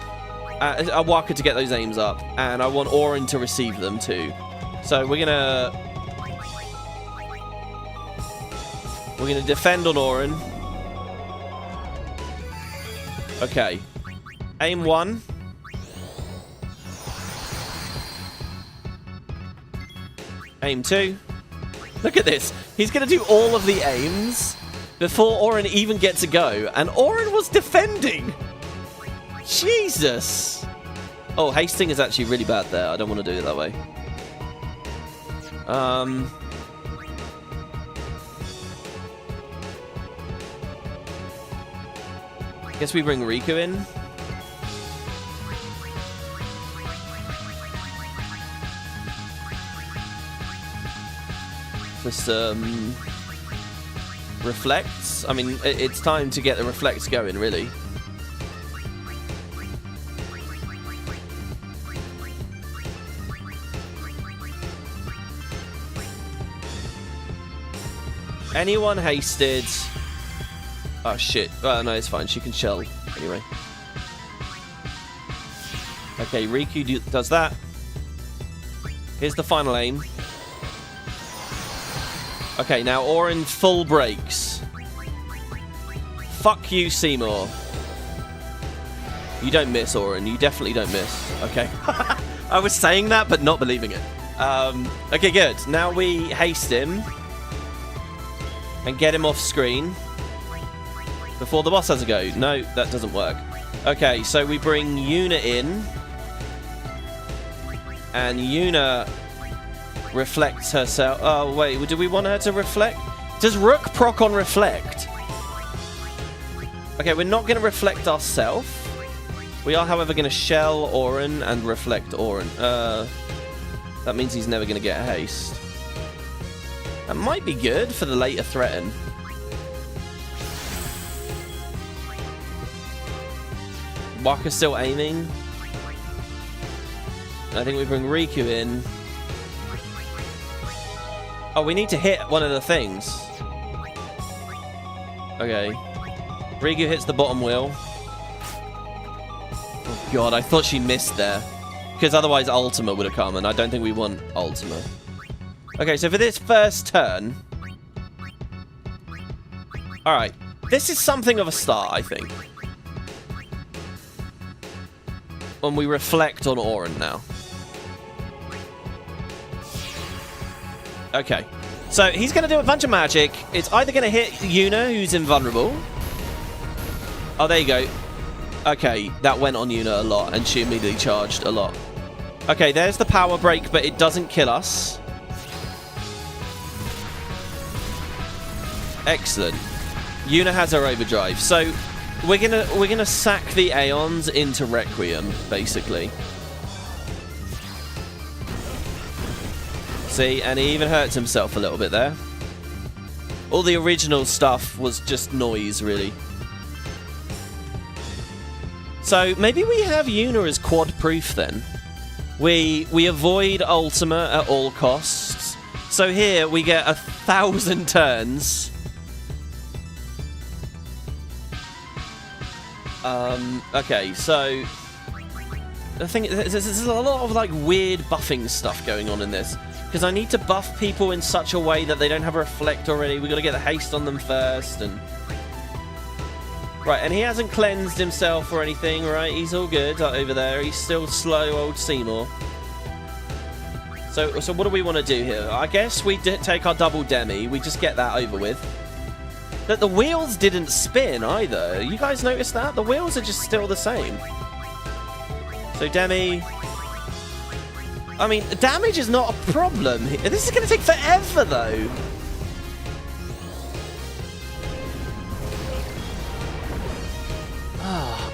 Waka to get those aims up, and I want Auron to receive them too. So we're gonna defend on Auron. Okay, aim 1. Aim 2. Look at this. He's going to do all of the aims before Auron even gets to go. And Auron was defending. Jesus. Oh, hasting is actually really bad there. I don't want to do it that way. Guess we bring Riku in. For some reflects. I mean, it's time to get the reflects going, really. Anyone hasted? Oh shit! Oh no, it's fine. She can shell anyway. Okay, Riku does that. Here's the final aim. Okay, now Auron full breaks. Fuck you, Seymour. You don't miss, Auron. You definitely don't miss. Okay. I was saying that, but not believing it. Okay, good. Now we haste him. And get him off screen. Before the boss has a go. No, that doesn't work. Okay, so we bring Yuna in. And Yuna reflects herself. Oh, wait. Do we want her to reflect? Does Rook proc on reflect? Okay, we're not going to reflect ourselves. We are, however, going to shell Auron and reflect Auron. That means he's never going to get a haste. That might be good for the later threaten. Waka's still aiming. I think we bring Riku in. Oh, we need to hit one of the things. Okay. Riku hits the bottom wheel. Oh god, I thought she missed there. Because otherwise Ultima would have come, and I don't think we want Ultima. Okay, so for this first turn, Alright. This is something of a start, I think. When we reflect on Auron now. Okay. So, he's going to do a bunch of magic. It's either going to hit Yuna, who's invulnerable. Oh, there you go. Okay, that went on Yuna a lot, and she immediately charged a lot. Okay, there's the power break, but it doesn't kill us. Excellent. Yuna has her overdrive. So, we're gonna sack the Aeons into Requiem, basically. See, and he even hurts himself a little bit there. All the original stuff was just noise, really. So maybe we have Yuna as quad proof then. We avoid Ultima at all costs. So here we get 1,000 turns. Okay, so the thing is, there's a lot of like weird buffing stuff going on in this. Because I need to buff people in such a way that they don't have a reflect already. We've got to get the haste on them first. And right, and he hasn't cleansed himself or anything, right? He's all good over there. He's still slow, old Seymour. So what do we want to do here? I guess we take our double demi. We just get that over with. But the wheels didn't spin either. You guys noticed that? The wheels are just still the same. So demi... I mean, damage is not a problem. This is going to take forever, though.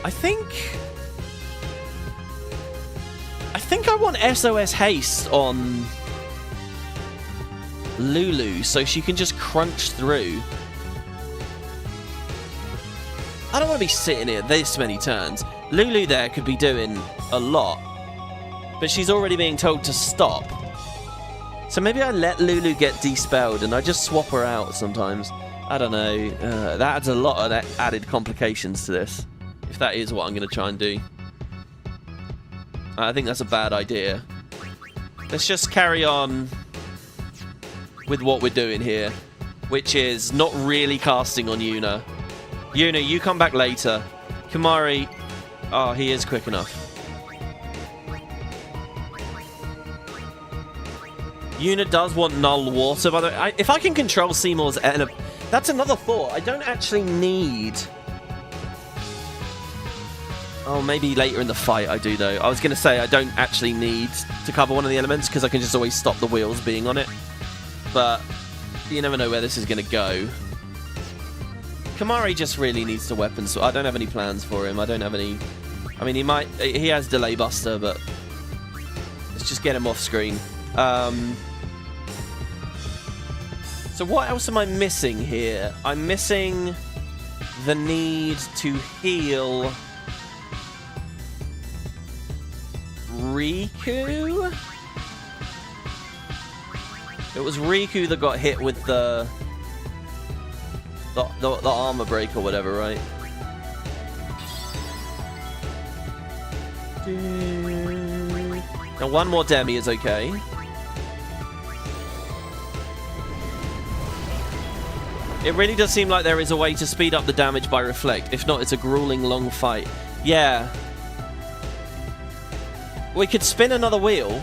I think I want SOS haste on Lulu so she can just crunch through. I don't want to be sitting here this many turns. Lulu there could be doing a lot. But she's already being told to stop. So maybe I let Lulu get despelled and I just swap her out sometimes. I don't know. That adds a lot of added complications to this. If that is what I'm going to try and do. I think that's a bad idea. Let's just carry on with what we're doing here. Which is not really casting on Yuna. Yuna, you come back later. Kimari... Oh, he is quick enough. Yuna does want null water, by the way. If I can control Seymour's element... That's another thought. I don't actually need... Oh, maybe later in the fight I do, though. I was going to say I don't actually need to cover one of the elements, because I can just always stop the wheels being on it. But you never know where this is going to go. Kimari just really needs to weapon swap. I don't have any plans for him. I don't have any... I mean, he might... He has Delay Buster, but... Let's just get him off screen. So what else am I missing here? I'm missing the need to heal Riku? It was Riku that got hit with the armor break or whatever, right? Now one more demi is okay. It really does seem like there is a way to speed up the damage by reflect. If not, it's a grueling long fight. Yeah. We could spin another wheel.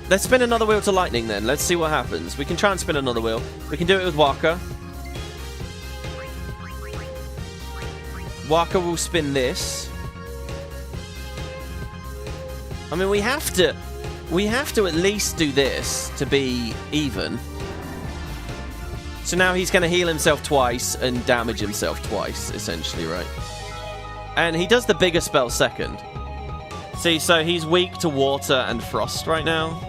Let's spin another wheel to lightning then. Let's see what happens. We can try and spin another wheel. We can do it with Waka. Waka will spin this. I mean, we have to at least do this to be even. So now he's going to heal himself twice and damage himself twice, essentially, right? And he does the bigger spell second. See, so he's weak to water and frost right now.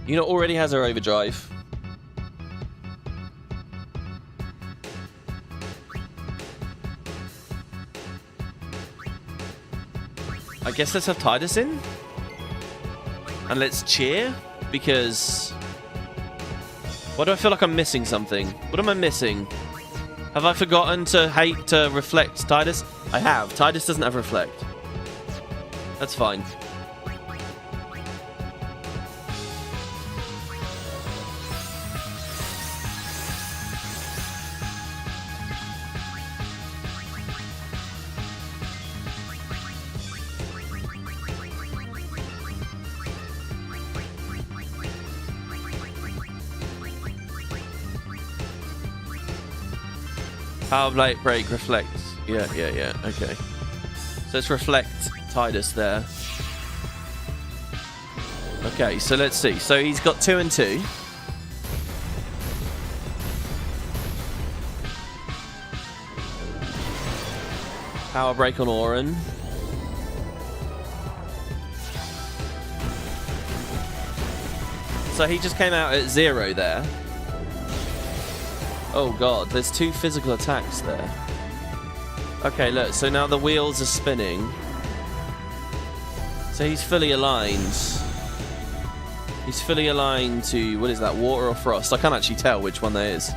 Yuna already has her overdrive. I guess let's have Tidus in. And let's cheer, because... Why do I feel like I'm missing something? What am I missing? Have I forgotten to hate to reflect Titus? I have. Titus doesn't have reflect. That's fine. Power Blade break reflects. Yeah. Okay. So let's reflect Titus there. Okay, so let's see. So he's got 2 and 2. Power break on Oren. So he just came out at 0 there. Oh god, there's 2 physical attacks there. Okay, look, so now the wheels are spinning. So he's fully aligned. He's fully aligned to, what is that, water or frost? I can't actually tell which one that is.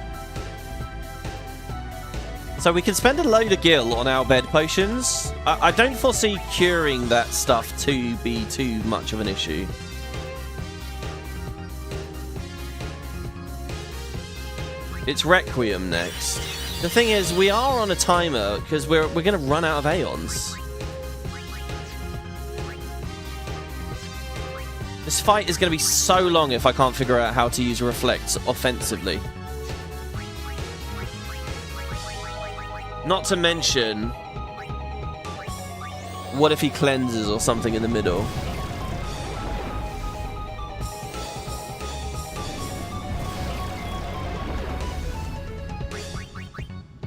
So we can spend a load of gil on our bed potions. I don't foresee curing that stuff to be too much of an issue. It's Requiem next. The thing is, we are on a timer because we're going to run out of Aeons. This fight is going to be so long if I can't figure out how to use Reflect offensively. Not to mention, what if he cleanses or something in the middle?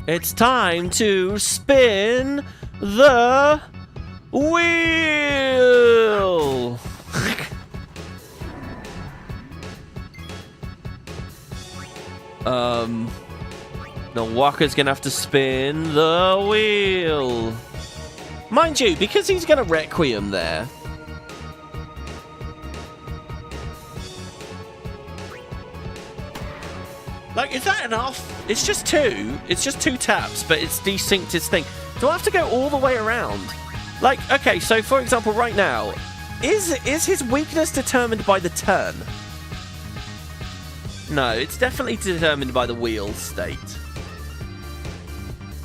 It's time to spin the wheel! No, Walker's gonna have to spin the wheel. Mind you, because he's gonna Requiem there. Like, is that enough? It's just 2. It's just 2 taps, but it's desynced his thing. Do I have to go all the way around? Like, okay, so for example, right now, is his weakness determined by the turn? No, it's definitely determined by the wheel state.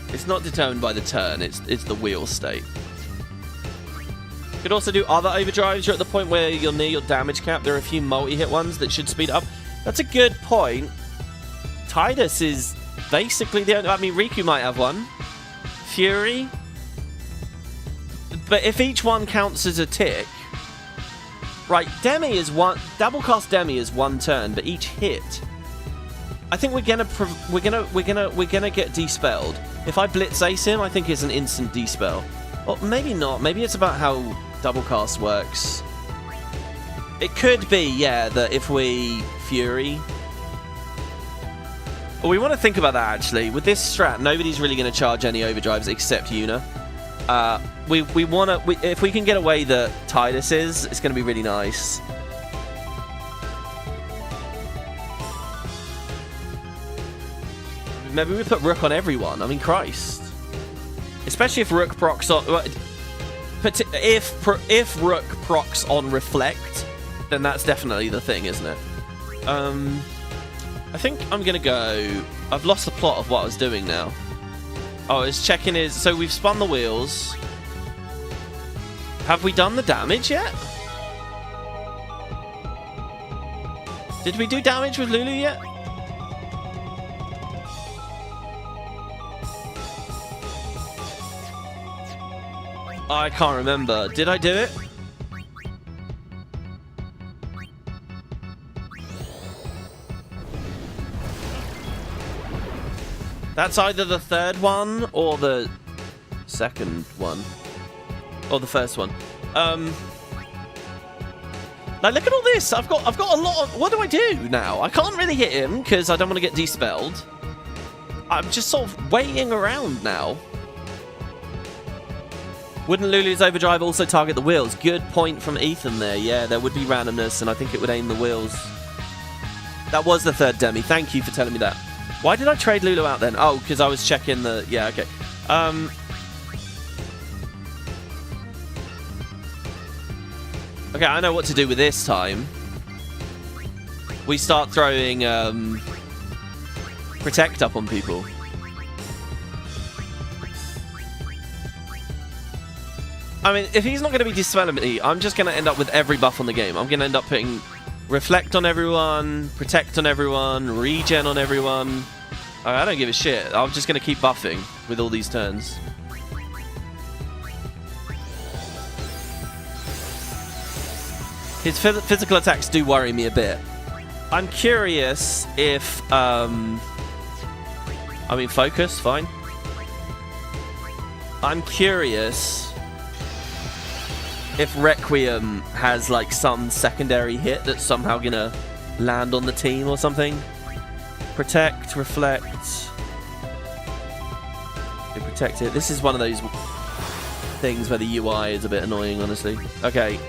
It's not determined by the turn, it's the wheel state. You could also do other overdrives. You're at the point where you're near your damage cap. There are a few multi-hit ones that should speed up. That's a good point. Titus is basically the only... I mean, Riku might have one. Fury. But if each one counts as a tick... Right, Demi is one... Double cast Demi is 1 turn, but each hit... I think we're gonna get despelled. If I blitz ace him, I think it's an instant despell. Or maybe not. Maybe it's about how double cast works. It could be, yeah, that if we Fury... Well, we want to think about that, actually. With this strat, nobody's really going to charge any overdrives except Yuna. We want to... if we can get away that Titus is, it's going to be really nice. Maybe we put Rook on everyone. I mean, Christ. Especially if Rook procs on... If Rook procs on Reflect, then that's definitely the thing, isn't it? I think I'm going to go... I've lost the plot of what I was doing now. Oh, it's checking his... So we've spun the wheels. Have we done the damage yet? Did we do damage with Lulu yet? I can't remember. Did I do it? That's either the 3rd one or the 2nd one. Or the 1st one. Like, look at all this. I've got a lot of... What do I do now? I can't really hit him because I don't want to get despelled. I'm just sort of waiting around now. Wouldn't Lulu's overdrive also target the wheels? Good point from Ethan there. Yeah, there would be randomness, and I think it would aim the wheels. That was the 3rd Demi. Thank you for telling me that. Why did I trade Lulu out then? Oh, because I was checking the... Yeah, okay. Okay, I know what to do with this time. We start throwing Protect up on people. I mean, if he's not going to be Dispel-ability, I'm just going to end up with every buff on the game. I'm going to end up putting Reflect on everyone, Protect on everyone, Regen on everyone. I don't give a shit. I'm just going to keep buffing with all these turns. His physical attacks do worry me a bit. I'm curious if... I mean, focus, fine. I'm curious if Requiem has, like, some secondary hit that's somehow gonna land on the team or something. Protect, Reflect. Okay, protect it. This is one of those things where the UI is a bit annoying, honestly. Okay.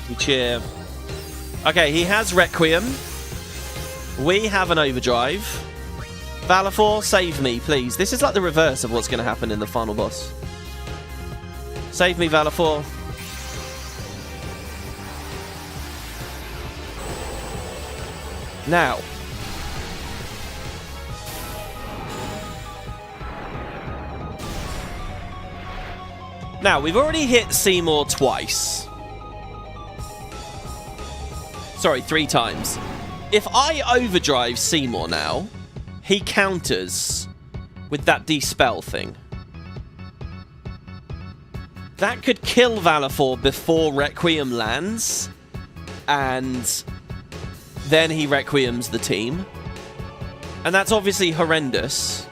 We cheer. Okay, he has Requiem. We have an Overdrive. Valifor, save me, please. This is like the reverse of what's going to happen in the final boss. Save me, Valifor. Now. Now, we've already hit Seymour twice. Sorry, 3 times. If I overdrive Seymour now, he counters with that Dispel thing. That could kill Valifor before Requiem lands, and then he Requiems the team. And that's obviously horrendous.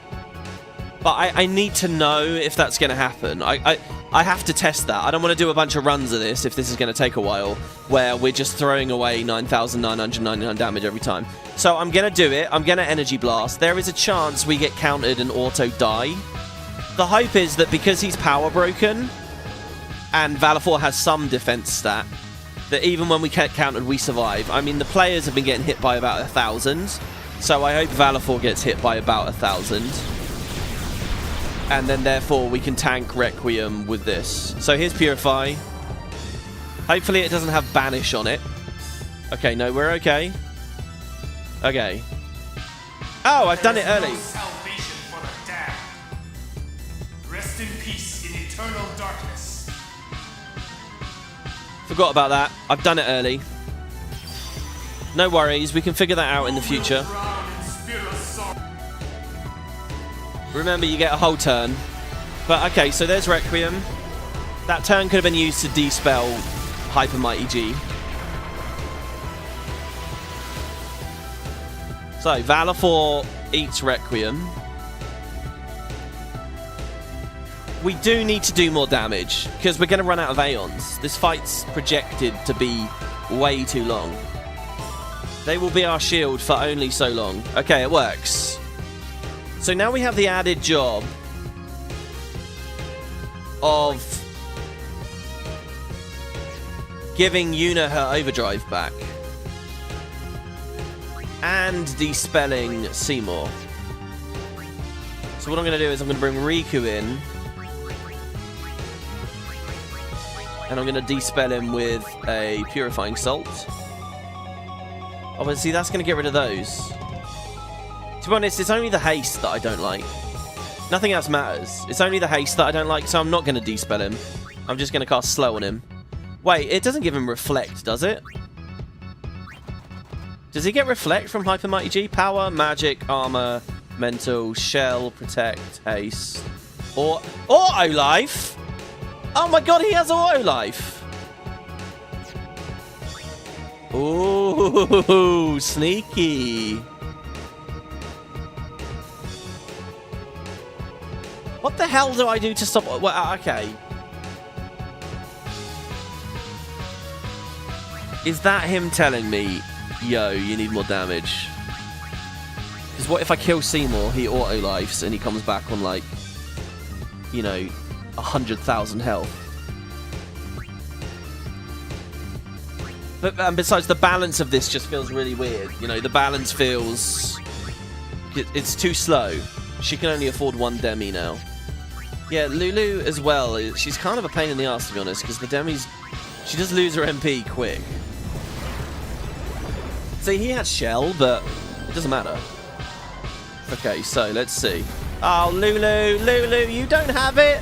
But I need to know if that's going to happen. I have to test that. I don't want to do a bunch of runs of this if this is going to take a while, where we're just throwing away 9,999 damage every time. So I'm going to do it. I'm going to Energy Blast. There is a chance we get countered and auto die. The hope is that because he's power broken, and Valifor has some defense stat, that even when we get countered, we survive. I mean, the players have been getting hit by about 1,000, so I hope Valifor gets hit by about 1,000. And then, therefore, we can tank Requiem with this. So here's Purify. Hopefully it doesn't have Banish on it. Okay, no, we're okay. Okay. Oh, I've done it early. Salvation for the damned. Rest in peace in eternal darkness. Forgot about that. I've done it early. No worries, we can figure that out in the future. Remember, you get a whole turn. But, okay, so there's Requiem. That turn could have been used to Dispel Hyper Mighty G. So, Valifor eats Requiem. We do need to do more damage, because we're going to run out of Aeons. This fight's projected to be way too long. They will be our shield for only so long. Okay, it works. So now we have the added job of giving Yuna her overdrive back and dispelling Seymour. So what I'm going to do is I'm going to bring Riku in, and I'm going to dispel him with a Purifying Salt. Obviously that's going to get rid of those. To be honest, it's only the haste that I don't like. Nothing else matters. It's only the haste that I don't like, so I'm not going to dispel him. I'm just going to cast Slow on him. Wait, it doesn't give him Reflect, does it? Does he get Reflect from Hyper Mighty G? Power, Magic, Armor, Mental, Shell, Protect, Haste. Or Auto Life? Oh my god, he has Auto Life! Ooh, sneaky. What the hell do I do to stop? Well, okay. Is that him telling me, yo, you need more damage? Because what if I kill Seymour, he auto-lifes, and he comes back on, like, you know, 100,000 health? But besides, the balance of this just feels really weird. You know, the balance feels It's too slow. She can only afford 1 demi now. Yeah, Lulu as well. She's kind of a pain in the ass, to be honest, because the demis... She does lose her MP quick. See, he had Shell, but it doesn't matter. Okay, so let's see. Oh, Lulu, you don't have it.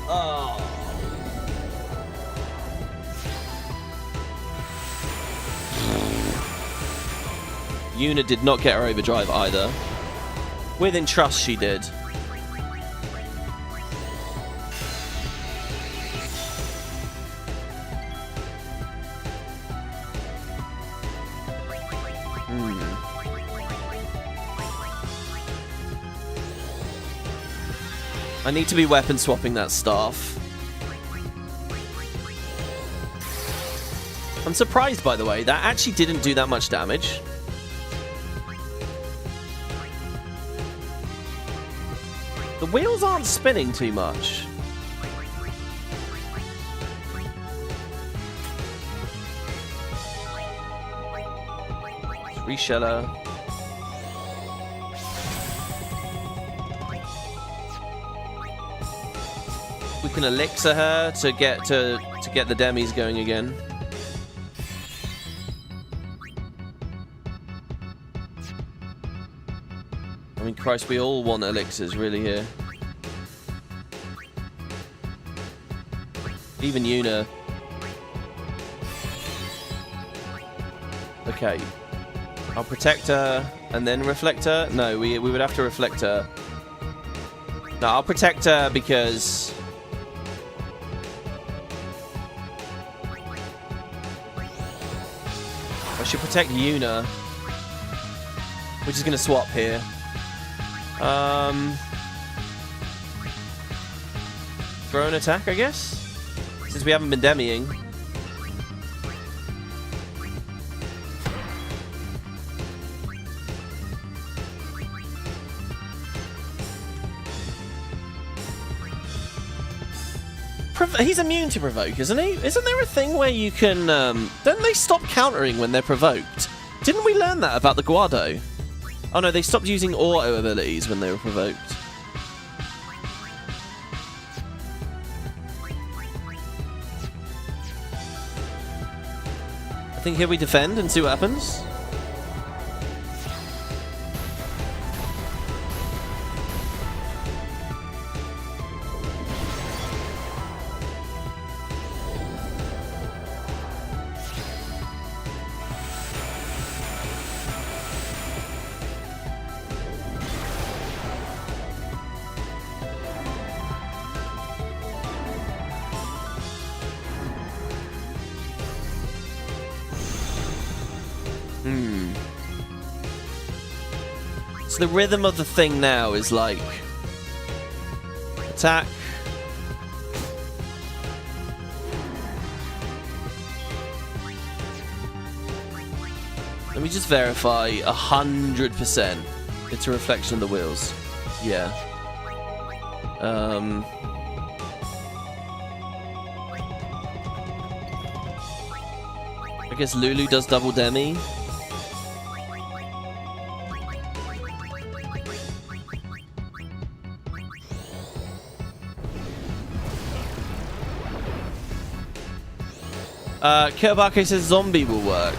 Oh. Yuna did not get her overdrive either. Within trust, she did. I need to be weapon swapping that staff. I'm surprised, by the way, that actually didn't do that much damage. The wheels aren't spinning too much. Resheller. We can elixir her to get the demis going again. I mean, Christ, we all want elixirs really here. Even Yuna. Okay. I'll protect her and then reflect her. No, we would have to reflect her. No, I'll protect her because... I should protect Yuna. We're just going to swap here. Throw an attack, I guess? Since we haven't been demiing. He's immune to provoke, isn't he? Isn't there a thing where you can... don't they stop countering when they're provoked? Didn't we learn that about the Guado? Oh no, they stopped using auto abilities when they were provoked. I think here we defend and see what happens. So the rhythm of the thing now is like attack, let me just verify 100% it's a reflection of the wheels. Yeah. I guess Lulu does double demi. Kiribake says zombie will work.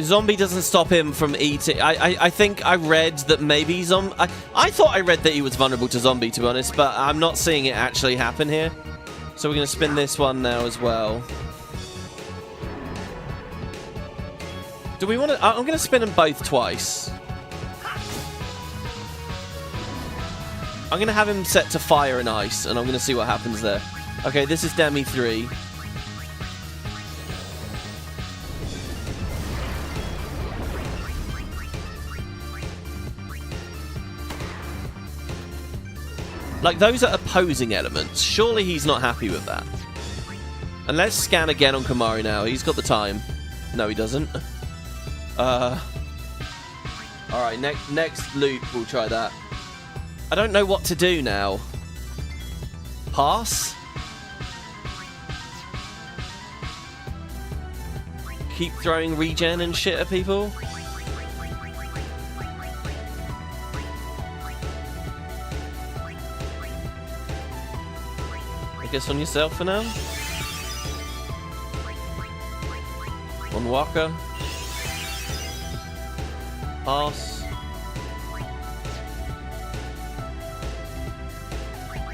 Zombie doesn't stop him from eating. I think I read that maybe zombie... I thought I read that he was vulnerable to zombie, to be honest, but I'm not seeing it actually happen here. So we're going to spin this one now as well. Do we want to... I'm going to spin them both twice. I'm going to have him set to fire and ice, and I'm going to see what happens there. Okay, this is Demi 3. Like, those are opposing elements. Surely he's not happy with that. And let's scan again on Kamaru now. He's got the time. No, he doesn't. Alright, next loop, we'll try that. I don't know what to do now. Pass? keep throwing regen and shit at people. I guess on yourself for now. On Walker. Pass.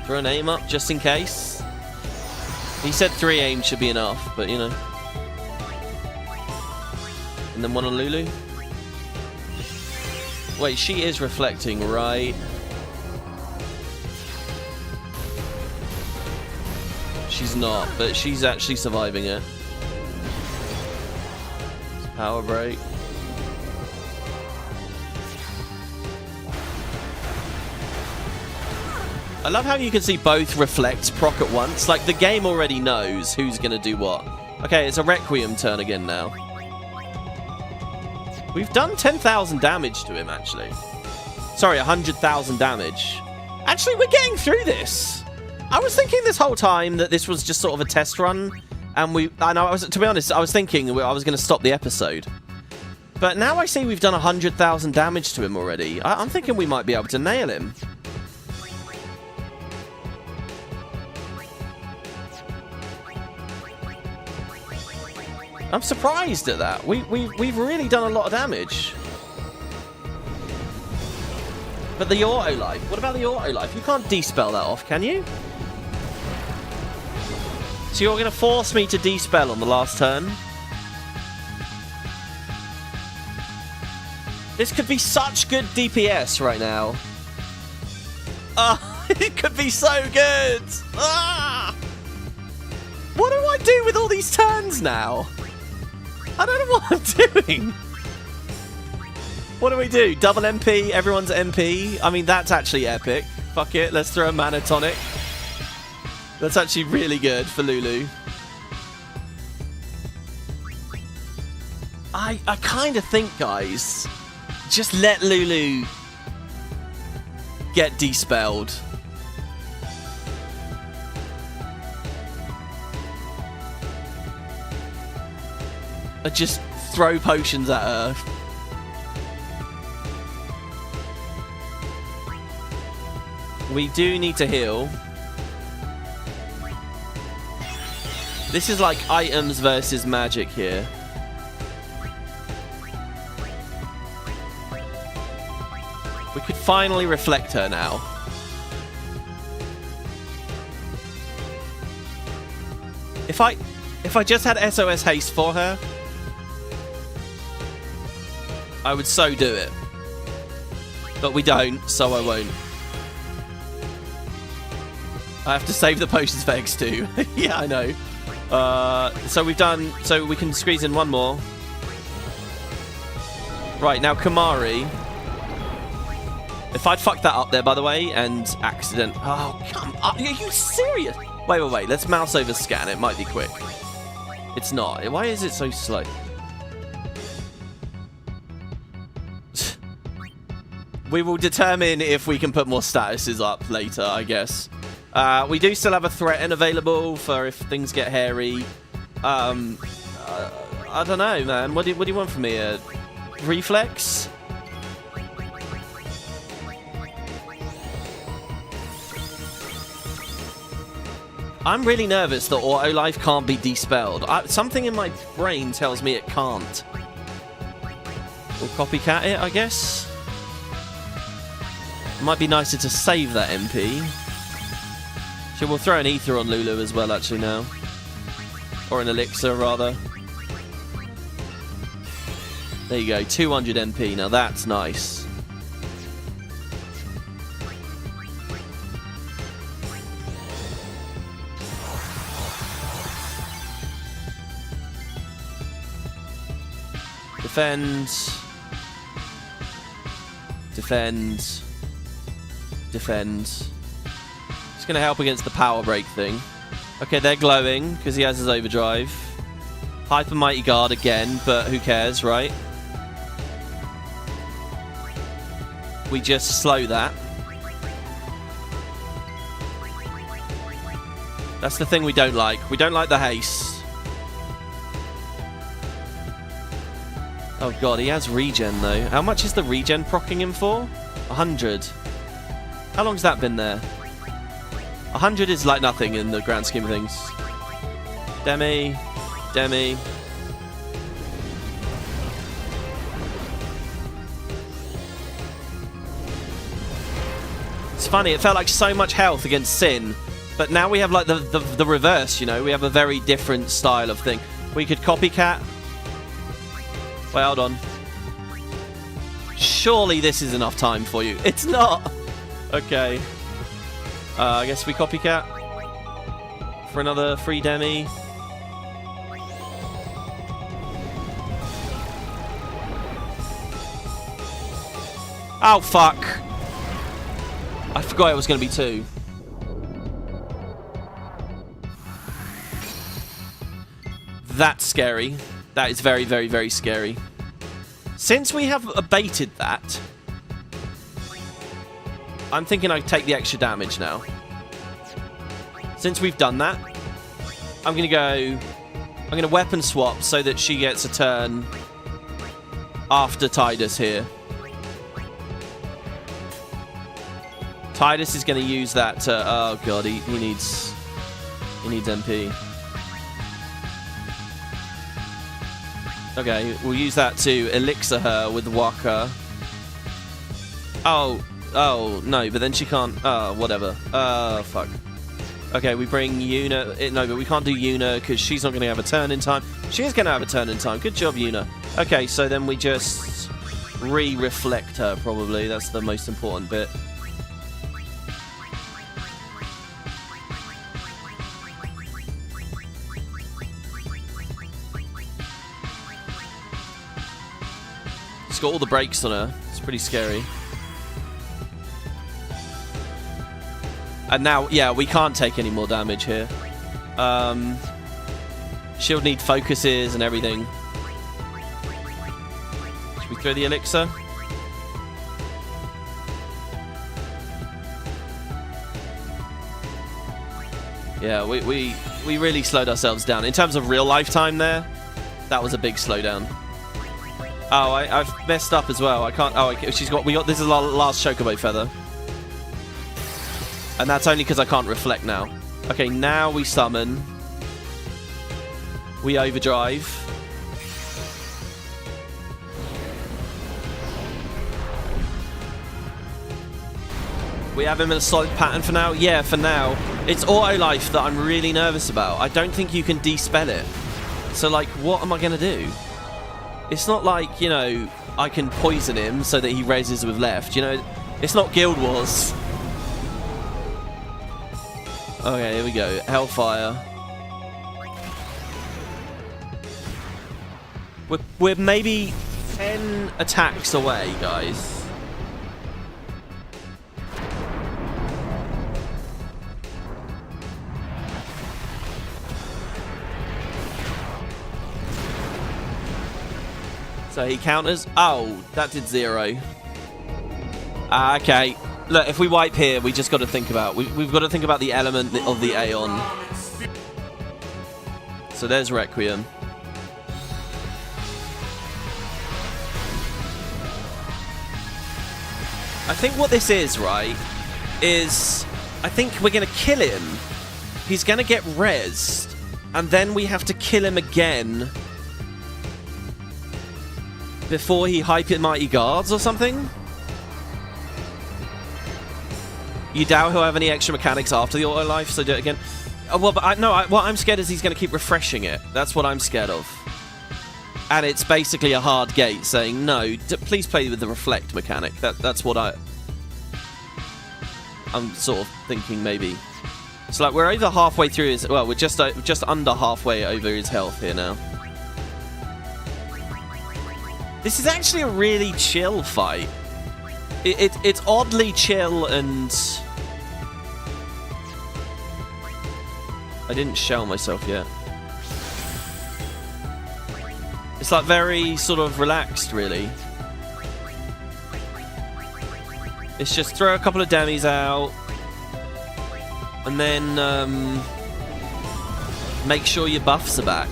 Throw an aim up just in case. He said 3 aims should be enough, but you know. And then one on Lulu. Wait, she is reflecting, right? She's not, but she's actually surviving it. Power break. I love how you can see both reflects proc at once. Like, the game already knows who's going to do what. Okay, it's a Requiem turn again now. We've done 10,000 damage to him, actually. Sorry, 100,000 damage. Actually, we're getting through this. I was thinking this whole time that this was just sort of a test run. And to be honest, I was thinking I was going to stop the episode. But now I see we've done 100,000 damage to him already. I'm thinking we might be able to nail him. I'm surprised at that. We've really done a lot of damage. But the auto life. What about the auto life? You can't dispel that off, can you? So you're going to force me to dispel on the last turn? This could be such good DPS right now. It could be so good. What do I do with all these turns now? I don't know what I'm doing. What do we do? Double MP, everyone's MP. I mean, that's actually epic. Fuck it, let's throw a mana tonic. That's actually really good for Lulu. I kind of think, guys, just let Lulu get despelled. I just throw potions at her. We do need to heal. This is like items versus magic here. We could finally reflect her now. If I just had SOS haste for her, I would so do it. But we don't, so I won't. I have to save the potions for X2. Yeah, I know. So we've done... So we can squeeze in one more. Right, now Kamari. If I'd fucked that up there, by the way, and accident... Oh, come on. Are you serious? Wait. Let's mouse over scan. It might be quick. It's not. Why is it so slow? We will determine if we can put more statuses up later, I guess. We do still have a threaten available for if things get hairy. I don't know, man. What do you want from me? A reflex? I'm really nervous that auto life can't be despelled. Something in my brain tells me it can't. We'll copycat it, I guess. It might be nicer to save that MP. Sure, we'll throw an ether on Lulu as well, actually, now. Or an elixir, rather. There you go, 200 MP. Now that's nice. Defend. Defend. Defend. It's going to help against the power break thing. Okay, they're glowing because he has his overdrive. Hyper Mighty Guard again, but who cares, right? We just slow that. That's the thing we don't like. We don't like the haste. Oh god, he has regen though. How much is the regen proccing him for? 100. How long's that been there? 100 is like nothing in the grand scheme of things. Demi. Demi. It's funny, it felt like so much health against Sin, but now we have like the reverse, you know? We have a very different style of thing. We could copycat. Wait, hold on. Surely this is enough time for you. It's not! Okay. I guess we copycat. For another free demi. Oh, fuck. I forgot it was going to be 2. That's scary. That is very, very, very scary. Since we have abated that, I'm thinking I take the extra damage now. Since we've done that, I'm going to weapon swap so that she gets a turn after Tidus here. Tidus is going to use that to... Oh, God, he needs MP. Okay, we'll use that to elixir her with Waka. Oh, no, but then she can't... Oh, whatever. Fuck. Okay, we bring Yuna... No, but we can't do Yuna because she's not going to have a turn in time. She is going to have a turn in time. Good job, Yuna. Okay, so then we just reflect her, probably. That's the most important bit. She's got all the brakes on her. It's pretty scary. And now, yeah, we can't take any more damage here. She'll need focuses and everything. Should we throw the elixir? Yeah, we really slowed ourselves down. In terms of real lifetime there, that was a big slowdown. Oh, I've messed up as well. I can't... Oh, she's got... This is our last Chocobo Feather. And that's only because I can't reflect now. Okay, now we summon. We overdrive. We have him in a solid pattern for now? Yeah, for now. It's auto life that I'm really nervous about. I don't think you can de-spell it. So, like, what am I going to do? It's not like, you know, I can poison him so that he raises with left. You know, it's not Guild Wars. Okay, here we go. Hellfire. We're maybe 10 attacks away, guys. So he counters. Oh, that did 0. Okay. Look, if we wipe here, we just got to think about... We've got to think about the element of the Aeon. So there's Requiem. I think what this is, right, is... I think we're going to kill him. He's going to get rezzed. And then we have to kill him again... before he hyper mighty guards or something? You doubt he'll have any extra mechanics after the auto life, so do it again. Well, but what I'm scared is he's going to keep refreshing it. That's what I'm scared of. And it's basically a hard gate saying, no, please play with the reflect mechanic. That's what I'm sort of thinking maybe. So like we're over halfway through his... Well, we're just under halfway over his health here now. This is actually a really chill fight. It's oddly chill and... I didn't shell myself yet. It's like very sort of relaxed, really. It's just throw a couple of demis out. And then make sure your buffs are back.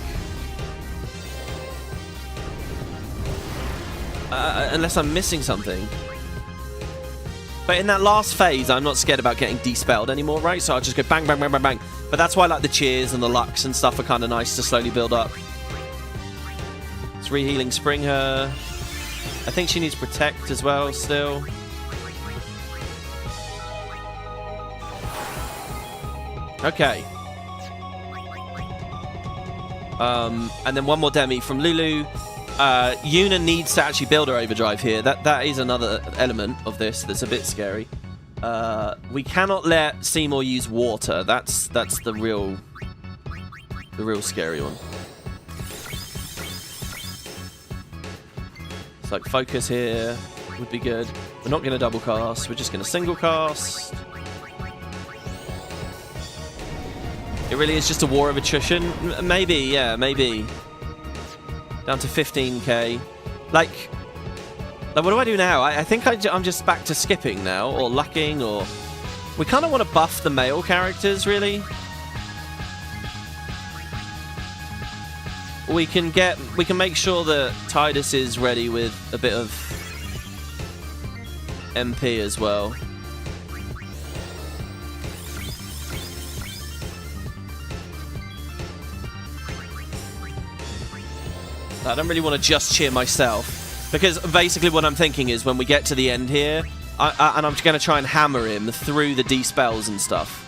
Unless I'm missing something. But in that last phase, I'm not scared about getting dispelled anymore, right? So I'll just go bang, bang, bang, bang, bang. But that's why like the cheers and the Lux and stuff are kind of nice to slowly build up. It's re-healing Spring her. I think she needs Protect as well still. Okay. And then one more Demi from Lulu. Yuna needs to actually build her overdrive here. That is another element of this that's a bit scary. We cannot let Seymour use water. That's the real scary one. It's like focus here would be good. We're not going to double cast. We're just going to single cast. It really is just a war of attrition. Maybe, yeah, maybe. Down to 15k. Like what do I do now? I think I'm just back to skipping now, or lucking, or... We kind of want to buff the male characters, really. We can make sure that Tidus is ready with a bit of MP as well. I don't really want to just cheer myself, because basically what I'm thinking is when we get to the end here, and I'm going to try and hammer him through the D-spells and stuff.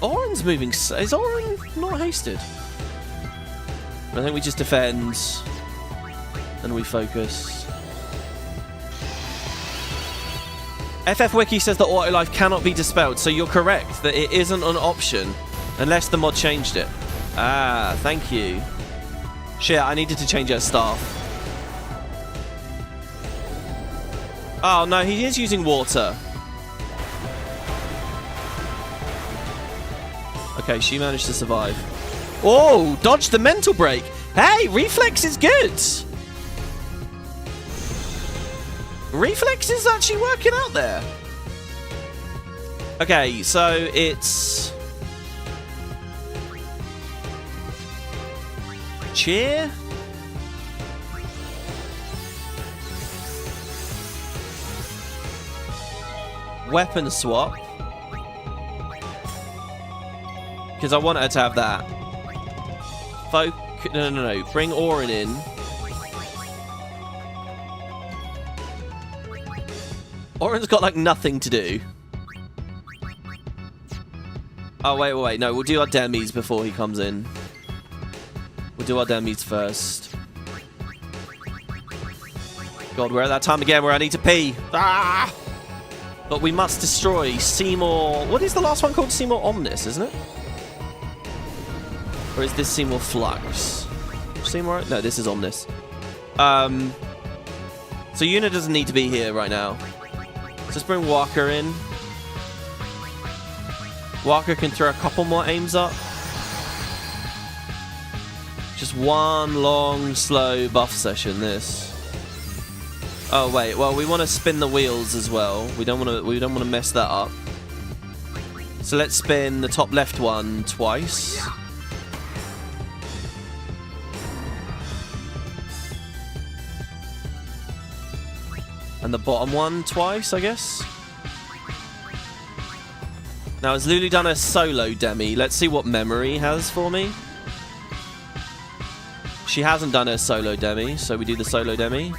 Oren's moving... Is Oren not hasted? I think we just defend, and we focus. FF Wiki says that auto life cannot be dispelled, so you're correct that it isn't an option unless the mod changed it. Ah, thank you. Shit, I needed to change her staff. Oh no, he is using water. Okay, she managed to survive. Oh, dodge the mental break. Hey, reflex is good. Reflex is actually working out there. Okay, so it's... Cheer? Weapon swap. Because I want her to have that. No. Bring Oren in. Oren's got, like, nothing to do. Oh, wait. No, we'll do our demis before he comes in. We'll do our demis first. God, we're at that time again where I need to pee. Ah! But we must destroy Seymour... What is the last one called? Seymour Omnis, isn't it? Or is this Seymour Flux? Seymour... No, this is Omnis. So Yuna doesn't need to be here right now. Just bring Walker in. Walker can throw a couple more aims up. Just one long, slow buff session, this. Oh wait, well we want to spin the wheels as well. We don't want to mess that up. So let's spin the top left one twice. And the bottom one twice, I guess. Now, has Lulu done a solo demi? Let's see what memory has for me. She hasn't done a solo demi, so we do the solo demi.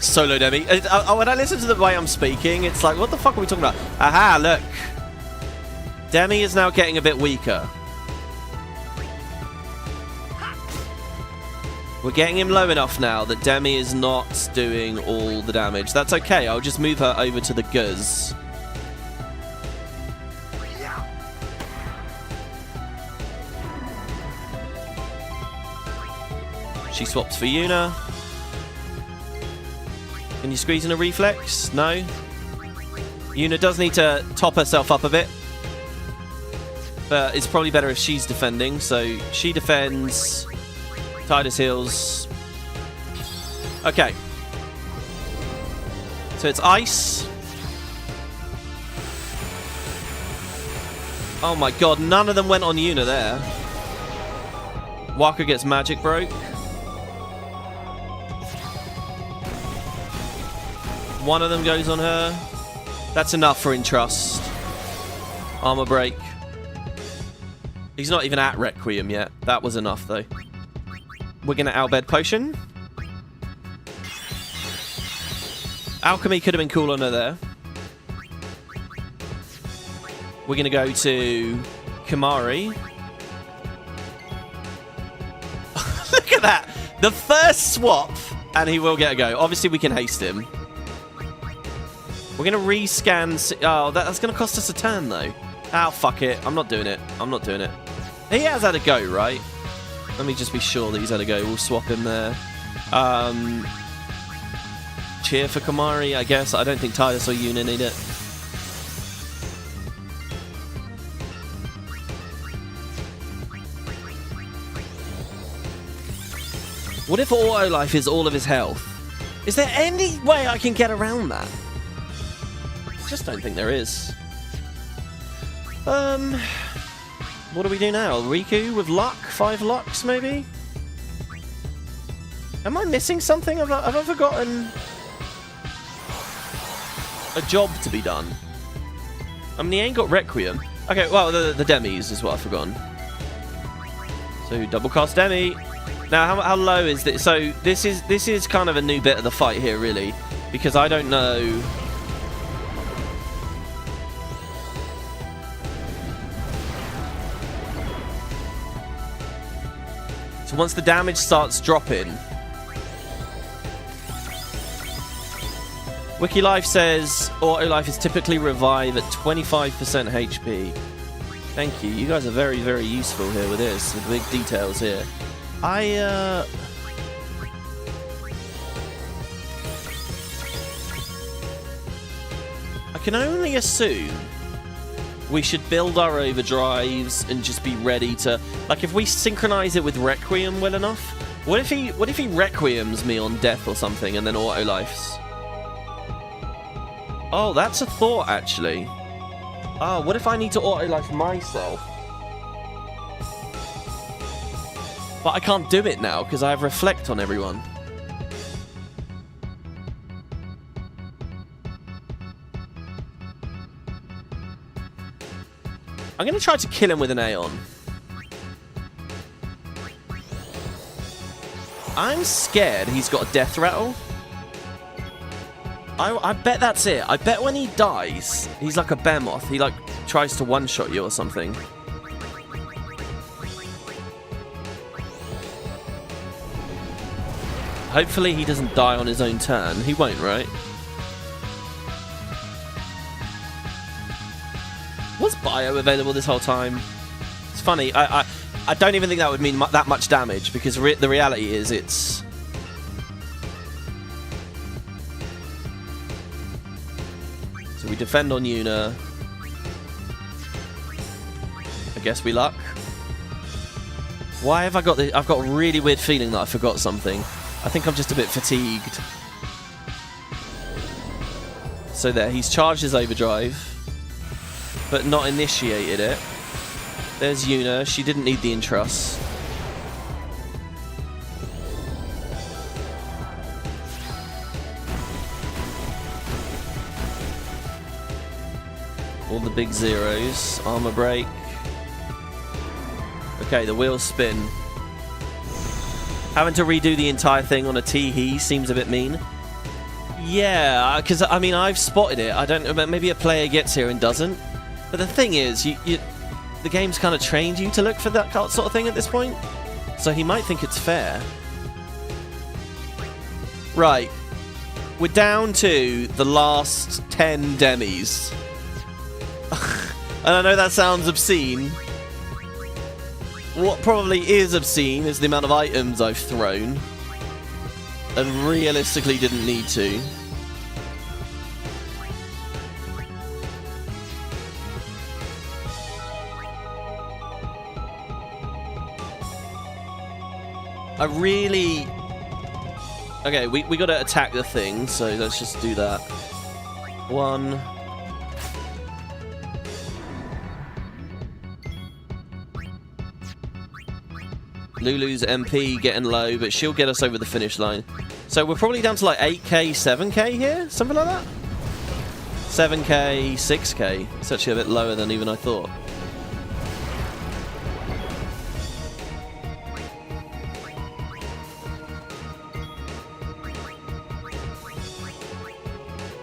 Solo demi. When I listen to the way I'm speaking, it's like, what the fuck are we talking about? Aha, look. Demi is now getting a bit weaker. We're getting him low enough now that Demi is not doing all the damage. That's okay, I'll just move her over to the Guz. She swaps for Yuna. Can you squeeze in a reflex? No. Yuna does need to top herself up a bit. But it's probably better if she's defending, so she defends... Tidus heals. Okay. So it's ice. Oh my god, none of them went on Yuna there. Waka gets magic broke. One of them goes on her. That's enough for Entrust. Armor break. He's not even at Requiem yet. That was enough, though. We're going to Albed Potion. Alchemy could have been cool on her there. We're going to go to Kamari. Look at that. The first swap, and he will get a go. Obviously, we can haste him. We're going to rescan... Oh, that's going to cost us a turn, though. Oh, fuck it. I'm not doing it. I'm not doing it. He has had a go, right? Let me just be sure that he's had a go. We'll swap him there. Cheer for Kamari, I guess. I don't think Titus or Yuna need it. What if auto life is all of his health? Is there any way I can get around that? I just don't think there is. What do we do now? Riku with luck? 5 lucks, maybe? Am I missing something? Have I forgotten a job to be done? I mean, he ain't got Requiem. Okay, well, the Demis is what I've forgotten. So, double cast Demi. Now, how low is this? So, this is kind of a new bit of the fight here, really. Because I don't know... So once the damage starts dropping... Wiki Life says auto life is typically revive at 25% HP. Thank you. You guys are very, very useful here with this, with big details here. I can only assume we should build our overdrives and just be ready to... Like, if we synchronize it with Requiem well enough... What if he Requiems me on death or something and then auto-lifes? Oh, that's a thought, actually. Oh, what if I need to auto-life myself? But I can't do it now, because I have Reflect on everyone. I'm going to try to kill him with an Aeon. I'm scared he's got a Death Rattle. I bet that's it. I bet when he dies, he's like a Behemoth. He, like, tries to one-shot you or something. Hopefully he doesn't die on his own turn. He won't, right? Was Bio available this whole time? It's funny. I don't even think that would mean that much damage, because the reality is it's... So we defend on Yuna. I guess we luck. Why have I got this? I've got a really weird feeling that I forgot something. I think I'm just a bit fatigued. So there, he's charged his overdrive, but not initiated it. There's Yuna. She didn't need the entrust. All the big zeros. Armor break. Okay, the wheels spin. Having to redo the entire thing on a Teehee seems a bit mean. Yeah, because, I mean, I've spotted it. I don't know, maybe a player gets here and doesn't. But the thing is, the game's kind of trained you to look for that sort of thing at this point. So he might think it's fair. Right. We're down to the last 10 demis. And I know that sounds obscene. What probably is obscene is the amount of items I've thrown. And realistically didn't need to. I really... Okay, we gotta attack the thing, so let's just do that. 1... Lulu's MP getting low, but she'll get us over the finish line. So we're probably down to like 8k, 7k here? Something like that? 7k, 6k. It's actually a bit lower than even I thought.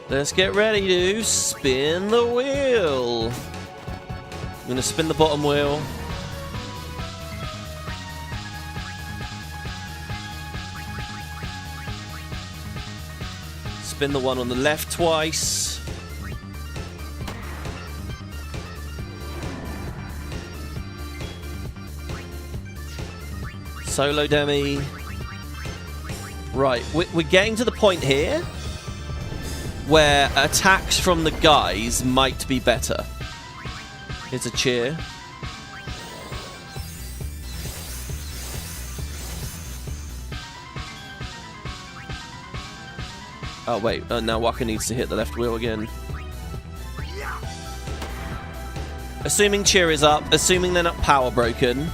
Let's get ready to spin the wheel. I'm going to spin the bottom wheel. Spin the one on the left twice. Solo Demi. Right, we're getting to the point here where attacks from the guys might be better. Here's a cheer. Oh wait, now Waka needs to hit the left wheel again. Assuming cheer is up, assuming they're not power broken,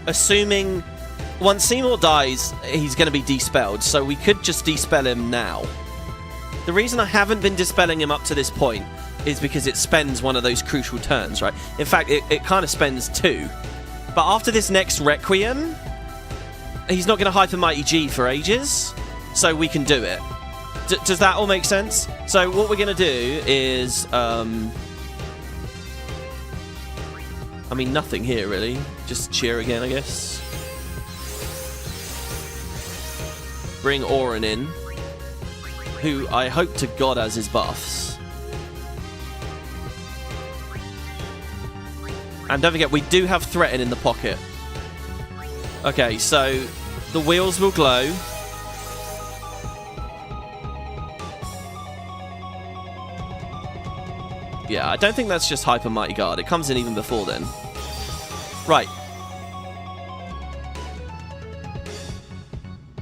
assuming once Seymour dies, he's going to be dispelled, so we could just dispel him now. The reason I haven't been dispelling him up to this point is because it spends one of those crucial turns, right? In fact, it kind of spends 2. But after this next Requiem, he's not going to Hyper Mighty G for ages, so we can do it. Does that all make sense? So what we're going to do is... I mean, nothing here, really. Just cheer again, I guess. Bring Oren in, who I hope to God has his buffs. And don't forget, we do have Threaten in the pocket. Okay, so the wheels will glow. Yeah, I don't think that's just Hyper Mighty Guard. It comes in even before then. Right.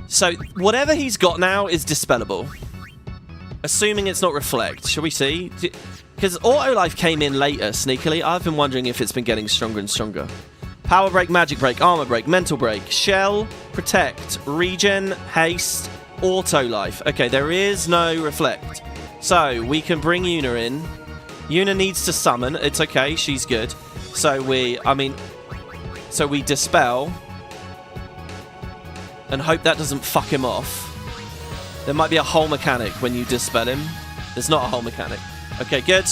So, whatever he's got now is dispellable. Assuming it's not Reflect. Shall we see? Because Auto Life came in later, sneakily. I've been wondering if it's been getting stronger and stronger. Power Break, Magic Break, Armor Break, Mental Break, Shell, Protect, Regen, Haste, Auto Life. Okay, there is no Reflect. So, we can bring Yuna in. Yuna needs to summon. It's okay, she's good. So we dispel and hope that doesn't fuck him off. There might be a whole mechanic when you dispel him. There's not a whole mechanic. Okay, good.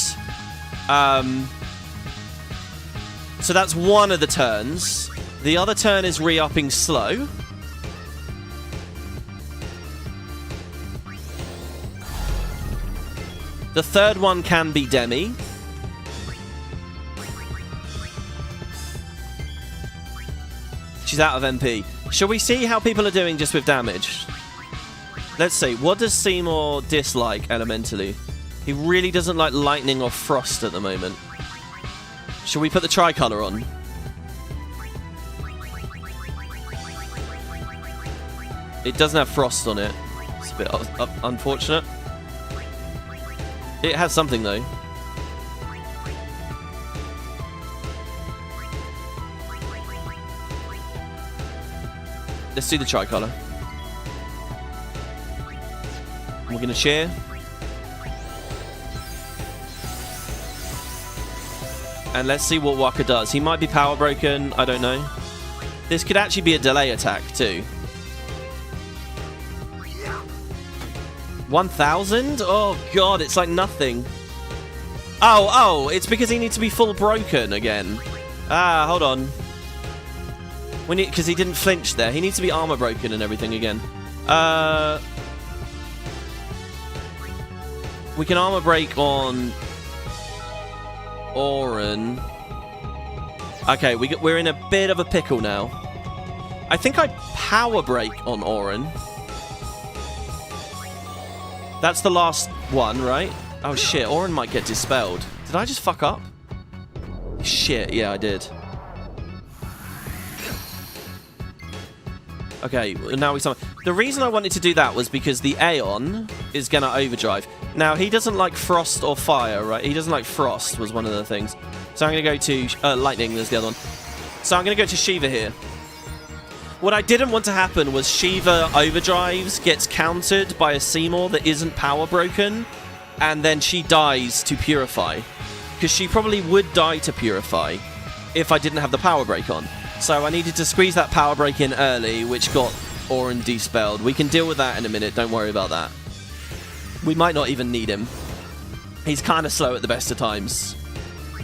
So that's one of the turns. The other turn is re-upping slow. The third one can be Demi. She's out of MP. Shall we see how people are doing just with damage? Let's see. What does Seymour dislike elementally? He really doesn't like lightning or frost at the moment. Shall we put the tricolour on? It doesn't have frost on it. It's a bit unfortunate. It has something, though. Let's do the tricolour. We're going to cheer. And let's see what Waka does. He might be power broken. I don't know. This could actually be a delay attack, too. 1,000? Oh, God, it's like nothing. Oh, it's because he needs to be full broken again. Ah, hold on. Because he didn't flinch there. He needs to be armor broken and everything again. We can armor break on Oren. Okay, we're in a bit of a pickle now. I think I power break on Oren. That's the last one, right? Oh shit, Oren might get dispelled. Did I just fuck up? Shit, yeah, I did. Okay, now we summon. The reason I wanted to do that was because the Aeon is going to overdrive. Now, he doesn't like frost or fire, right? He doesn't like frost was one of the things. So I'm going to go to lightning, there's the other one. So I'm going to go to Shiva here. What I didn't want to happen was Shiva overdrives, gets countered by a Seymour that isn't power broken, and then she dies to Purify. Because she probably would die to Purify if I didn't have the power break on. So I needed to squeeze that power break in early, which got Auron despelled. We can deal with that in a minute, don't worry about that. We might not even need him. He's kind of slow at the best of times.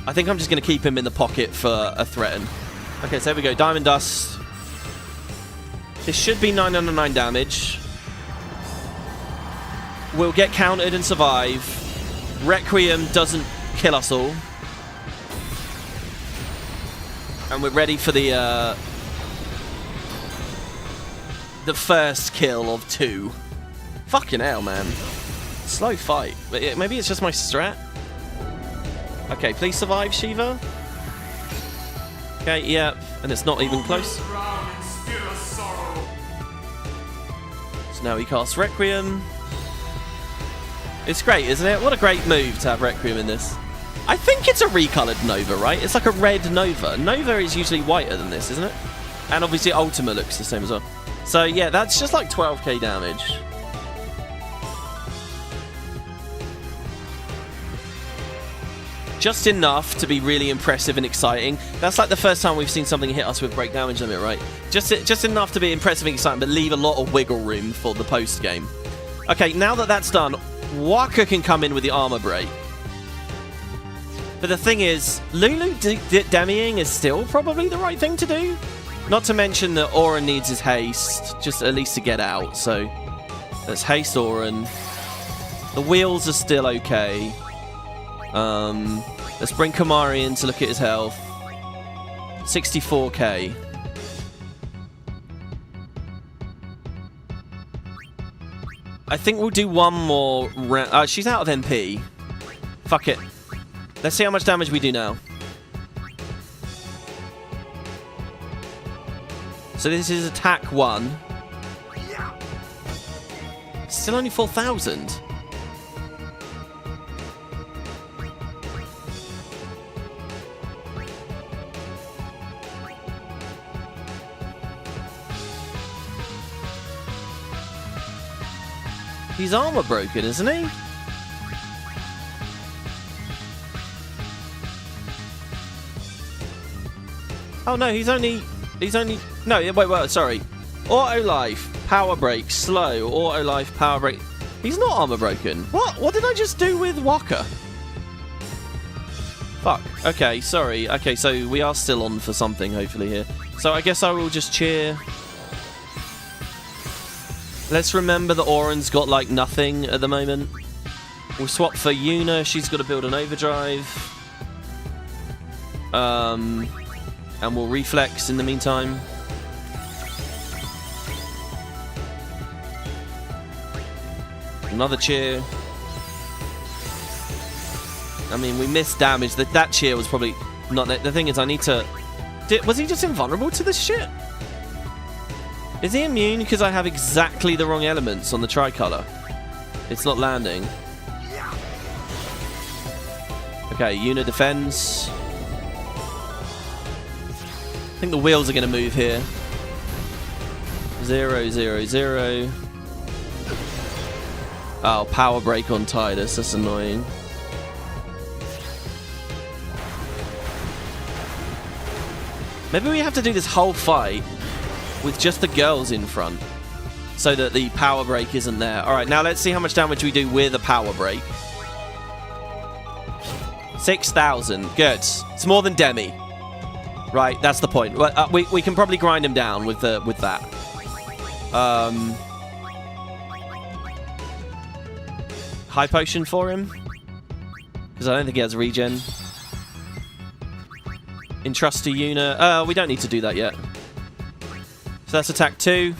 I think I'm just going to keep him in the pocket for a threaten. Okay, so there we go. Diamond Dust. This should be 999 damage. We'll get countered and survive. Requiem doesn't kill us all. And we're ready for the first kill of 2. Fucking hell, man. Slow fight. But maybe it's just my strat. Okay, please survive, Shiva. Okay, yeah, and it's not even close. So now he casts Requiem. It's great, isn't it? What a great move to have Requiem in this. I think it's a recolored Nova, right? It's like a red Nova. Nova is usually whiter than this, isn't it? And obviously Ultima looks the same as well. So yeah, that's just like 12k damage. Just enough to be really impressive and exciting. That's like the first time we've seen something hit us with break damage limit, right? Just enough to be impressive and exciting, but leave a lot of wiggle room for the post game. Okay, now that that's done, Waka can come in with the armor break. But the thing is, Lulu demiing is still probably the right thing to do. Not to mention that Auron needs his haste, just at least to get out. So let's haste Auron. The wheels are still okay. Let's bring Kamari in to look at his health. 64k. I think we'll do one more round. She's out of MP. Fuck it. Let's see how much damage we do now. So this is attack 1. Still only 4,000. He's armor broken, isn't he? Oh no, he's only no, wait, sorry. Auto life, power break, slow, auto life, power break. He's not armor broken. What did I just do with Waka? Fuck. Okay, sorry. Okay, so we are still on for something hopefully here. So I guess I will just cheer. Let's remember that Auron's got like nothing at the moment. We'll swap for Yuna. She's got to build an overdrive. And we'll reflex in the meantime. Another cheer. I mean, we missed damage. That cheer was probably not... The thing is, I need to... Was he just invulnerable to this shit? Is he immune because I have exactly the wrong elements on the tricolor? It's not landing. Okay, Yuna defends. I think the wheels are going to move here. 0, 0, 0. Oh, power break on Tidus. That's annoying. Maybe we have to do this whole fight with just the girls in front so that the power break isn't there. Alright, now let's see how much damage we do with a power break. 6,000. Good. It's more than Demi. Right, that's the point. We can probably grind him down with that. High potion for him. Because I don't think he has regen. Entrust to Yuna. We don't need to do that yet. So that's attack 2.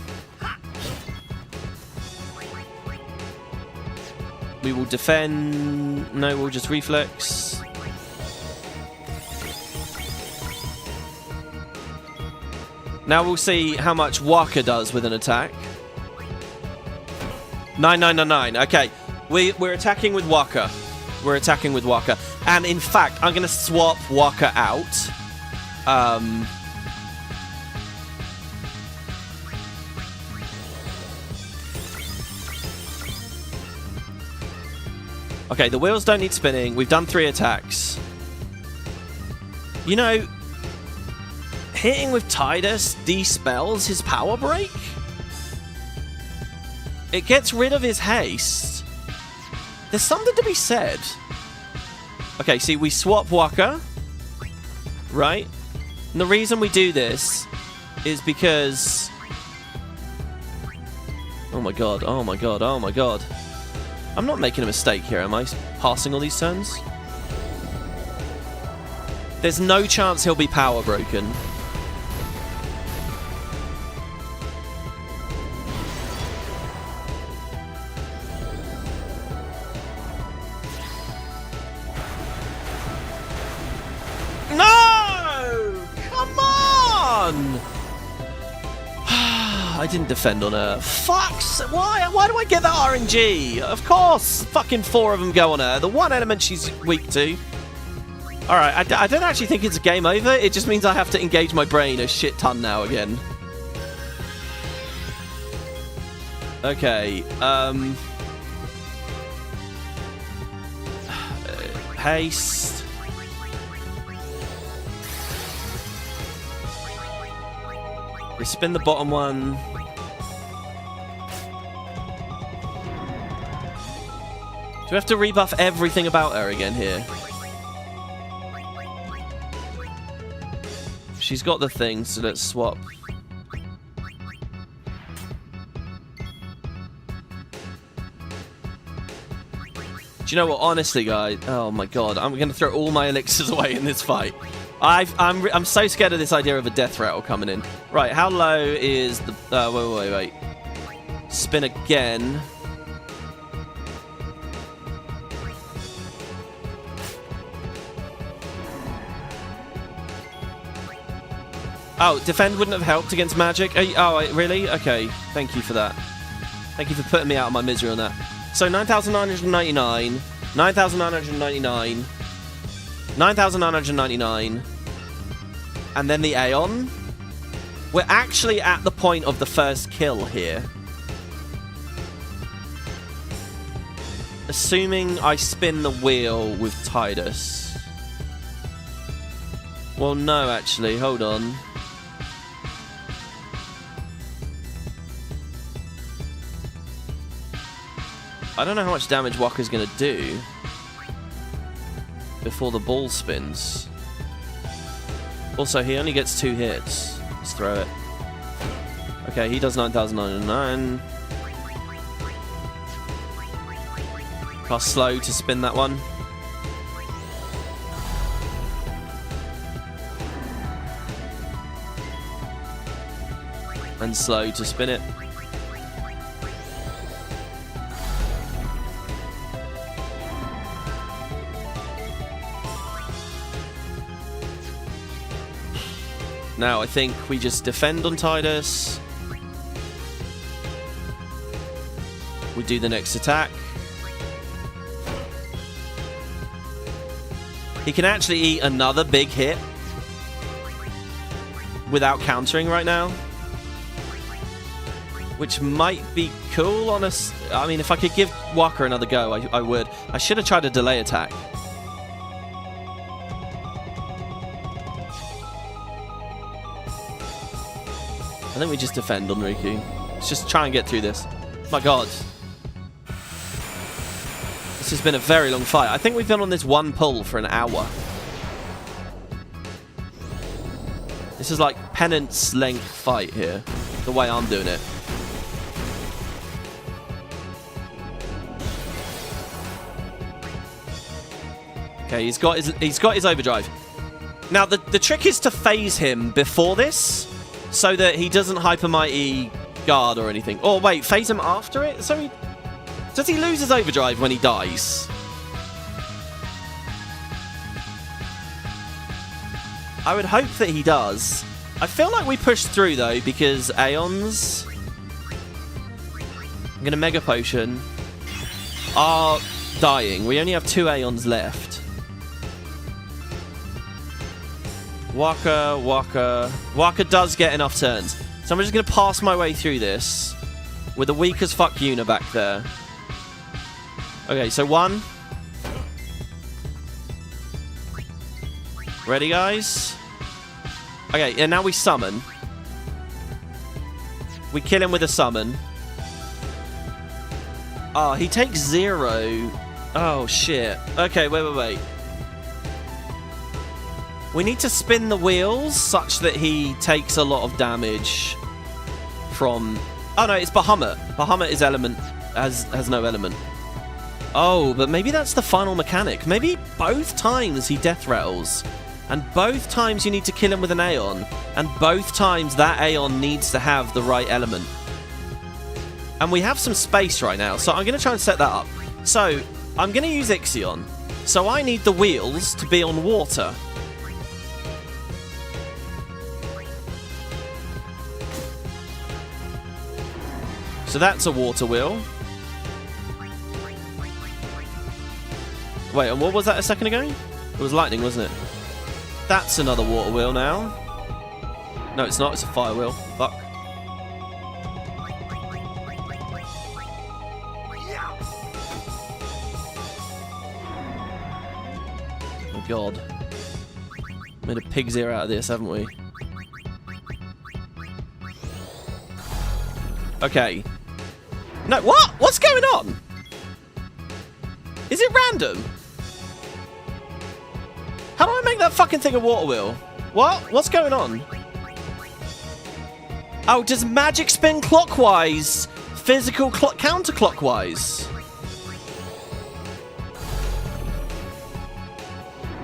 We will defend. No, we'll just reflex. Now we'll see how much Waka does with an attack. 9999. Okay, we're attacking with Waka. We're attacking with Waka. And in fact, I'm going to swap Waka out. Okay, the wheels don't need spinning. We've done 3 attacks. You know, hitting with Tidus dispels his power break. It gets rid of his haste. There's something to be said. Okay, see, we swap Waka, right? And the reason we do this is because... Oh my god, oh my god, oh my god. I'm not making a mistake here, am I? Passing all these turns? There's no chance he'll be power broken. No! Come on! I didn't defend on her. Fucks! Why do I get that RNG? Of course! Fucking 4 of them go on her. The one element she's weak to. Alright, I don't actually think it's a game over. It just means I have to engage my brain a shit ton now again. Okay, haste. We spin the bottom one. Do we have to rebuff everything about her again here? She's got the thing, so let's swap. Do you know what? Honestly, guys, oh my god, I'm gonna throw all my elixirs away in this fight. I'm so scared of this idea of a death rattle coming in. Right, how low is the? Wait. Spin again. Oh, defend wouldn't have helped against magic. Oh, really? Okay. Thank you for that. Thank you for putting me out of my misery on that. So 9,999, 9,999, 9,999, and then the Aeon. We're actually at the point of the first kill here. Assuming I spin the wheel with Tidus. Well, no, actually. Hold on. I don't know how much damage Waka's going to do before the ball spins. Also, he only gets 2 hits. Let's throw it. Okay, he does 9,999. Cost slow to spin that one. And slow to spin it. Now, I think we just defend on Tidus. We do the next attack. He can actually eat another big hit without countering right now, which might be cool on us. I mean, if I could give Waka another go, I would. I should have tried a delay attack. I think we just defend on Riku. Let's just try and get through this. My god. This has been a very long fight. I think we've been on this one pull for an hour. This is like penance length fight here. The way I'm doing it. Okay, he's got his overdrive. Now the trick is to phase him before this, so that he doesn't hyper mighty guard or anything. Oh wait, phase him after it? So does he lose his overdrive when he dies? I would hope that he does. I feel like we pushed through though, because Aeons, I'm gonna Mega Potion, are dying. We only have 2 Aeons left. Waka does get enough turns. So I'm just going to pass my way through this with the weak as fuck Yuna back there. Okay, so 1, Ready, guys? Okay, and now we summon. We kill him with a summon. Oh, he takes 0. Oh, shit. Okay, wait. We need to spin the wheels such that he takes a lot of damage from... Oh, no, it's Bahamut. Bahamut is element... has no element. Oh, but maybe that's the final mechanic. Maybe both times he death rattles. And both times you need to kill him with an Aeon. And both times that Aeon needs to have the right element. And we have some space right now, so I'm going to try and set that up. So, I'm going to use Ixion. So I need the wheels to be on water. So that's a water wheel. Wait, and what was that a second ago? It was lightning, wasn't it? That's another water wheel now. No, it's not. It's a fire wheel. Fuck. Oh, God. Made a pig's ear out of this, haven't we? Okay. No, what? What's going on? Is it random? How do I make that fucking thing a water wheel? What? What's going on? Oh, does magic spin clockwise? Physical counterclockwise?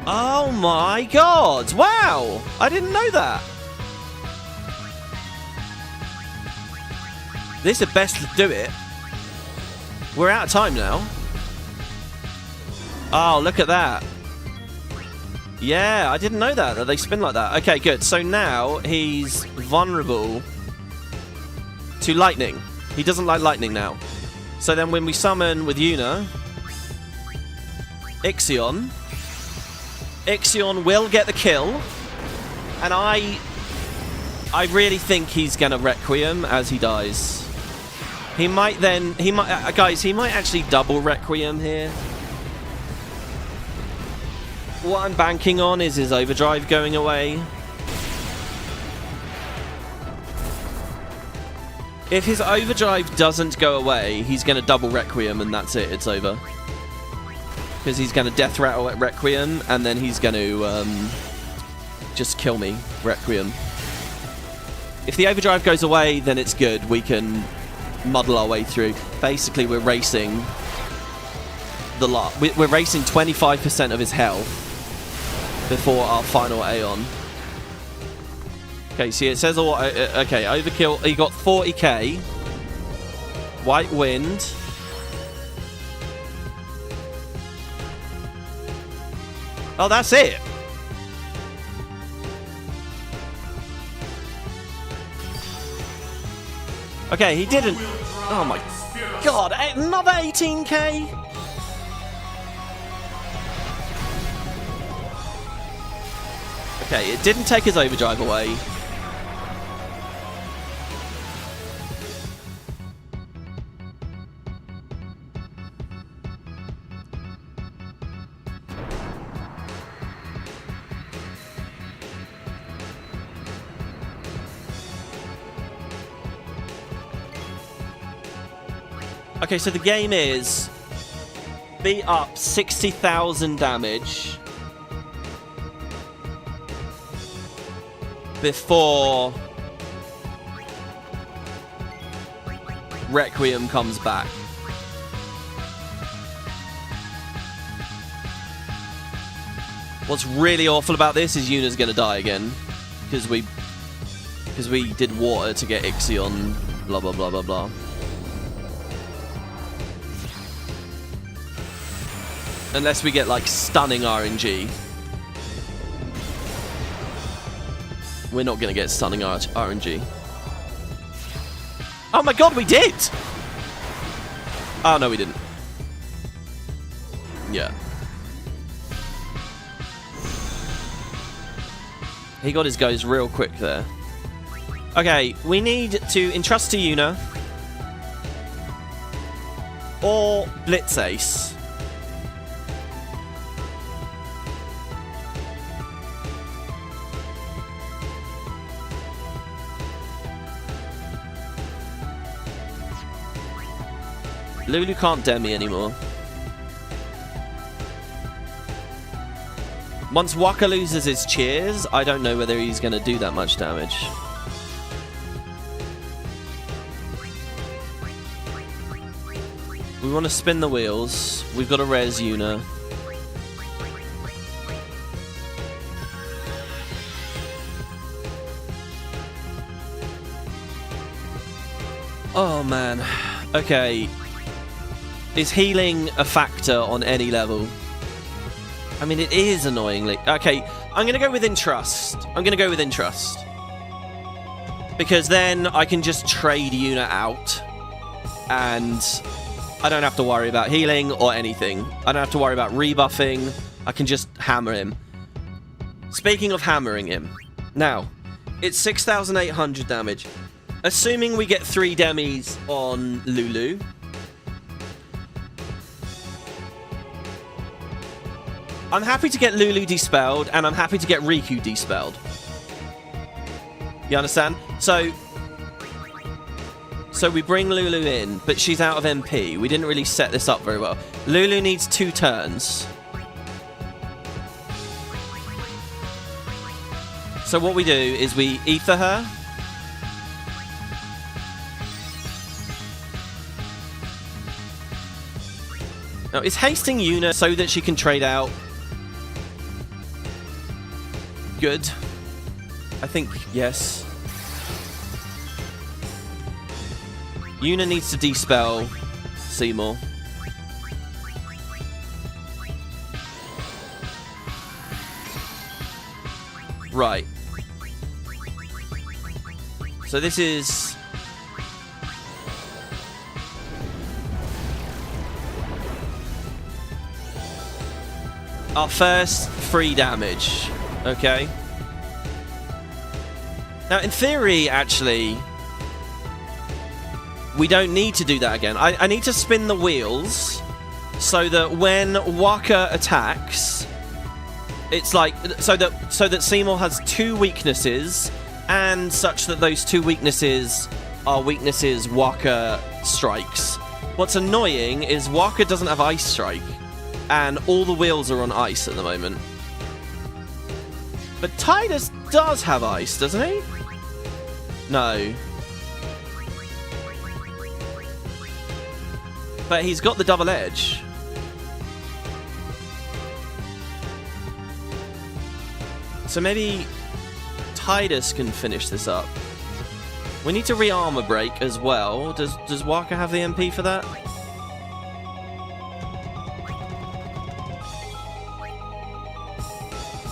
Oh my god! Wow! I didn't know that. This is the best to do it. We're out of time now. Oh, look at that. Yeah, I didn't know that they spin like that. Okay, good. So now he's vulnerable to lightning. He doesn't like lightning now. So then when we summon with Yuna, Ixion will get the kill. And I really think he's gonna Requiem as he dies. He might guys, he might actually double Requiem here. What I'm banking on is his overdrive going away. If his overdrive doesn't go away, he's going to double Requiem and that's it, it's over. Because he's going to death rattle at Requiem and then he's going to just kill me, Requiem. If the overdrive goes away, then it's good. We can muddle our way through. Basically, we're racing the lot. We're racing 25% of his health before our final Aeon. Okay, see, it says, okay, overkill. He got 40k. White Wind. Oh, that's it. Okay, he didn't. Oh my god, another 18k? Okay, it didn't take his overdrive away. Okay, so the game is beat up 60,000 damage before Requiem comes back. What's really awful about this is Yuna's gonna die again because we did water to get Ixion, blah blah blah blah blah. Unless we get like stunning RNG. We're not going to get stunning RNG. Oh my god, we did! Oh no, we didn't. Yeah. He got his goes real quick there. Okay, we need to entrust to Yuna. Or Blitz Ace. Lulu can't demi anymore. Once Waka loses his cheers, I don't know whether he's going to do that much damage. We want to spin the wheels. We've got to res Yuna. Oh man. Okay. Is healing a factor on any level? I mean, it is annoyingly. Okay, I'm going to go with Entrust. I'm going to go with Entrust. Because then I can just trade Yuna out. And I don't have to worry about healing or anything. I don't have to worry about rebuffing. I can just hammer him. Speaking of hammering him. Now, it's 6,800 damage. Assuming we get 3 demis on Lulu. I'm happy to get Lulu dispelled, and I'm happy to get Riku dispelled. You understand? So we bring Lulu in, but she's out of MP. We didn't really set this up very well. Lulu needs 2 turns. So what we do is we ether her. Now, is hasting Yuna so that she can trade out? Good. I think yes. Yuna needs to dispel Seymour. Right. So this is... our first free damage. Okay. Now, in theory, actually, we don't need to do that again. I need to spin the wheels so that when Waka attacks, it's like so that Seymour has 2 weaknesses, and such that those 2 weaknesses are weaknesses Waka strikes. What's annoying is Waka doesn't have Ice Strike, and all the wheels are on ice at the moment. But Tidus does have ice, doesn't he? No. But he's got the double edge. So maybe Tidus can finish this up. We need to re-armor break as well. Does Waka have the MP for that?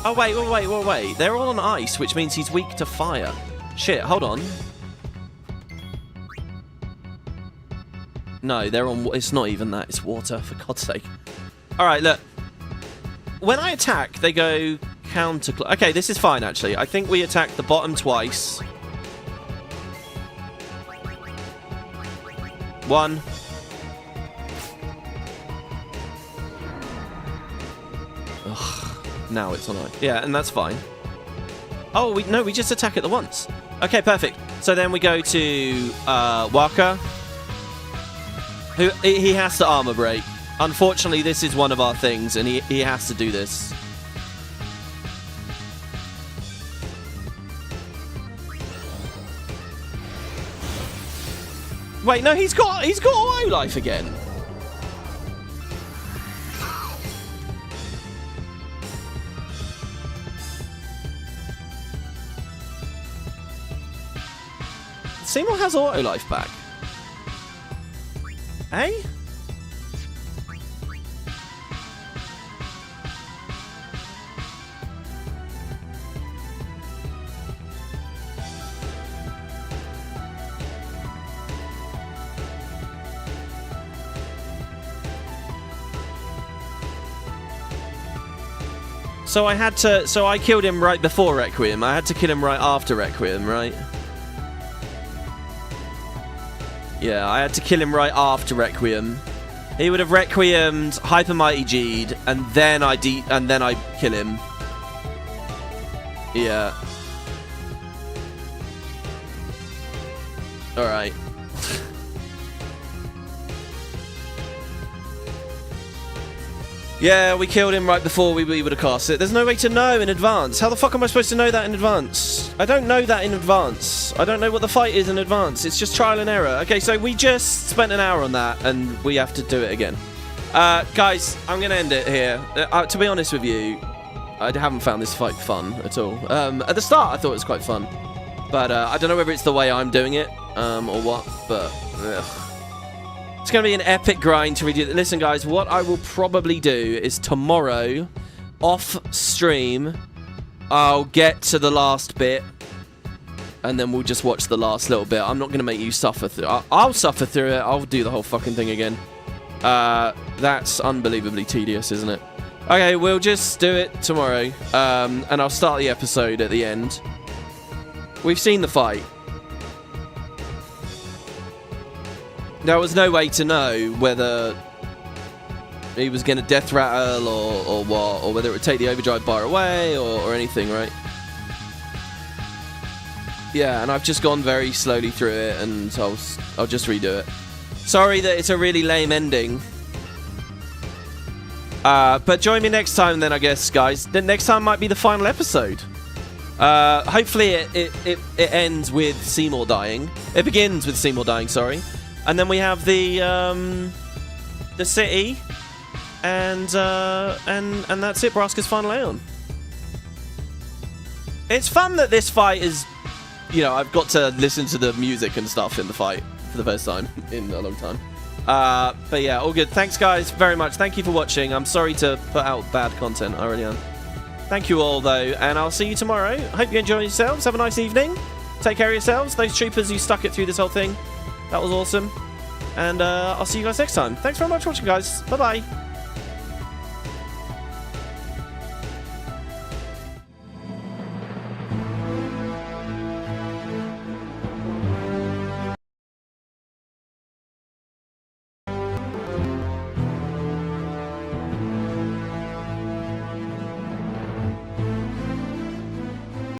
Oh, wait. They're all on ice, which means he's weak to fire. Shit, hold on. No, they're on... it's not even that. It's water, for God's sake. Alright, look. When I attack, they go counter... okay, this is fine, actually. I think we attack the bottom twice. 1. Ugh. Now it's on ice. Yeah, and that's fine. Oh, we just attack it the once. Okay, perfect. So then we go to Waka. Who he has to armor break. Unfortunately, this is one of our things, and he has to do this. Wait, no, he's got auto life again. Seymour has auto life back. Eh? So I killed him right before Requiem. I had to kill him right after Requiem, right? Yeah, I had to kill him right after Requiem. He would have Requiemed, Hyper Mighty G'd, and then I kill him. Yeah. Alright. Yeah, we killed him right before we would have cast it. There's no way to know in advance. How the fuck am I supposed to know that in advance? I don't know that in advance. I don't know what the fight is in advance. It's just trial and error. Okay, so we just spent an hour on that, and we have to do it again. Guys, I'm going to end it here. To be honest with you, I haven't found this fight fun at all. At the start, I thought it was quite fun. But I don't know whether it's the way I'm doing it or what, but... Ugh. It's going to be an epic grind to redo. Listen, guys, what I will probably do is tomorrow, off stream, I'll get to the last bit, and then we'll just watch the last little bit. I'm not going to make you suffer through it. I'll suffer through it. I'll do the whole fucking thing again. That's unbelievably tedious, isn't it? Okay, we'll just do it tomorrow, and I'll start the episode at the end. We've seen the fight. There was no way to know whether he was going to death rattle or what, or whether it would take the overdrive bar away or anything, right? Yeah, and I've just gone very slowly through it, and I'll just redo it. Sorry that it's a really lame ending. But join me next time then, I guess, guys. The next time might be the final episode. Hopefully it ends with Seymour dying. It begins with Seymour dying, sorry. And then we have the city, and that's it. Braska's final Aeon. It's fun that this fight is, you know, I've got to listen to the music and stuff in the fight for the first time in a long time. But yeah, all good. Thanks, guys, very much. Thank you for watching. I'm sorry to put out bad content. I really am. Thank you all, though, and I'll see you tomorrow. Hope you enjoy yourselves. Have a nice evening. Take care of yourselves. Those troopers who stuck it through this whole thing. That was awesome. And I'll see you guys next time. Thanks very much for watching, guys. Bye-bye.